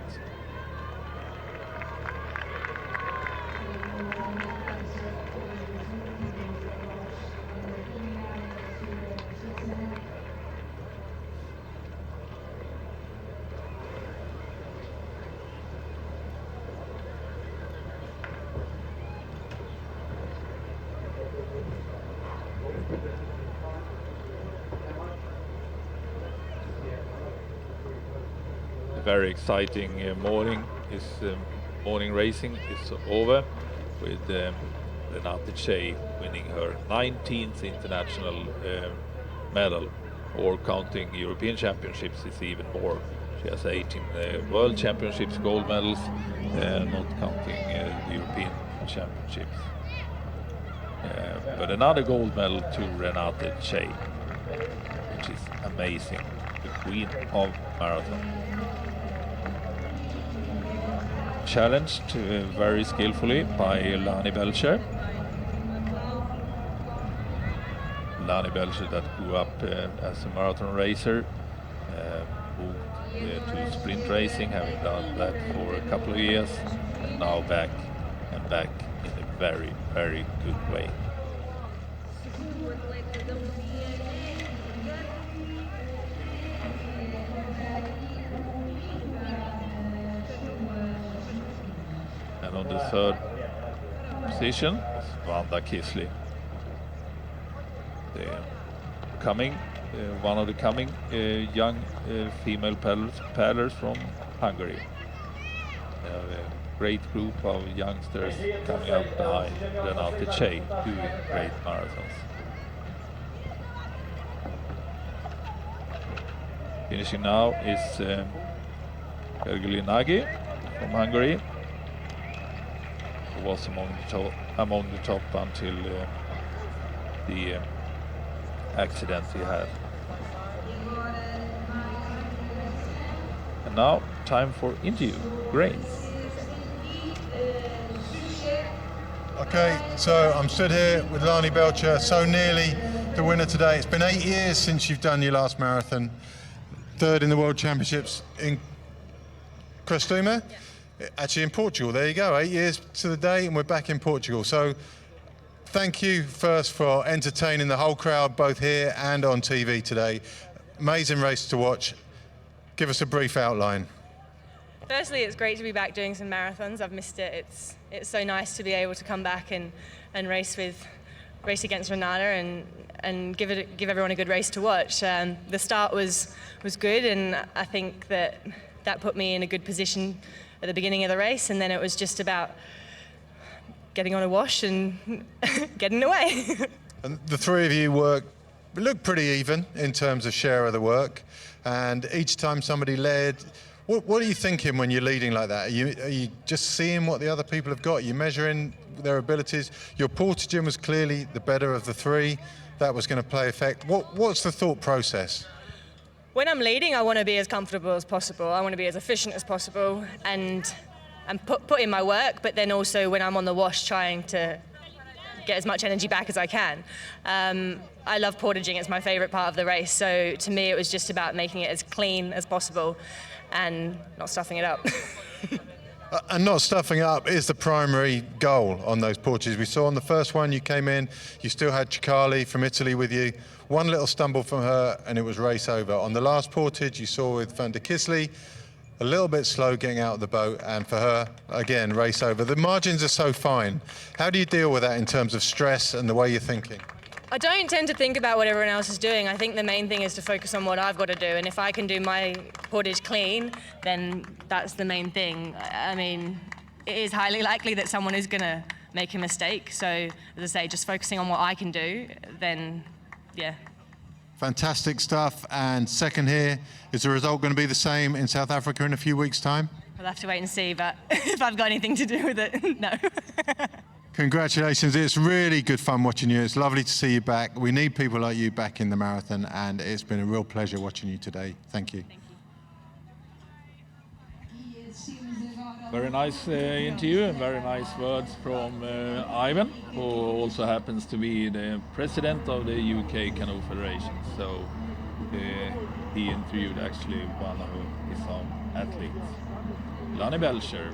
Very exciting morning. Morning racing is over with Renate Shea winning her 19th international medal, or counting European Championships is even more. She has 18 World Championships gold medals, not counting the European Championships. But another gold medal to Renate Shea, which is amazing. The Queen of Marathon. Challenged very skillfully by Lani Belcher. Lani Belcher that grew up as a marathon racer, moved to sprint racing, having done that for a couple of years, and now back in a very, very good way. And on the third position is Wanda Kisley. One of the coming young female paddlers from Hungary. They have a great group of youngsters coming up behind Renate Shea, doing great marathons. Finishing now is Gergely Nagy from Hungary, who was among the top until the accident he had. And now time for interview. Great. Okay, so I'm stood here with Lani Belcher, so nearly the winner today. It's been 8 years since you've done your last marathon, third in the World Championships in Canoe, actually in Portugal. There you go, 8 years to the day, and we're back in Portugal. So thank you first for entertaining the whole crowd, both here and on TV today. Amazing race to watch. Give us a brief outline. Firstly, it's great to be back doing some marathons. I've missed it. It's so nice to be able to come back and race against Renata and give everyone a good race to watch. The start was good, and I think that put me in a good position at the beginning of the race, and then it was just about getting on a wash and getting away. And the three of you looked pretty even in terms of share of the work, and each time somebody led, what are you thinking when you're leading like that? Are you just seeing what the other people have got? Are you measuring their abilities. Your Portage was clearly the better of the three. That was going to play effect. What's the thought process? When I'm leading, I want to be as comfortable as possible. I want to be as efficient as possible and put in my work, but then also when I'm on the wash trying to get as much energy back as I can. I love portaging, it's my favourite part of the race, so to me it was just about making it as clean as possible and not stuffing it up. And not stuffing it up is the primary goal on those Portages. We saw on the first one you came in, you still had Cicali from Italy with you. One little stumble from her and it was race over. On the last Portage you saw with Van der Kisly, a little bit slow getting out of the boat, and for her, again, race over. The margins are so fine. How do you deal with that in terms of stress and the way you're thinking? I don't tend to think about what everyone else is doing. I think the main thing is to focus on what I've got to do, and if I can do my portage clean, then that's the main thing. I mean, it is highly likely that someone is going to make a mistake, so as I say, just focusing on what I can do, then yeah. Fantastic stuff. And second here, is the result going to be the same in South Africa in a few weeks' time? We'll have to wait and see, but if I've got anything to do with it, no. Congratulations. It's really good fun watching you. It's lovely to see you back. We need people like you back in the marathon, and it's been a real pleasure watching you today. Thank you. Very nice interview and very nice words from Ivan, who also happens to be the president of the UK Canoe Federation. So he interviewed actually one of his own athletes, Lonnie Belcher.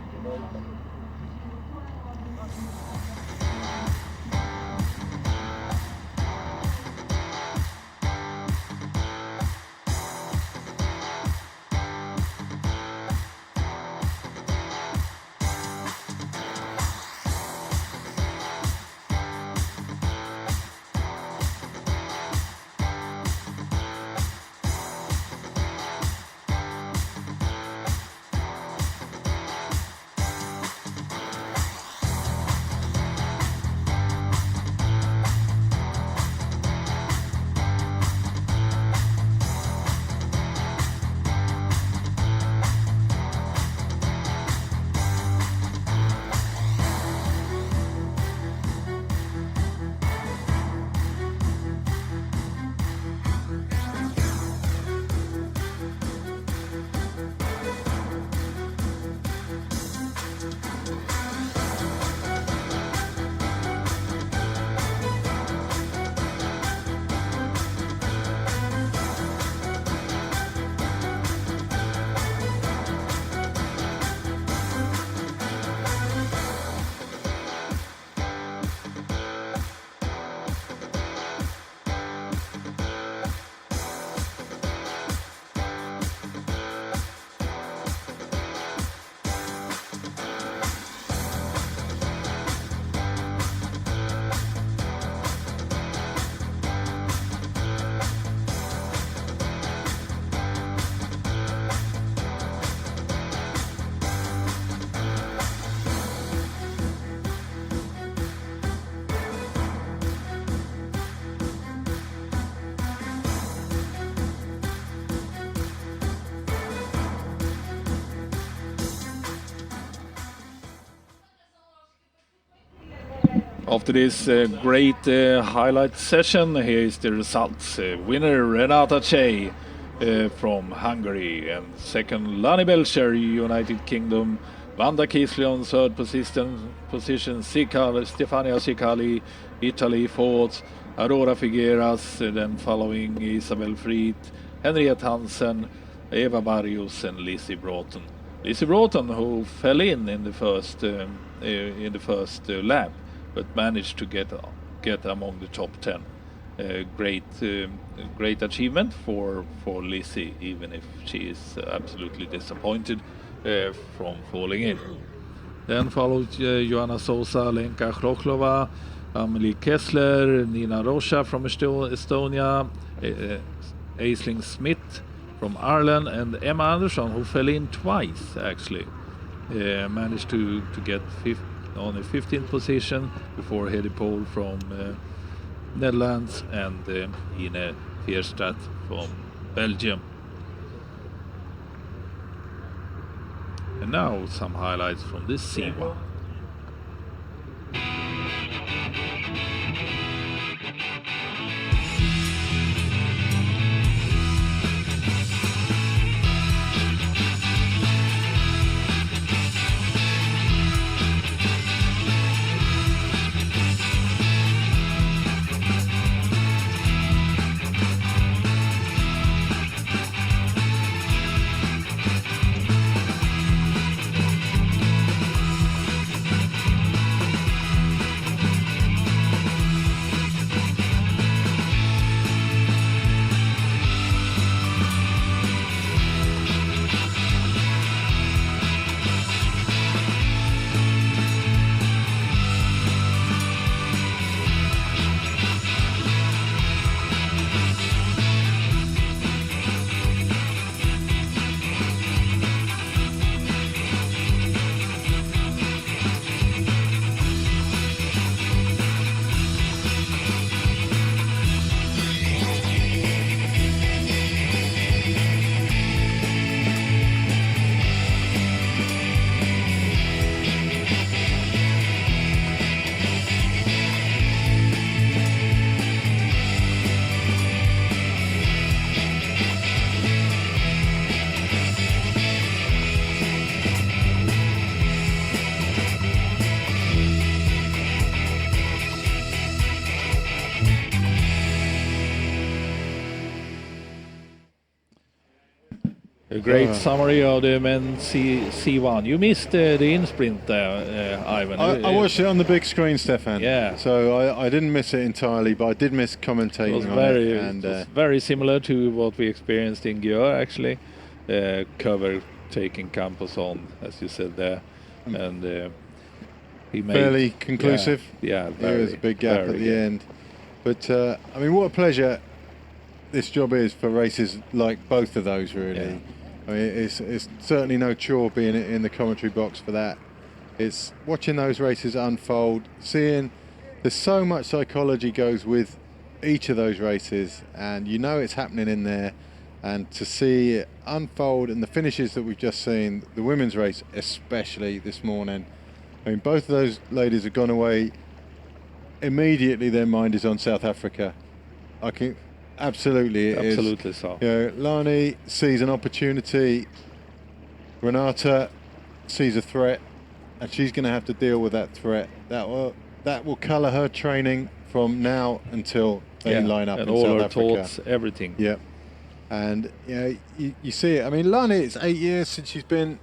After this great highlight session, here is the results. Winner Renata Che from Hungary, and second Lonnie Belcher, United Kingdom. Vanda Kisly on third position Stefania Cicali, Italy fourth. Aurora Figueras, then following Isabel Fried, Henriette Hansen, Eva Barrios and Lizzie Broughton. Lizzie Broughton, who fell in the first lap, but managed to get among the top 10. Great achievement for Lizzie, even if she is absolutely disappointed from falling in. Then followed Joanna Sosa, Lenka Krokhlova, Amelie Kessler, Nina Rocha from Estonia, Aisling Smith from Ireland, and Emma Andersson, who fell in twice actually, managed to get on the 15th position before Hedy Pohl from Netherlands and Ine Veerstraat from Belgium. And now some highlights from this C1. A great summary of the men's C1. You missed the in-sprint there, Ivan. I watched it on the big screen, Stefan. Yeah. So I didn't miss it entirely, but I did miss commentating It was very similar to what we experienced in Györ, actually. Cover taking Campos on, as you said there. And he made... Fairly conclusive. Yeah, there was a big gap at the end. But, I mean, what a pleasure this job is for races like both of those, really. Yeah. I mean, it's certainly no chore being in the commentary box for that. It's watching those races unfold, seeing there's so much psychology goes with each of those races, and you know it's happening in there, and to see it unfold and the finishes that we've just seen, the women's race especially this morning. I mean, both of those ladies have gone away immediately. Their mind is on South Africa. I can absolutely so. You know, Lani sees an opportunity. Renata sees a threat, and she's going to have to deal with that threat. That will colour her training from now until they line up and in all South her Africa. thoughts, everything. Yeah, and you see it. I mean, Lani, it's 8 years since she's been.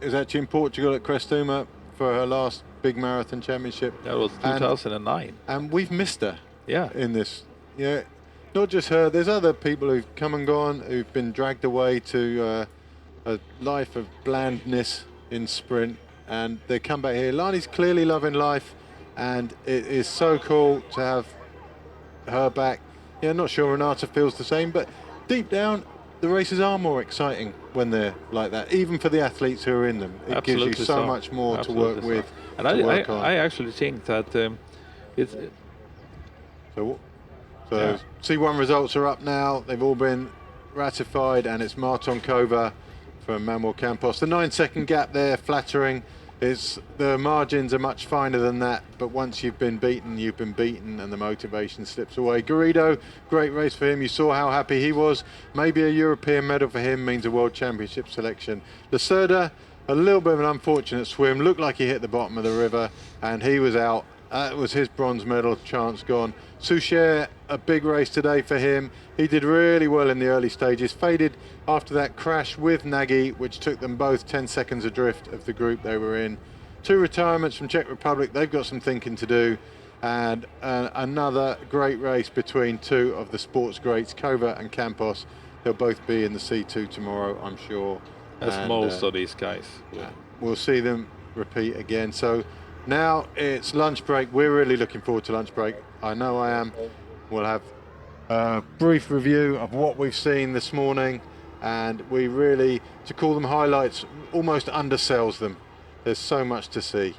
It was actually in Portugal at Crestuma for her last big marathon championship. That was 2009. And we've missed her. Yeah. In this, not just her. There's other people who've come and gone, who've been dragged away to a life of blandness in sprint, and they come back here. Lani's clearly loving life, and it is so cool to have her back. Yeah, not sure Renata feels the same, but deep down, the races are more exciting when they're like that, even for the athletes who are in them. It gives you so much more to work with. And I actually think that it's... So C1 results are up now. They've all been ratified, and it's Marton Kova from Manuel Campos. The 9-second gap there, flattering. The margins are much finer than that, but once you've been beaten, and the motivation slips away. Garrido, great race for him. You saw how happy he was. Maybe a European medal for him means a World Championship selection. Lacerda, a little bit of an unfortunate swim. Looked like he hit the bottom of the river, and he was out. That was his bronze medal chance gone. Souchere, a big race today for him. He did really well in the early stages. Faded after that crash with Nagy, which took them both 10 seconds adrift of the group they were in. 2 retirements from Czech Republic. They've got some thinking to do. And another great race between 2 of the sports greats, Kova and Campos. They'll both be in the C2 tomorrow, I'm sure. As most of these guys. We'll see them repeat again. So now it's lunch break. We're really looking forward to lunch break. I know I am. We'll have a brief review of what we've seen this morning, and we really, to call them highlights, almost undersells them. There's so much to see.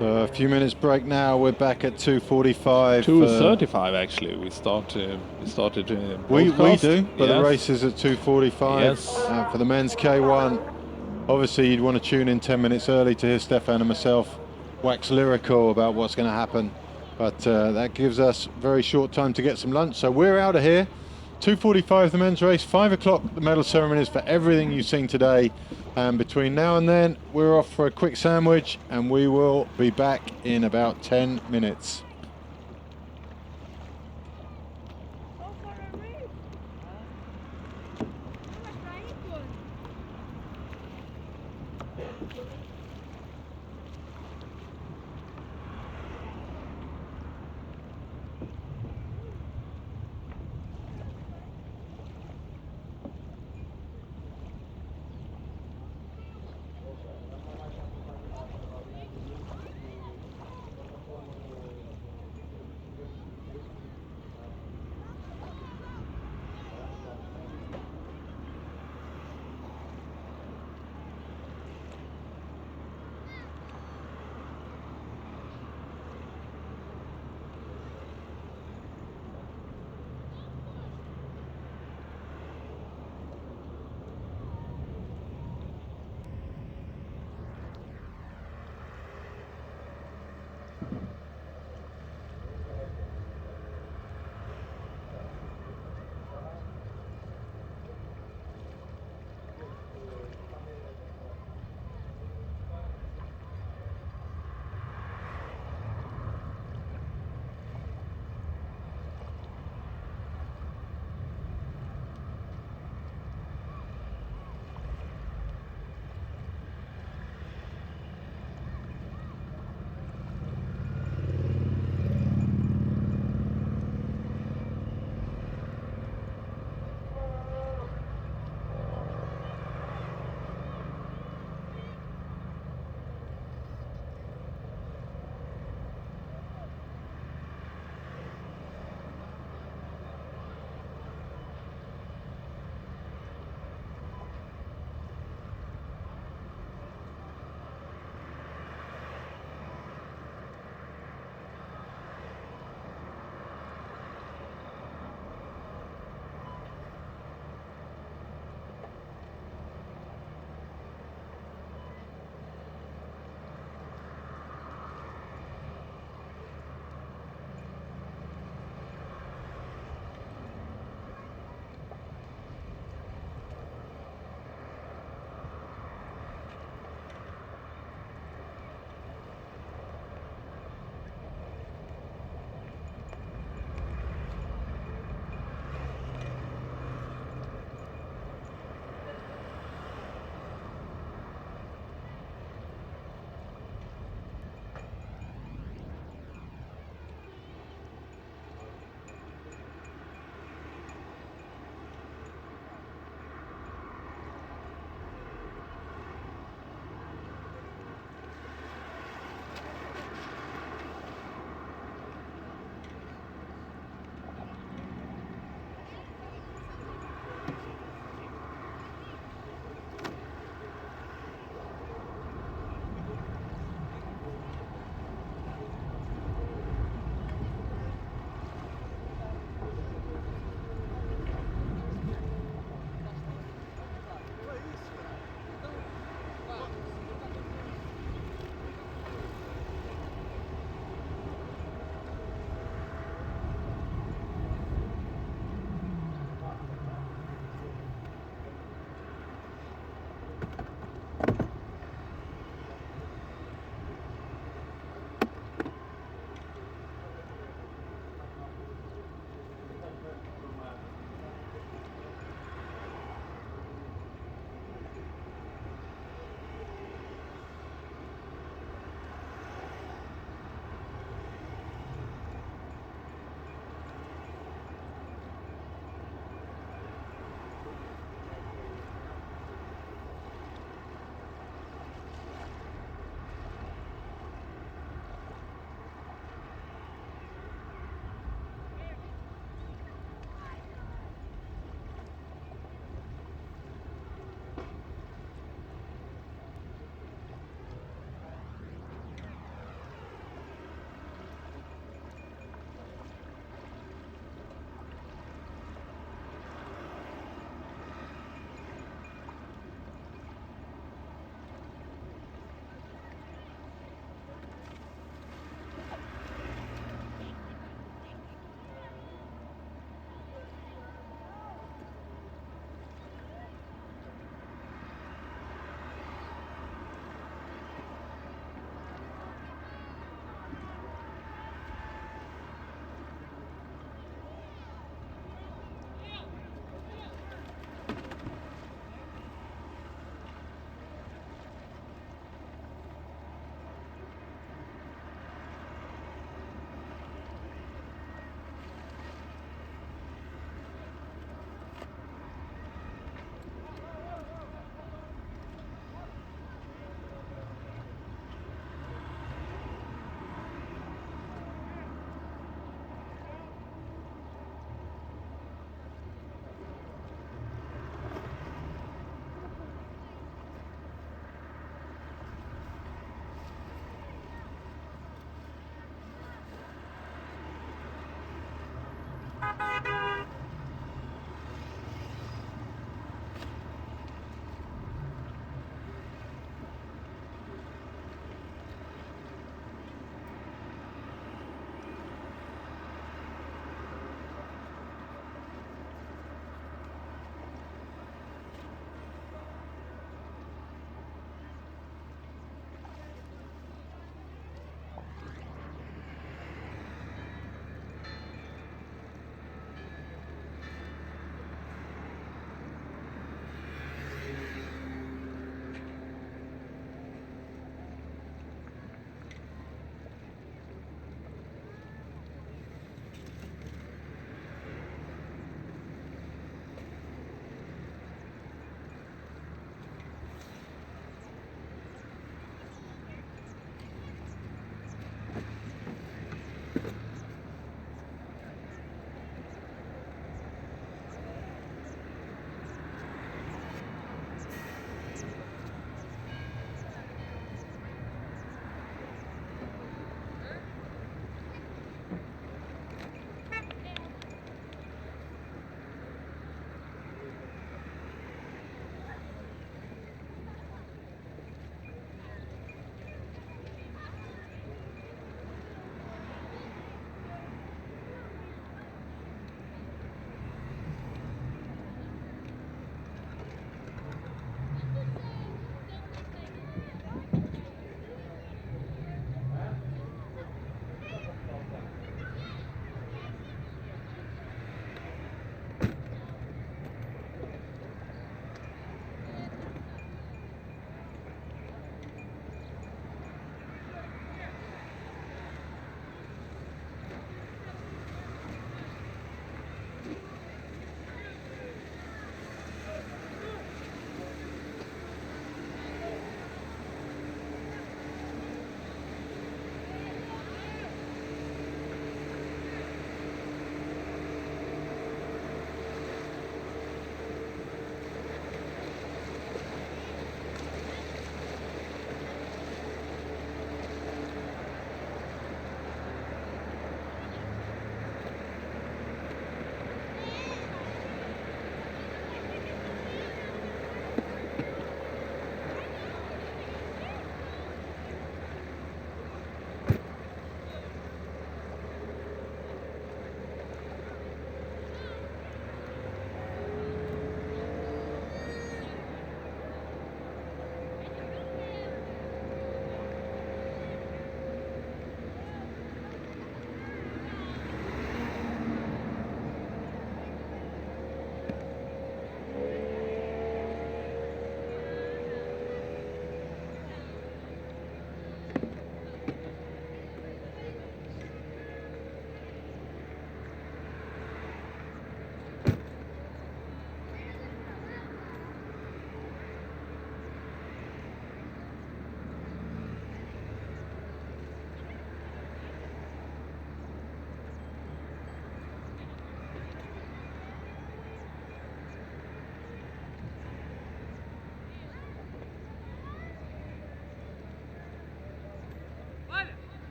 So a few minutes break now. We're back at 2:45. 2:35 actually. We started. We broadcast. do, but the Yes. race is at 2:45. Yes. For the men's K1. Obviously, you'd want to tune in 10 minutes early to hear Stefan and myself wax lyrical about what's going to happen. But that gives us very short time to get some lunch. So we're out of here. 2:45 the men's race, 5 o'clock the medal ceremonies for everything you've seen today. And between now and then, we're off for a quick sandwich, and we will be back in about 10 minutes.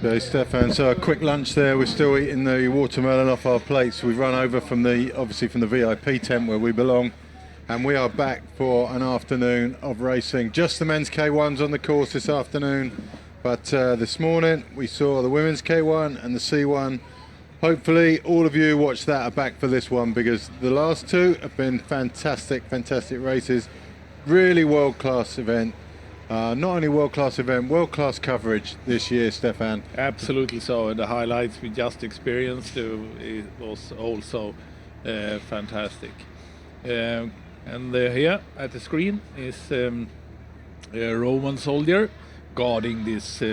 Okay, Stefan, so a quick lunch there. We're still eating the watermelon off our plates. We've run over from the VIP tent where we belong, and we are back for an afternoon of racing. Just the men's K1s on the course this afternoon, but this morning we saw the women's K1 and the C1. Hopefully all of you watched that are back for this one, because the last two have been fantastic races. Really world-class event. Not only world-class event, world-class coverage this year, Stefan. Absolutely so, and the highlights we just experienced it was also fantastic. And here at the screen is a Roman soldier guarding this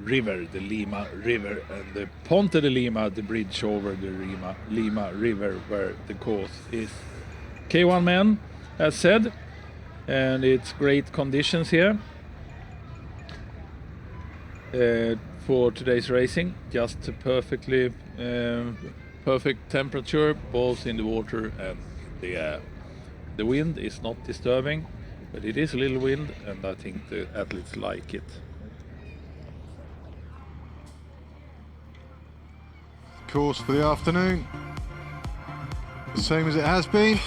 river, the Lima River, and the Ponte de Lima, the bridge over the Lima River, where the course is. K1 men, as said, and it's great conditions here. For today's racing, just perfectly perfect temperature both in the water and the air. The wind is not disturbing, but it is a little wind, and I think the athletes like it. Course for the afternoon, the same as it has been.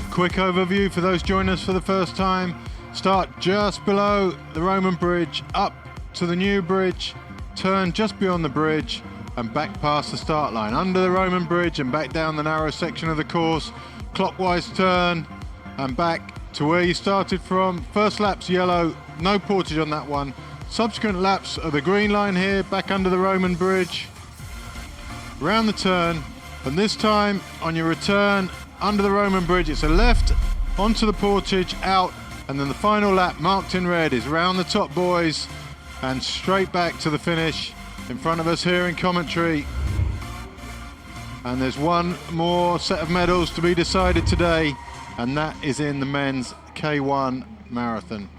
Quick overview for those joining us for the first time. Start just below the Roman Bridge, up to the new bridge, turn just beyond the bridge and back past the start line, under the Roman Bridge and back down the narrow section of the course, clockwise turn and back to where you started from. First lap's yellow, no portage on that one. Subsequent laps are the green line here, back under the Roman Bridge, round the turn, and this time on your return under the Roman Bridge it's a left onto the portage, out, and then the final lap marked in red is round the top boys and straight back to the finish in front of us here in commentary. And there's one more set of medals to be decided today, and that is in the men's K1 marathon.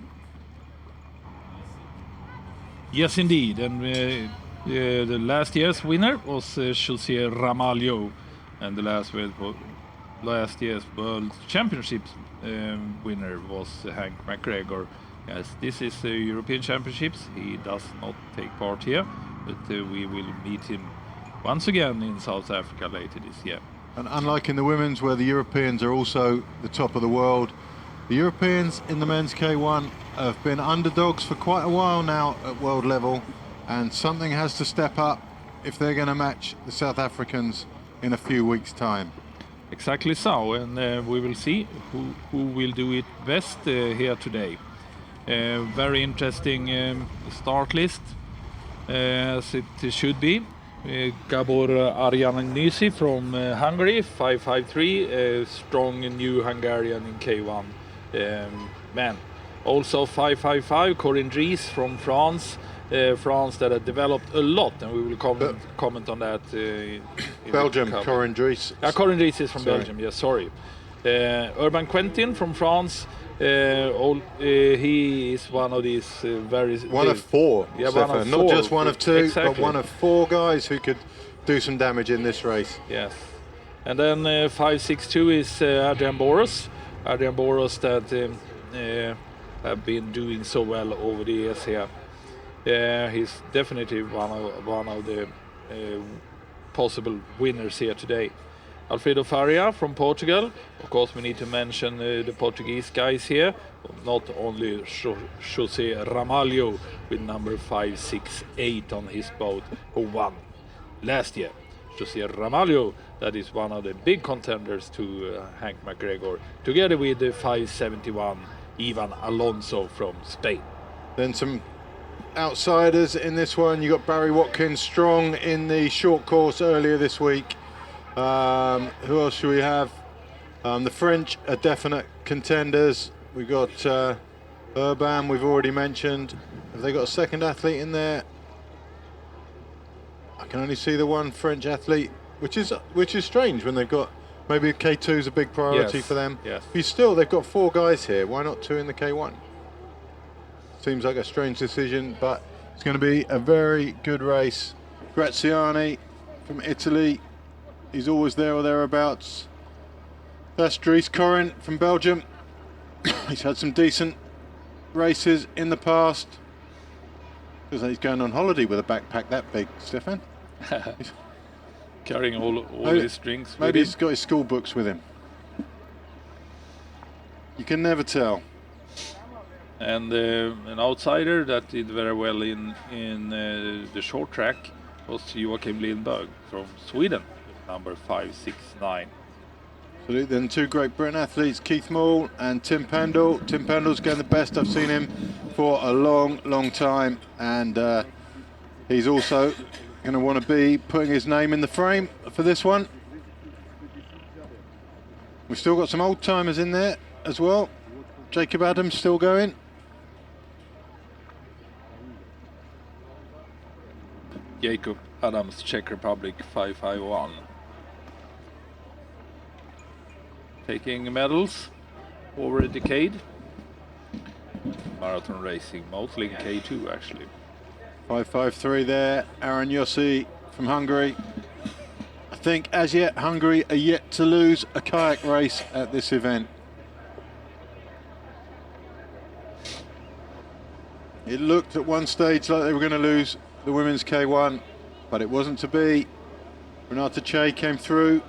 Yes, indeed, and the last year's winner was José Ramalho, and the last year's World Championships winner was Hank McGregor. Yes, this is the European Championships. He does not take part here, but we will meet him once again in South Africa later this year. And unlike in the women's, where the Europeans are also the top of the world, the Europeans in the men's K1 have been underdogs for quite a while now at world level, and something has to step up if they're going to match the South Africans in a few weeks' time. Exactly so, and we will see who will do it best here today. Very interesting start list, as it should be. Gabor Aryanisi from Hungary, 5.53, strong new Hungarian in K1 man. Also 5.55, Corinne Dries from France, France that have developed a lot, and we will comment on that. In Belgium, Corinne Dries. Corinne Dries is from Belgium, yes, sorry. Urban Quentin from France. He is one of these one of four, yeah, Stefan. Not just one of two, exactly. but one of four guys who could do some damage in this race. Yes, and then 5.62 is Adrian Boros. Adrian Boros that have been doing so well over the years here. He's definitely one of the possible winners here today. Alfredo Faria from Portugal. Of course, we need to mention the Portuguese guys here, not only José Ramalho with number 568 on his boat, who won last year. José Ramalho, that is one of the big contenders to Hank McGregor, together with the 571 Ivan Alonso from Spain. Then some outsiders in this one. You got Barry Watkins strong in the short course earlier this week. Who else should we have? The French are definite contenders. We've got Urban, we've already mentioned. Have they got a second athlete in there? I can only see the one French athlete, which is strange when they've got, maybe K2 is a big priority for them. Yes. They've got four guys here. Why not two in the K1? Seems like a strange decision, but it's going to be a very good race. Graziani from Italy, he's always there or thereabouts. That's Dries Corin from Belgium. He's had some decent races in the past. Feels like he's going on holiday with a backpack that big, Stefan. Carrying all his drinks with Maybe him. he's got his school books with him. You can never tell. And an outsider that did very well in the short track was Joachim Lindberg from Sweden, number 569. So then two Great Britain athletes, Keith Moore and Tim Pendle. Tim Pendle's getting the best. I've seen him for a long, long time, and he's also going to want to be putting his name in the frame for this one. We've still got some old timers in there as well. Jacob Adams still going. Jacob Adams, Czech Republic, 551. Taking medals over a decade. Marathon racing, mostly in K2 actually. 553 there, Aaron Yossi from Hungary. I think as yet Hungary are yet to lose a kayak race at this event. It looked at one stage like they were going to lose the women's K1, but it wasn't to be. Renata Che came through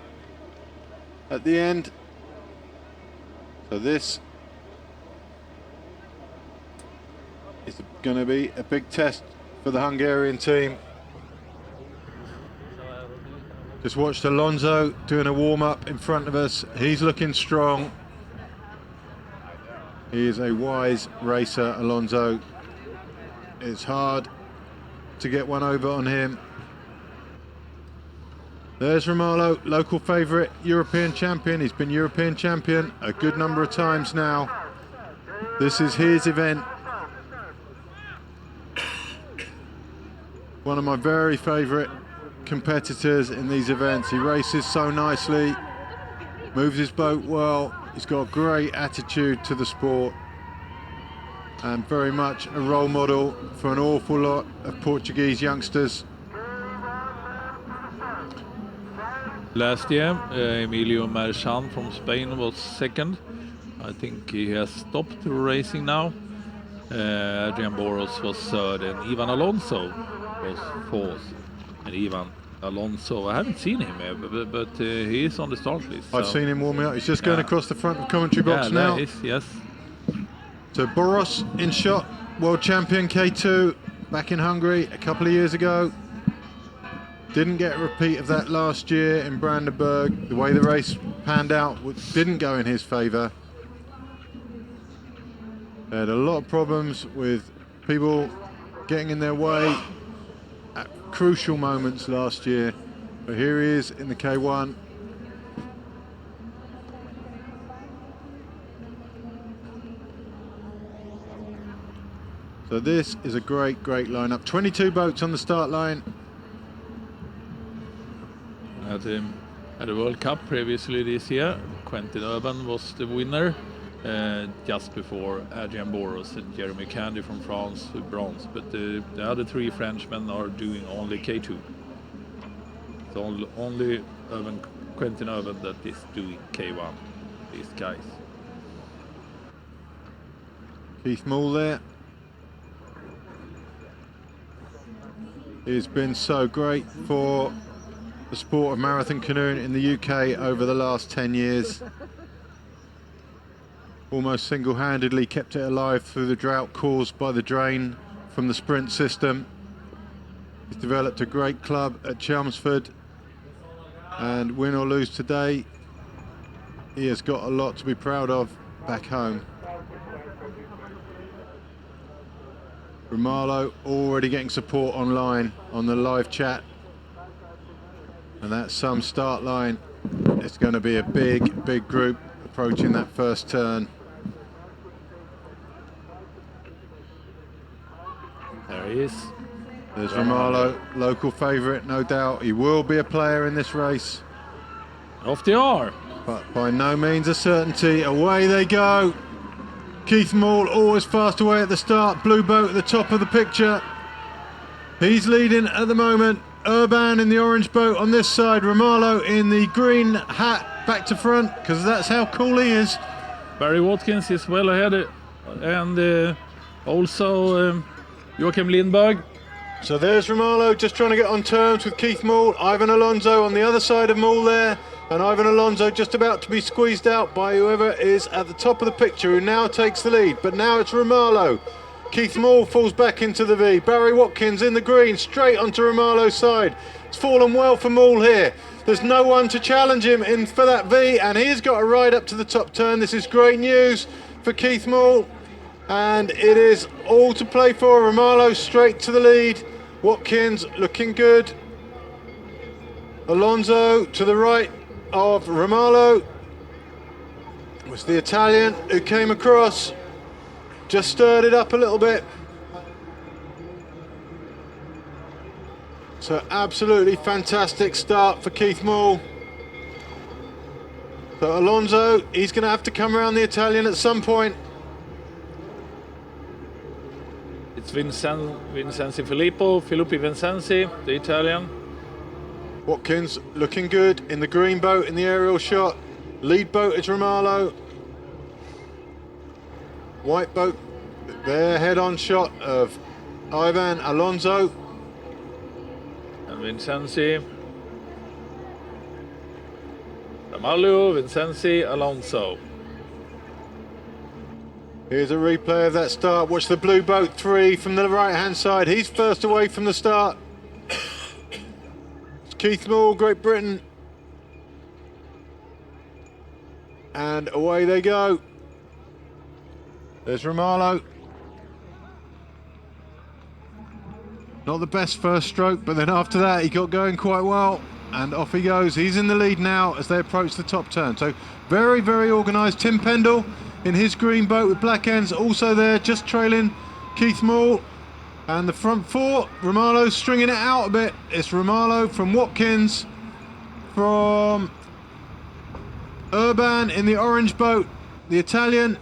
at the end. So this is going to be a big test for the Hungarian team. Just watched Alonso doing a warm-up in front of us. He's looking strong. He is a wise racer, Alonso. It's hard to get one over on him. There's Romalo, local favourite, European champion. He's been European champion a good number of times now. This is his event. One of my very favourite competitors in these events. He races so nicely, moves his boat well. He's got a great attitude to the sport and very much a role model for an awful lot of Portuguese youngsters. Last year, Emilio Marchand from Spain was second. I think he has stopped racing now. Adrian Boros was third, and Ivan Alonso was fourth. And Ivan Alonso, I haven't seen him but he is on the start list. I've seen him warming up. He's just going across the front of the commentary box now. There is, yes. So Boros in shot, world champion K2 back in Hungary a couple of years ago. Didn't get a repeat of that last year in Brandenburg. The way the race panned out didn't go in his favour. They had a lot of problems with people getting in their way at crucial moments last year. But here he is in the K1. So this is a great, great lineup. 22 boats on the start line. At the World Cup previously this year, Quentin Urban was the winner, just before Adrian Boros and Jeremy Candy from France with bronze. But the other three Frenchmen are doing only K2. It's only Quentin Urban that is doing K1, these guys. Keith Moore there. He's been so great for the sport of marathon canoeing in the UK over the last 10 years. Almost single-handedly kept it alive through the drought caused by the drain from the sprint system. He's developed a great club at Chelmsford, and win or lose today, he has got a lot to be proud of back home. Romalo already getting support online on the live chat. And that's some start line. It's going to be a big, big group approaching that first turn. There he is. There's Romalo, local favourite, no doubt. He will be a player in this race. Off they are. But by no means a certainty. Away they go. Keith Moore always fast away at the start. Blue boat at the top of the picture. He's leading at the moment. Urban in the orange boat on this side. Romalo in the green hat back to front, because that's how cool he is. Barry Watkins is well ahead, and also Joachim Lindberg. So there's Romalo just trying to get on terms with Keith Moule. Ivan Alonso on the other side of Moule there. And Ivan Alonso just about to be squeezed out by whoever is at the top of the picture, who now takes the lead. But now it's Romalo. Keith Moule falls back into the V. Barry Watkins in the green, straight onto Romalo's side. It's fallen well for Moule here. There's no one to challenge him in for that V, and he's got a ride up to the top turn. This is great news for Keith Moule. And it is all to play for. Romalo straight to the lead. Watkins looking good. Alonso to the right of Romalo. It was the Italian who came across. Just stirred it up a little bit. So absolutely fantastic start for Keith Moule. So Alonso, he's going to have to come around the Italian at some point. It's Vincenzi Filippo, Filippi Vincenzi, the Italian. Watkins looking good in the green boat in the aerial shot. Lead boat is Romalo. White boat, their head-on shot of Ivan Alonso. And Vincenzi. Romalo, Vincenzi, Alonso. Here's a replay of that start. Watch the blue boat 3 from the right-hand side. He's first away from the start. It's Keith Moule, Great Britain. And away they go. There's Romalo. Not the best first stroke, but then after that he got going quite well. And off he goes. He's in the lead now as they approach the top turn. So very, very organised. Tim Pendle in his green boat with black ends also there, just trailing Keith Moule. And the front 4, Romalo stringing it out a bit. It's Romalo from Watkins, from Urban in the orange boat, the Italian.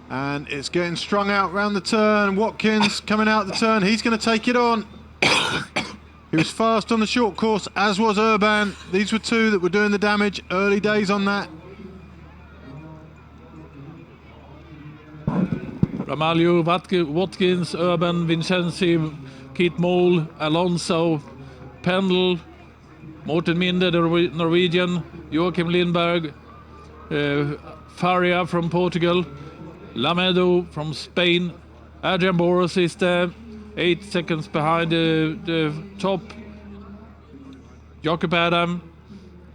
And it's getting strung out round the turn. Watkins coming out the turn. He's going to take it on. He was fast on the short course, as was Urban. These were 2 that were doing the damage. Early days on that. Romalo, Watkins, Urban, Vincenzi, Keith Moule, Alonso, Pendle, Morten Minde, the Norwegian, Joachim Lindberg, Faria from Portugal, Lamedo from Spain, Adrian Boros is there, 8 seconds behind the top, Jakob Adam,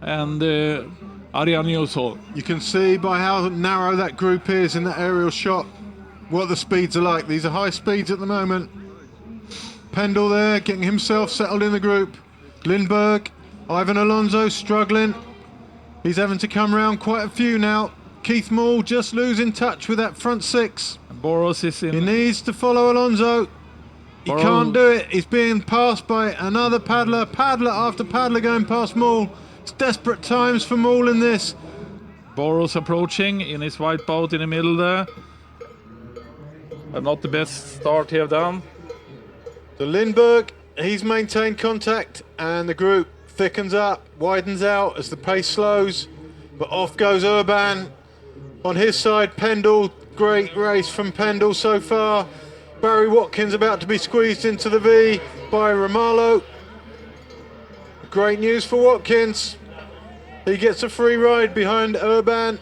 and Ariane Yuso. You can see by how narrow that group is in that aerial shot what the speeds are like. These are high speeds at the moment. Pendle there, getting himself settled in the group. Lindberg, Ivan Alonso struggling. He's having to come around quite a few now. Keith Moule just losing touch with that front 6. Boros is in. He needs to follow Alonso. He can't do it. He's being passed by another paddler. Paddler after paddler going past Moule. It's desperate times for Moule in this. Boros approaching in his white boat in the middle there. But not the best start he have done. So Lindberg, he's maintained contact, and the group thickens up, widens out as the pace slows. But off goes Urban. On his side, Pendle, great race from Pendle so far. Barry Watkins about to be squeezed into the V by Romalo. Great news for Watkins. He gets a free ride behind Urban.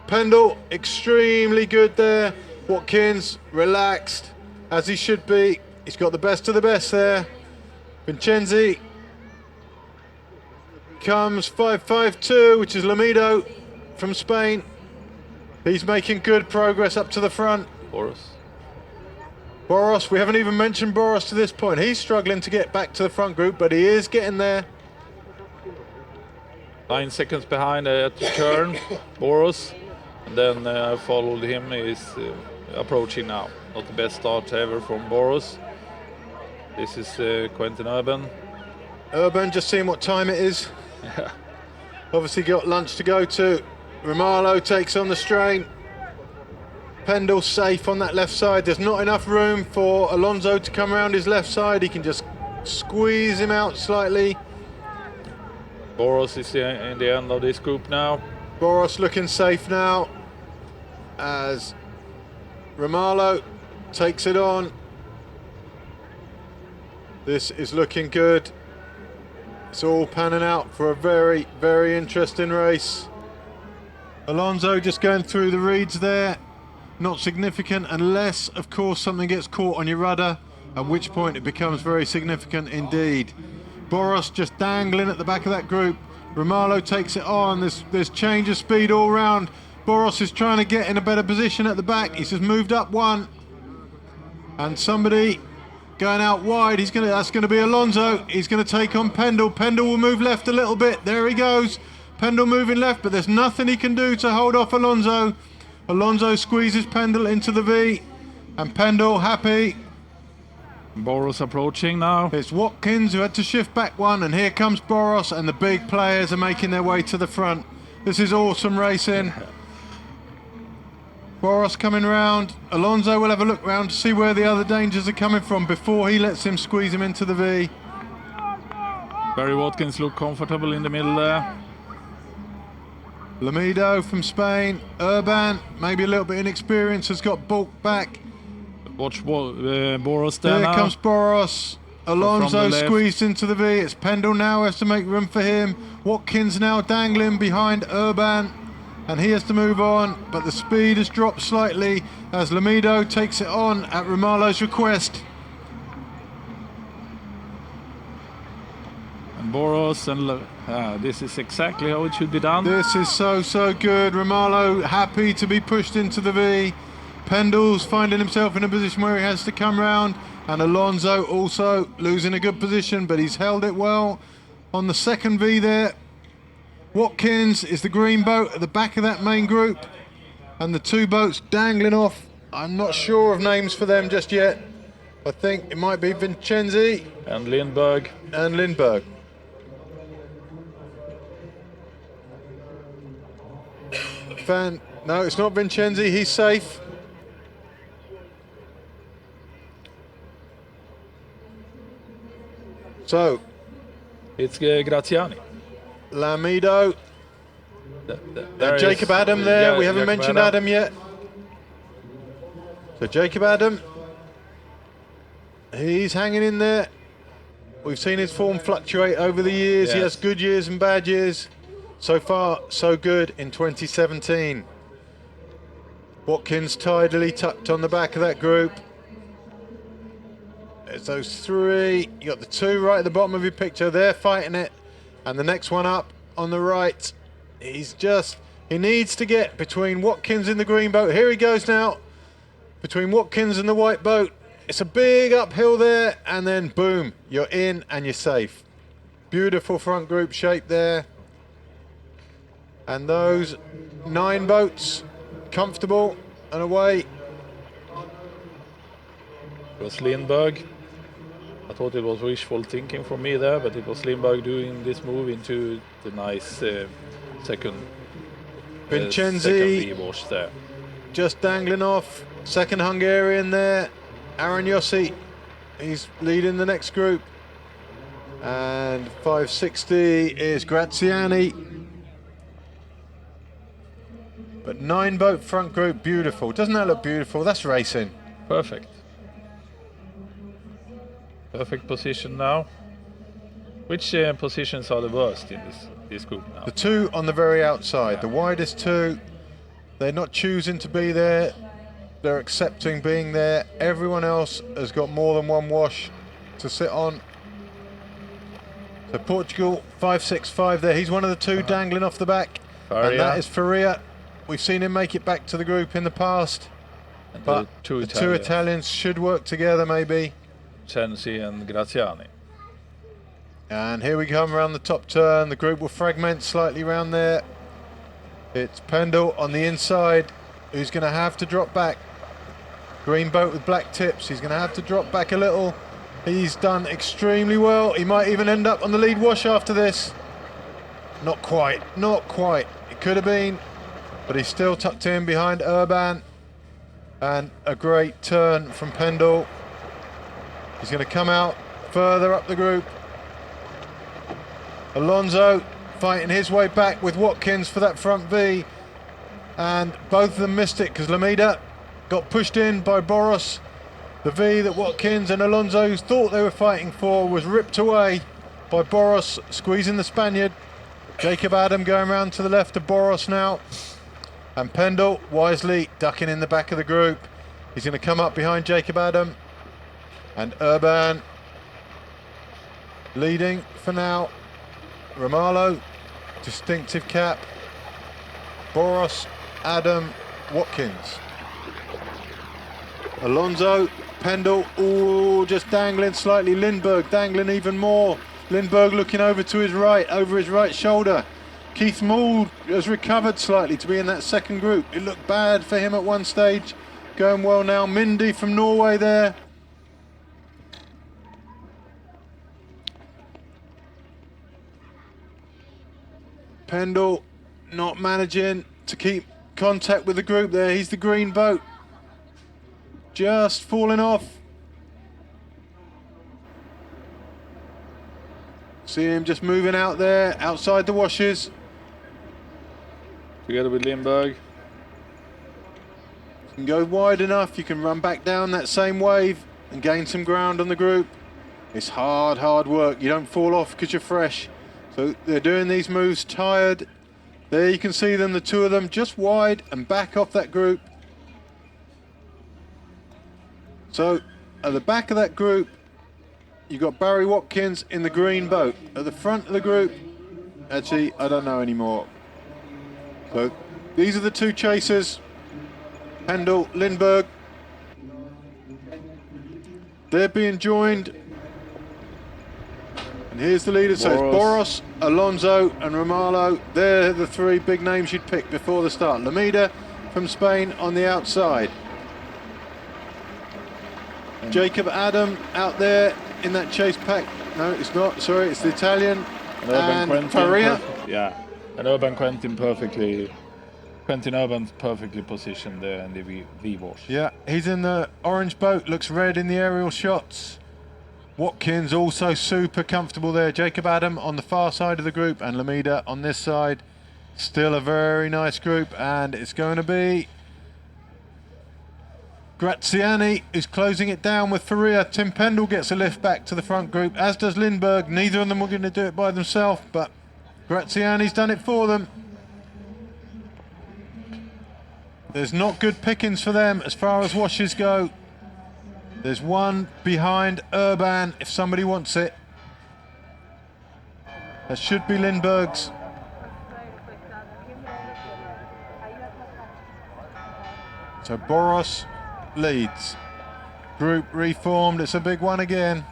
Pendle, extremely good there. Watkins, relaxed, as he should be. He's got the best of the best there. Vincenzi comes 5.52, which is Lamedo from Spain. He's making good progress up to the front. Boros, we haven't even mentioned Boros to this point. He's struggling to get back to the front group, but he is getting there. 9 seconds behind at the turn, Boros. And then I followed him, he's approaching now. Not the best start ever from Boros. This is Quentin Urban. Urban just seeing what time it is. Obviously got lunch to go to. Romalo takes on the strain. Pendle safe on that left side. There's not enough room for Alonso to come around his left side. He can just squeeze him out slightly. Boros is in the end of this group now. Boros looking safe now as Romalo takes it on. This is looking good. It's all panning out for a very, very interesting race. Alonso just going through the reeds there. Not significant unless, of course, something gets caught on your rudder, at which point it becomes very significant indeed. Boros just dangling at the back of that group. Romalo takes it on. There's change of speed all round. Boros is trying to get in a better position at the back. He's just moved up one. And somebody going out wide. That's going to be Alonso. He's going to take on Pendle. Pendle will move left a little bit. There he goes. Pendle moving left, but there's nothing he can do to hold off Alonso. Alonso squeezes Pendle into the V, and Pendle happy. Boros approaching now. It's Watkins who had to shift back one, and here comes Boros, and the big players are making their way to the front. This is awesome racing. Boros coming round. Alonso will have a look round to see where the other dangers are coming from before he lets him squeeze him into the V. Barry Watkins look comfortable in the middle there. Lamido from Spain. Urban, maybe a little bit inexperienced, has got bulked back. Watch Boros there Here now. comes Boros. Alonso left. squeezed into the V. It's Pendle now, has to make room for him. Watkins now dangling behind Urban, and he has to move on, but the speed has dropped slightly as Lamido takes it on at Romalo's request. And Boros and this is exactly how it should be done. This is so good. Romalo happy to be pushed into the V. Pendle's finding himself in a position where he has to come round, and Alonso also losing a good position, but he's held it well on the second V there. Watkins is the green boat at the back of that main group, and the two boats dangling off. I'm not sure of names for them just yet. I think it might be Vincenzi And Lindberg. and Lindberg. No, it's not Vincenzi, he's safe. So, It's Graziani. Lamido, There Jacob is- Adam there. yeah, We haven't Jacob mentioned Adam yet. So Jacob Adam, he's hanging in there. We've seen his form fluctuate over the years. He Yes. has good years and bad years. So far, so good in 2017. Watkins tidily tucked on the back of that group. There's those three. You got the two right at the bottom of your picture. They're fighting it. And the next one up on the right, he needs to get between Watkins and the green boat. Here he goes now, between Watkins and the white boat. It's a big uphill there, and then boom, you're in and you're safe. Beautiful front group shape there. And those 9 boats, comfortable and away. It was Lindberg. I thought it was wishful thinking from me there, but it was Lindberg doing this move into the nice second Vincenzi V-wash there. just dangling off. Second Hungarian there. Aaron Yossi, he's leading the next group. And 560 is Graziani. But 9 boat front group, beautiful. Doesn't that look beautiful? That's racing. Perfect. Perfect position now. Which positions are the worst in this group now? The 2 on the very outside, the widest 2. They're not choosing to be there. They're accepting being there. Everyone else has got more than one wash to sit on. So Portugal, 565 there. He's one of the 2 dangling off the back. Faria. And that is Faria. We've seen him make it back to the group in the past. And But the the two Italians should work together maybe. Sensi and Graziani. And here we come around the top turn. The group will fragment slightly around there. It's Pendle on the inside, who's going to have to drop back. Green boat with black tips. He's going to have to drop back a little. He's done extremely well. He might even end up on the lead wash after this. Not quite, not quite. It could have been, but he's still tucked in behind Urban. And a great turn from Pendle. He's going to come out further up the group. Alonso fighting his way back with Watkins for that front V. And both of them missed it because Lameda got pushed in by Boros. The V that Watkins and Alonso thought they were fighting for was ripped away by Boros squeezing the Spaniard. Jacob Adam going round to the left of Boros now. And Pendle wisely ducking in the back of the group. He's going to come up behind Jacob Adam. And Urban leading for now. Romalo, distinctive cap. Boros, Adam, Watkins. Alonso, Pendle, ooh, just dangling slightly. Lindberg dangling even more. Lindberg looking over to his right, over his right shoulder. Keith Mould has recovered slightly to be in that second group. It looked bad for him at one stage. Going well now. Mindy from Norway there. Pendle not managing to keep contact with the group there. He's the green boat. Just falling off. See him just moving out there, outside the washes. Together with Lindberg. You can go wide enough, you can run back down that same wave and gain some ground on the group. It's hard, hard work. You don't fall off because you're fresh. So they're doing these moves tired. There you can see them, the two of them, just wide and back off that group. So at the back of that group, you've got Barry Watkins in the green boat. At the front of the group, actually, I don't know anymore. So these are the two chasers, Pendle, Lindberg. They're being joined. And here's the leader, so it's Boros, Alonso and Romalo. They're the three big names you'd pick before the start. Lameda from Spain on the outside. Jacob Adam out there in that chase pack. No, it's not. Sorry, it's the Italian. And Faria. Yeah, and Urban Quentin perfectly. Quentin Urban's perfectly positioned there in the V-wash. Yeah, he's in the orange boat. Looks red in the aerial shots. Watkins also super comfortable there. Jacob Adam on the far side of the group and Lameda on this side. Still a very nice group, and it's going to be Graziani is closing it down with Faria. Tim Pendle gets a lift back to the front group, as does Lindberg. Neither of them were going to do it by themselves, but Graziani's done it for them. There's not good pickings for them as far as washes go. There's one behind Urban if somebody wants it. That should be Lindberg's. So Boros leads. Group reformed, it's a big one again.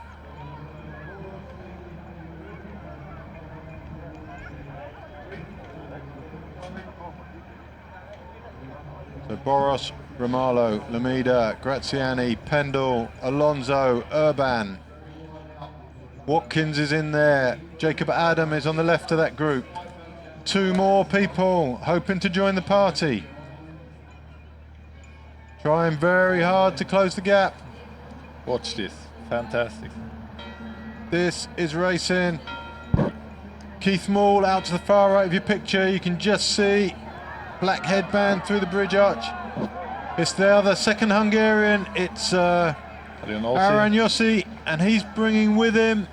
So Boros, Romalo, Lameda, Graziani, Pendle, Alonso, Urban. Watkins is in there. Jacob Adam is on the left of that group. Two more people hoping to join the party. Trying very hard to close the gap. Watch this, fantastic. This is racing. Keith Mould out to the far right of your picture. You can just see black headband through the bridge arch. It's the other second Hungarian. It's Aranyossi, and he's bringing with him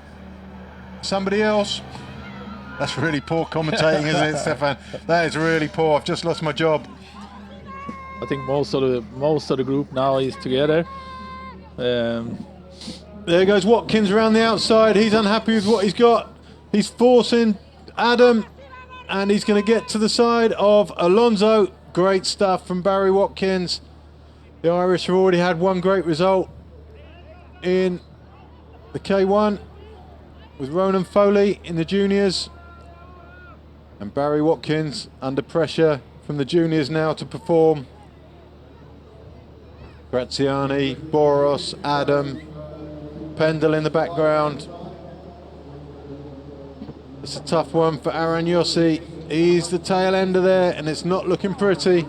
somebody else. That's really poor commentating, isn't it, Stefan? That is really poor. I've just lost my job. I think most of the group now is together. There goes Watkins around the outside. He's unhappy with what he's got. He's forcing Adam, and he's going to get to the side of Alonso. Great stuff from Barry Watkins. The Irish have already had one great result in the K1 with Ronan Foley in the juniors. And Barry Watkins under pressure from the juniors now to perform. Graziani, Boros, Adam, Pendle in the background. It's a tough one for Aranyossi. He's the tail ender there, and it's not looking pretty.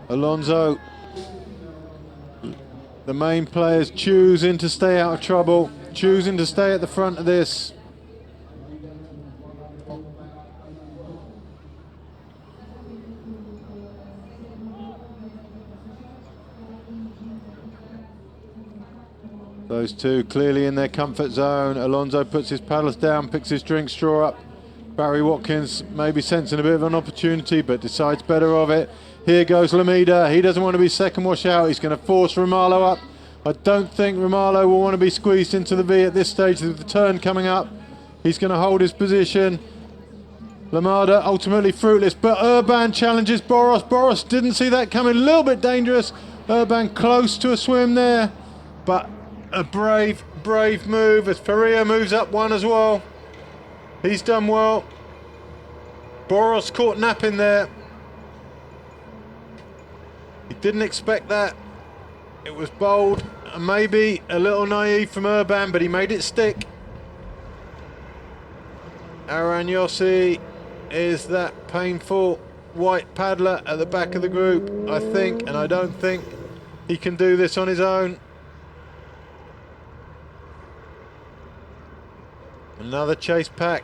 Alonso, the main players choosing to stay out of trouble, choosing to stay at the front of this. Those two clearly in their comfort zone. Alonso puts his paddles down, picks his drink straw up. Barry Watkins maybe sensing a bit of an opportunity, but decides better of it. Here goes Lameda. He doesn't want to be second wash out. He's going to force Romalo up. I don't think Romalo will want to be squeezed into the V at this stage with the turn coming up. He's going to hold his position. Lamada ultimately fruitless, but Urban challenges Boros. Boros didn't see that coming, a little bit dangerous. Urban close to a swim there, but a brave move as Faria moves up one as well. He's done well. Boros caught napping there. He didn't expect that. It was bold and maybe a little naive from Urban, but he made it stick. Aranyossi is that painful white paddler at the back of the group, I think, and I don't think he can do this on his own. Another chase pack.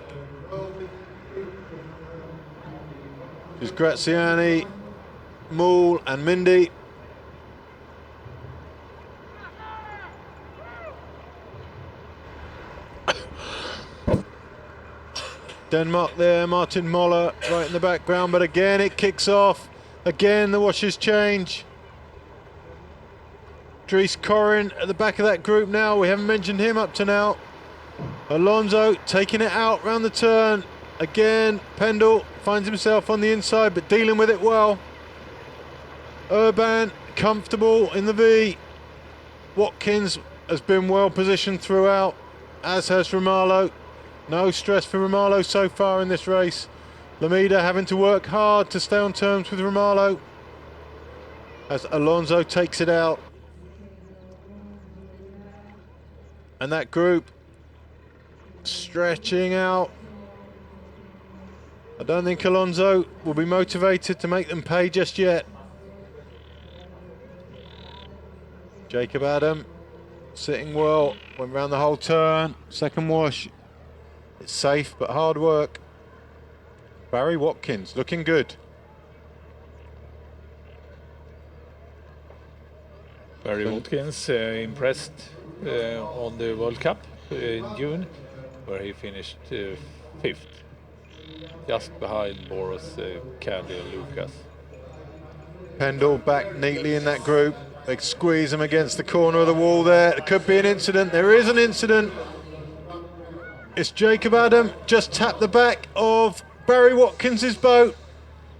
There's Graziani, Moole and Mindy. Denmark there, Martin Moller right in the background, but again it kicks off. Again the washes change. Dries Corrin at the back of that group now. We haven't mentioned him up to now. Alonso taking it out round the turn. Again, Pendle finds himself on the inside, but dealing with it well. Urban comfortable in the V. Watkins has been well positioned throughout, as has Romalo. No stress for Romalo so far in this race. Lameda having to work hard to stay on terms with Romalo as Alonso takes it out. And that group stretching out. I don't think Alonso will be motivated to make them pay just yet. Jacob Adam sitting well, went round the whole turn, second wash. It's safe but hard work. Barry Watkins looking good. Barry Watkins impressed on the World Cup in June, where he finished 5th, just behind Boros, Caddy and Lucas. Pendle back neatly in that group. They squeeze him against the corner of the wall there. There could be an incident. There is an incident. It's Jacob Adam just tapped the back of Barry Watkins's boat.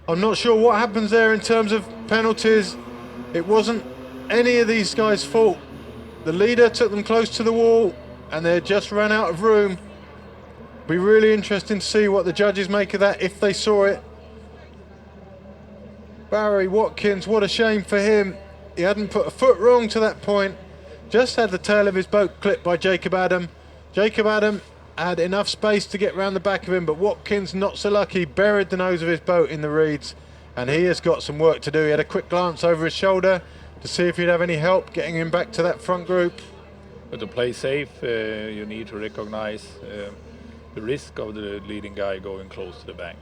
I'm not sure what happens there in terms of penalties. It wasn't any of these guys' fault. The leader took them close to the wall and they just ran out of room. Be really interesting to see what the judges make of that if they saw it. Barry Watkins, what a shame for him. He hadn't put a foot wrong to that point. Just had the tail of his boat clipped by Jacob Adam. Jacob Adam had enough space to get round the back of him, but Watkins, not so lucky, buried the nose of his boat in the reeds, and he has got some work to do. He had a quick glance over his shoulder to see if he'd have any help getting him back to that front group. But to play safe, you need to recognize the risk of the leading guy going close to the bank.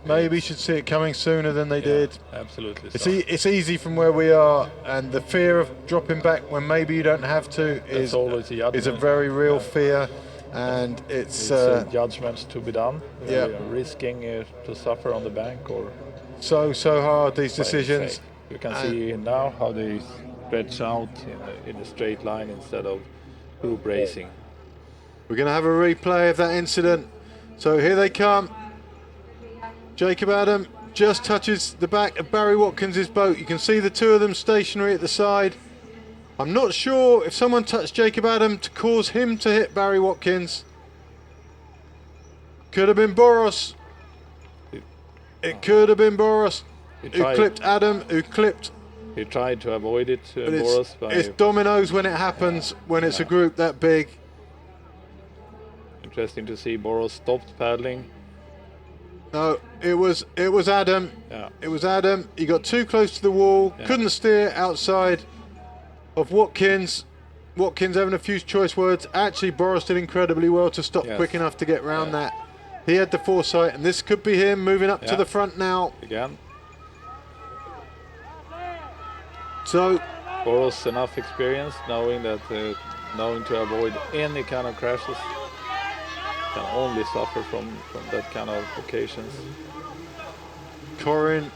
Maybe should see it coming sooner than they did. Absolutely. It's easy from where we are, and the fear of dropping back when maybe you don't have to is a very real fear. And it's judgments to be done. Yeah, risking to suffer on the bank or so hard these decisions. You can see now how they stretch out in a straight line instead of group racing. We're going to have a replay of that incident. So here they come. Jacob Adam just touches the back of Barry Watkins's boat. You can see the two of them stationary at the side. I'm not sure if someone touched Jacob Adam to cause him to hit Barry Watkins. Could have been Boros. It could have been Boros who clipped Adam, who clipped. He tried to avoid it, Boros. It's dominoes when it happens, when it's a group that big. Interesting to see Boros stopped paddling. No, it was Adam. Yeah. It was Adam. He got too close to the wall, couldn't steer outside of Watkins. Watkins having a few choice words. Actually, Boros did incredibly well to stop quick enough to get round that. He had the foresight, and this could be him moving up to the front now. Again. So Boros enough experience knowing that knowing to avoid any kind of crashes. Can only suffer from that kind of occasions. Corin,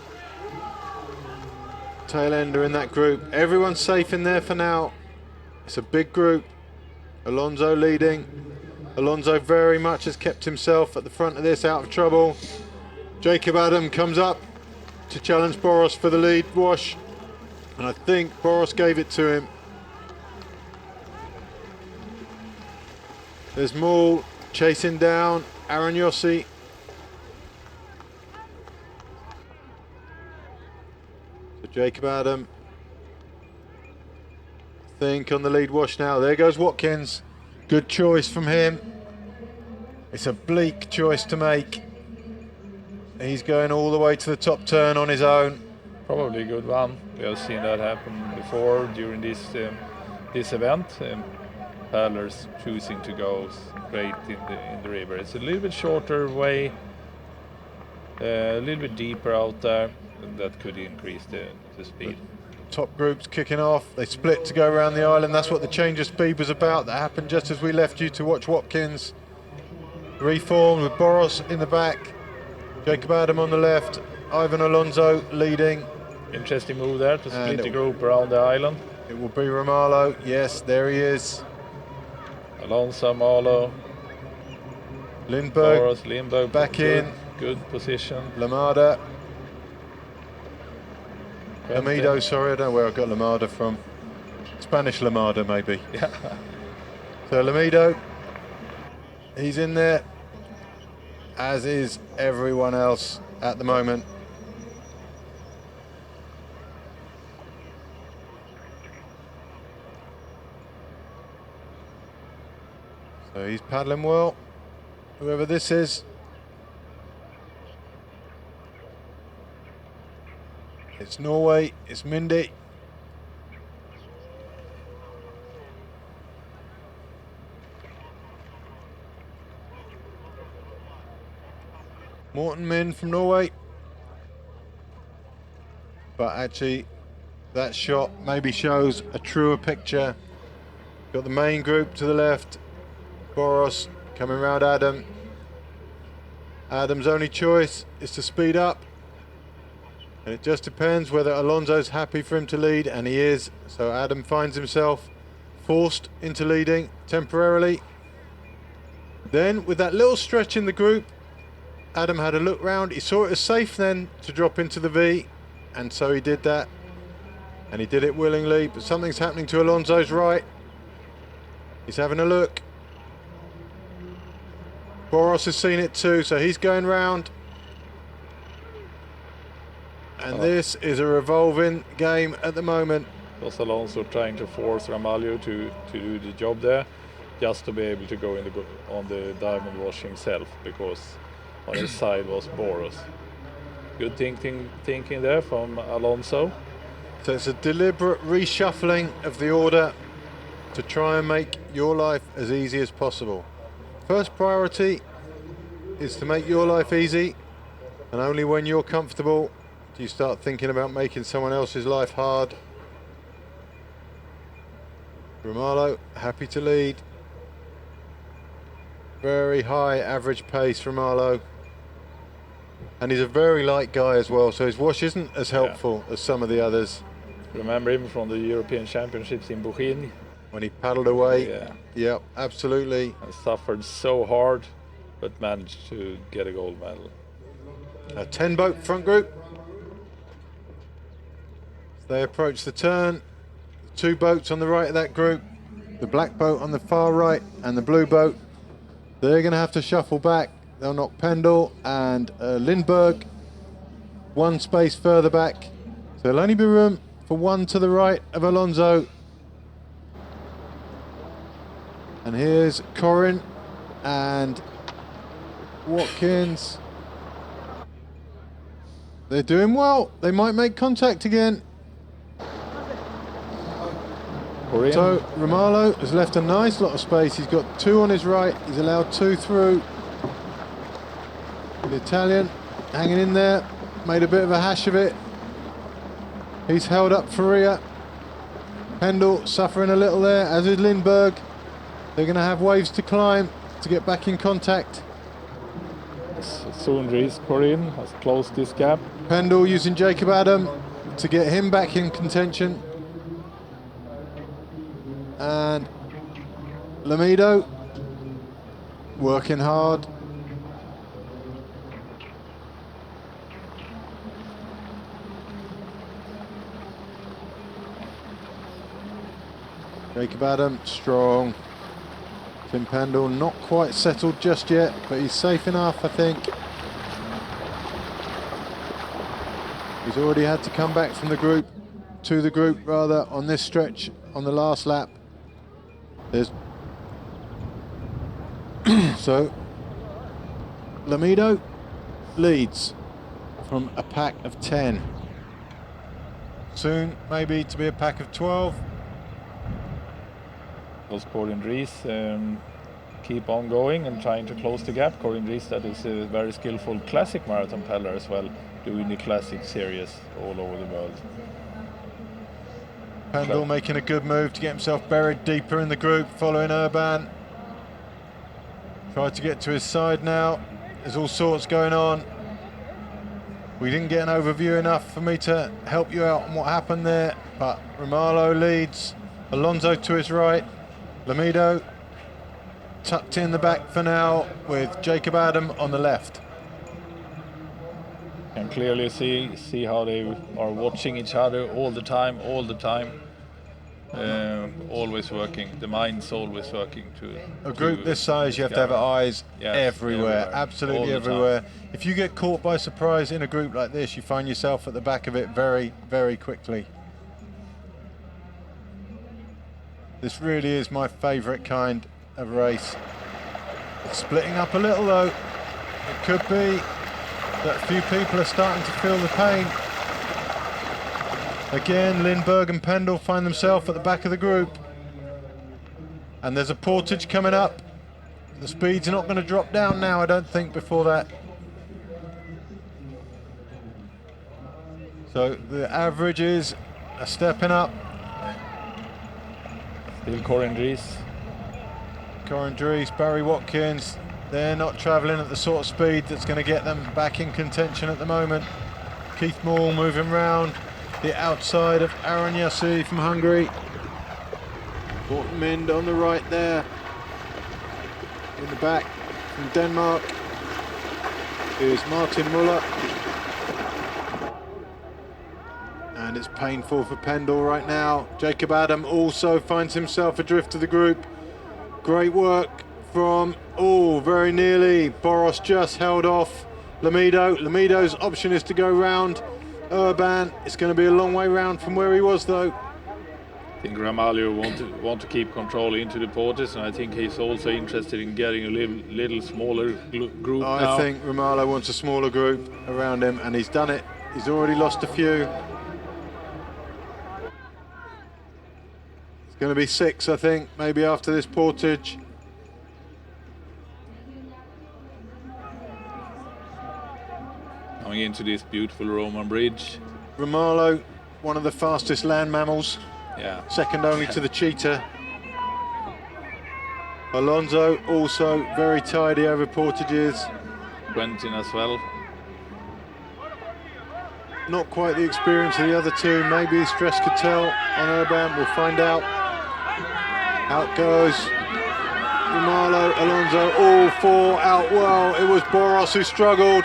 tail ender in that group. Everyone's safe in there for now. It's a big group. Alonso leading. Alonso very much has kept himself at the front of this, out of trouble. Jacob Adam comes up to challenge Boros for the lead wash, and I think Boros gave it to him. There's Maul chasing down Aaron Yossi. So Jacob Adam, I think, on the lead wash now. There goes Watkins. Good choice from him. It's a bleak choice to make. He's going all the way to the top turn on his own. Probably a good one. We have seen that happen before during this event. Paddlers choosing to go straight in the river. It's a little bit shorter way, a little bit deeper out there, and that could increase the speed. Top group's kicking off. They split to go around the island. That's what the change of speed was about. That happened just as we left you to watch Watkins. Reformed with Boros in the back. Jacob Adam on the left. Ivan Alonso leading. Interesting move there to split the group around the island. It will be Romalo. Yes, there he is. Alonso, Marlow. Lindbergh. Boros, Lindbergh back in. Good position. Lamada. Amido, sorry, I don't know where I got Lamada from. Spanish Lamada, maybe. Yeah. So Lamido, he's in there, as is everyone else at the moment. So he's paddling well, whoever this is. It's Norway, it's Mindy. Morten Min from Norway. But actually, that shot maybe shows a truer picture. Got the main group to the left. Boros coming round Adam. Adam's only choice is to speed up. And it just depends whether Alonso's happy for him to lead, and he is. So Adam finds himself forced into leading temporarily. Then with that little stretch in the group, Adam had a look round. He saw it as safe then to drop into the V, and so he did that. And he did it willingly, but something's happening to Alonso's right. He's having a look. Boros has seen it too, so he's going round. And this is a revolving game at the moment. Was Alonso trying to force Ramalho to do the job there, just to be able to go on the diamond wash himself, because on his side was Boros. Good thinking there from Alonso. So it's a deliberate reshuffling of the order to try and make your life as easy as possible. First priority is to make your life easy, and only when you're comfortable do you start thinking about making someone else's life hard. Romalo happy to lead. Very high average pace from Romalo. And he's a very light guy as well, so his wash isn't as helpful as some of the others. Remember him from the European Championships in Portage? When he paddled away. Yeah, absolutely. And suffered so hard, but managed to get a gold medal. A 10-boat front group. They approach the turn. 2 boats on the right of that group. The black boat on the far right and the blue boat. They're going to have to shuffle back. They'll knock Pendle and Lindbergh 1 space further back. So there'll only be room for 1 to the right of Alonso. And here's Corin and Watkins. They're doing well. They might make contact again. So Romalo has left a nice lot of space. He's got 2 on his right. He's allowed 2 through. The Italian hanging in there, made a bit of a hash of it. He's held up Faria. Pendle suffering a little there, as is Lindbergh. They're going to have waves to climb to get back in contact. Soon Reese Corinne has closed this gap. Pendle using Jacob Adam to get him back in contention. And Lamido working hard. Jacob Adam, strong. Tim Pendle, not quite settled just yet, but he's safe enough, I think. He's already had to come back from the group, to the group rather, on this stretch, on the last lap. There's so Lamido leads from a pack of 10. Soon, maybe to be a pack of 12. Those Corinne Reese keep on going and trying to close the gap. Corinne Reese, that is a very skillful classic marathon peddler as well, doing the classic series all over the world. Pendle making a good move to get himself buried deeper in the group, following Urban. Tried to get to his side now. There's all sorts going on. We didn't get an overview enough for me to help you out on what happened there, but Romalo leads. Alonso to his right. Lamido tucked in the back for now with Jacob Adam on the left. Can clearly see how they are watching each other all the time. Always working. The mind's always working to a group this size. You have to have eyes everywhere, absolutely everywhere. If you get caught by surprise in a group like this, you find yourself at the back of it very, very quickly. This really is my favourite kind of race. It's splitting up a little though. It could be that a few people are starting to feel the pain. Again, Lindberg and Pendle find themselves at the back of the group. And there's a Portage coming up. The speed's not going to drop down now, I don't think, before that. So the averages are stepping up. Still Corinne Reese. Corinne Reese, Barry Watkins, they're not travelling at the sort of speed that's going to get them back in contention at the moment. Keith Moore moving round the outside of Aaron Yassi from Hungary. Morten Mind on the right there. In the back from Denmark is Martin Muller. And it's painful for Pendle right now. Jacob Adam also finds himself adrift of the group. Great work from, very nearly. Boros just held off Lamido. Lamido's option is to go round Urban. It's going to be a long way round from where he was though. I think Ramalho want to keep control into the Portage, and I think he's also interested in getting a little smaller group now. I think Ramalho wants a smaller group around him, and he's done it. He's already lost a few. It's going to be 6, I think, maybe after this Portage. Coming into this beautiful Roman bridge. Ramalho, one of the fastest land mammals. Yeah. Second only to the cheetah. Alonso also very tidy over Portages. Quentin as well. Not quite the experience of the other two. Maybe stress could tell on Urban. We'll find out. Out goes Ramalho, Alonso, all 4 out well. It was Boros who struggled.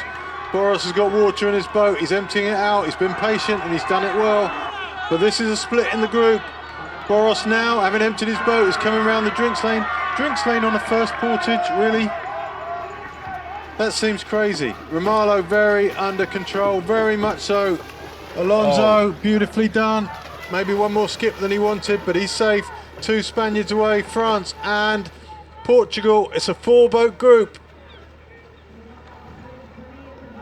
Boros has got water in his boat. He's emptying it out. He's been patient and he's done it well. But this is a split in the group. Boros now, having emptied his boat, is coming around the drinks lane. Drinks lane on the first Portage, really? That seems crazy. Ramalho very under control, very much so. Alonso, beautifully done. Maybe one more skip than he wanted, but he's safe. 2 Spaniards away, France and Portugal. It's a 4-boat group.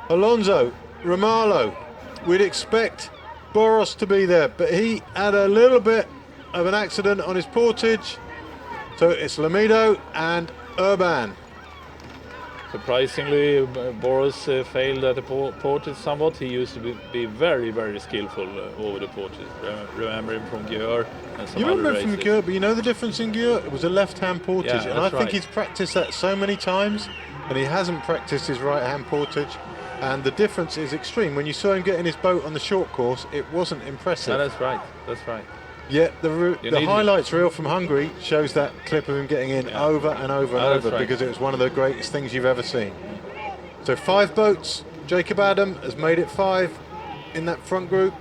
Alonso, Ramalho, we'd expect Boros to be there, but he had a little bit of an accident on his Portage. So it's Lamido and Urban. Surprisingly, Boris failed at the Portage somewhat. He used to be very, very skillful over the Portage. Remember him from Györ and some You other remember races. from Györ, but you know the difference in Györ? It was a left-hand portage, Yeah, and I that's think right. he's practiced that so many times, and he hasn't practiced his right-hand portage. And the difference is extreme. When you saw him get in his boat on the short course, it wasn't impressive. Yeah, that's right. That's right. Yet the need- highlights reel from Hungary shows that clip of him getting in over and over and that's over, right. because it was one of the greatest things you've ever seen. So 5 boats. Jacob Adam has made it 5 in that front group.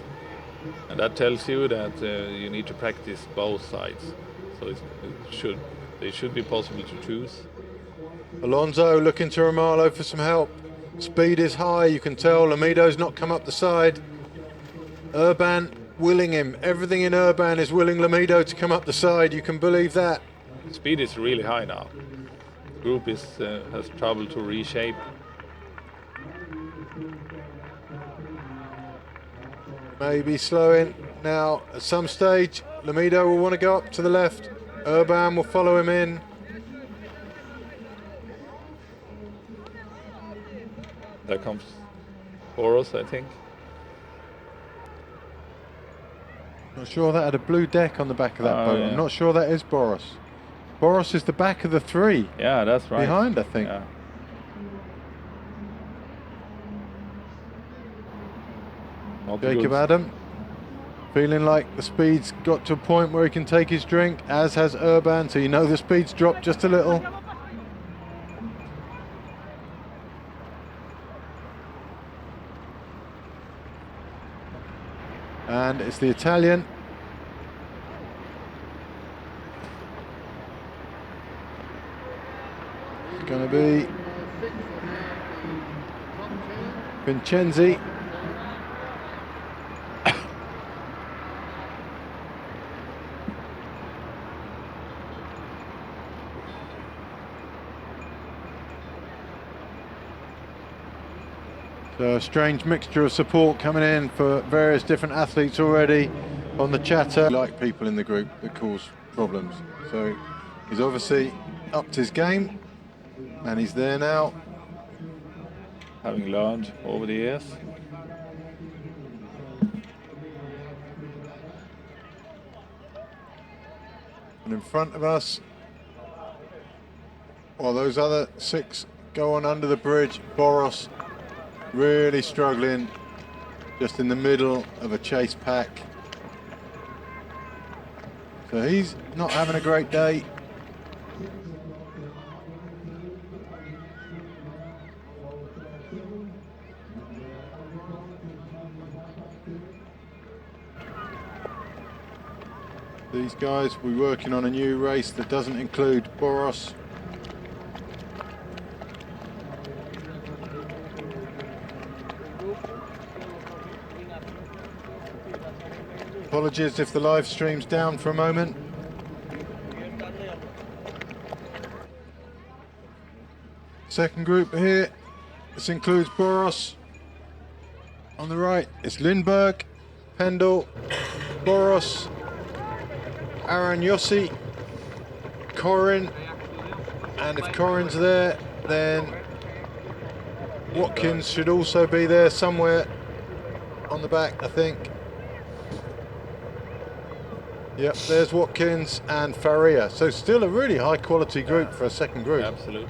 And that tells you that you need to practice both sides. So they should be possible to choose. Alonso looking to Romalo for some help. Speed is high, you can tell. Lamido's not come up the side. Urban willing him. Everything in Urban is willing Lamido to come up the side. You can believe that. Speed is really high now. Group has trouble to reshape. Maybe slowing now. At some stage, Lamido will want to go up to the left. Urban will follow him in. There comes Boros, I think. Not sure that had a blue deck on the back of that boat. Yeah. I'm not sure that is Boros. Boros is the back of the 3. Yeah, that's right. Behind, I think. Yeah. Not Jacob good. Adam feeling like the speed's got to a point where he can take his drink, as has Urban, so you know the speed's dropped just a little. And it's the Italian. It's going to be Vincenzi. So a strange mixture of support coming in for various different athletes already on the chatter. Like people in the group that cause problems. So he's obviously upped his game, and he's there now. Having learned over the years. And in front of us, while those other 6 go on under the bridge, Boros really struggling, just in the middle of a chase pack. So he's not having a great day. These guys will be working on a new race that doesn't include Boros. Apologies if the live stream's down for a moment. Second group here. This includes Boros. On the right, it's Lindberg, Pendle, Boros, Aaron Yossi, Corin, and if Corin's there, then Watkins should also be there somewhere on the back, I think. Yep, there's Watkins and Faria. So still a really high quality group for a second group. Absolutely.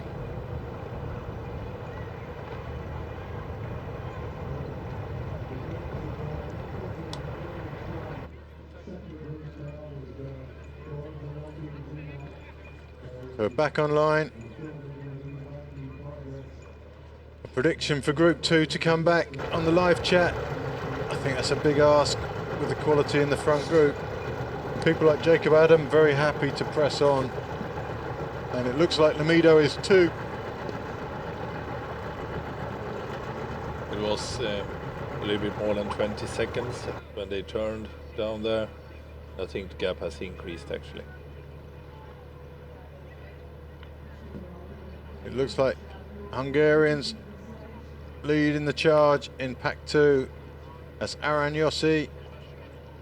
So back online. A prediction for Group 2 to come back on the live chat. I think that's a big ask with the quality in the front group. People like Jacob Adam very happy to press on. And it looks like Lamido is too. It was a little bit more than 20 seconds when they turned down there. I think the gap has increased actually. It looks like Hungarians leading the charge in Pack 2. That's Aran Yossi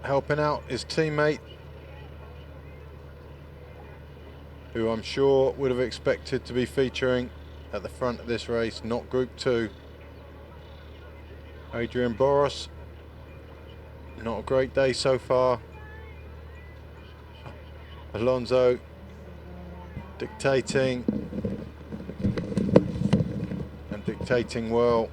helping out his teammate, who I'm sure would have expected to be featuring at the front of this race, not Group 2. Adrian Boros, not a great day so far. Alonso dictating and dictating well.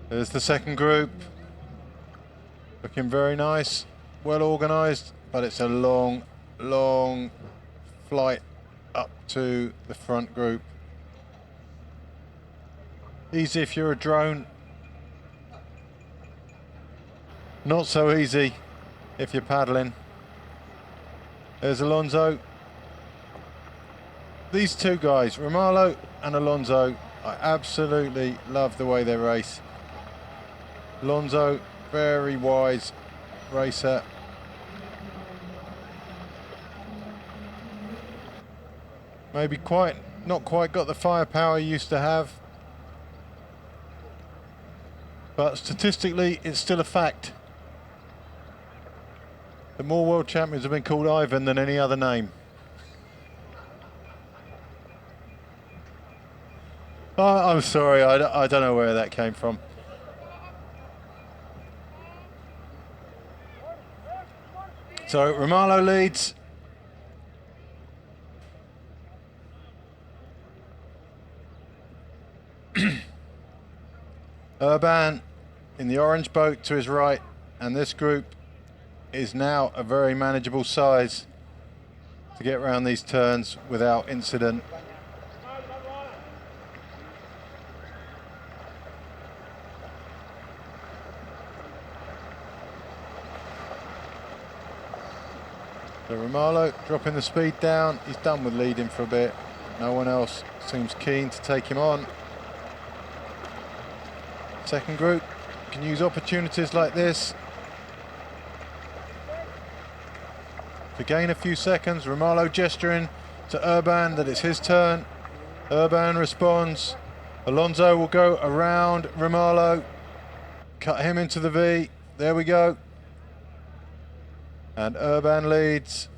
There's the second group, looking very nice, well organised, but it's a long, long flight up to the front group. Easy if you're a drone, not so easy if you're paddling. There's Alonso. These two guys, Romalo and Alonso, I absolutely love the way they race. Alonso, very wise racer. Maybe not quite got the firepower he used to have. But statistically, it's still a fact that more world champions have been called Ivan than any other name. Oh, I'm sorry, I don't know where that came from. So Romalo leads. Urban in the orange boat to his right, and this group is now a very manageable size to get around these turns without incident. So Romalo dropping the speed down. He's done with leading for a bit. No one else seems keen to take him on. Second group can use opportunities like this to gain a few seconds. Romalo gesturing to Urban that it's his turn. Urban responds. Alonso will go around Romalo, cut him into the V. There we go. And Urban leads.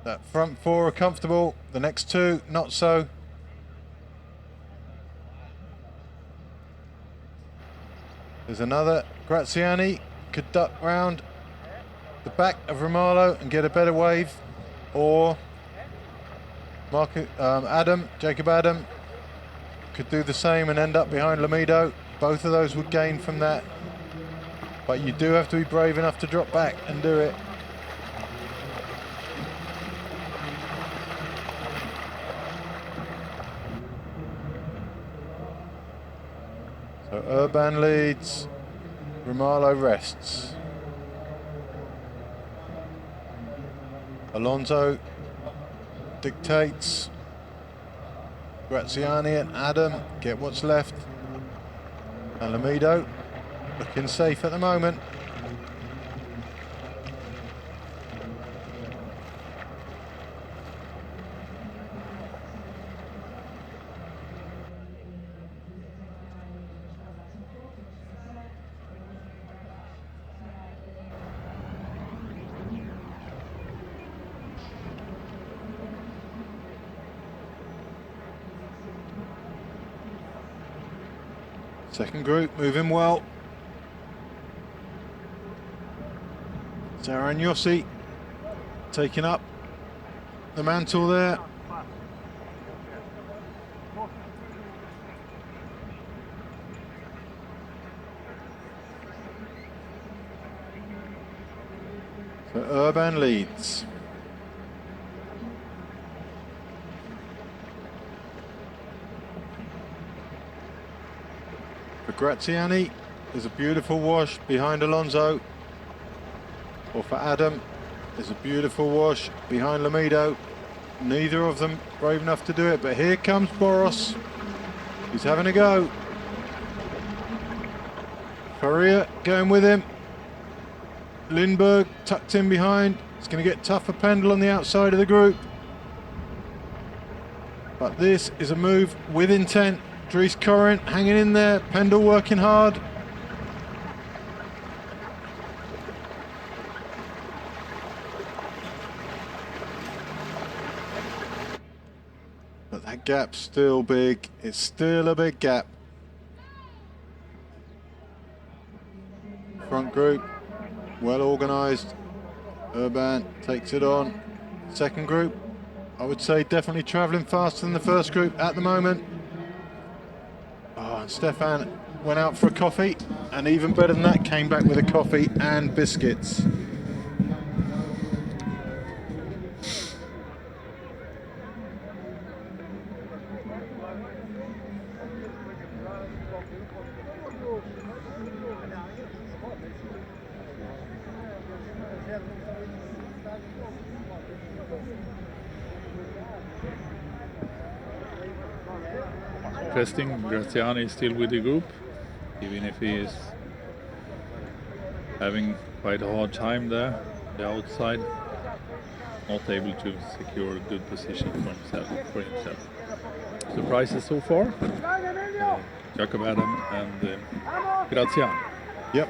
That front four are comfortable. The next two, not so. There's another. Graziani could duck round the back of Romalo and get a better wave. Or Jacob Adam could do the same and end up behind Lamido. Both of those would gain from that. But you do have to be brave enough to drop back and do it. So Urban leads, Romalo rests. Alonso dictates. Graziani and Adam get what's left. And Lamido looking safe at the moment. Second group moving well. Sarah and Yossi taking up the mantle there. So Urban leads. For Graziani, there's a beautiful wash behind Alonso. Or for Adam, there's a beautiful wash behind Lamido. Neither of them brave enough to do it, but here comes Boros. He's having a go. Faria going with him. Lindbergh tucked in behind. It's going to get tough for Pendle on the outside of the group. But this is a move with intent. Dries Corrent hanging in there. Pendle working hard. But that gap's still big. It's still a big gap. Front group, well organised. Urban takes it on. Second group, I would say definitely travelling faster than the first group at the moment. Oh, and Stefan went out for a coffee, and even better than that, came back with a coffee and biscuits. Interesting, Graziani is still with the group, even if he is having quite a hard time there, the outside, not able to secure a good position for himself. Surprises so far, Jacob Adam and Graziani. Yep,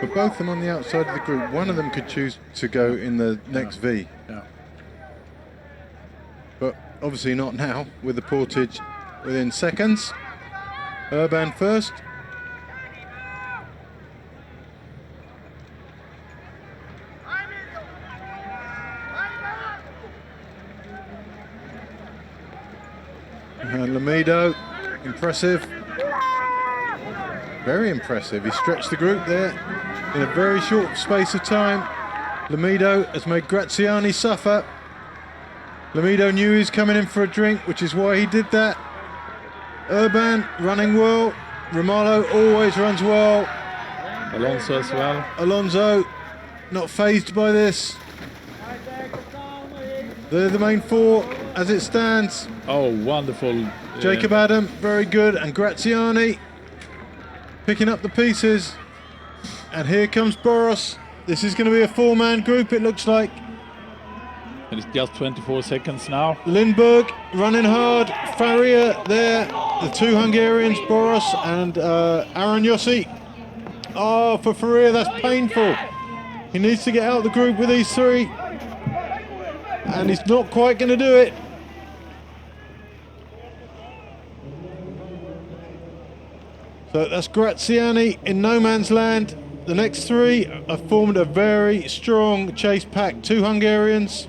but both of them on the outside of the group. One of them could choose to go in the next V. Yeah. But obviously not now, with the Portage within seconds. Urban first. And Lamido, impressive. Very impressive. He stretched the group there in a very short space of time. Lamido has made Graziani suffer. Lamido knew he was coming in for a drink, which is why he did that. Urban running well. Romalo always runs well. Alonso as well. Alonso not phased by this. They're the main four as it stands. Oh, wonderful. Jacob Adam, very good. And Graziani picking up the pieces. And here comes Boros. This is going to be a four-man group, it looks like. And it's just 24 seconds now. Lindberg running hard. Faria there. The two Hungarians, Boros and Aaron Yossi. Oh, for Faria, that's painful. He needs to get out of the group with these three. And he's not quite going to do it. So that's Graziani in no man's land. The next three have formed a very strong chase pack. Two Hungarians.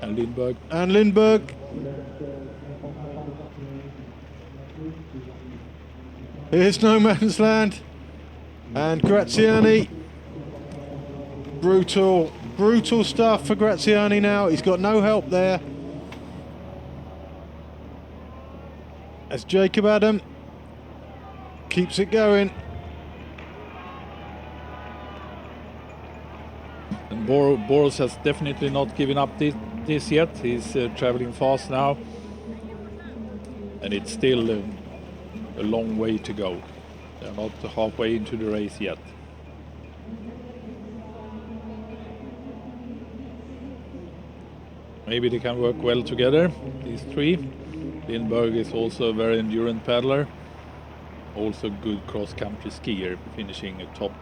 And Lindberg. And Lindberg. Here's no man's land. And Graziani. Brutal, brutal stuff for Graziani now. He's got no help there. As Jacob Adam keeps it going. And Boros has definitely not given up this yet. He's traveling fast now. And it's still a long way to go. They're not halfway into the race yet. Maybe they can work well together, these three. Lindberg is also a very endurant paddler. Also good cross-country skier, finishing a top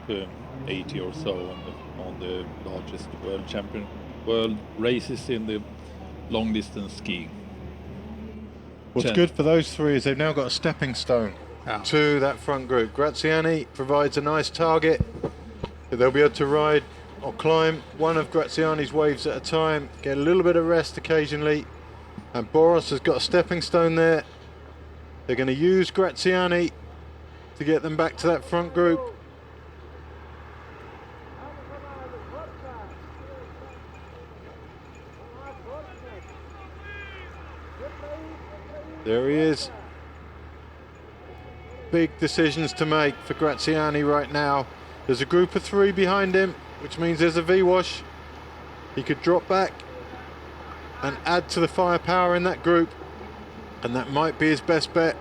80 or so on the largest world races in the long distance skiing. What's good for those three is they've now got a stepping stone to that front group. Graziani provides a nice target that they'll be able to ride or climb one of Graziani's waves at a time, get a little bit of rest occasionally. And Boros has got a stepping stone there. They're going to use Graziani to get them back to that front group. There he is. Big decisions to make for Graziani right now. There's a group of three behind him, which means there's a V-wash. He could drop back and add to the firepower in that group, and that might be his best bet.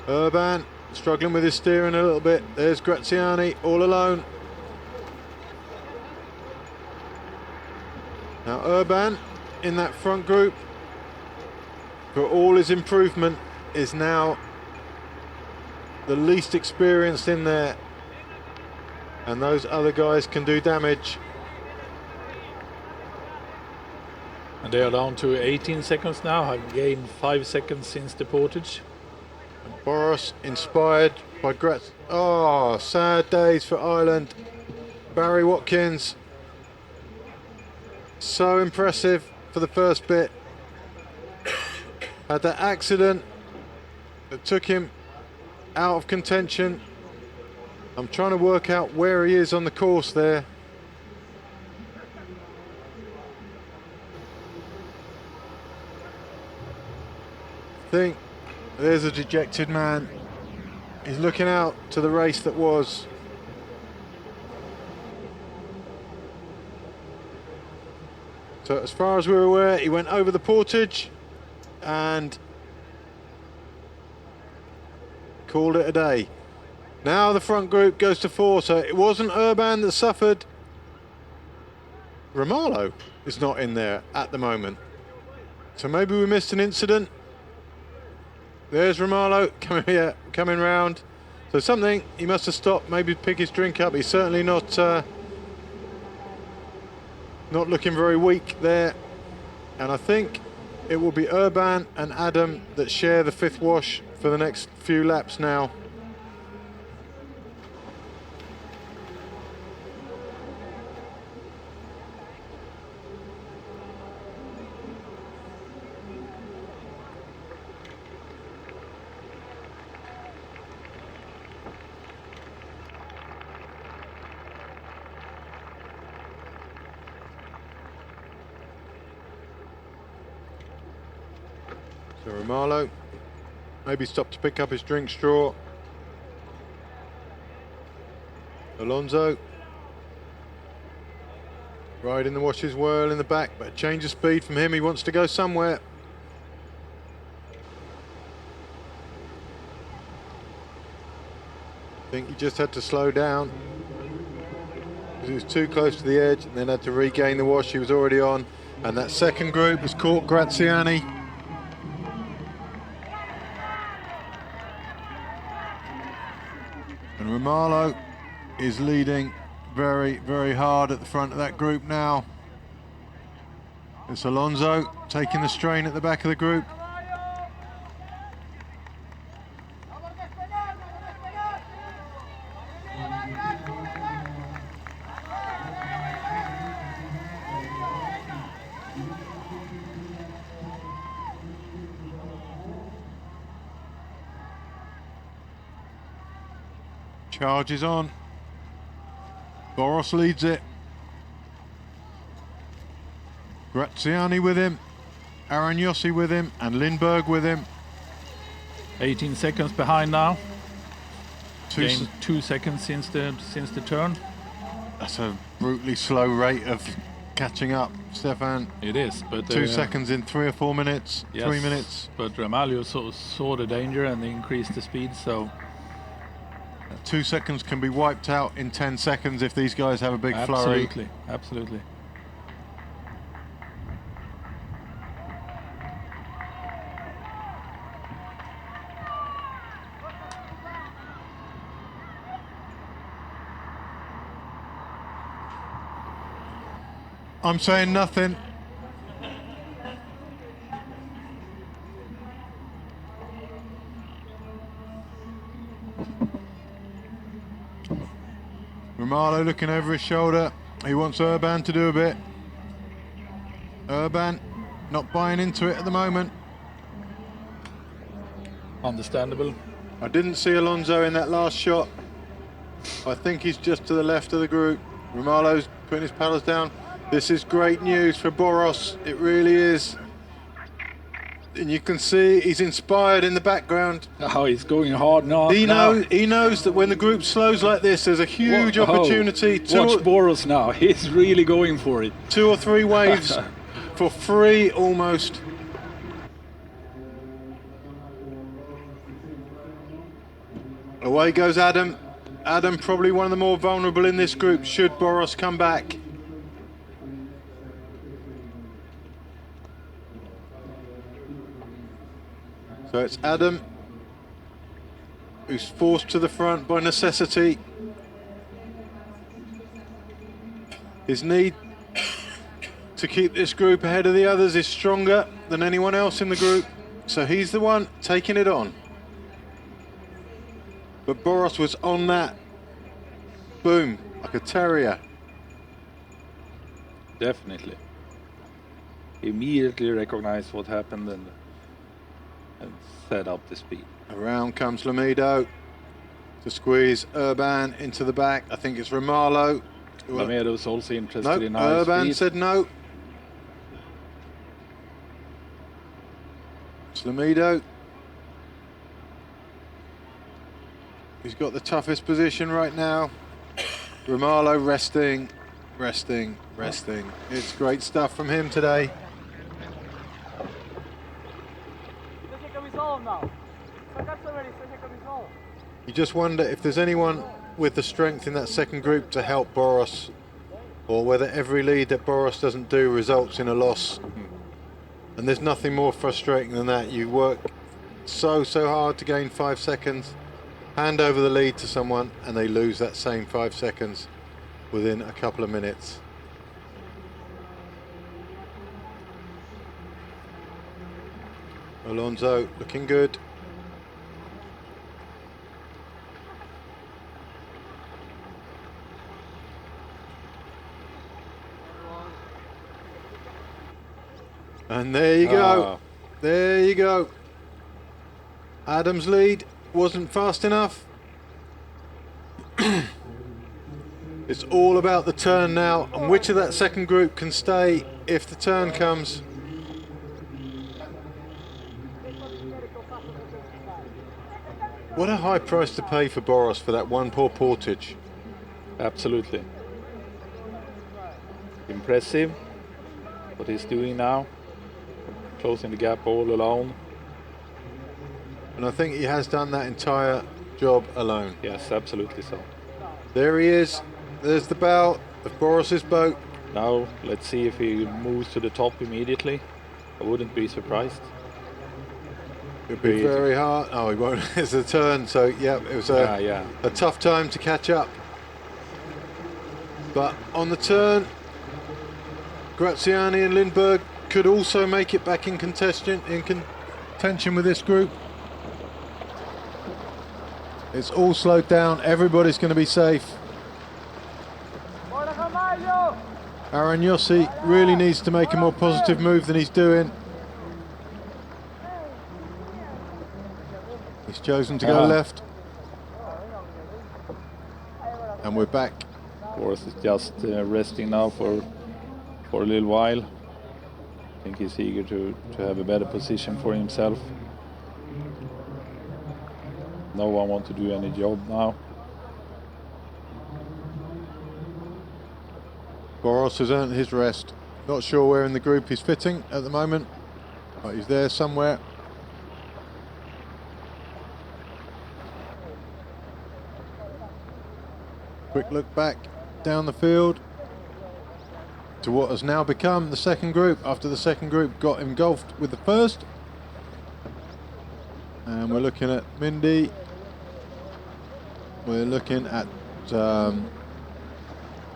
Urban struggling with his steering a little bit. There's Graziani all alone. Now Urban in that front group, for all his improvement, is now the least experienced in there, and those other guys can do damage. And they are down to 18 seconds now, have gained 5 seconds since the Portage. Boros inspired by Gratz. Oh, sad days for Ireland. Barry Watkins. So impressive for the first bit. Had that accident that took him out of contention. I'm trying to work out where he is on the course there. I think there's a dejected man. He's looking out to the race that was. So as far as we're aware, he went over the Portage and called it a day. Now the front group goes to 4, so it wasn't Urban that suffered. Romalo is not in there at the moment. So maybe we missed an incident. There's Romalo coming round. So something, he must have stopped, maybe pick his drink up. He's certainly not looking very weak there. And I think it will be Urban and Adam that share the 5th wash for the next few laps now. So Romalo maybe stopped to pick up his drink straw. Alonso riding the washes whirl in the back, but a change of speed from him. He wants to go somewhere. I think he just had to slow down because he was too close to the edge and then had to regain the wash he was already on. And that second group has caught Graziani. And Romalo is leading very, very hard at the front of that group now. It's Alonso taking the strain at the back of the group. Charge is on. Boros leads it. Graziani with him. Aragnossi with him. And Lindberg with him. 18 seconds behind now. Gained 2 seconds since the turn. That's a brutally slow rate of catching up, Stefan. It is, but 2 seconds in 3 or 4 minutes. Yes, 3 minutes. But Ramalho saw the danger and increased the speed, so 2 seconds can be wiped out in 10 seconds if these guys have a big flurry. absolutely, absolutely. I'm saying nothing. Romalo looking over his shoulder. He wants Urban to do a bit. Urban not buying into it at the moment. Understandable. I didn't see Alonso in that last shot. I think he's just to the left of the group. Romalo's putting his paddles down. This is great news for Boros. It really is. And you can see he's inspired in the background. Oh, he's going hard now. He knows that when the group slows like this, there's a huge opportunity. Watch Boros now. He's really going for it. 2 or 3 waves for free almost. Away goes Adam. Adam probably one of the more vulnerable in this group should Boros come back. So it's Adam who's forced to the front by necessity. His need to keep this group ahead of the others is stronger than anyone else in the group. So he's the one taking it on. But Boros was on that. Boom, like a terrier. Definitely. Immediately recognized what happened and set up the speed. Around comes Lamido to squeeze Urban into the back. I think it's Romalo. Lamido's also interested in high Urban speed. said no. It's Lamido. He's got the toughest position right now. Romalo resting, resting, resting. It's great stuff from him today. You just wonder if there's anyone with the strength in that second group to help Boros, or whether every lead that Boros doesn't do results in a loss. And there's nothing more frustrating than that. You work so hard to gain 5 seconds, hand over the lead to someone, and they lose that same 5 seconds within a couple of minutes. Alonso looking good. And there you go. There you go. Adam's lead wasn't fast enough. It's all about the turn now, and which of that second group can stay if the turn comes. What a high price to pay for Boros for that one poor Portage. Absolutely. Impressive what he's doing now. Closing the gap all alone. And I think he has done that entire job alone. Yes, absolutely so. There he is. There's the bow of Boros's boat. Now let's see if he moves to the top immediately. I wouldn't be surprised. It'd be very hard. Oh, he won't. It's a turn, so yeah, it was a tough time to catch up. But on the turn, Graziani and Lindberg could also make it back in contention with this group. It's all slowed down. Everybody's going to be safe. Aaron Yossi really needs to make a more positive move than he's doing. He's chosen to go left. And we're back. Boros is just resting now for a little while. I think he's eager to have a better position for himself. No one wants to do any job now. Boros has earned his rest. Not sure where in the group he's fitting at the moment, but he's there somewhere. Quick look back down the field to what has now become the second group, after the second group got engulfed with the first. And we're looking at Mindy. We're looking at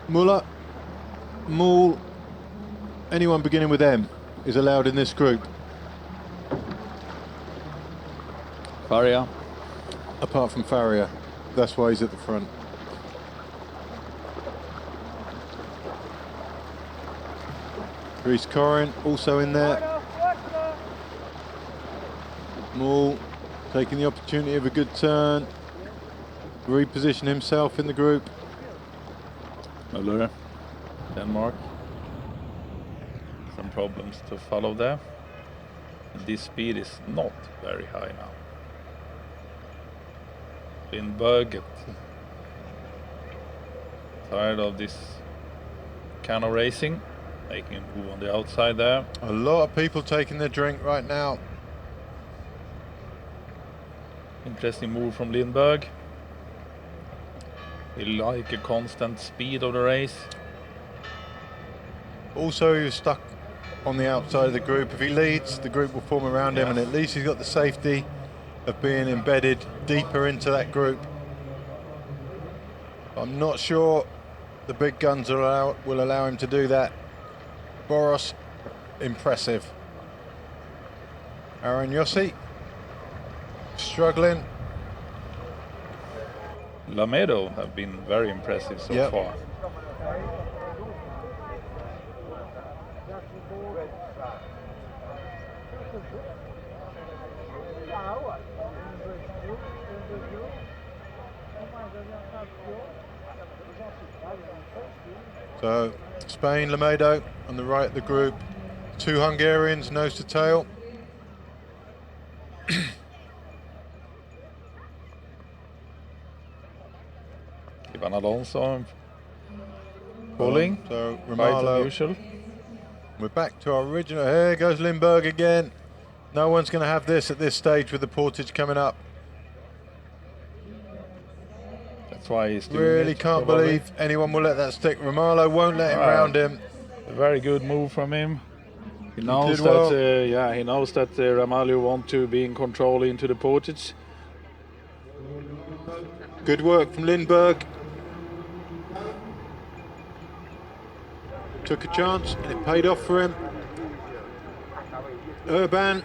Muller. Mool. Anyone beginning with M is allowed in this group. Faria. Apart from Faria. That's why he's at the front. Reese Corrin also in there. Mool taking the opportunity of a good turn to reposition himself in the group. Muller, Denmark. Some problems to follow there. And this speed is not very high now. Lindberg, tired of this Canoe racing, making a move on the outside there. A lot of people taking their drink right now. Interesting move from Lindberg. He like a constant speed of the race. Also, he was stuck on the outside of the group. If he leads, the group will form around him, and at least he's got the safety of being embedded deeper into that group. I'm not sure the big guns will allow him to do that. Boros, impressive. Aaron Yossi, struggling. Lamedo have been very impressive so far. So Spain, Lamedo on the right of the group. 2 Hungarians, nose to tail. Ivan Alonso pulling. So quite Romalo. unusual. We're back to our original. Here goes Lindbergh again. No one's going to have this at this stage with the Portage coming up. That's why he's doing Really it, can't probably. believe anyone will let that stick. Romalo won't let him round him. A very good move from him. He knows did that. well. He knows that Ramalho want to be in control into the Portage. Good work from Lindbergh. Took a chance and it paid off for him. Urban.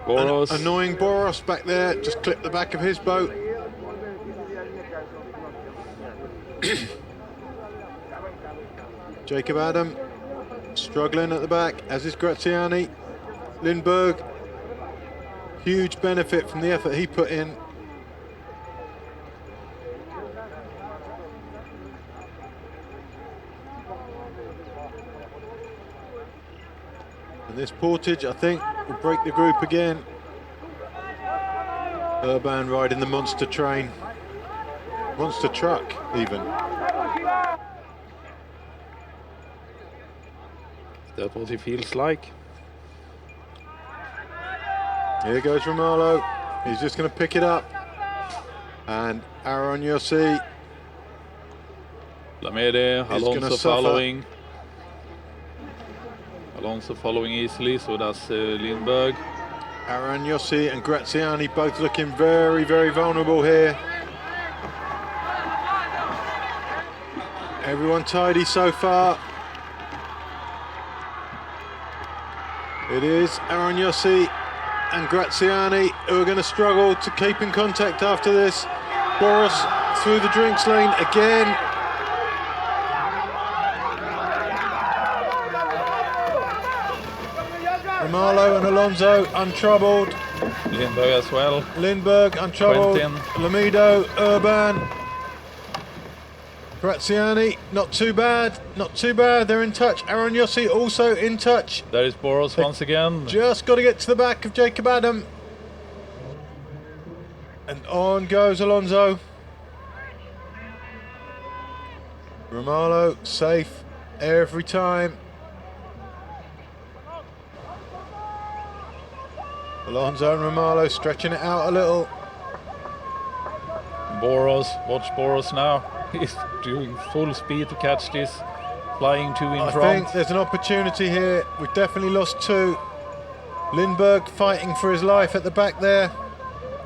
Boros. Annoying Boros back there. Just clipped the back of his boat. Jacob Adam struggling at the back, as is Graziani. Lindbergh, huge benefit from the effort he put in. And this Portage, I think, will break the group again. Urban riding the monster train. Monster truck, even. That's what he feels like. Here goes Romalo. He's just going to pick it up. And Aaron Yossi. Lamede, He's Alonso gonna suffer. following. Alonso following easily, so does Lindbergh. Aaron Yossi and Graziani both looking very, very vulnerable here. Everyone tidy so far. It is Aaron Yossi and Graziani who are going to struggle to keep in contact after this. Boros through the drinks lane again. Romalo and Alonso untroubled. Lindbergh as well. Lindbergh untroubled. Quentin. Lamido, Urban. Graziani, not too bad, not too bad. They're in touch. Aaron Yossi also in touch. There is Boros once again. Just got to get to the back of Jacob Adam. And on goes Alonso. Romalo safe every time. Alonso and Romalo stretching it out a little. Boros, watch Boros now. He's doing full speed to catch this. Flying 2 in I front. think there's an opportunity here. We've definitely lost 2. Lindbergh fighting for his life at the back there.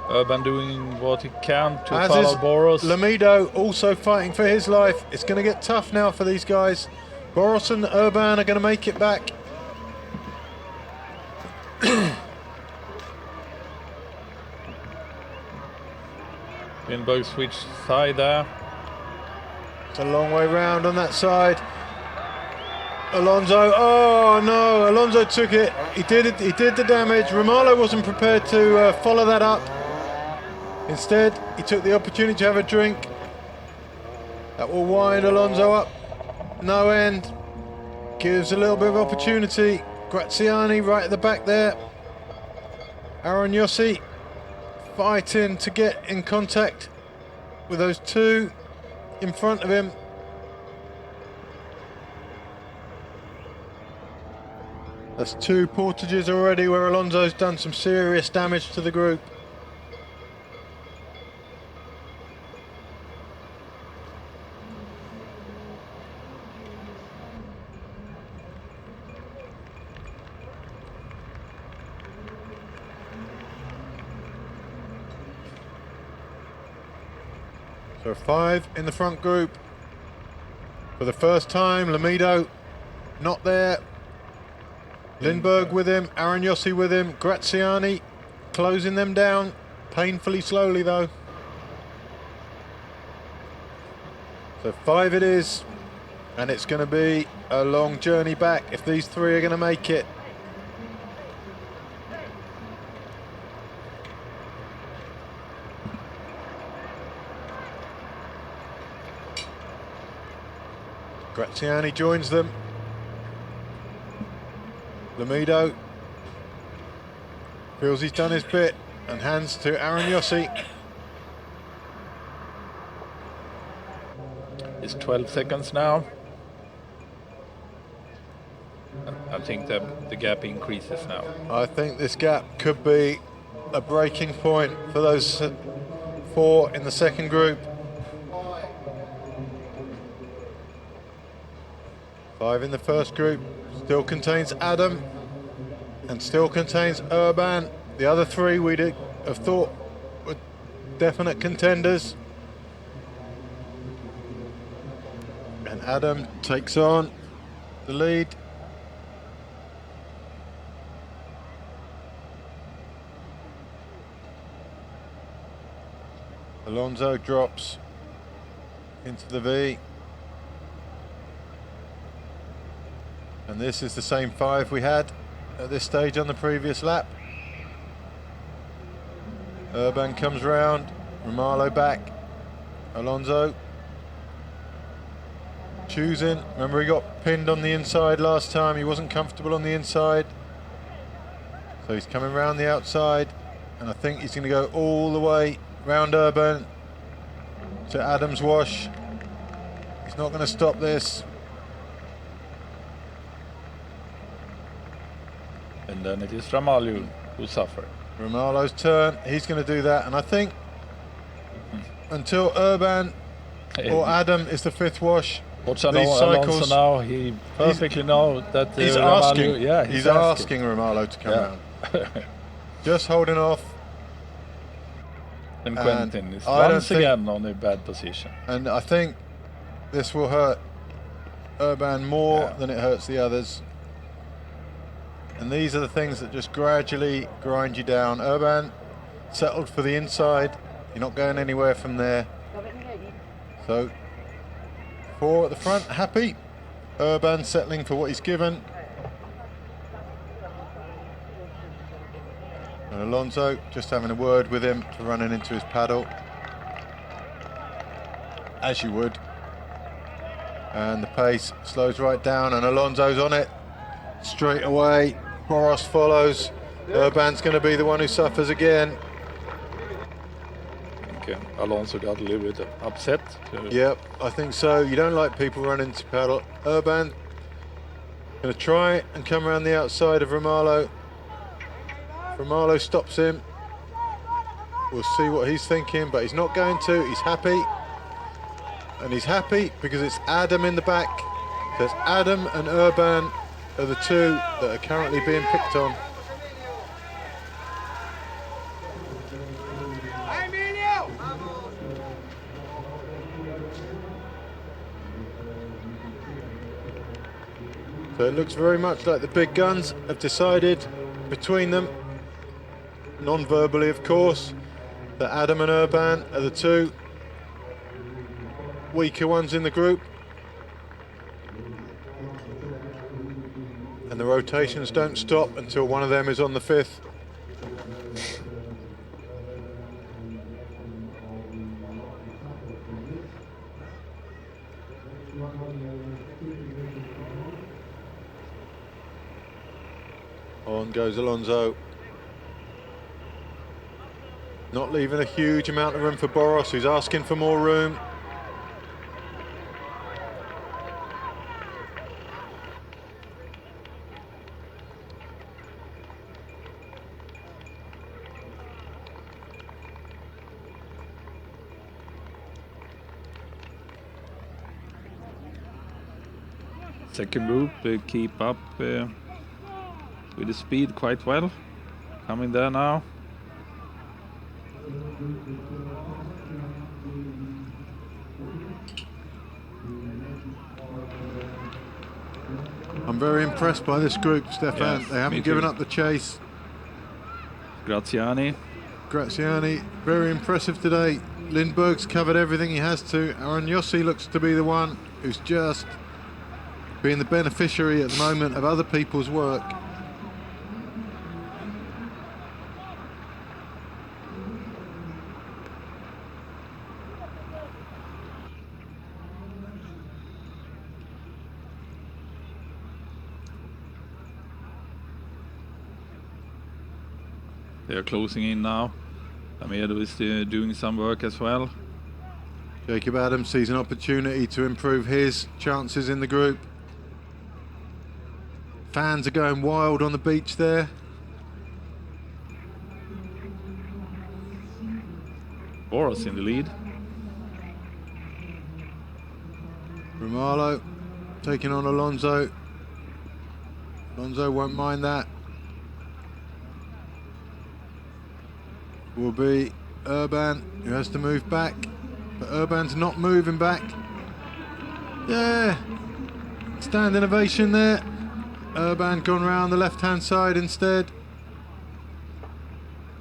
Urban doing what he can to As follow is Boros. Lamido also fighting for his life. It's going to get tough now for these guys. Boros and Urban are going to make it back. Lindbergh switched side there. It's a long way round on that side. Alonso, oh no, Alonso took it. He did it, he did the damage. Romalo wasn't prepared to follow that up. Instead, he took the opportunity to have a drink. That will wind Alonso up. No end. Gives a little bit of opportunity. Graziani right at the back there. Aaron Yossi fighting to get in contact with those 2 in front of him. That's 2 Portages already where Alonso's done some serious damage to the group. So 5 in the front group. For the first time, Lamido not there. Lindbergh with him, Aragnossi with him, Graziani closing them down, painfully slowly though. So 5 it is, and it's going to be a long journey back if these 3 are going to make it. Graziani joins them. Lamido feels he's done his bit and hands to Aragnossi. It's 12 seconds now. I think the gap increases now. I think this gap could be a breaking point for those 4 in the second group. 5 in the first group. Still contains Adam and still contains Urban. The other 3 we'd have thought were definite contenders. And Adam takes on the lead. Alonso drops into the V. And this is the same 5 we had at this stage on the previous lap. Urban comes round, Romalo back, Alonso choosing. Remember, he got pinned on the inside last time. He wasn't comfortable on the inside. So he's coming round the outside, and I think he's going to go all the way round Urban to Adam's wash. He's not going to stop this. And then it is Romalo who suffered. Romalo's turn, he's going to do that, and I think until Urban or Adam is the 5th wash, What's these cycles, Alonso now? He perfectly knows that he's Romalo, asking. yeah, he's asking Romalo to come round. Just holding off. And Quentin is I once again on a bad position. And I think this will hurt Urban more than it hurts the others. And these are the things that just gradually grind you down. Urban settled for the inside. You're not going anywhere from there. So 4 at the front, happy. Urban settling for what he's given. And Alonso just having a word with him for running into his paddle. As you would. And the pace slows right down, and Alonso's on it straight away. Boros follows. Urban's going to be the one who suffers again. I think Alonso got a little bit upset. Yep, I think so. You don't like people running to paddle. Urban going to try and come around the outside of Romalo. Romalo stops him. We'll see what he's thinking, but he's not going to. He's happy. And he's happy because it's Adam in the back. So it's Adam and Urban are the 2 that are currently being picked on. So it looks very much like the big guns have decided between them, non-verbally of course, that Adam and Urban are the 2 weaker ones in the group. And the rotations don't stop until one of them is on the 5th. On goes Alonso. Not leaving a huge amount of room for Boros, who's asking for more room. Second group keep up with the speed quite well. Coming there now. I'm very impressed by this group, Stefan. Yes, They haven't me given too. up the chase. Graziani. Graziani, very impressive today. Lindberg's covered everything he has to. Aaron Yossi looks to be the one who's just being the beneficiary at the moment of other people's work. They're closing in now. Amedo is doing some work as well. Jacob Adams sees an opportunity to improve his chances in the group. Fans are going wild on the beach there. Boros in the lead. Romalo taking on Alonso. Alonso won't mind that. Will be Urban who has to move back, but Urban's not moving back. Yeah, standing ovation there. Urban gone round the left-hand side instead.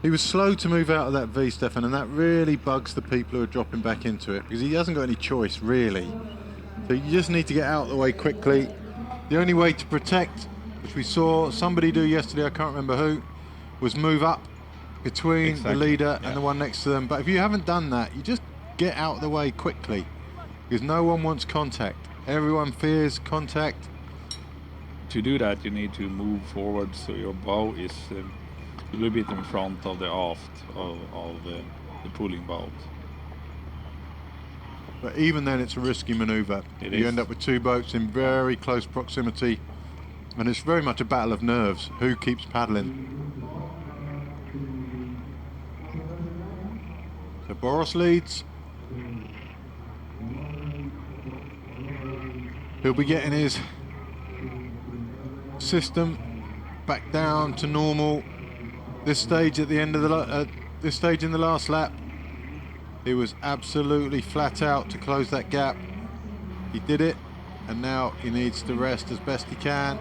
He was slow to move out of that V, Stefan, and that really bugs the people who are dropping back into it because he hasn't got any choice, really. So you just need to get out of the way quickly. The only way to protect, which we saw somebody do yesterday, I can't remember who, was move up between the leader and the one next to them. But if you haven't done that, you just get out of the way quickly because no one wants contact. Everyone fears contact. To do that, you need to move forward so your bow is a little bit in front of the aft of the pulling boat. But even then, it's a risky manoeuvre. You end up with two boats in very close proximity, and it's very much a battle of nerves. Who keeps paddling? So Boros leads. He'll be getting his system back down to normal. This stage at the end of the this stage in the last lap, he was absolutely flat out to close that gap. He did it, and now he needs to rest as best he can.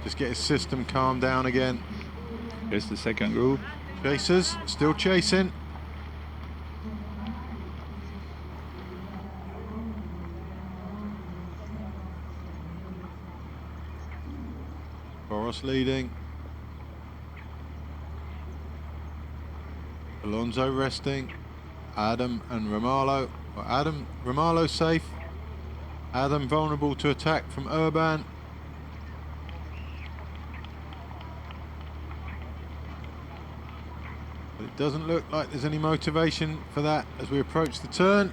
Just get his system calmed down again. Here's the second group. Chasers still chasing. Boros leading. Alonso resting. Adam and Romalo. Well, Romalo safe. Adam vulnerable to attack from Urban. But it doesn't look like there's any motivation for that as we approach the turn.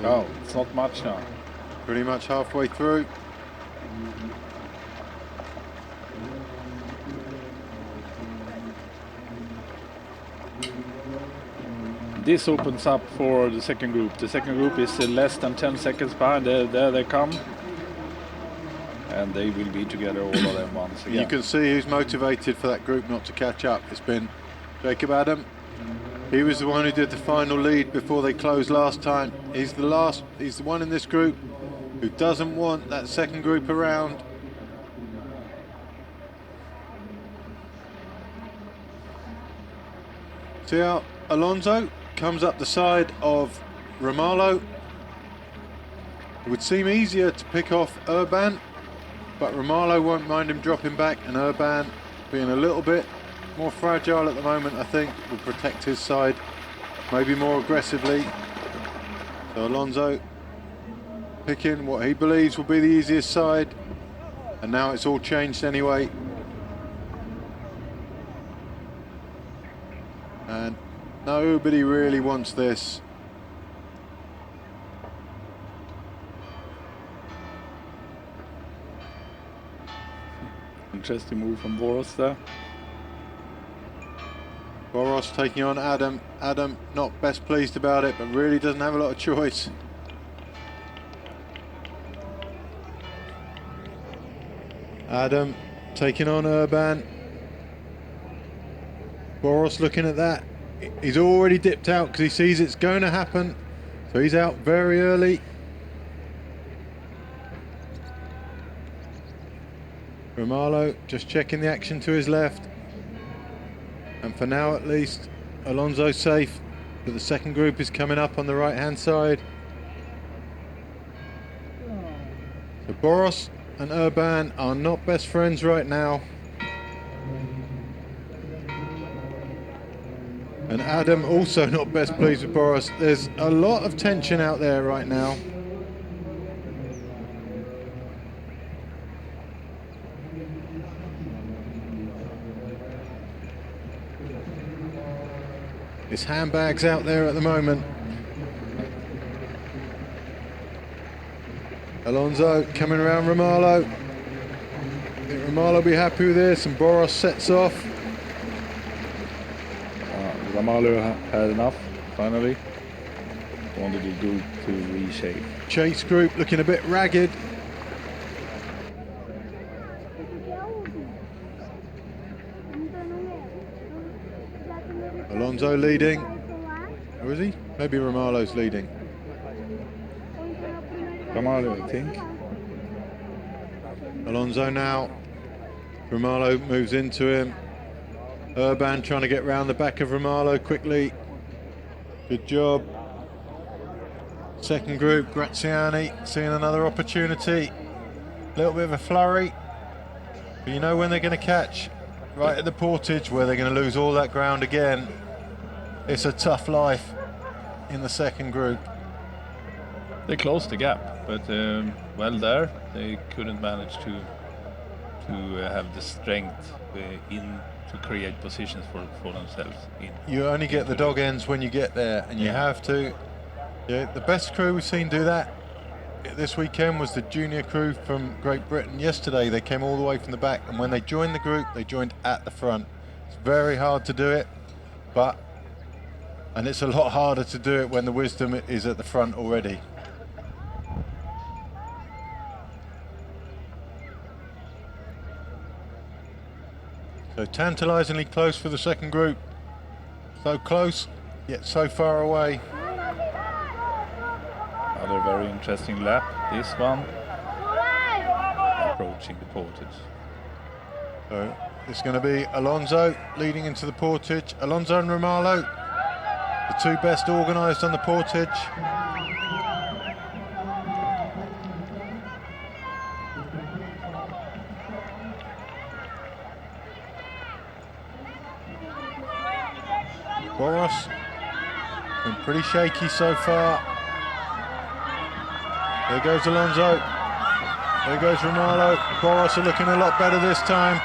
Oh, it's not much now. Pretty much halfway through. This opens up for the second group. The second group is less than 10 seconds behind. There they come. And they will be together, all of them once again. You can see who's motivated for that group not to catch up. It's been Jacob Adam. He was the one who did the final lead before they closed last time. He's the one in this group who doesn't want that second group around. See how Alonso comes up the side of Romalo. It would seem easier to pick off Urban, but Romalo won't mind him dropping back, and Urban, being a little bit more fragile at the moment, I think, will protect his side maybe more aggressively. So Alonso picking what he believes will be the easiest side, and now it's all changed anyway. And nobody really wants this. Interesting move from Boros there. Boros taking on Adam. Adam not best pleased about it, but really doesn't have a lot of choice. Adam taking on Urban. Boros looking at that. He's already dipped out because he sees it's going to happen. So he's out very early. Romalo just checking the action to his left. And for now at least, Alonso's safe. But the second group is coming up on the right hand side. So Boros and Urban are not best friends right now. And Adam also not best pleased with Boros. There's a lot of tension out there right now. His handbag's out there at the moment. Alonso coming around Romalo. I think Romalo will be happy with this, and Boros sets off. Romalo had enough, finally. Wanted the group to reshape. Chase group looking a bit ragged. Alonso leading. Who is he? Maybe Romalo's leading. Romalo, I think. Alonso now. Romalo moves into him. Urban trying to get round the back of Romalo quickly. Good job. Second group, Graziani seeing another opportunity. A little bit of a flurry. But you know when they're going to catch? Right at the Portage, where they're going to lose all that ground again. It's a tough life in the second group. They closed the gap, but well there, they couldn't manage to have the strength to create positions for themselves. You only get the dog ends when you get there, and you have to. Yeah, the best crew we've seen do that this weekend was the junior crew from Great Britain. Yesterday they came all the way from the back, and when they joined the group, they joined at the front. It's very hard to do it, and it's a lot harder to do it when the wisdom is at the front already. So tantalisingly close for the second group. So close, yet so far away. Another very interesting lap, this one. Approaching the Portage. So it's going to be Alonso leading into the Portage. Alonso and Romalo, the two best organised on the Portage. Boros been pretty shaky so far. There goes Alonso. There goes Romalo. Boros are looking a lot better this time.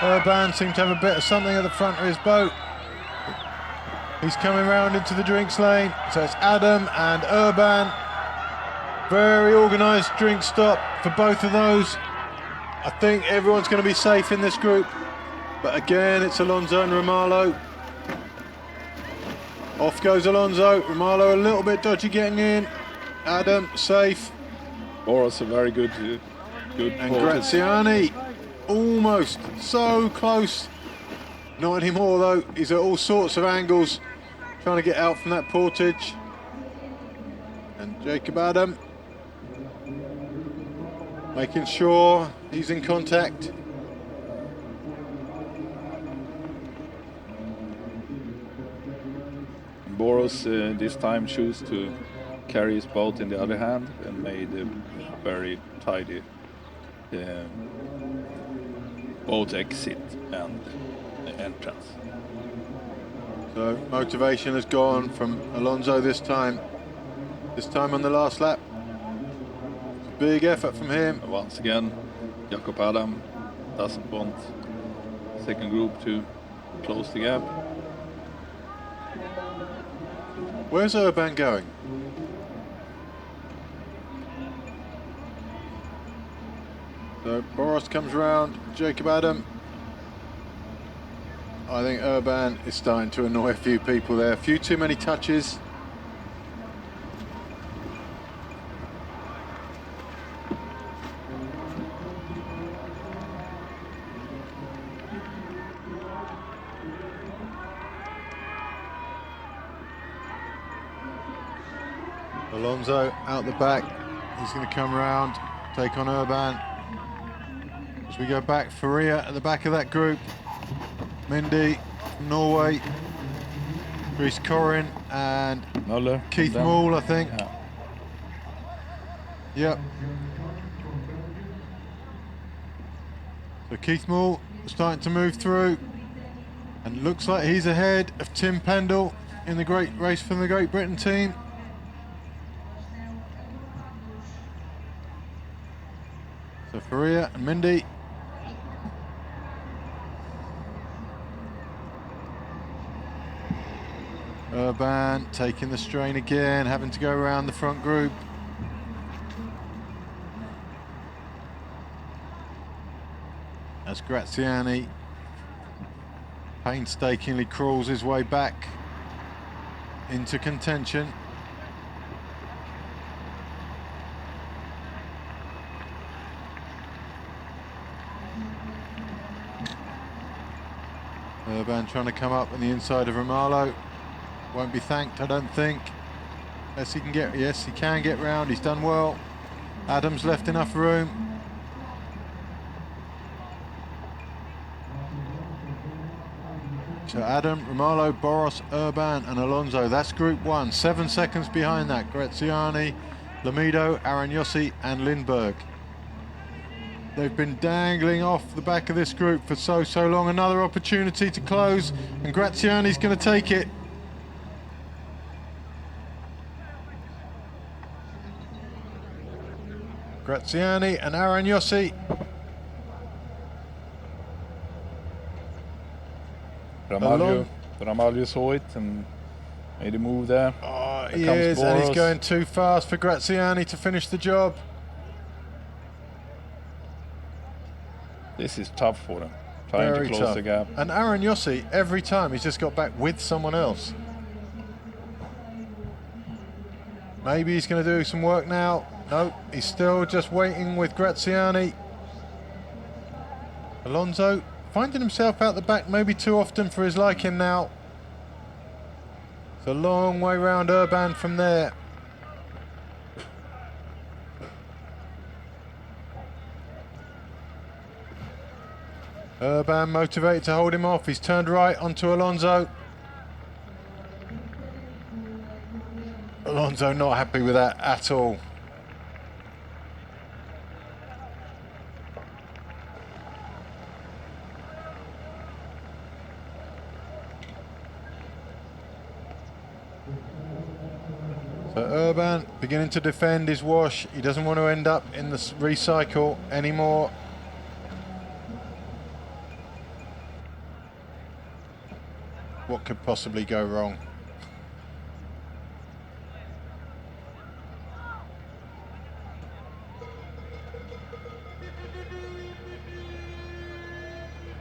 Urban seems to have a bit of something at the front of his boat. He's coming round into the drinks lane. So it's Adam and Urban. Very organised drink stop for both of those. I think everyone's going to be safe in this group. But again, it's Alonso and Romalo. Off goes Alonso. Romalo a little bit dodgy getting in. Adam safe. Boros a very good And Graziani almost so close. Not anymore though. He's at all sorts of angles trying to get out from that Portage. And Jacob Adam making sure he's in contact. Boros this time chose to carry his boat in the other hand and made a very tidy boat exit and entrance. So motivation has gone from Alonso this time on the last lap. Big effort from him. Once again, Jacob Adam doesn't want second group to close the gap. Where's Urban going? So Boros comes round, Jacob Adam. I think Urban is starting to annoy a few people there. A few too many touches. Alonso out the back. He's going to come around, take on Urban. As we go back, Faria at the back of that group. Mindy from Norway. Chris Corrin and Muller. Keith Moule, I think. Yeah. Yep. So Keith Moule starting to move through, and looks like he's ahead of Tim Pendle in the great race from the Great Britain team. So Faria and Mindy. Urban taking the strain again, having to go around the front group. As Graziani painstakingly crawls his way back into contention. Urban trying to come up on the inside of Romalo. Won't be thanked, I don't think. Yes, he can get. Yes, he can get round. He's done well. Adams left enough room. So Adam, Romalo, Boros, Urban and Alonso. That's Group 1. 7 seconds behind that. Graziani, Lamido, Aragnossi and Lindberg. They've been dangling off the back of this group for so long. Another opportunity to close, and Graziani's going to take it. Graziani and Aragnossi. Ramalho saw it and made a move there. Oh, he is, and he's going too fast for Graziani to finish the job. This is tough for them, trying to close the gap. And Aragnossi, every time, he's just got back with someone else. Maybe he's going to do some work now. Nope, he's still just waiting with Graziani. Alonso finding himself out the back maybe too often for his liking now. It's a long way round Urban from there. Urban motivated to hold him off. He's turned right onto Alonso. Alonso not happy with that at all. So Urban beginning to defend his wash. He doesn't want to end up in the recycle anymore. What could possibly go wrong?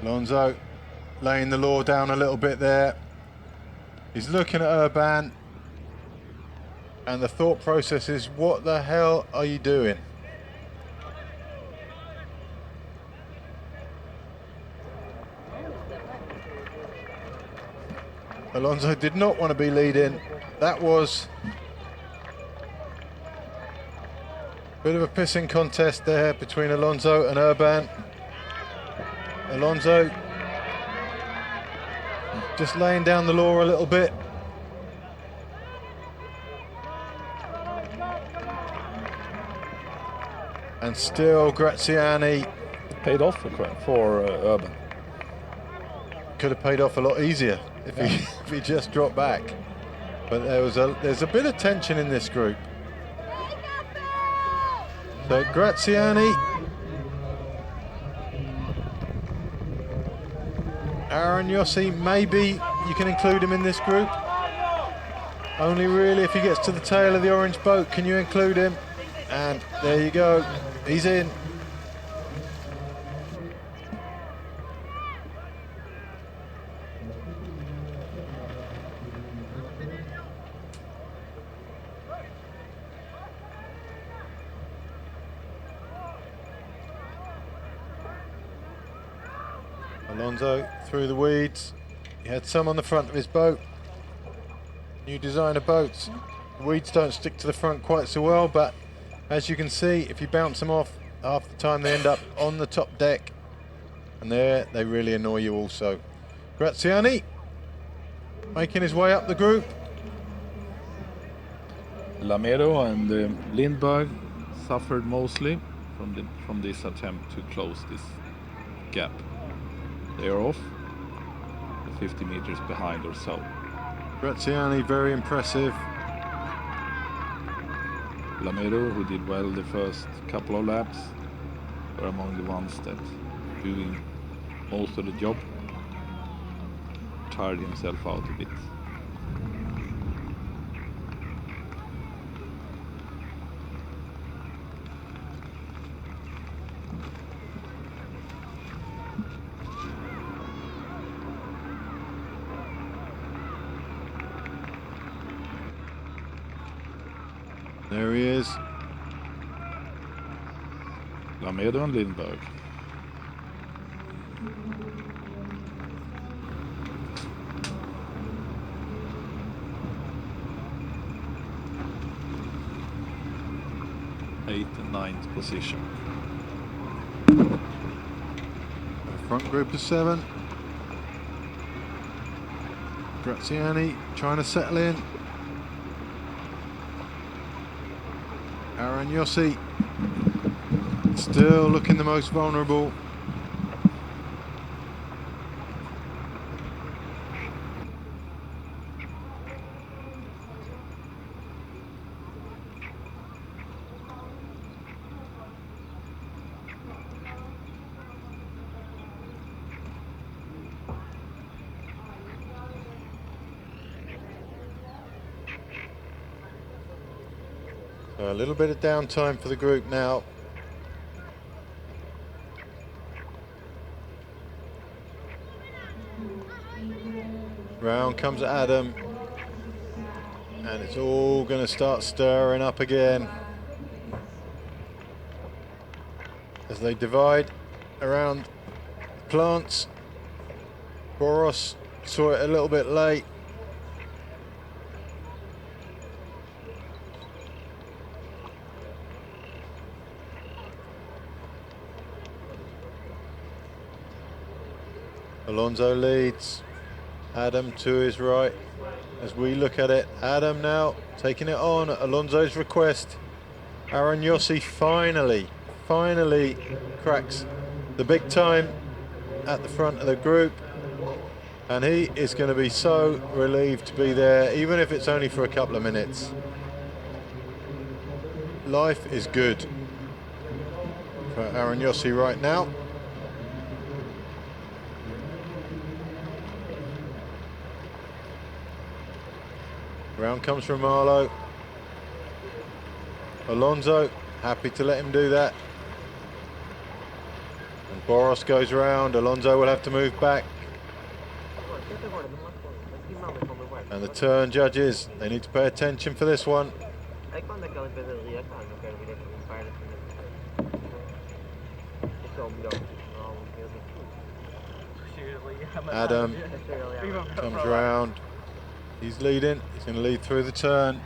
Alonso laying the law down a little bit there. He's looking at Urban, and the thought process is, what the hell are you doing? Alonso did not want to be leading. That was a bit of a pissing contest there between Alonso and Urban. Alonso just laying down the law a little bit. And still Graziani paid off for Urban. Could have paid off a lot easier if he just dropped back. But there's a bit of tension in this group. So Graziani, Aragnossi, maybe you can include him in this group. Only really if he gets to the tail of the orange boat can you include him. And there you go, he's in. Alonso through the weeds. He had some on the front of his boat. New designer boats. The weeds don't stick to the front quite so well, but as you can see, if you bounce them off, half the time they end up on the top deck, and there they really annoy you also. Graziani making his way up the group. Lamero and Lindberg suffered mostly from this attempt to close this gap. They are off 50 meters behind or so. Graziani very impressive. Lamero, who did well the first couple of laps, were among the ones that doing most of the job. Tired himself out a bit. There he is. Lamero and Lindberg. Eighth and ninth position. Front group of 7. Graziani trying to settle in. Aaron Yossi still looking the most vulnerable. A little bit of downtime for the group now. Round comes Adam, and it's all going to start stirring up again as they divide around the plants. Boros saw it a little bit late. Alonso leads, Adam to his right as we look at it. Adam now taking it on at Alonso's request. Aaron Yossi finally cracks the big time at the front of the group, and he is going to be so relieved to be there, even if it's only for a couple of minutes. Life is good for Aaron Yossi right now. Round comes from Marlowe. Alonso happy to let him do that. And Boros goes round. Alonso will have to move back. And the turn judges, they need to pay attention for this one. Adam comes round. He's leading, he's going to lead through the turn.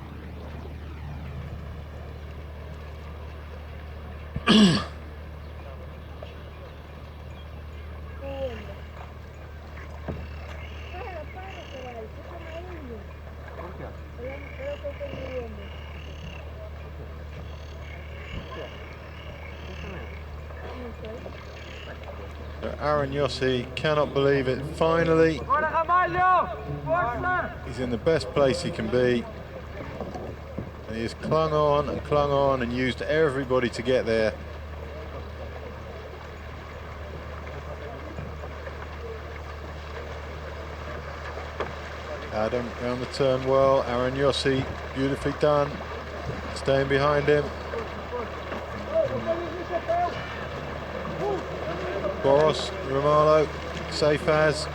So Aaron Yossi cannot believe it. Finally, he's in the best place he can be. And he has clung on and used everybody to get there. Adam round the turn well. Aaron Yossi, beautifully done. Staying behind him. Boros, Romalo, safe as.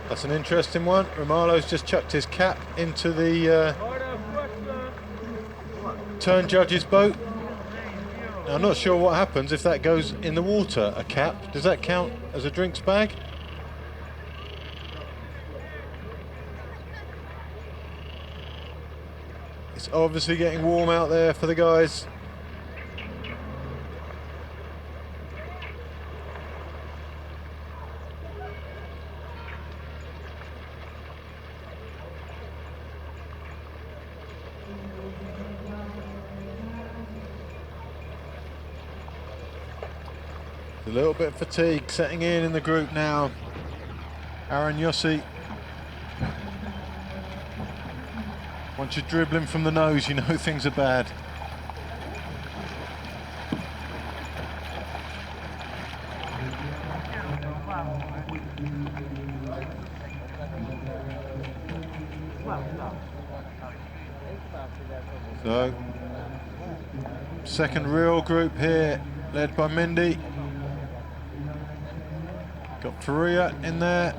That's an interesting one. Romalo's just chucked his cap into the turn judge's boat. Now, I'm not sure what happens if that goes in the water, a cap. Does that count as a drinks bag? It's obviously getting warm out there for the guys. A little bit of fatigue setting in the group now. Aaron Yossi. Once you're dribbling from the nose, you know things are bad. So, second real group here, led by Mindy. Got Faria in there.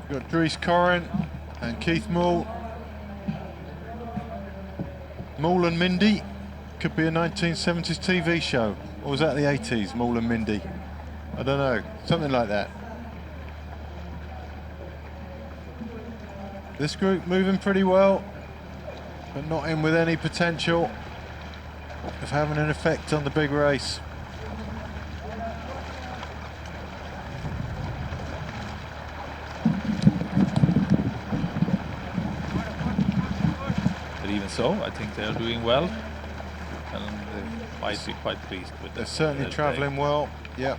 We've got Dries Corrin and Keith Mull. Mull and Mindy could be a 1970s TV show. Or was that the 80s, Mull and Mindy? I don't know, something like that. This group moving pretty well, but not in with any potential of having an effect on the big race. So I think they're doing well, and might be quite pleased with that. They're certainly travelling well. Yeah.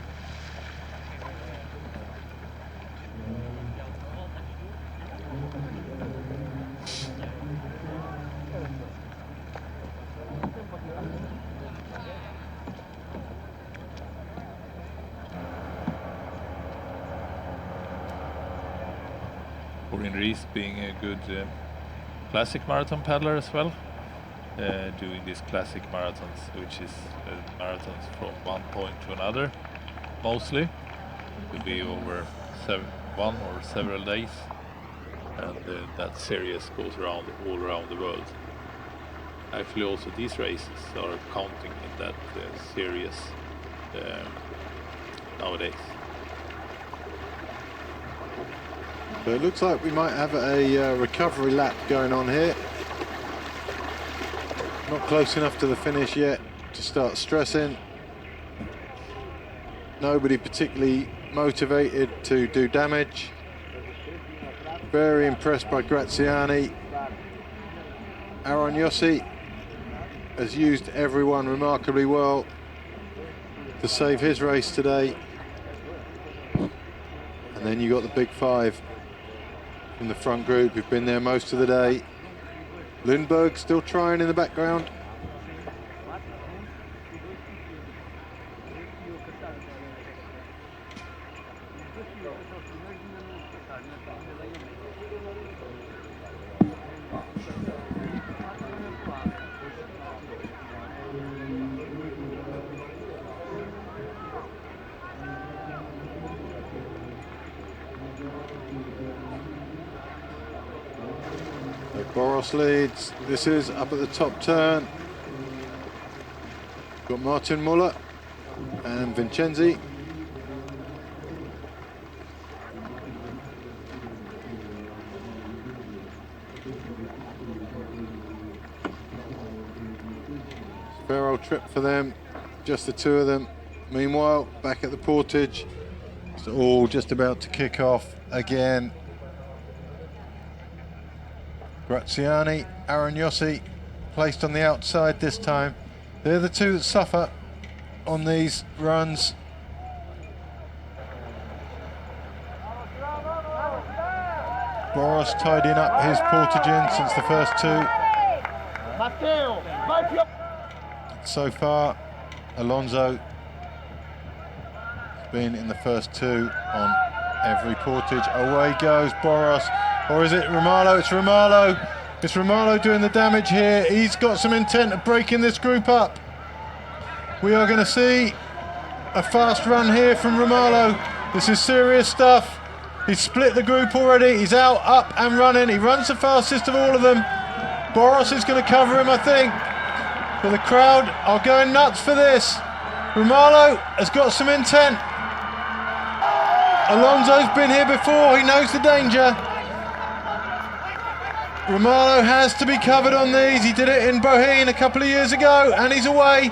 Corinne Rees being a good classic marathon paddler as well, doing these classic marathons, which is marathons from one point to another, mostly. Could be over one or several days, and that series goes around all around the world. Actually, also these races are counting in that series nowadays. So it looks like we might have a recovery lap going on here. Not close enough to the finish yet to start stressing. Nobody particularly motivated to do damage. Very impressed by Graziani. Aaron Yossi has used everyone remarkably well to save his race today. And then you got the big five from the front group who've been there most of the day. Lundberg still trying in the background. Boros leads. This is up at the top turn. Got Martin Muller and Vincenzi. Fair old trip for them, just the two of them. Meanwhile, back at the Portage, it's all just about to kick off again. Graziani, Aaron Yossi, placed on the outside this time. They're the two that suffer on these runs. Boros tidying up his Portage since the first two. So far, Alonso has been in the first two on every Portage. Away goes Boros. Or is it Romalo? It's Romalo. It's Romalo doing the damage here. He's got some intent of breaking this group up. We are going to see a fast run here from Romalo. This is serious stuff. He's split the group already. He's out, up and running. He runs the fastest of all of them. Boros is going to cover him, I think. But the crowd are going nuts for this. Romalo has got some intent. Alonso's been here before. He knows the danger. Romalo has to be covered on these. He did it in Boheen a couple of years ago, and he's away.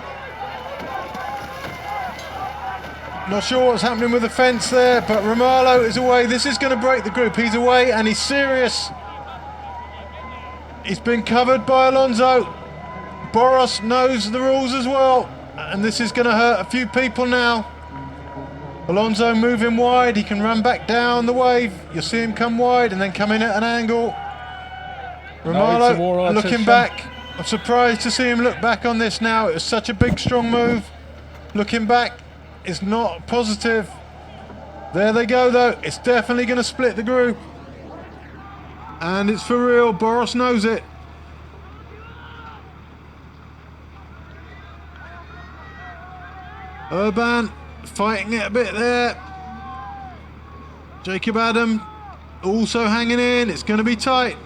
Not sure what's happening with the fence there, but Romalo is away. This is going to break the group. He's away, and he's serious. He's been covered by Alonso. Boros knows the rules as well, and this is going to hurt a few people now. Alonso moving wide. He can run back down the wave. You'll see him come wide and then come in at an angle. Romalo looking back. I'm surprised to see him look back on this now. It was such a big, strong move. Looking back is not positive. There they go, though. It's definitely going to split the group. And it's for real. Boros knows it. Urban fighting it a bit there. Jacob Adam also hanging in. It's going to be tight.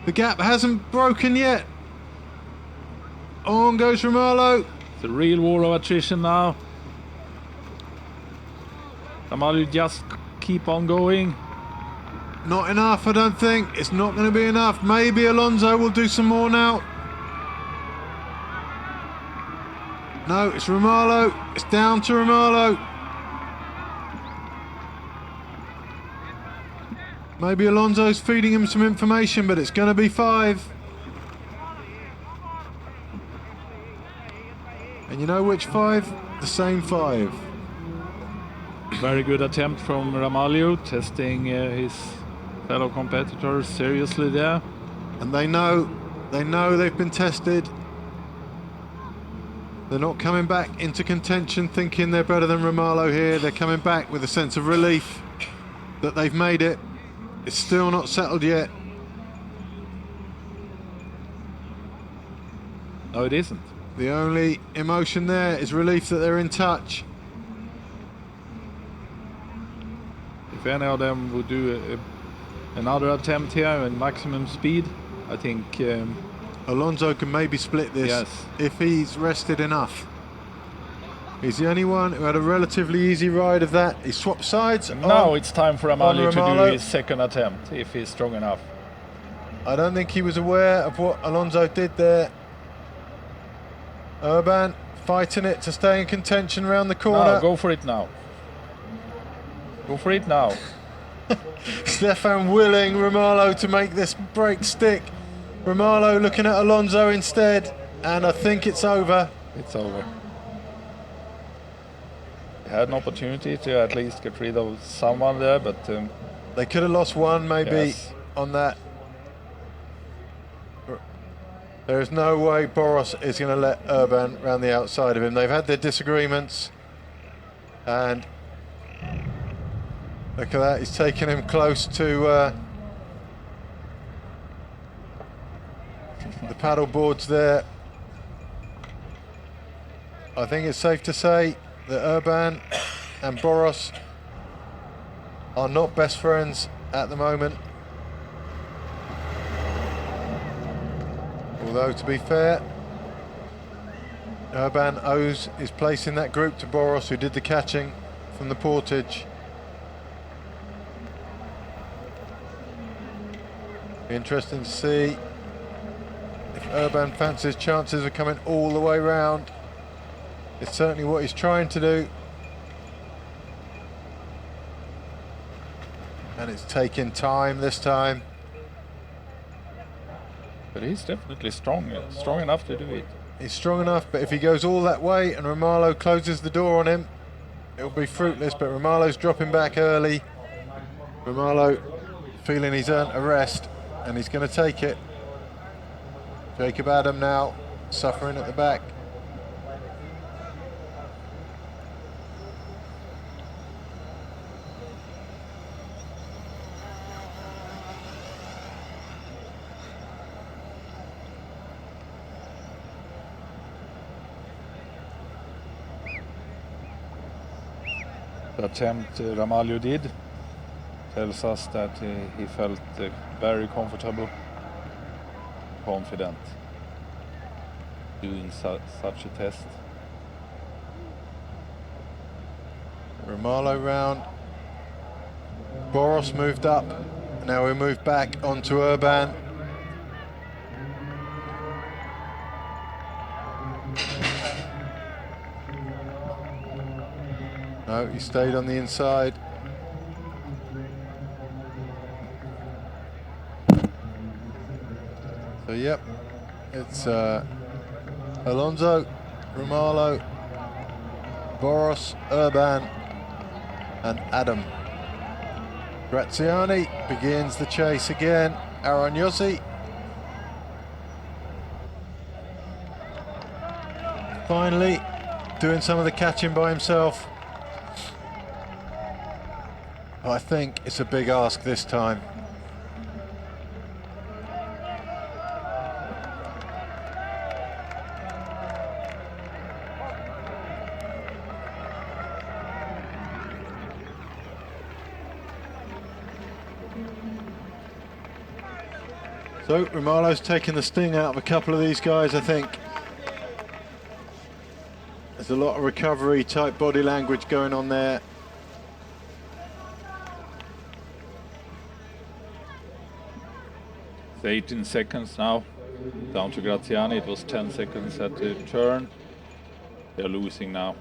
The gap hasn't broken yet. On goes Romalo. It's a real war of attrition now. Romalo just keep on going. Not enough, I don't think. It's not going to be enough. Maybe Alonso will do some more now. No, it's Romalo. It's down to Romalo. Maybe Alonso's feeding him some information, but it's going to be 5. And you know which 5? The same 5. Very good attempt from Romalo, testing his fellow competitors seriously there. And they know they've been tested. They're not coming back into contention thinking they're better than Romalo here. They're coming back with a sense of relief that they've made it. It's still not settled yet. No, it isn't. The only emotion there is relief that they're in touch. If any of them would do another attempt here in maximum speed, I think Alonso can maybe split this if he's rested enough. He's the only one who had a relatively easy ride of that. He swapped sides. Now it's time for Romalo to do his second attempt, if he's strong enough. I don't think he was aware of what Alonso did there. Urban fighting it to stay in contention around the corner. No, go for it now. Go for it now. Stefan willing Romalo to make this break stick. Romalo looking at Alonso instead, and I think it's over. It's over. They had an opportunity to at least get rid of someone there, but they could have lost one maybe on that. There is no way Boros is going to let Urban round the outside of him. They've had their disagreements, and look at that, he's taking him close to the paddle boards there. I think it's safe to say that Urban and Boros are not best friends at the moment. Although, to be fair, Urban owes his place in that group to Boros, who did the catching from the Portage. Interesting to see if Urban fancies chances of coming all the way round. It's certainly what he's trying to do. And it's taking time this time. But he's definitely strong enough to do it. He's strong enough, but if he goes all that way and Romalo closes the door on him, it'll be fruitless. But Romalo's dropping back early. Romalo feeling he's earned a rest, and he's going to take it. Jacob Adam now suffering at the back. The attempt Romalo did tells us that he felt very comfortable, confident doing such a test. Romalo round. Boros moved up. Now we move back onto Urban. No, he stayed on the inside. So yep, it's Alonso, Romalo, Boros, Urban and Adam. Graziani begins the chase again. Aragnosi finally doing some of the catching by himself. I think it's a big ask this time. So Romalo's taking the sting out of a couple of these guys, I think. There's a lot of recovery type body language going on there. It's 18 seconds now, down to Graziani. It was 10 seconds at the turn. They're losing now.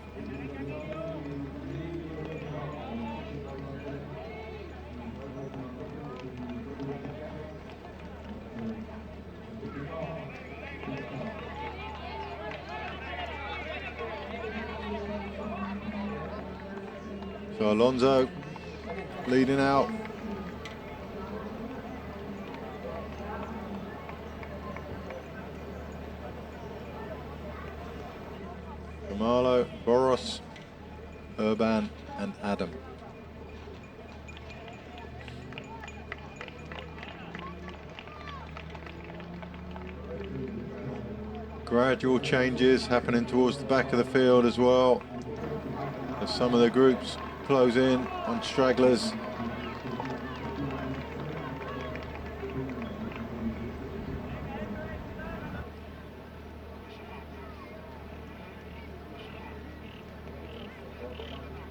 So Alonso leading out. Romalo, Boros, Urban and Adam. Gradual changes happening towards the back of the field as well, as some of the groups close in on stragglers.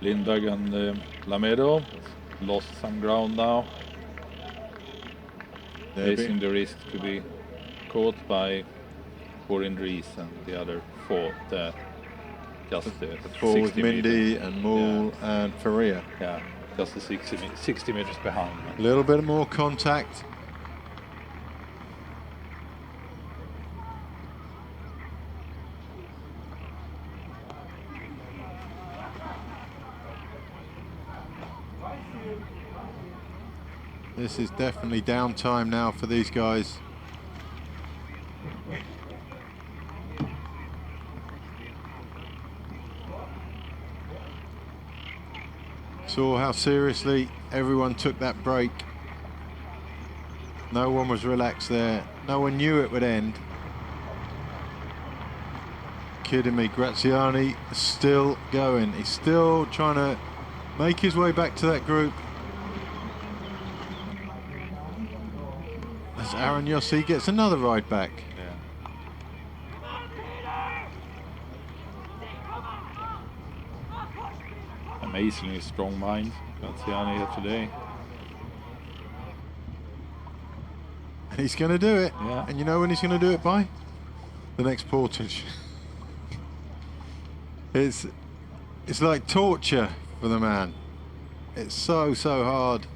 Lindberg and Lamedo lost some ground now. Facing the risk to be caught by Corin Rees and the other four there. Just the four with 60 Mindy meters. and Mool and Faria. Yeah, just the 60 meters behind. A little bit more contact. This is definitely downtime now for these guys. Saw how seriously everyone took that break. No one was relaxed there. No one knew it would end. Kidding me, Graziani is still going. He's still trying to make his way back to that group. As Aragnosi gets another ride back. Amazingly strong mind, Graziani here today. He's going to do it. Yeah. And you know when he's going to do it by? The next Portage. It's like torture for the man. It's so hard.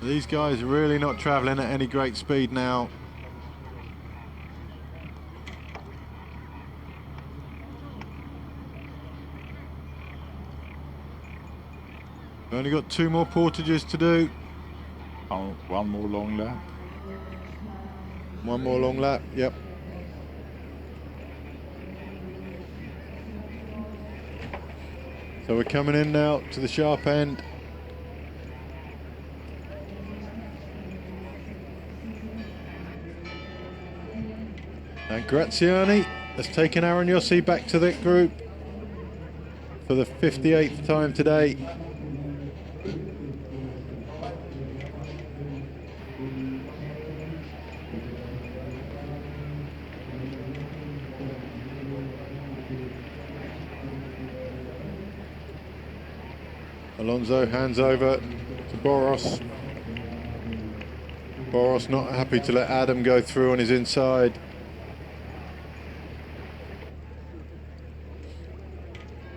These guys are really not traveling at any great speed now. We've only got 2 more portages to do. One more long lap. 1 more long lap, yep. So we're coming in now to the sharp end. And Graziani has taken Aragnosi back to that group for the 58th time today. Alonso hands over to Boros. Boros not happy to let Adam go through on his inside.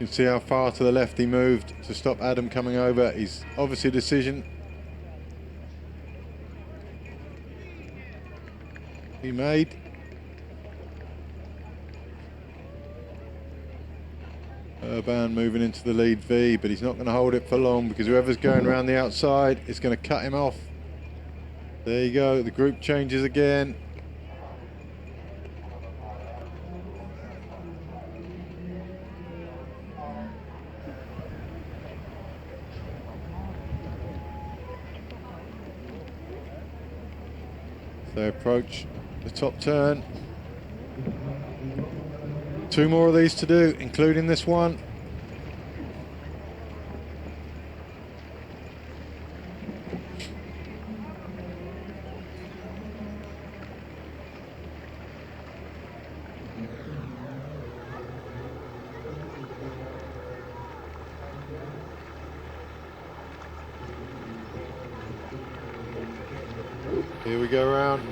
You can see how far to the left he moved to stop Adam coming over. He's obviously a decision he made. Urban moving into the lead V, but he's not going to hold it for long because whoever's going around the outside is going to cut him off. There you go, the group changes again. They approach the top turn. 2 more of these to do, including this one. Here we go round.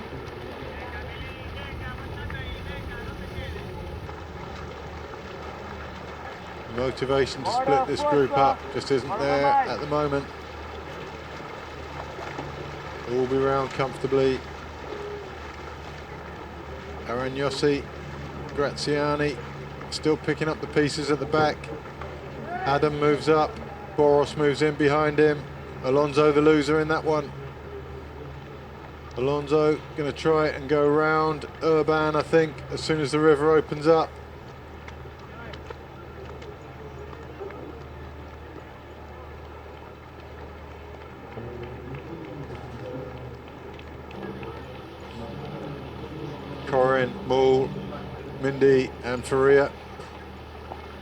Motivation to split this group up just isn't there at the moment. All be round comfortably. Aragnosi, Graziani still picking up the pieces at the back. Adam moves up, Boros moves in behind him. Alonso the loser in that one. Alonso going to try and go round Urban, I think, as soon as the river opens up. Corin, Mull, Mindy and Faria.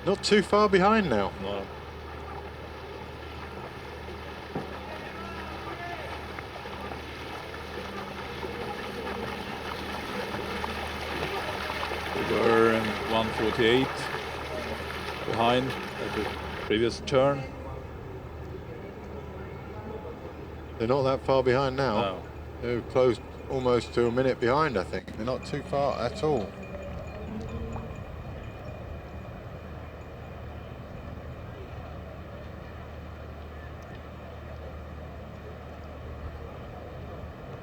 Not too far behind now. No. We were in 148 behind at the previous turn. They're not that far behind now. No. They're close almost to a minute behind, I think. They're not too far at all.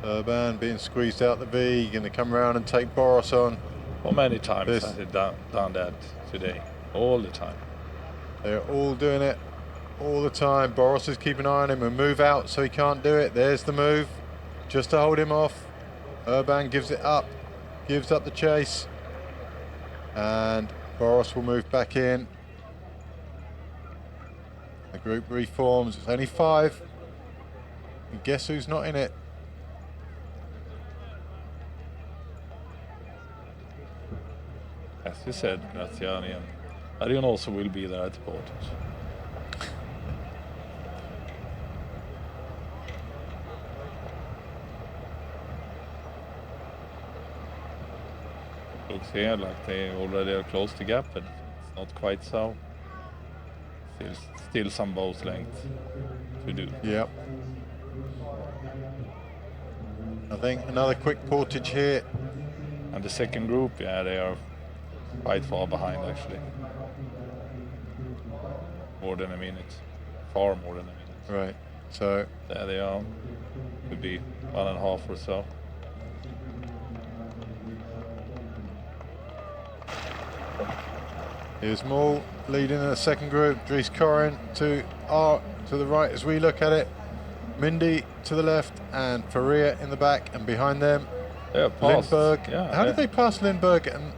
Urban being squeezed out the V, going to come around and take Boros on. How many times has he done that today? All the time. They're all doing it all the time. Boros is keeping an eye on him and move out so he can't do it. There's the move, just to hold him off. Urban gives it up, gives up the chase, and Boros will move back in. The group reforms. It's only 5. And guess who's not in it? As you said, Graziani and Arion also will be there at the Portage. Looks here like they already are close the gap, but it's not quite so. Still some boat length to do. Yep. I think another quick Portage here. And the second group, yeah, they are quite far behind actually. More than a minute. Far more than a minute. Right. So there they are. Could be 1.5 or so. Here's Mull leading in the second group. Dries Corin to the right as we look at it. Mindy to the left and Faria in the back, and behind them Lindberg. Yeah, How did they pass Lindberg and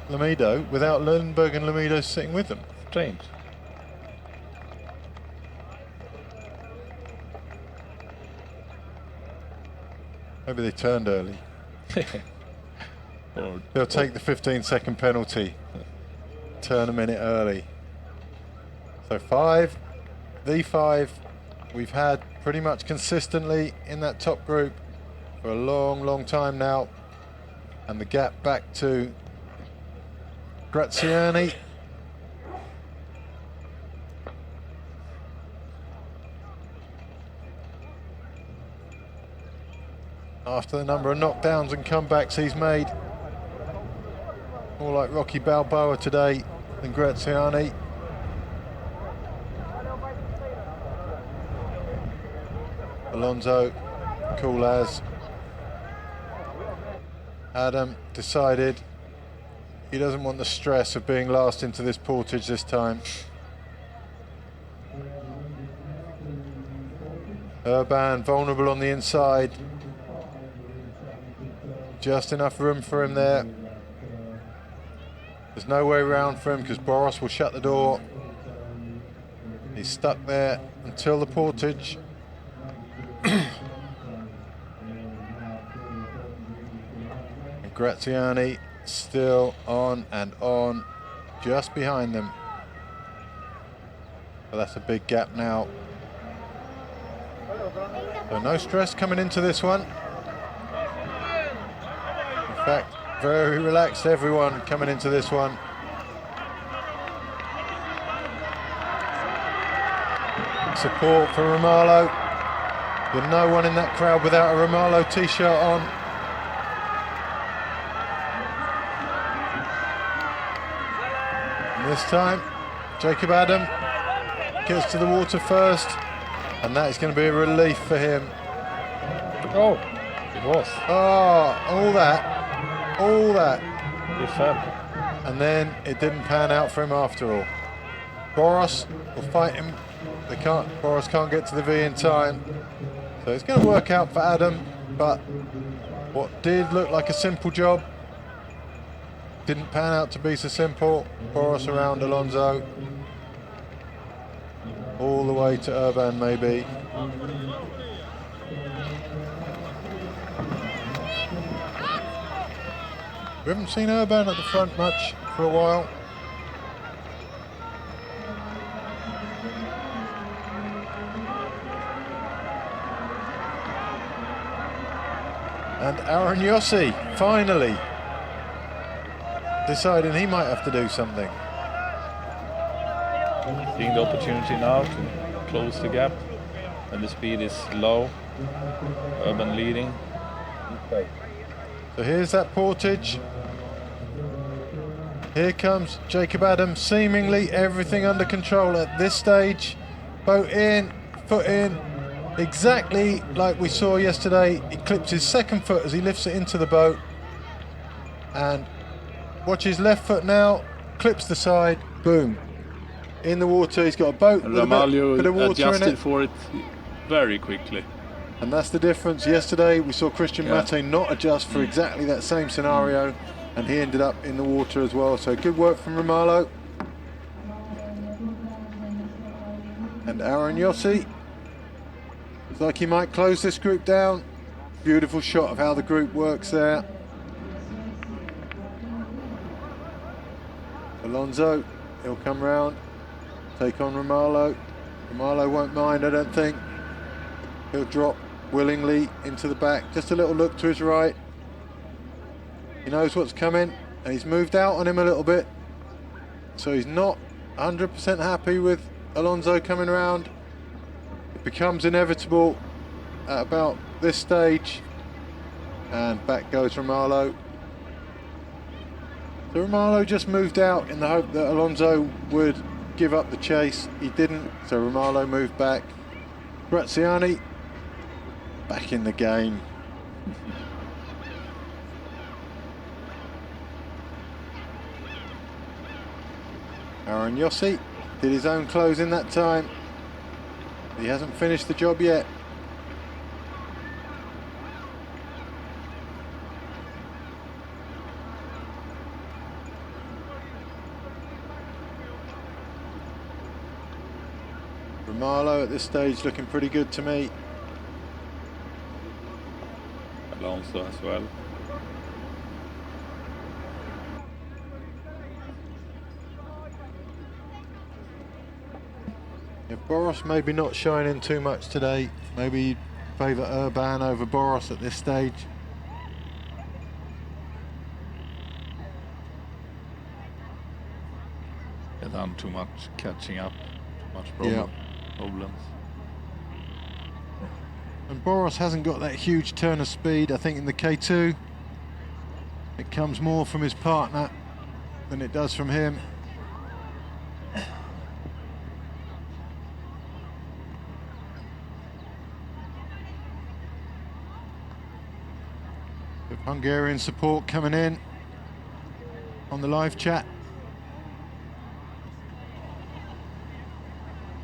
Lamido without Lindberg and Lamido sitting with them? Strange. Maybe they turned early. They'll take the 15-second penalty. Turn a minute early. So 5, the 5 we've had pretty much consistently in that top group for a long time now, and the gap back to Graziani. After the number of knockdowns and comebacks he's made, more like Rocky Balboa today than Graziani. Alonso, cool as. Adam decided he doesn't want the stress of being last into this Portage this time. Urban vulnerable on the inside. Just enough room for him there. There's no way around for him because Boros will shut the door. He's stuck there until the Portage. And Graziani still on and on, just behind them. But that's a big gap now. So no stress coming into this one. In fact, very relaxed everyone coming into this one. Support for Romalo. There's no one in that crowd without a Romalo t-shirt on. And this time, Jacob Adam gets to the water first, and that is going to be a relief for him. Oh, it was. Oh, all that. He fell. And then it didn't pan out for him after all. Boros will fight him. Boros can't get to the V in time. So it's going to work out for Adam, but what did look like a simple job didn't pan out to be so simple. Boros around Alonso. All the way to Urban maybe. We haven't seen Urban at the front much for a while. And Aaron Yossi finally deciding he might have to do something. Seeing the opportunity now to close the gap, and the speed is low. Urban leading. So here's that Portage. Here comes Jacob Adam, seemingly everything under control at this stage. Boat in, foot in, exactly like we saw yesterday. He clips his second foot as he lifts it into the boat. And watch his left foot now, clips the side, boom. In the water, he's got a boat with a bit of water adjusted in it. for it very quickly. And that's the difference. Yesterday we saw Christian Mate not adjust for exactly that same scenario, and he ended up in the water as well. So good work from Romalo. And Aaron Yossi. Looks like he might close this group down. Beautiful shot of how the group works there. Alonso, he'll come round, take on Romalo. Romalo won't mind, I don't think. He'll drop willingly into the back. Just a little look to his right. He knows what's coming, and he's moved out on him a little bit. So he's not 100% happy with Alonso coming around. It becomes inevitable at about this stage. And back goes Romalo. So Romalo just moved out in the hope that Alonso would give up the chase. He didn't, so Romalo moved back. Graziani back in the game. Aaron Yossi did his own closing that time. He hasn't finished the job yet. Romalo at this stage looking pretty good to me. Alonso as well. Yeah, Boros maybe not shining too much today. Maybe favour Urban over Boros at this stage. They've done too much catching up, too much problems. And Boros hasn't got that huge turn of speed. I think in the K2 it comes more from his partner than it does from him. Hungarian support coming in on the live chat.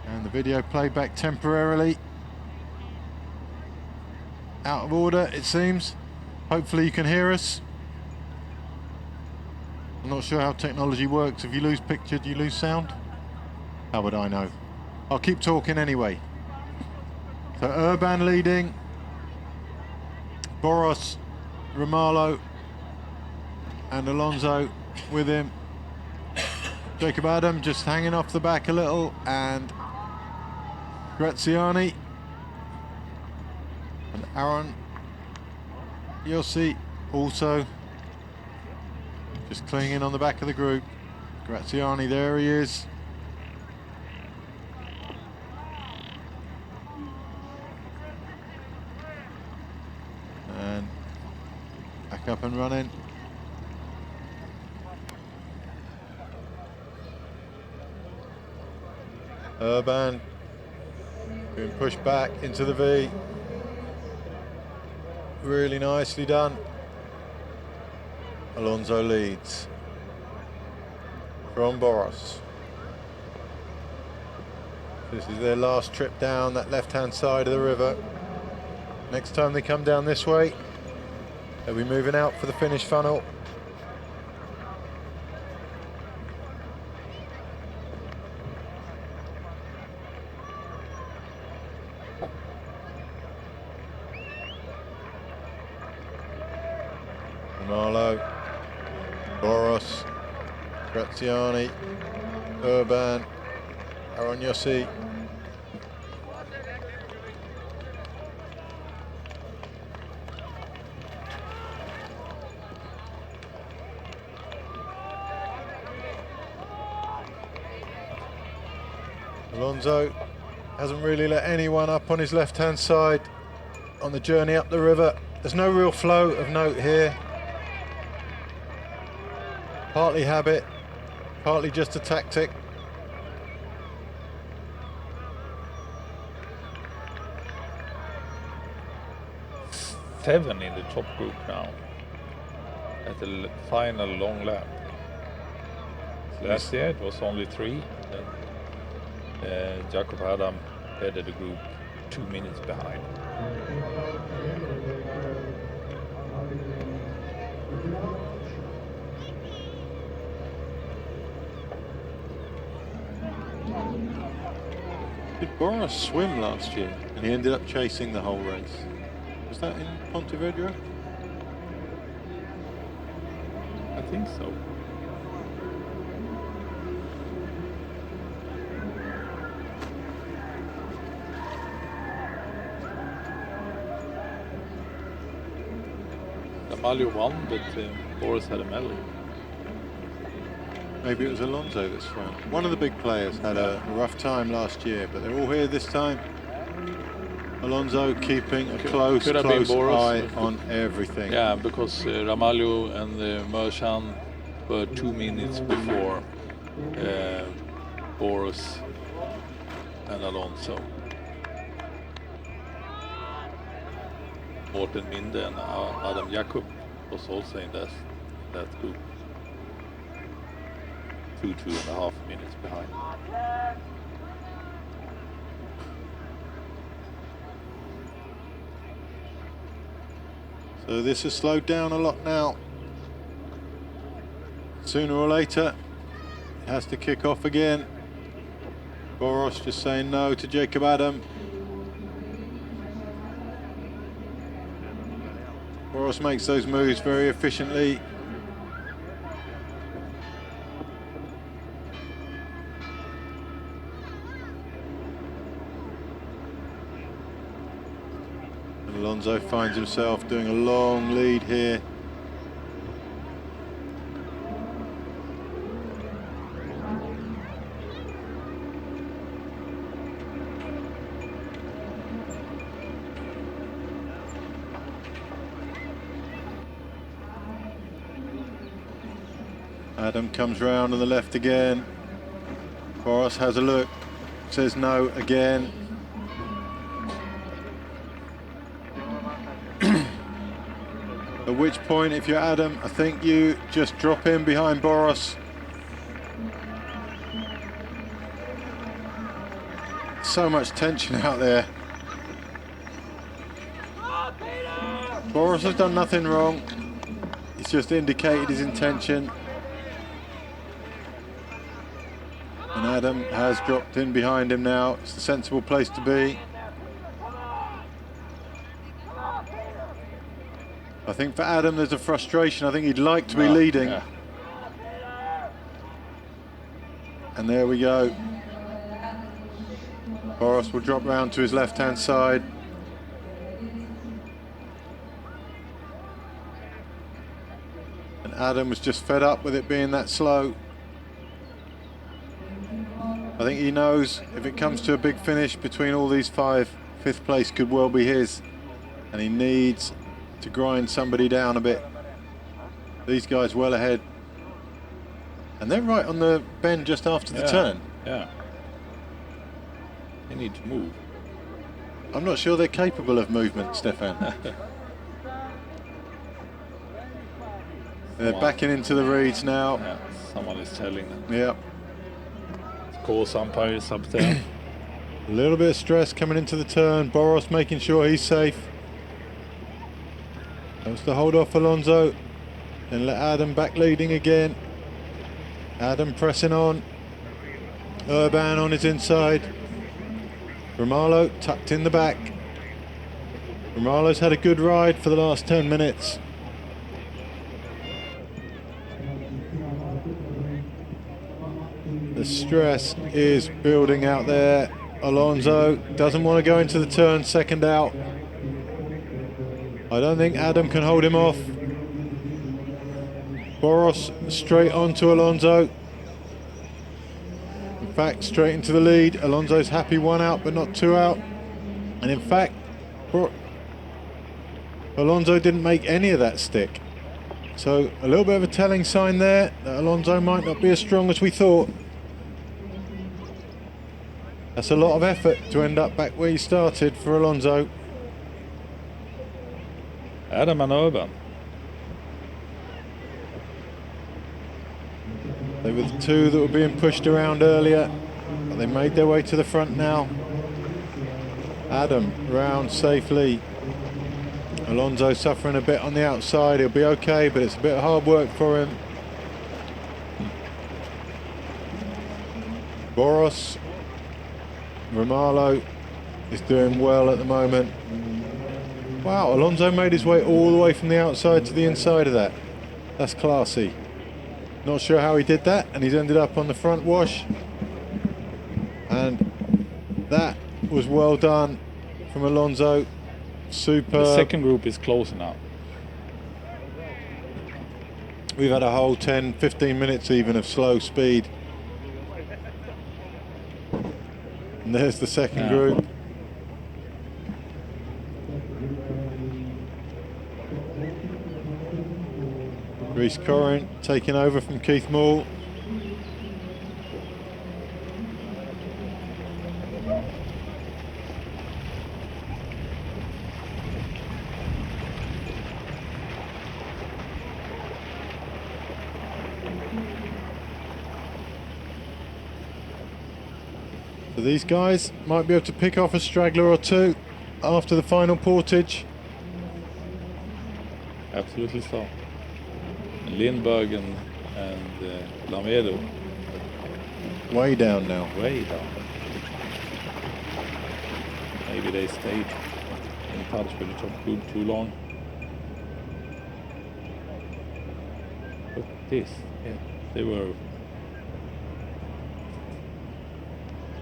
And the video playback temporarily out of order, it seems. Hopefully you can hear us. I'm not sure how technology works. If you lose picture, do you lose sound? How would I know? I'll keep talking anyway. So Urban leading, Boros, Romalo and Alonso with him. Jacob Adam just hanging off the back a little, and Graziani and Aaron Yossi also just clinging on the back of the group. Graziani, there he is. And back up and running. Urban being pushed back into the V. Really nicely done. Alonso leads from Boros. This is their last trip down that left-hand side of the river. Next time they come down this way, they'll be moving out for the finish funnel. Marlow, Boros, Graziani, Urban, Aaron Yossi. Alonso hasn't really let anyone up on his left-hand side on the journey up the river. There's no real flow of note here. Partly habit, partly just a tactic. Seven in the top group now at the final long lap. Last year it was only 3. Then Jacob Adam headed the group 2 minutes behind. Did Boros swim last year and he ended up chasing the whole race? Was that in Pontevedra? I think so. Ramalho won, but Boros had a medal. Maybe it was Alonso that swam. One of the big players had a rough time last year, but they're all here this time. Alonso keeping a close eye on everything. Yeah, because Ramalho and Merchan were 2 minutes before Boros and Alonso. Morten Minde and Adam Jakob was also in that group. 2.5 minutes behind. So this has slowed down a lot now. Sooner or later, it has to kick off again. Boros just saying no to Jacob Adam. Boros makes those moves very efficiently. Alonso finds himself doing a long lead here. Adam comes round on the left again. Boros has a look, says no again. At which point, if you're Adam, I think you just drop in behind Boros. So much tension out there. Boros has done nothing wrong. He's just indicated his intention. And Adam has dropped in behind him now. It's the sensible place to be. I think for Adam there's a frustration. I think he'd like to be leading. Yeah. And there we go. Boros will drop round to his left-hand side. And Adam was just fed up with it being that slow. I think he knows if it comes to a big finish between all these five, fifth place could well be his. And he needs to grind somebody down a bit. These guys well ahead. And they're right on the bend just after the turn. Yeah. They need to move. I'm not sure they're capable of movement, Stefan. They're backing into the reeds now. Yeah, someone is telling them. Yeah. Course umpires up there. A little bit of stress coming into the turn. Boros making sure he's safe. Wants to hold off Alonso and let Adam back leading again. Adam pressing on. Urban on his inside. Romalo tucked in the back. Romalo's had a good ride for the last 10 minutes. The stress is building out there. Alonso doesn't want to go into the turn, second out. I don't think Adam can hold him off. Boros straight onto Alonso. In fact, straight into the lead. Alonso's happy, 1 out, but not 2 out. And in fact, Alonso didn't make any of that stick. So a little bit of a telling sign there that Alonso might not be as strong as we thought. That's a lot of effort to end up back where you started for Alonso. Adam and Urban. They were the two that were being pushed around earlier. But they made their way to the front now. Adam round safely. Alonso suffering a bit on the outside. He'll be okay, but it's a bit of hard work for him. Boros. Romalo is doing well at the moment. Wow, Alonso made his way all the way from the outside to the inside of that. That's classy. Not sure how he did that, and he's ended up on the front wash. And that was well done from Alonso. Super. The second group is close now. We've had a whole 10, 15 minutes even of slow speed. And there's the second group. Reece Corrin taking over from Keith Moore. So these guys might be able to pick off a straggler or two after the final portage. Absolutely so. Lindberg and Lamedo. Way down now. Way down. Maybe they stayed in touch with the top group too long. But this, yeah, they were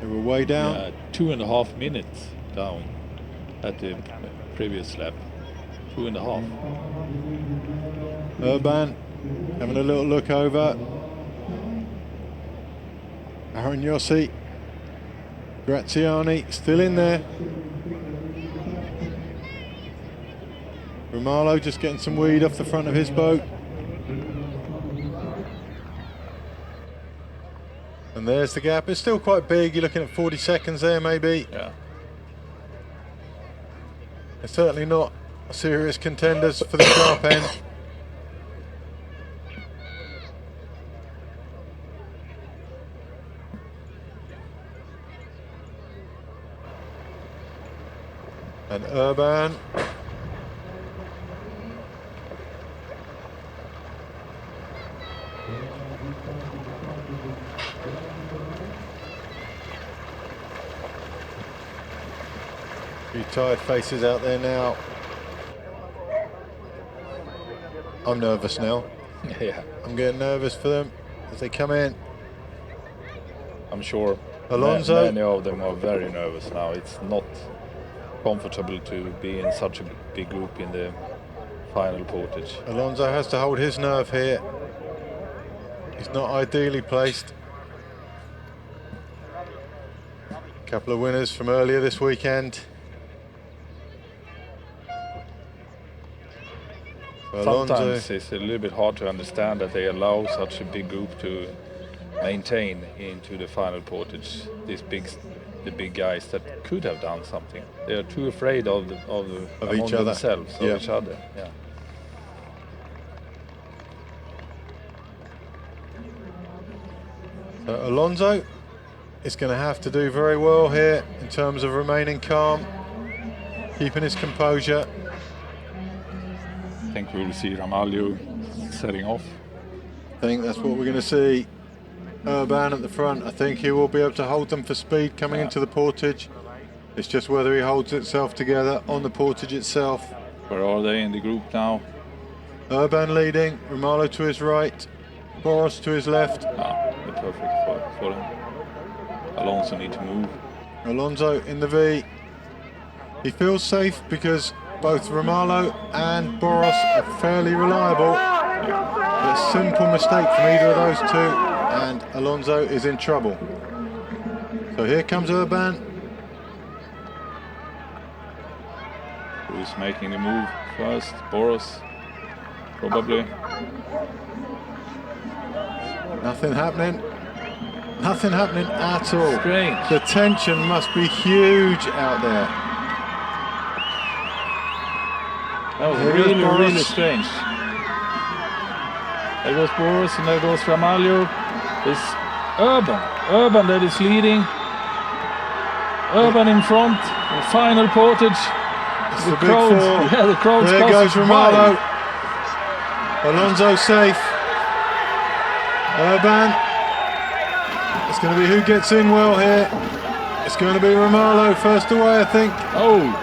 way down. 2.5 minutes down at the previous lap. 2.5. Urban having a little look over. Aaron Yossi. Graziani still in there. Romalo just getting some weed off the front of his boat. And there's the gap. It's still quite big. You're looking at 40 seconds there maybe. Yeah. It's certainly not serious contenders for the sharp end. And Urban. Few tired faces out there now. I'm nervous now. Yeah, I'm getting nervous for them as they come in. I'm sure Alonso. many of them are very nervous now. It's not comfortable to be in such a big group in the final portage. Alonso has to hold his nerve here. He's not ideally placed. Couple of winners from earlier this weekend. Sometimes it's a little bit hard to understand that they allow such a big group to maintain into the final portage. The big guys that could have done something. They are too afraid of each other. Themselves, Yeah. of each other. Yeah. So Alonso is going to have to do very well here in terms of remaining calm, keeping his composure. I think we will see Ramalho setting off. I think that's what we're going to see. Urban at the front. I think he will be able to hold them for speed coming into the portage. It's just whether he holds itself together on the portage itself. Where are they in the group now? Urban leading, Ramalho to his right, Boros to his left. The perfect for him. Alonso need to move. Alonso in the V. He feels safe because both Ramalho and Boros are fairly reliable. But a simple mistake from either of those two, and Alonso is in trouble. So here comes Urban. Who's making the move first? Boros, probably. Nothing happening. Nothing happening at all. Strange. The tension must be huge out there. That was Here is really, Boros. really strange. There goes Boros and there goes Ramalho. It's Urban that is leading. Urban in front. The final portage. It's The the big crowd. four. Yeah, the crowd's There goes passing Ramalho. by. Alonso safe. Urban. It's going to be who gets in well here. It's going to be Ramalho first away, I think. Oh,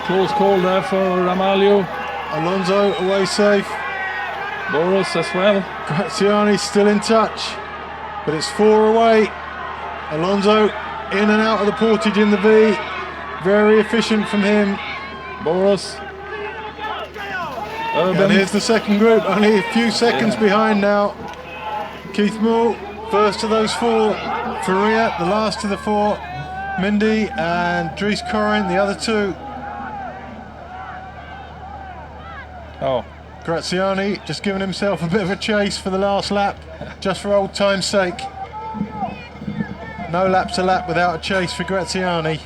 close call there for Ramalho. Alonso away safe. Boros as well. Graziani's still in touch, but it's 4 away. Alonso in and out of the portage in the V. Very efficient from him. Boros. Urban. And here's the second group, only a few seconds behind now. Keith Moore, first of those 4. Faria, the last of the 4. Mindy and Dries Corin, the other 2. Oh, Graziani just giving himself a bit of a chase for the last lap, just for old time's sake. No laps a lap without a chase for Graziani.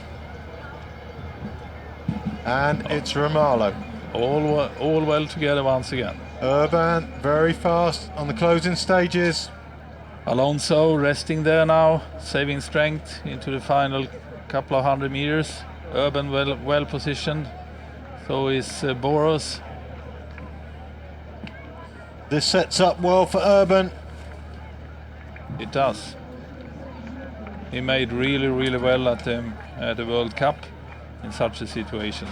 And it's Ramalho. all well together once again. Urban, very fast on the closing stages. Alonso resting there now, saving strength into the final couple of 100 meters. Urban well positioned. So is Boros. This sets up well for Urban. It does. He made really well at the World Cup in such a situation.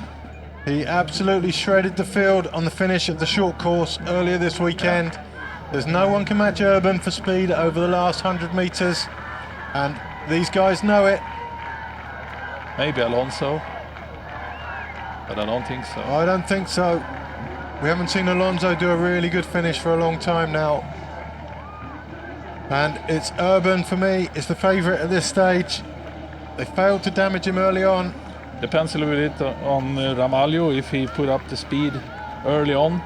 He absolutely shredded the field on the finish of the short course earlier this weekend. There's no one can match Urban for speed over the last 100 meters, and these guys know it. Maybe Alonso, but I don't think so. I don't think so. We haven't seen Alonso do a really good finish for a long time now. And it's Urban for me, is the favourite at this stage. They failed to damage him early on. Depends a little bit on Ramalho. If he put up the speed early on,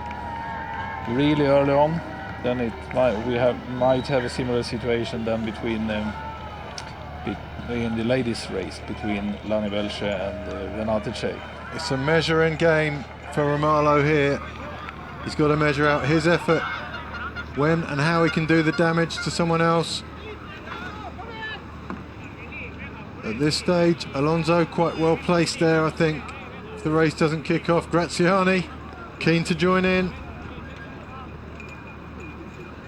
really early on, then might have a similar situation than between in the ladies' race between Lani Velche and Renate Che. It's a measuring game for Romalo here. He's got to measure out his effort, when and how he can do the damage to someone else. At this stage, Alonso quite well placed there, I think, if the race doesn't kick off. Graziani keen to join in.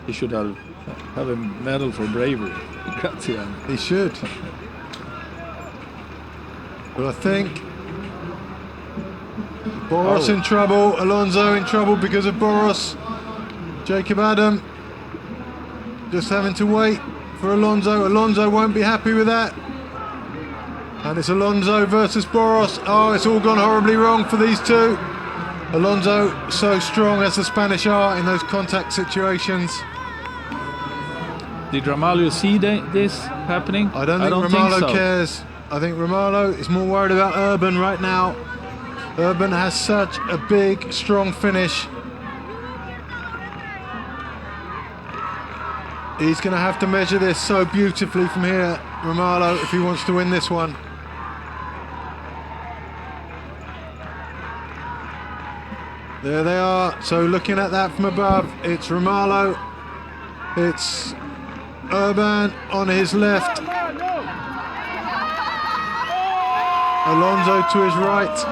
He should have a medal for bravery. Graziani. He should. But I think Boros in trouble, Alonso in trouble because of Boros. Jacob Adam just having to wait for Alonso. Alonso won't be happy with that. And it's Alonso versus Boros. Oh, it's all gone horribly wrong for these two. Alonso so strong, as the Spanish are, in those contact situations. Did Romalo see this happening? I don't think Romalo cares. I think Romalo is more worried about Urban right now. Urban has such a big, strong finish. He's going to have to measure this so beautifully from here, Romalo, if he wants to win this one. There they are. So looking at that from above, it's Romalo, it's Urban on his left, Alonso to his right,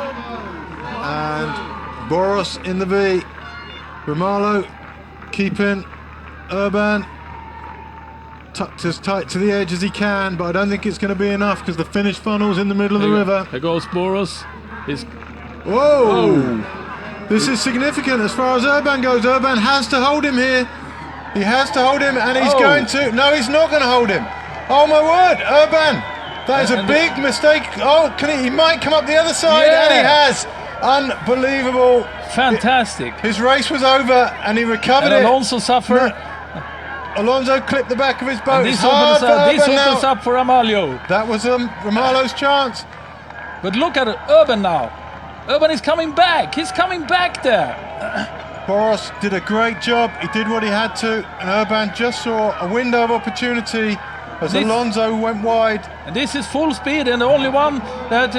and Boros in the V. Romalo keeping Urban tucked as tight to the edge as he can, but I don't think it's going to be enough because the finish funnel's in the middle of the river. There goes Boros. Whoa! This is significant as far as Urban goes. Urban has to hold him here. He has to hold him, and he's going to. No, he's not going to hold him. Oh my word, Urban! That is a big mistake. Oh, he might come up the other side, and he has. Unbelievable. Fantastic. His race was over, and he recovered it. Alonso suffered. Alonso clipped the back of his boat. And this opens up for Ramalho. That was Romalo's chance. But look at Urban now. Urban is coming back. He's coming back there. Boros did a great job. He did what he had to, and Urban just saw a window of opportunity as Alonso went wide. And this is full speed, and the only one that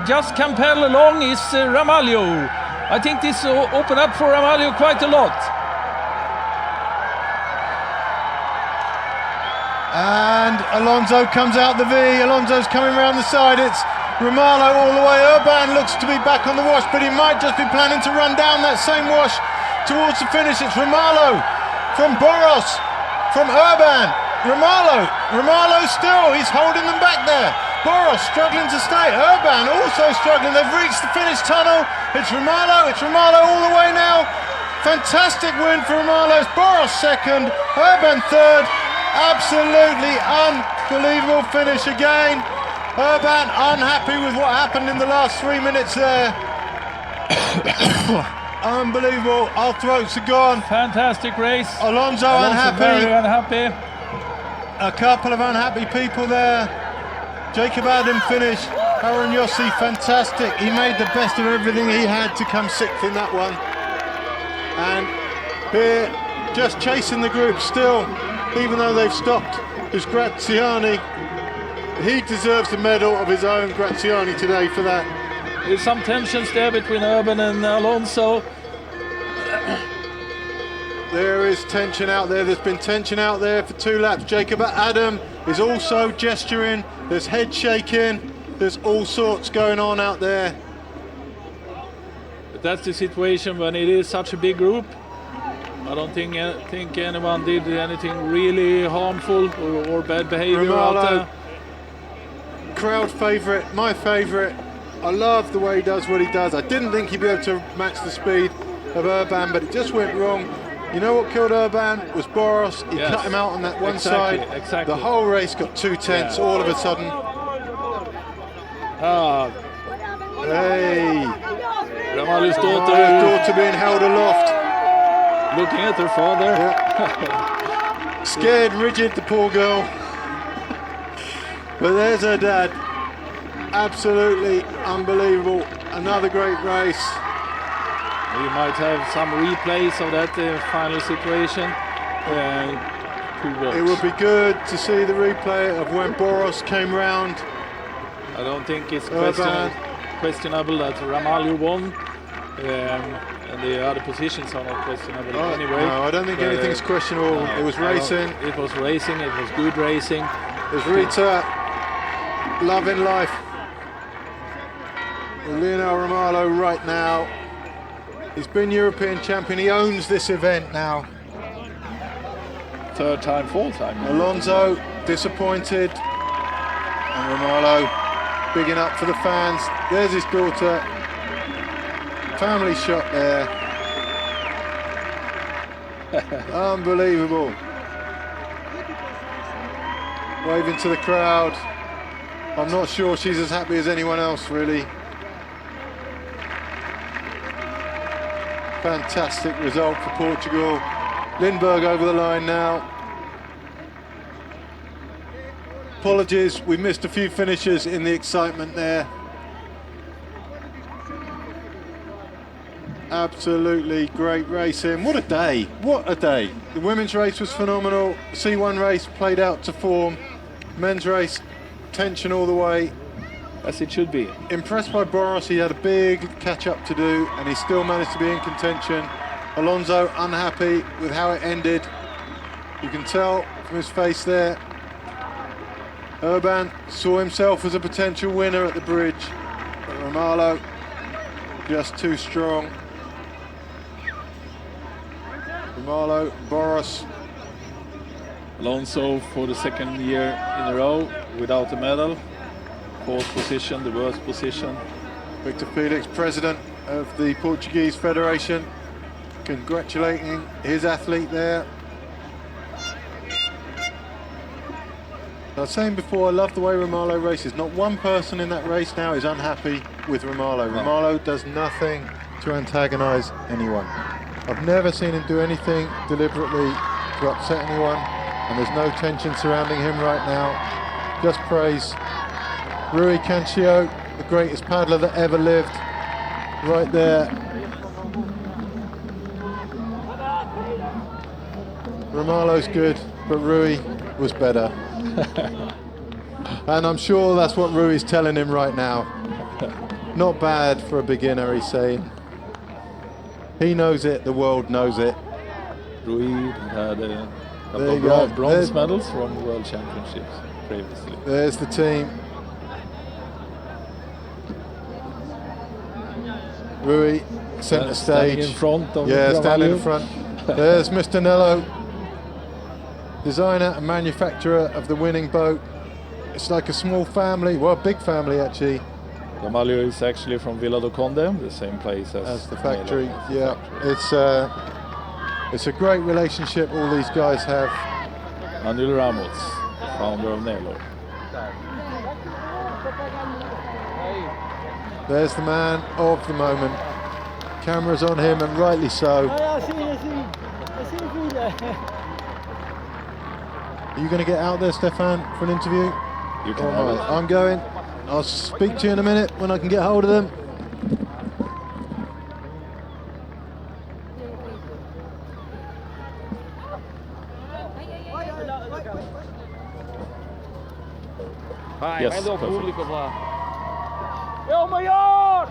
just can pedal along is Ramalho. I think this opened up for Ramalho quite a lot. And Alonso comes out the V. Alonso's coming around the side. It's Romalo all the way. Urban looks to be back on the wash, but he might just be planning to run down that same wash towards the finish. It's Romalo from Boros, from Urban. Romalo still, he's holding them back there. Boros struggling to stay. Urban also struggling. They've reached the finish tunnel. It's Romalo all the way now. Fantastic win for Romalo. It's Boros second, Urban third. Absolutely unbelievable finish again. Urban unhappy with what happened in the last 3 minutes there. Unbelievable. Our throats are gone. Fantastic race. Alonso unhappy. Very unhappy. A couple of unhappy people there. Jacob Adam finished. Aaron Yossi, fantastic. He made the best of everything he had to come sixth in that one. And here, just chasing the group still, even though they've stopped, is Graziani. He deserves a medal of his own, Graziani, today for that. There's some tensions there between Urban and Alonso. There is tension out there. There's been tension out there for 2 laps. Jacob Adam is also gesturing. There's head shaking. There's all sorts going on out there. But that's the situation when it is such a big group. I don't think anyone did anything really harmful or bad behavior Romalo, out there. Crowd favourite, my favourite. I love the way he does what he does. I didn't think he'd be able to match the speed of Urban, but it just went wrong. You know what killed Urban was Boros. He cut him out on that one side. Exactly. The whole race got 2 tenths all of a sudden. Hey. Ramalho's daughter being held aloft. Looking at her father. Yeah. Scared, rigid, the poor girl. But there's her dad. Absolutely unbelievable. Another great race. We might have some replays of that final situation. It would be good to see the replay of when Boros came round. I don't think it's questionable. questionable that Ramalho won. And the other positions are not questionable anyway. No, I don't think anything's questionable. No, It was racing. It was racing. It was good racing. There's Rita, loving life. Lionel Ramalho right now. He's been European champion. He owns this event now. Third time, fourth time. Alonso disappointed. And Ramalho bigging up for the fans. There's his daughter. Family shot there. Unbelievable. Waving to the crowd. I'm not sure she's as happy as anyone else, really. Fantastic result for Portugal. Lindbergh over the line now. Apologies, we missed a few finishes in the excitement there. Absolutely great racing. What a day, what a day. The women's race was phenomenal. C1 race played out to form. Men's race, tension all the way. As it should be. Impressed by Boros, he had a big catch up to do and he still managed to be in contention. Alonso unhappy with how it ended. You can tell from his face there. Urban saw himself as a potential winner at the bridge, but Ramalho just too strong. Ramalho, Boros. Alonso for the second year in a row without a medal. Fourth position, the worst position. Victor Felix, president of the Portuguese Federation, congratulating his athlete there. I was saying before, I love the way Ramalho races. Not one person in that race now is unhappy with Ramalho. No. Ramalho does nothing to antagonise anyone. I've never seen him do anything deliberately to upset anyone, and there's no tension surrounding him right now. Just praise. Rui Cancio, the greatest paddler that ever lived, right there. Ramalho's good, but Rui was better. And I'm sure that's what Rui's telling him right now. Not bad for a beginner, he's saying. He knows it, the world knows it. Rui had a couple of bronze medals from World Championships previously. There's the team. Rui, centre stage. Standing in front of standing in Ramalho. front. There's Mr. Nello, designer and manufacturer of the winning boat. It's like a small family, well, a big family actually. Ramalho is actually from Vila do Conde, the same place as the factory. Nelo, as the Yeah, factory. it's a great relationship all these guys have. Manuel Ramos, founder of Nelo. There's the man of the moment. Cameras on him, and rightly so. Are you going to get out there, Stefan, for an interview? You can All have right, it. I'm going. I'll speak to you in a minute when I can get hold of them. Yes, Vende ao perfect. público lá. É o maior!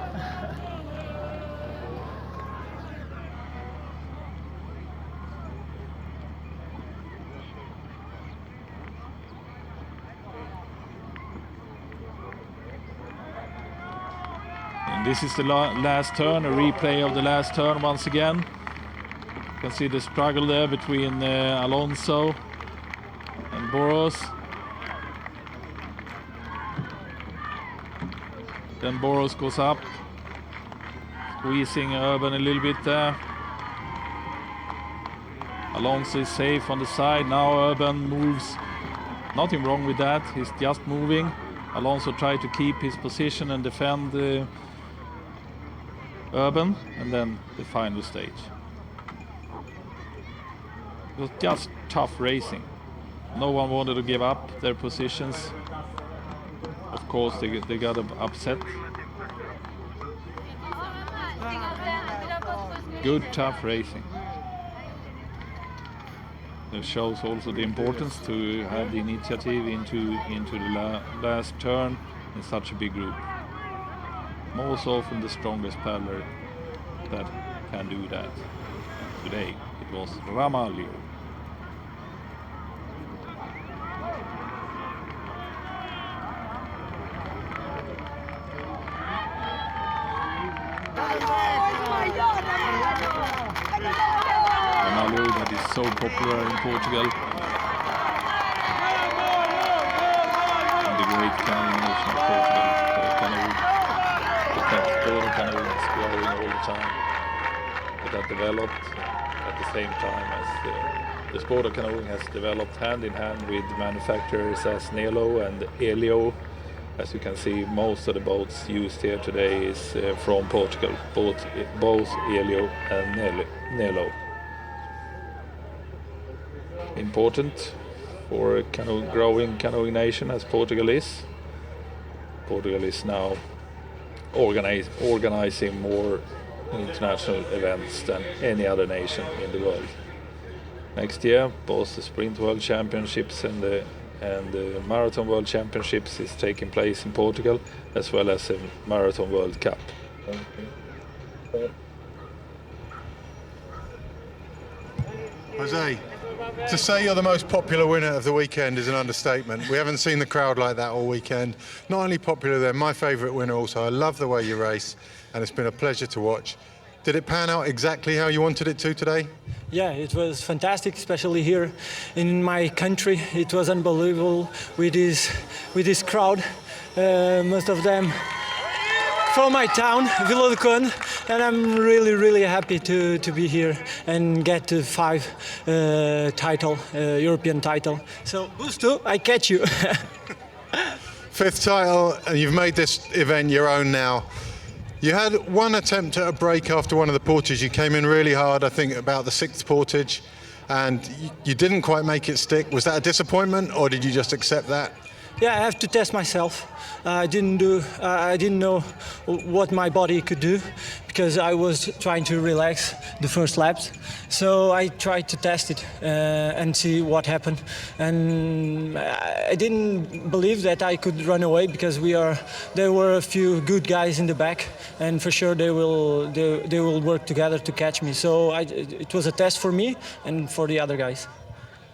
And this is the last turn, a replay of the last turn once again. You can see the struggle there between Alonso and Boros. Then Boros goes up, squeezing Urban a little bit there. Alonso is safe on the side. Now Urban moves. Nothing wrong with that. He's just moving. Alonso tried to keep his position and defend Urban, and then the final stage. It was just tough racing. No one wanted to give up their positions. Of course, they got upset. Good, tough racing. It shows also the importance to have the initiative into the last turn in such a big group. most often the strongest paddler that can do that. Today it was Ramalho. Canoe that is so popular in Portugal. And the great canoe nation of Portugal. The sport of canoe is growing all the time. It has developed at the same time as the sport of canoeing has developed hand in hand with manufacturers as Nelo and Elio. As you can see, most of the boats used here today is from Portugal, both Elio and Nelo. Important for a growing canoeing nation as Portugal is. Portugal is now organizing more international events than any other nation in the world. Next year, both the Sprint World Championships and the Marathon World Championships is taking place in Portugal, as well as the Marathon World Cup. Jose, to say you're the most popular winner of the weekend is an understatement. We haven't seen the crowd like that all weekend. Not only popular, they're my favourite winner also. I love the way you race, and it's been a pleasure to watch. Did it pan out exactly how you wanted it to today? Yeah, it was fantastic, especially here in my country. It was unbelievable with this crowd, most of them from my town, Vila do Conde, and I'm really happy to be here and get to 5 European title. So, Busto, I catch you. 5th title, and you've made this event your own now. You had one attempt at a break after one of the portages. You came in really hard, I think about the 6th portage, and you didn't quite make it stick. Was that a disappointment, or did you just accept that? Yeah, I have to test myself. I didn't know what my body could do because I was trying to relax the first laps. So I tried to test it and see what happened. And I didn't believe that I could run away because there were a few good guys in the back, and for sure they will work together to catch me. So it was a test for me and for the other guys.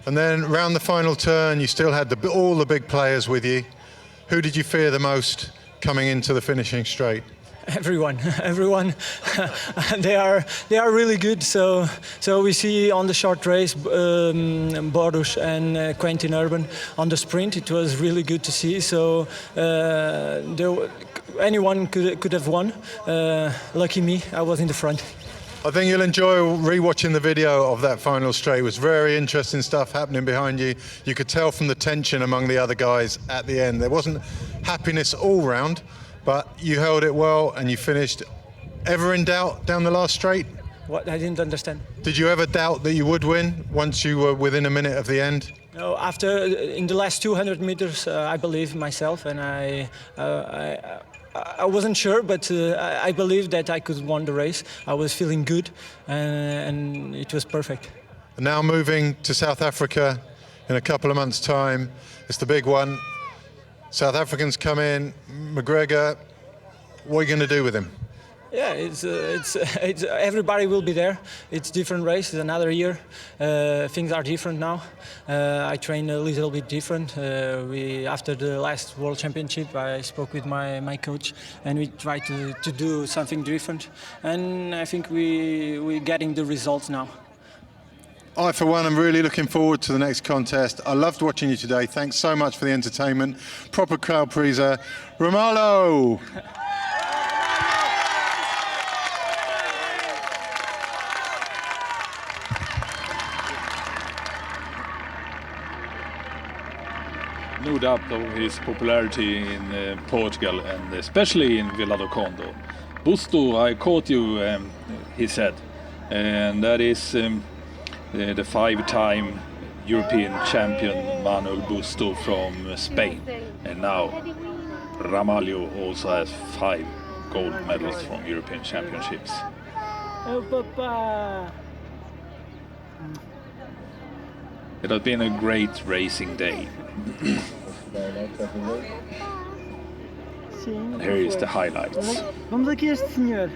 And then round the final turn, you still had all the big players with you. Who did you fear the most coming into the finishing straight? Everyone. They are really good. So we see on the short race, Portage and Quentin Urban on the sprint. It was really good to see. So anyone could have won. Lucky me, I was in the front. I think you'll enjoy re-watching the video of that final straight. It was very interesting stuff happening behind you. You could tell from the tension among the other guys at the end. There wasn't happiness all round, but you held it well and you finished. Ever in doubt down the last straight? What? I didn't understand. Did you ever doubt that you would win once you were within a minute of the end? No, in the last 200 meters, I believe myself, and I wasn't sure, but I believed that I could win the race. I was feeling good, and it was perfect. And now moving to South Africa in a couple of months' time. It's the big one. South Africans come in. McGregor, what are you going to do with him? Yeah, it's everybody will be there. It's different race. It's another year. Things are different now. I train a little bit different. After the last World Championship, I spoke with my coach, and we tried to do something different. And I think we're getting the results now. I, for one, am really looking forward to the next contest. I loved watching you today. Thanks so much for the entertainment. Proper crowd pleaser. Ramalho! No doubt of his popularity in Portugal and especially in Vila do Conde. Busto, I caught you, he said, and that is the 5-time European champion Manuel Busto from Spain. And now Ramalho also has 5 gold medals from European Championships. Oh, Papa! It has been a great racing day. Sim. And here is the highlights. Vamos aqui a este senhor.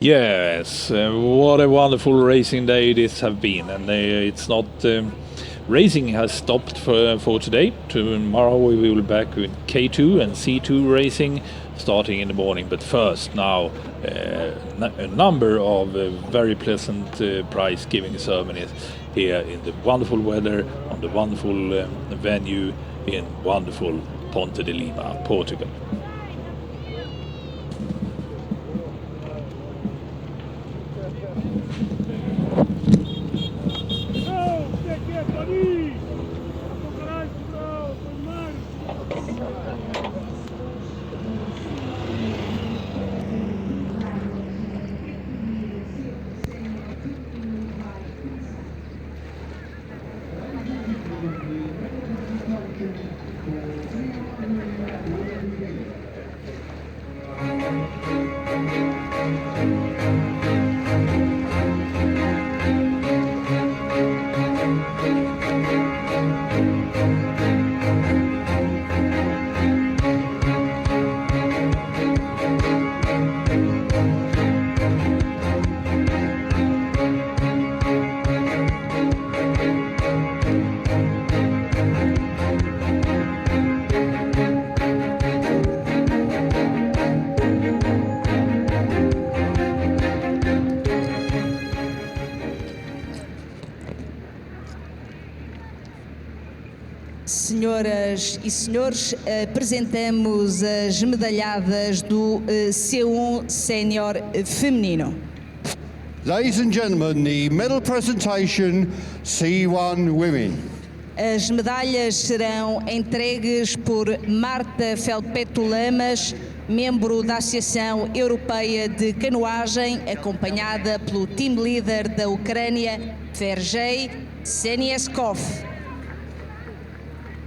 Yes, what a wonderful racing day this have been, and it's not racing has stopped for today. Tomorrow we will be back with K2 and C2 racing starting in the morning. But first, now a number of very pleasant prize giving ceremonies here in the wonderful weather on the wonderful venue in wonderful Ponte de Lima, Portugal. Senhoras e senhores, apresentamos as medalhadas do C1 Sénior feminino. Ladies and gentlemen, the medal presentation C1 Women. As medalhas serão entregues por Marta Felpeto Lamas, membro da Associação Europeia de Canoagem, acompanhada pelo team leader da Ucrânia, Sergei Senieskov.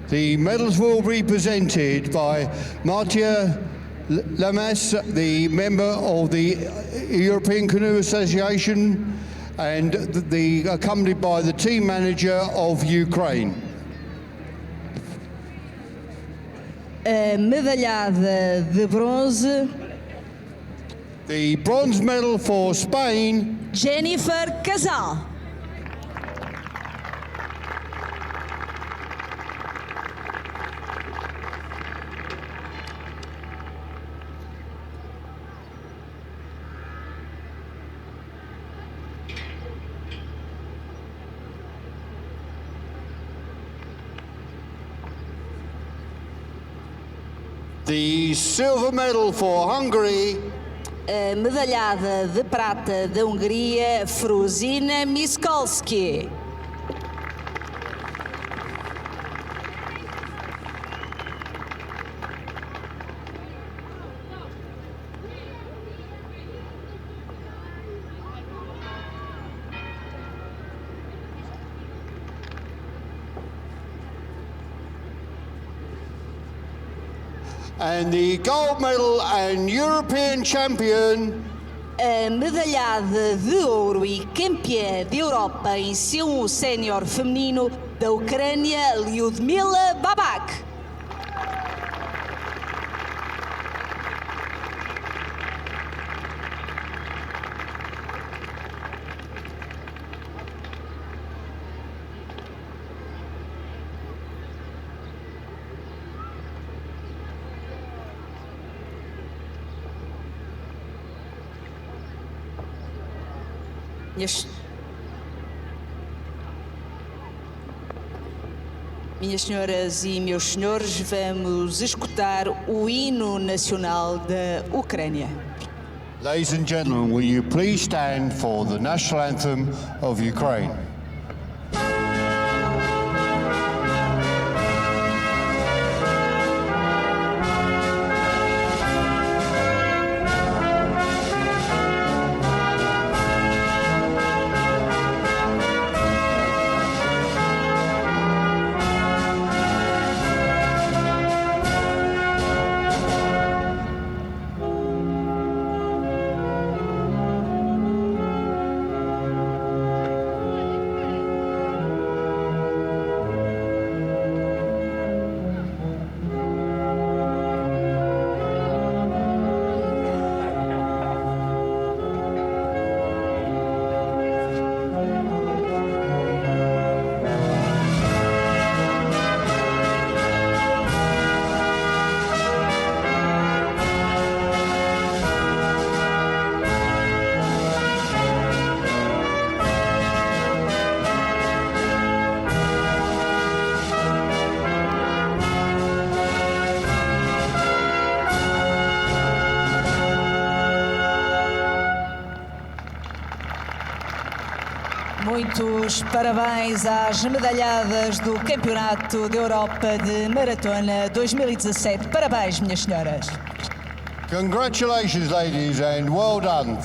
The medals will be presented by Marta Lamas, the member of the European Canoe Association, and accompanied by the team manager of Ukraine. A medalhada de bronze. The bronze medal for Spain. Jennifer Casal. The silver medal for Hungary. A medalhada de prata da Hungria, Fruzina Miskolski. And the gold medal and European champion. A medalhada de ouro e campeã da Europa em C1 sénior feminino da Ucrânia, Lyudmila Babak. Minhas senhoras e meus senhores, vamos escutar o hino nacional da Ucrânia. Ladies and gentlemen, will you please stand for the national anthem of Ukraine? Muitos parabéns às medalhadas do Campeonato da Europa de Maratona 2017. Parabéns, minhas senhoras. Congratulations, ladies, and well done.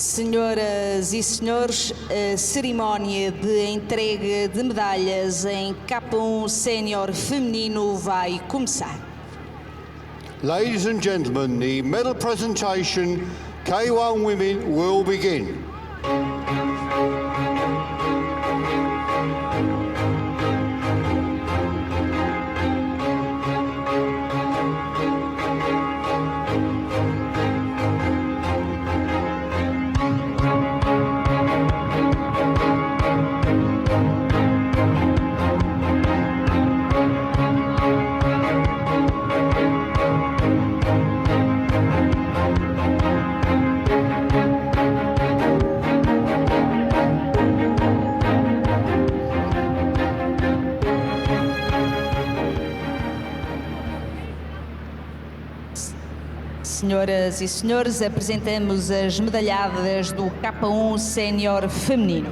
Senhoras e senhores, a cerimónia de entrega de medalhas em K1 Sénior feminino vai começar. Ladies and gentlemen, the medal presentation K1 women will begin. Senhoras e senhores, apresentamos as medalhadas do K1 Sénior feminino.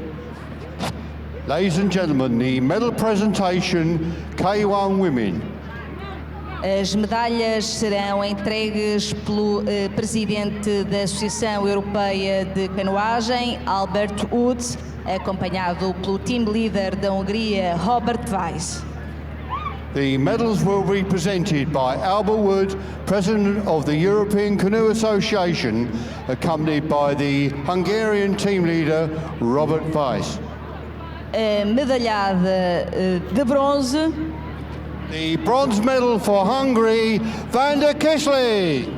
Ladies and gentlemen, the medal presentation K1 women. As medalhas serão entregues pelo presidente da Associação Europeia de Canoagem, Albert Woods, acompanhado pelo team leader da Hungria, Robert Weiss. The medals will be presented by Albert Wood, President of the European Canoe Association, accompanied by the Hungarian team leader, Robert Weiss. A medalhada de bronze. The bronze medal for Hungary, Van der Kessler.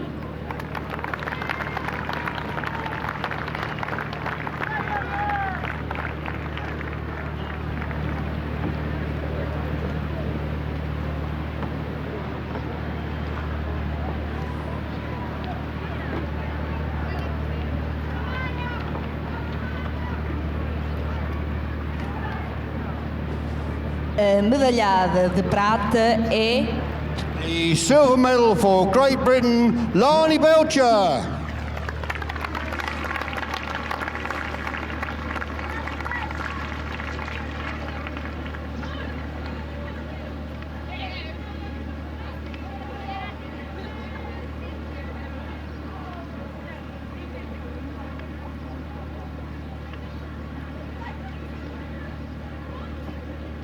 A medalhada de prata é... The silver medal for Great Britain, Lani Belcher.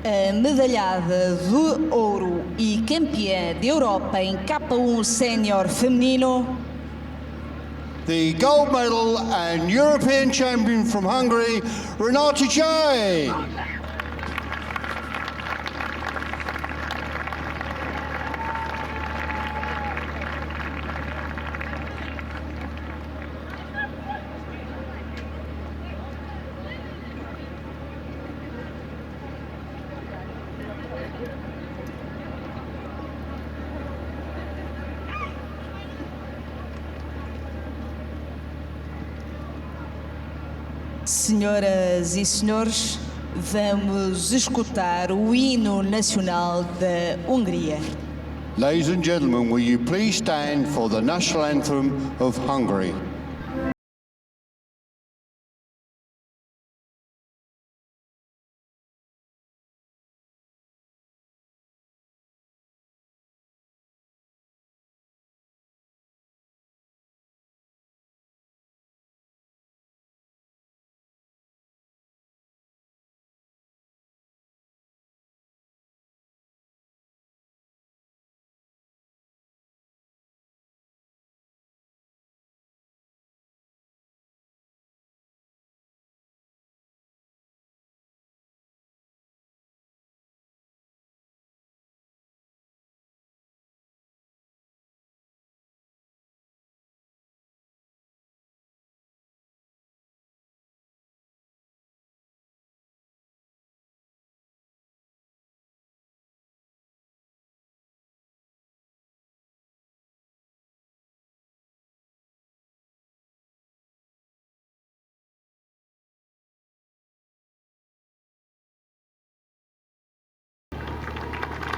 A medalhada de ouro e campeã de Europa em K1 Sénior feminino. The gold medal and European champion from Hungary, Renate Jay. Senhoras e senhores, vamos escutar o hino nacional da Hungria. Ladies and gentlemen, will you please stand for the national anthem of Hungary?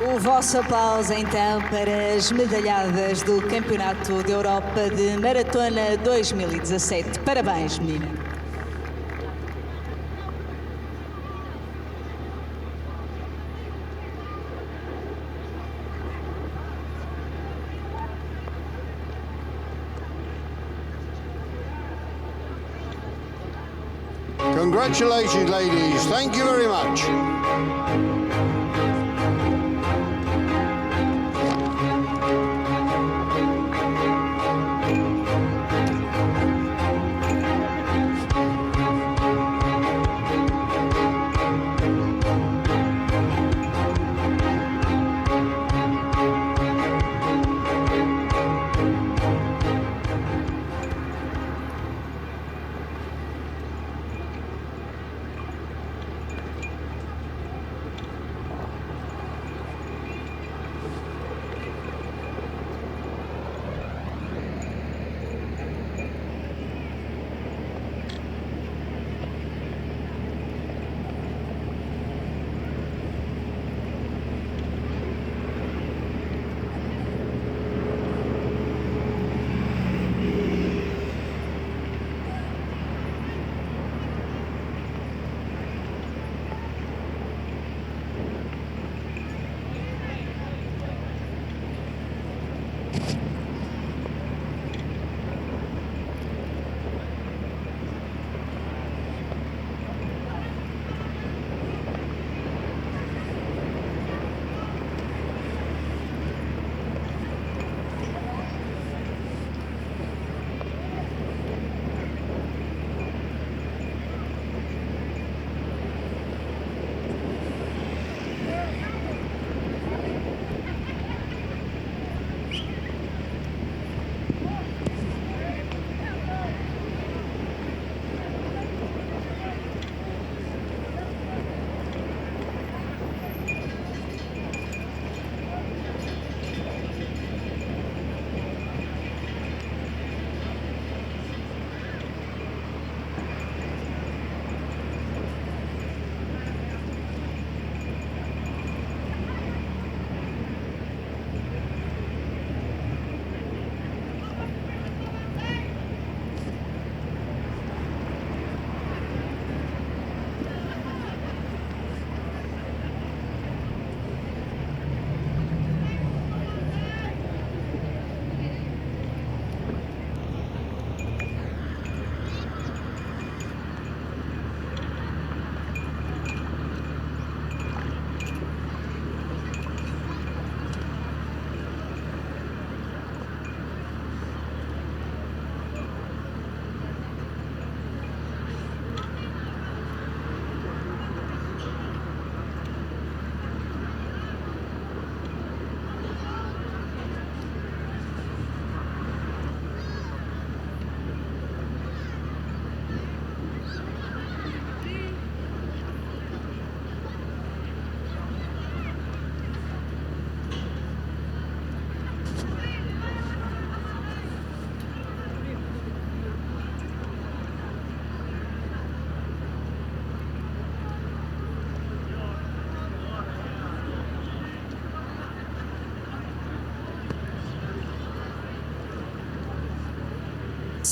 O vosso aplauso então para as medalhadas do Campeonato da Europa de Maratona 2017. Parabéns, menina. Congratulations, ladies. Thank you very much.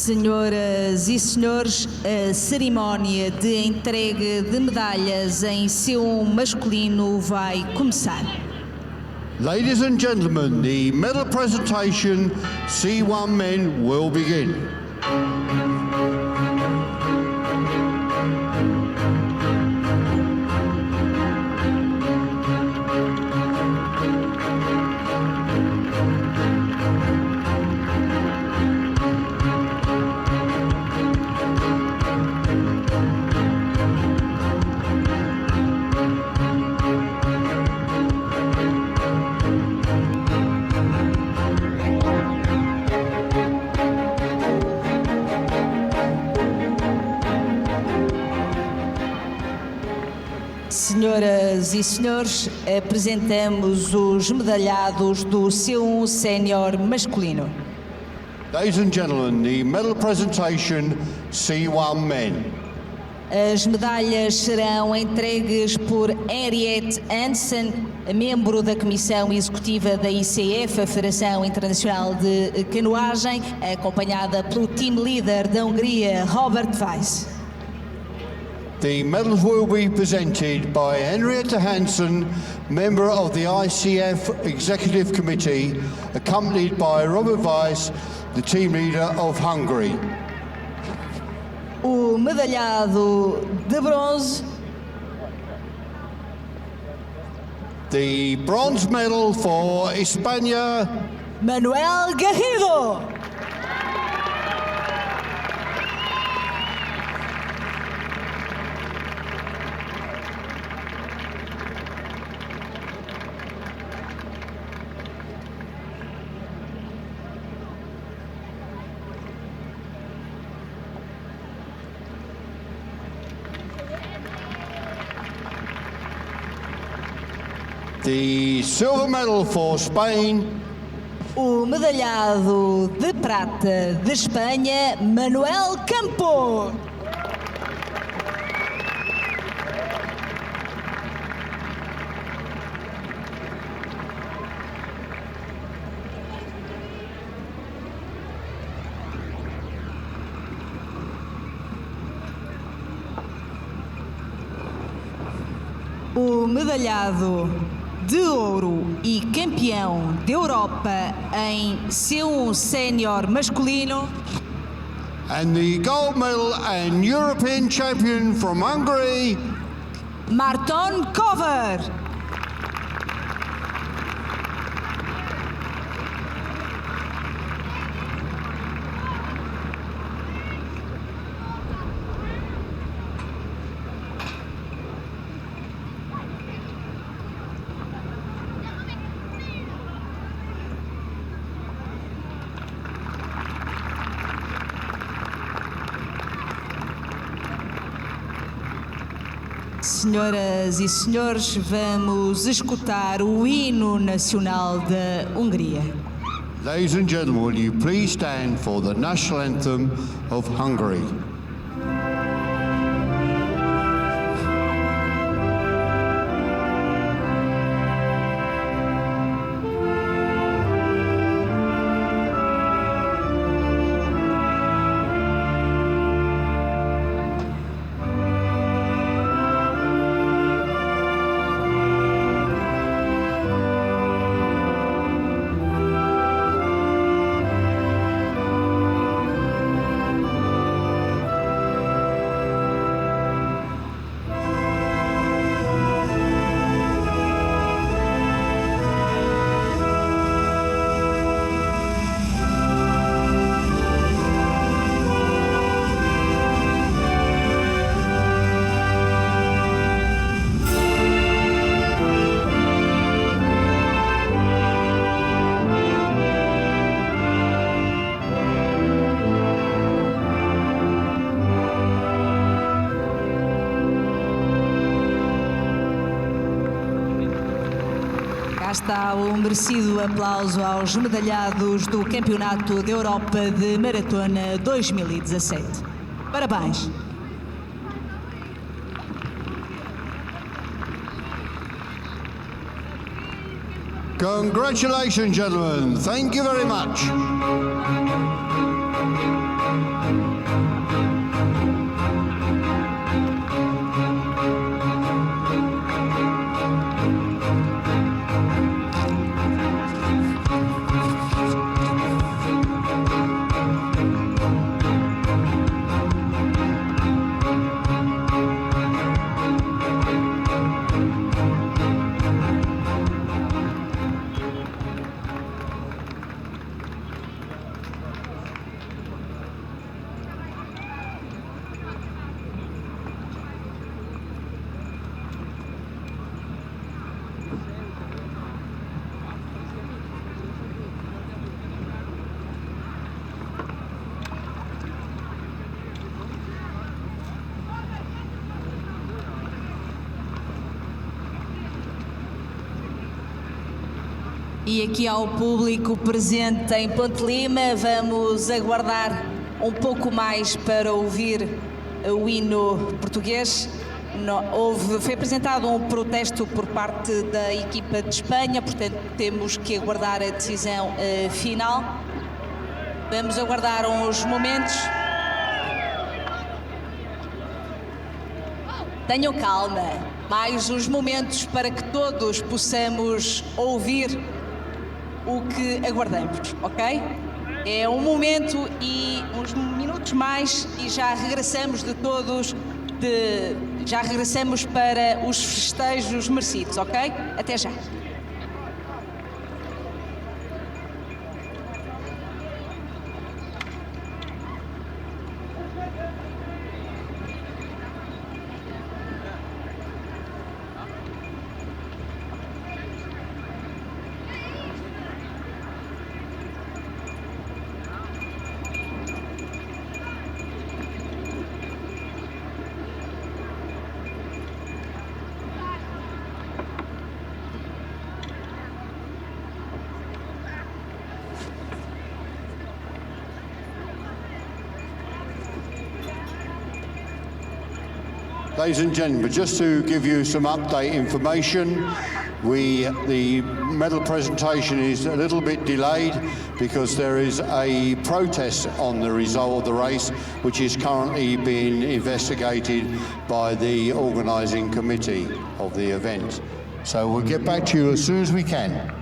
Senhoras e senhores, a cerimónia de entrega de medalhas em C1 masculino vai começar. Ladies and gentlemen, the medal presentation C1 men will begin. Senhoras e senhores, apresentamos os medalhados do C1 sénior masculino. Ladies and gentlemen, the medal presentation C1 men. As medalhas serão entregues por Henriette Hansen, membro da Comissão Executiva da ICF, a Federação Internacional de Canoagem, acompanhada pelo team leader da Hungria, Robert Weiss. The medals will be presented by Henriette Hansen, member of the ICF Executive Committee, accompanied by Robert Weiss, the team leader of Hungary. O medalhado de bronze. The bronze medal for España, Manuel Garrido. the silver medal for Spain, O medalhado de prata de Espanha, Manuel Campo. O medalhado de ouro e campeão da Europa em C1 sénior masculino, and the gold medal and European champion from Hungary, Marton Kovar. Senhoras e senhores, vamos escutar o hino nacional da Hungria. Ladies and gentlemen, will you please stand for the national anthem of Hungary? Está o merecido aplauso aos medalhados do Campeonato da Europa de Maratona 2017. Parabéns! Congratulations, gentlemen. Thank you very much. E aqui ao público presente em Ponte Lima, vamos aguardar um pouco mais para ouvir o hino português. Foi apresentado um protesto por parte da equipa de Espanha, portanto temos que aguardar a decisão final. Vamos aguardar uns momentos. Tenham calma, mais uns momentos para que todos possamos ouvir o que aguardamos, ok? É um momento e uns minutos mais e já regressamos já regressamos para os festejos merecidos, ok? Até já. Ladies and gentlemen, just to give you some update information, the medal presentation is a little bit delayed because there is a protest on the result of the race, which is currently being investigated by the organising committee of the event. So we'll get back to you as soon as we can.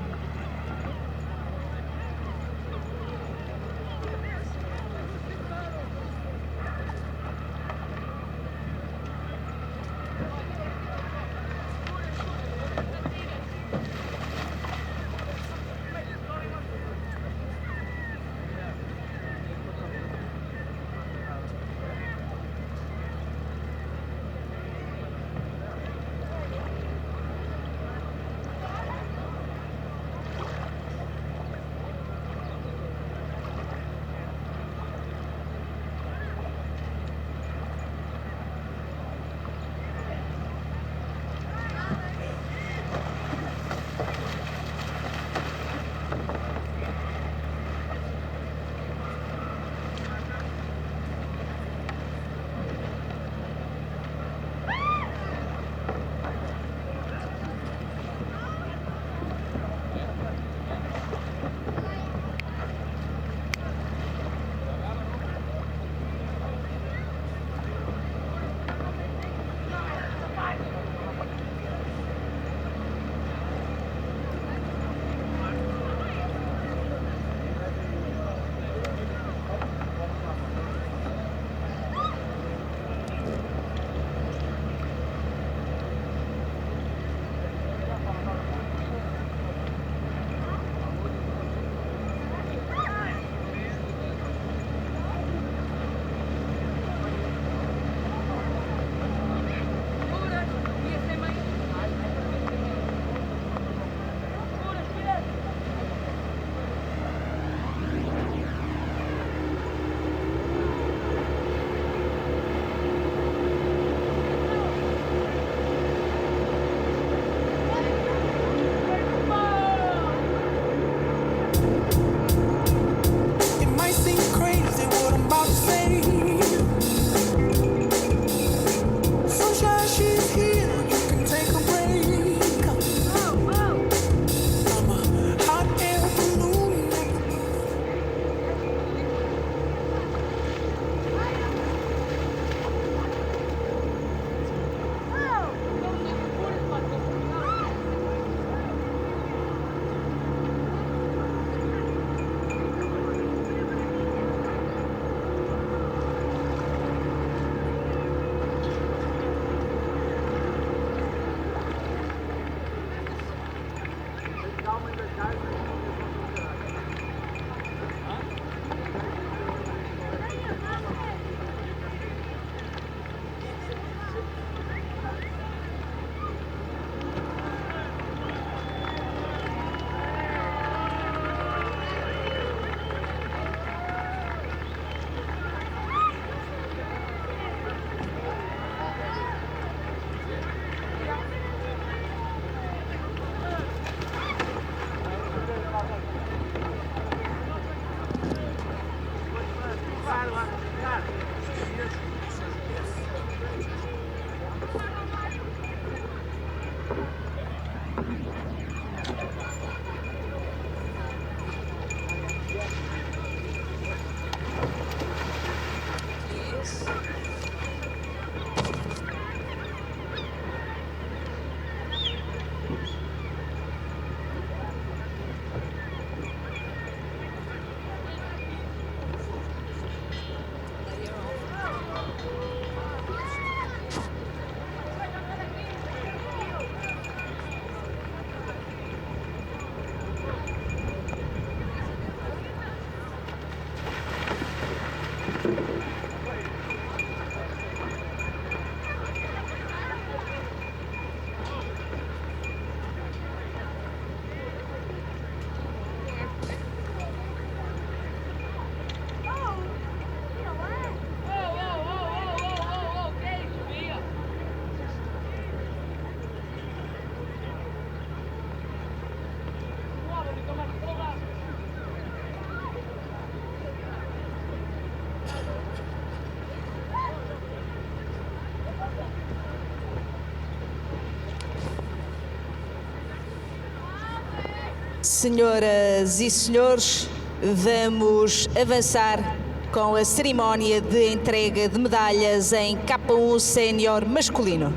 Senhoras e senhores, vamos avançar com a cerimónia de entrega de medalhas em K1 Sénior masculino.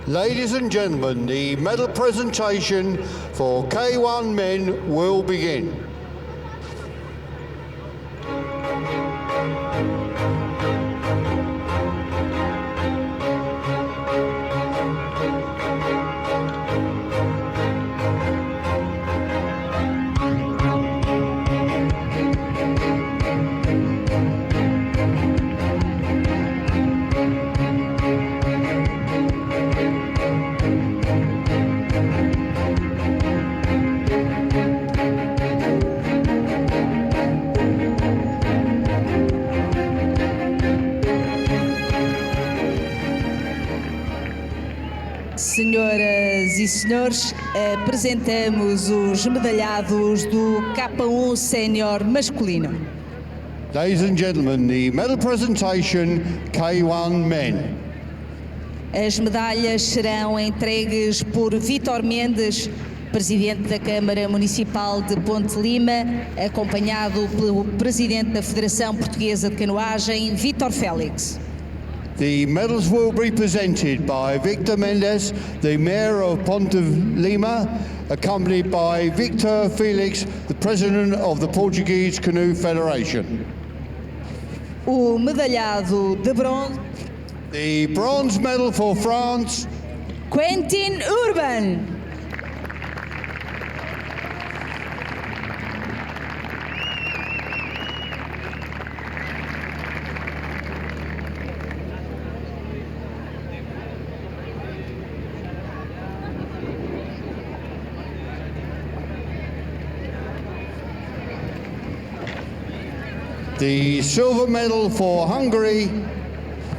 Ladies and gentlemen, the medal presentation for K1 men will begin. Senhoras e senhores, apresentamos os medalhados do K1 Sénior masculino. Ladies and gentlemen, the medal presentation K1 men. As medalhas serão entregues por Vítor Mendes, presidente da Câmara Municipal de Ponte Lima, acompanhado pelo presidente da Federação Portuguesa de Canoagem, Vítor Félix. The medals will be presented by Victor Mendes, the Mayor of Ponte Lima, accompanied by Victor Felix, the President of the Portuguese Canoe Federation. O medalhado de bronze. The bronze medal for France. Quentin Urban. The silver medal for Hungary.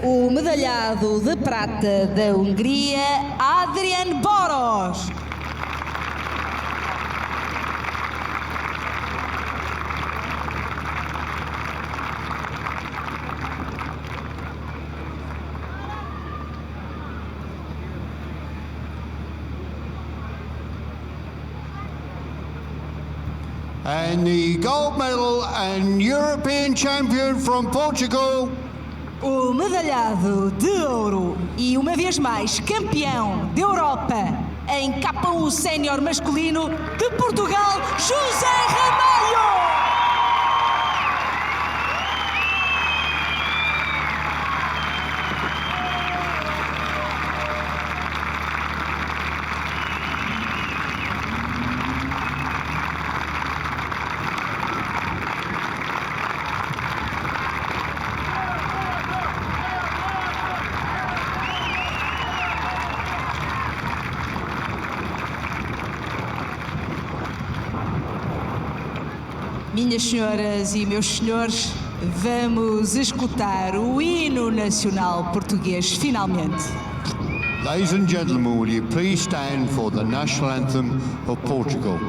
O medalhado de prata da Hungria, Adrian Boros. And the gold medal and European champion from Portugal. O medalhado de ouro e uma vez mais campeão da Europa em K1 Sénior masculino de Portugal, José Ramalho. Minhas senhoras e meus senhores, vamos escutar o hino nacional português finalmente. Ladies and gentlemen, will you please stand for the national anthem of Portugal?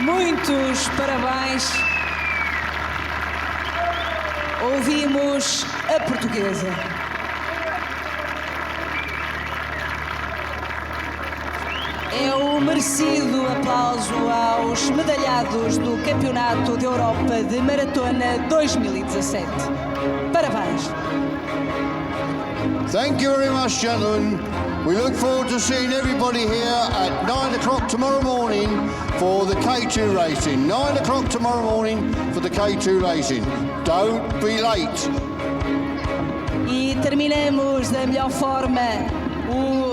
Muitos parabéns. Ouvimos a portuguesa. É merecido aplauso aos medalhados do Campeonato de Europa de Maratona 2017. Parabéns! Thank you very much, gentlemen. We look forward to seeing everybody here at 9 o'clock tomorrow morning for the K2 racing. 9 o'clock tomorrow morning for the K2 racing. Don't be late. E terminamos da melhor forma o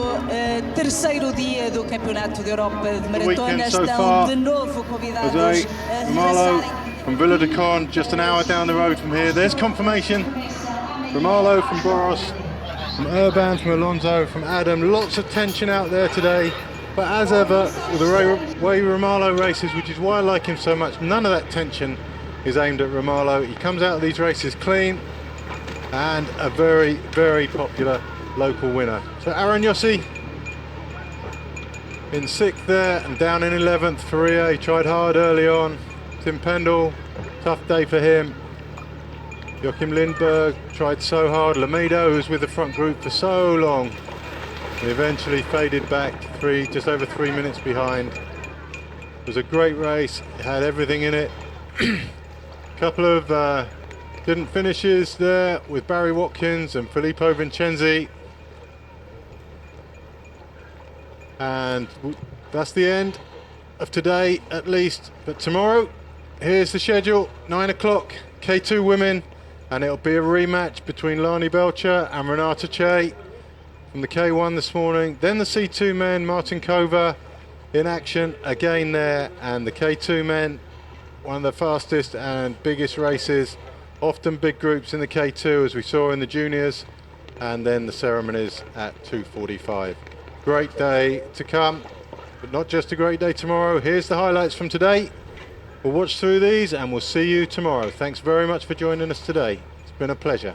terceiro dia do Campeonato de Europa de Maratona. Estão de novo convidados a regressarem. From Villa de Con, just an hour down the road from here. There's confirmation from Arlo, from Boros, from Urban, from Alonso, from Adam. Lots of tension out there today, but as ever with the way Romalo races, which is why I like him so much, none of that tension is aimed at Romalo. He comes out of these races clean and a very, very popular local winner. So Aaron Yossi in 6th there and down in 11th. Faria, he tried hard early on. Tim Pendle, tough day for him. Joachim Lindberg tried so hard. Lamido, who was with the front group for so long, he eventually faded back just over 3 minutes behind. It was a great race, it had everything in it. Couple of didn't finishes there with Barry Watkins and Filippo Vincenzi. And that's the end of today, at least. But tomorrow, here's the schedule, 9 o'clock, K2 women, and it'll be a rematch between Lani Belcher and Renata Che from the K1 this morning. Then the C2 men, Martin Kova in action again there, and the K2 men, one of the fastest and biggest races, often big groups in the K2 as we saw in the juniors, and then the ceremonies at 2:45. Great day to come, but not just a great day tomorrow. Here's the highlights from today. We'll watch through these and we'll see you tomorrow. Thanks very much for joining us today. It's been a pleasure.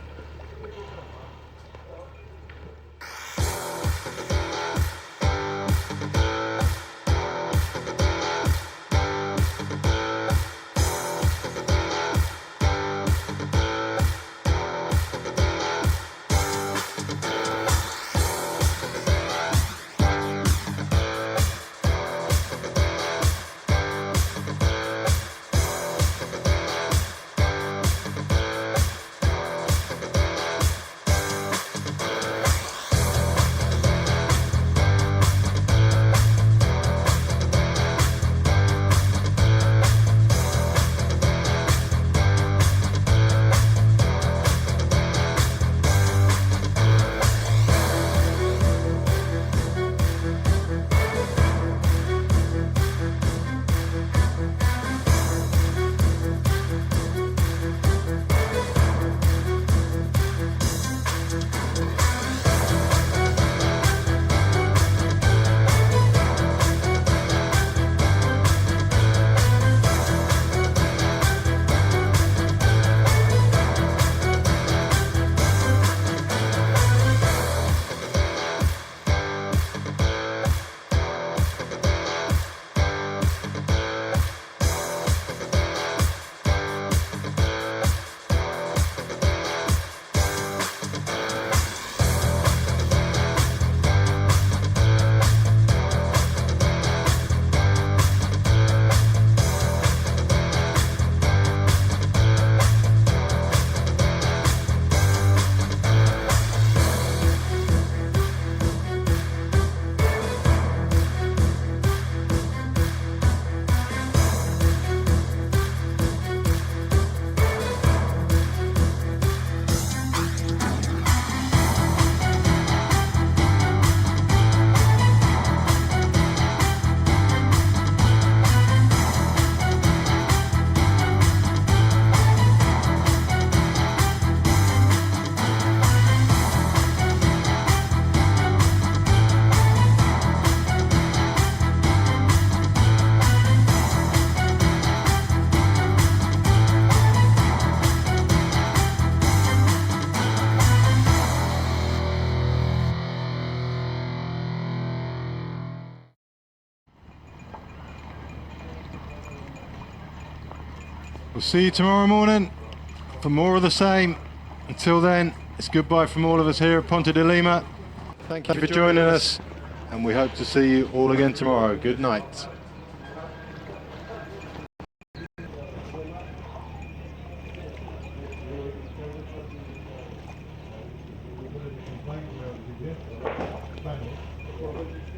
We'll see you tomorrow morning for more of the same. Until then, it's goodbye from all of us here at Ponte de Lima. Thank you for joining us, and we hope to see you all again tomorrow. Good night. Thank you.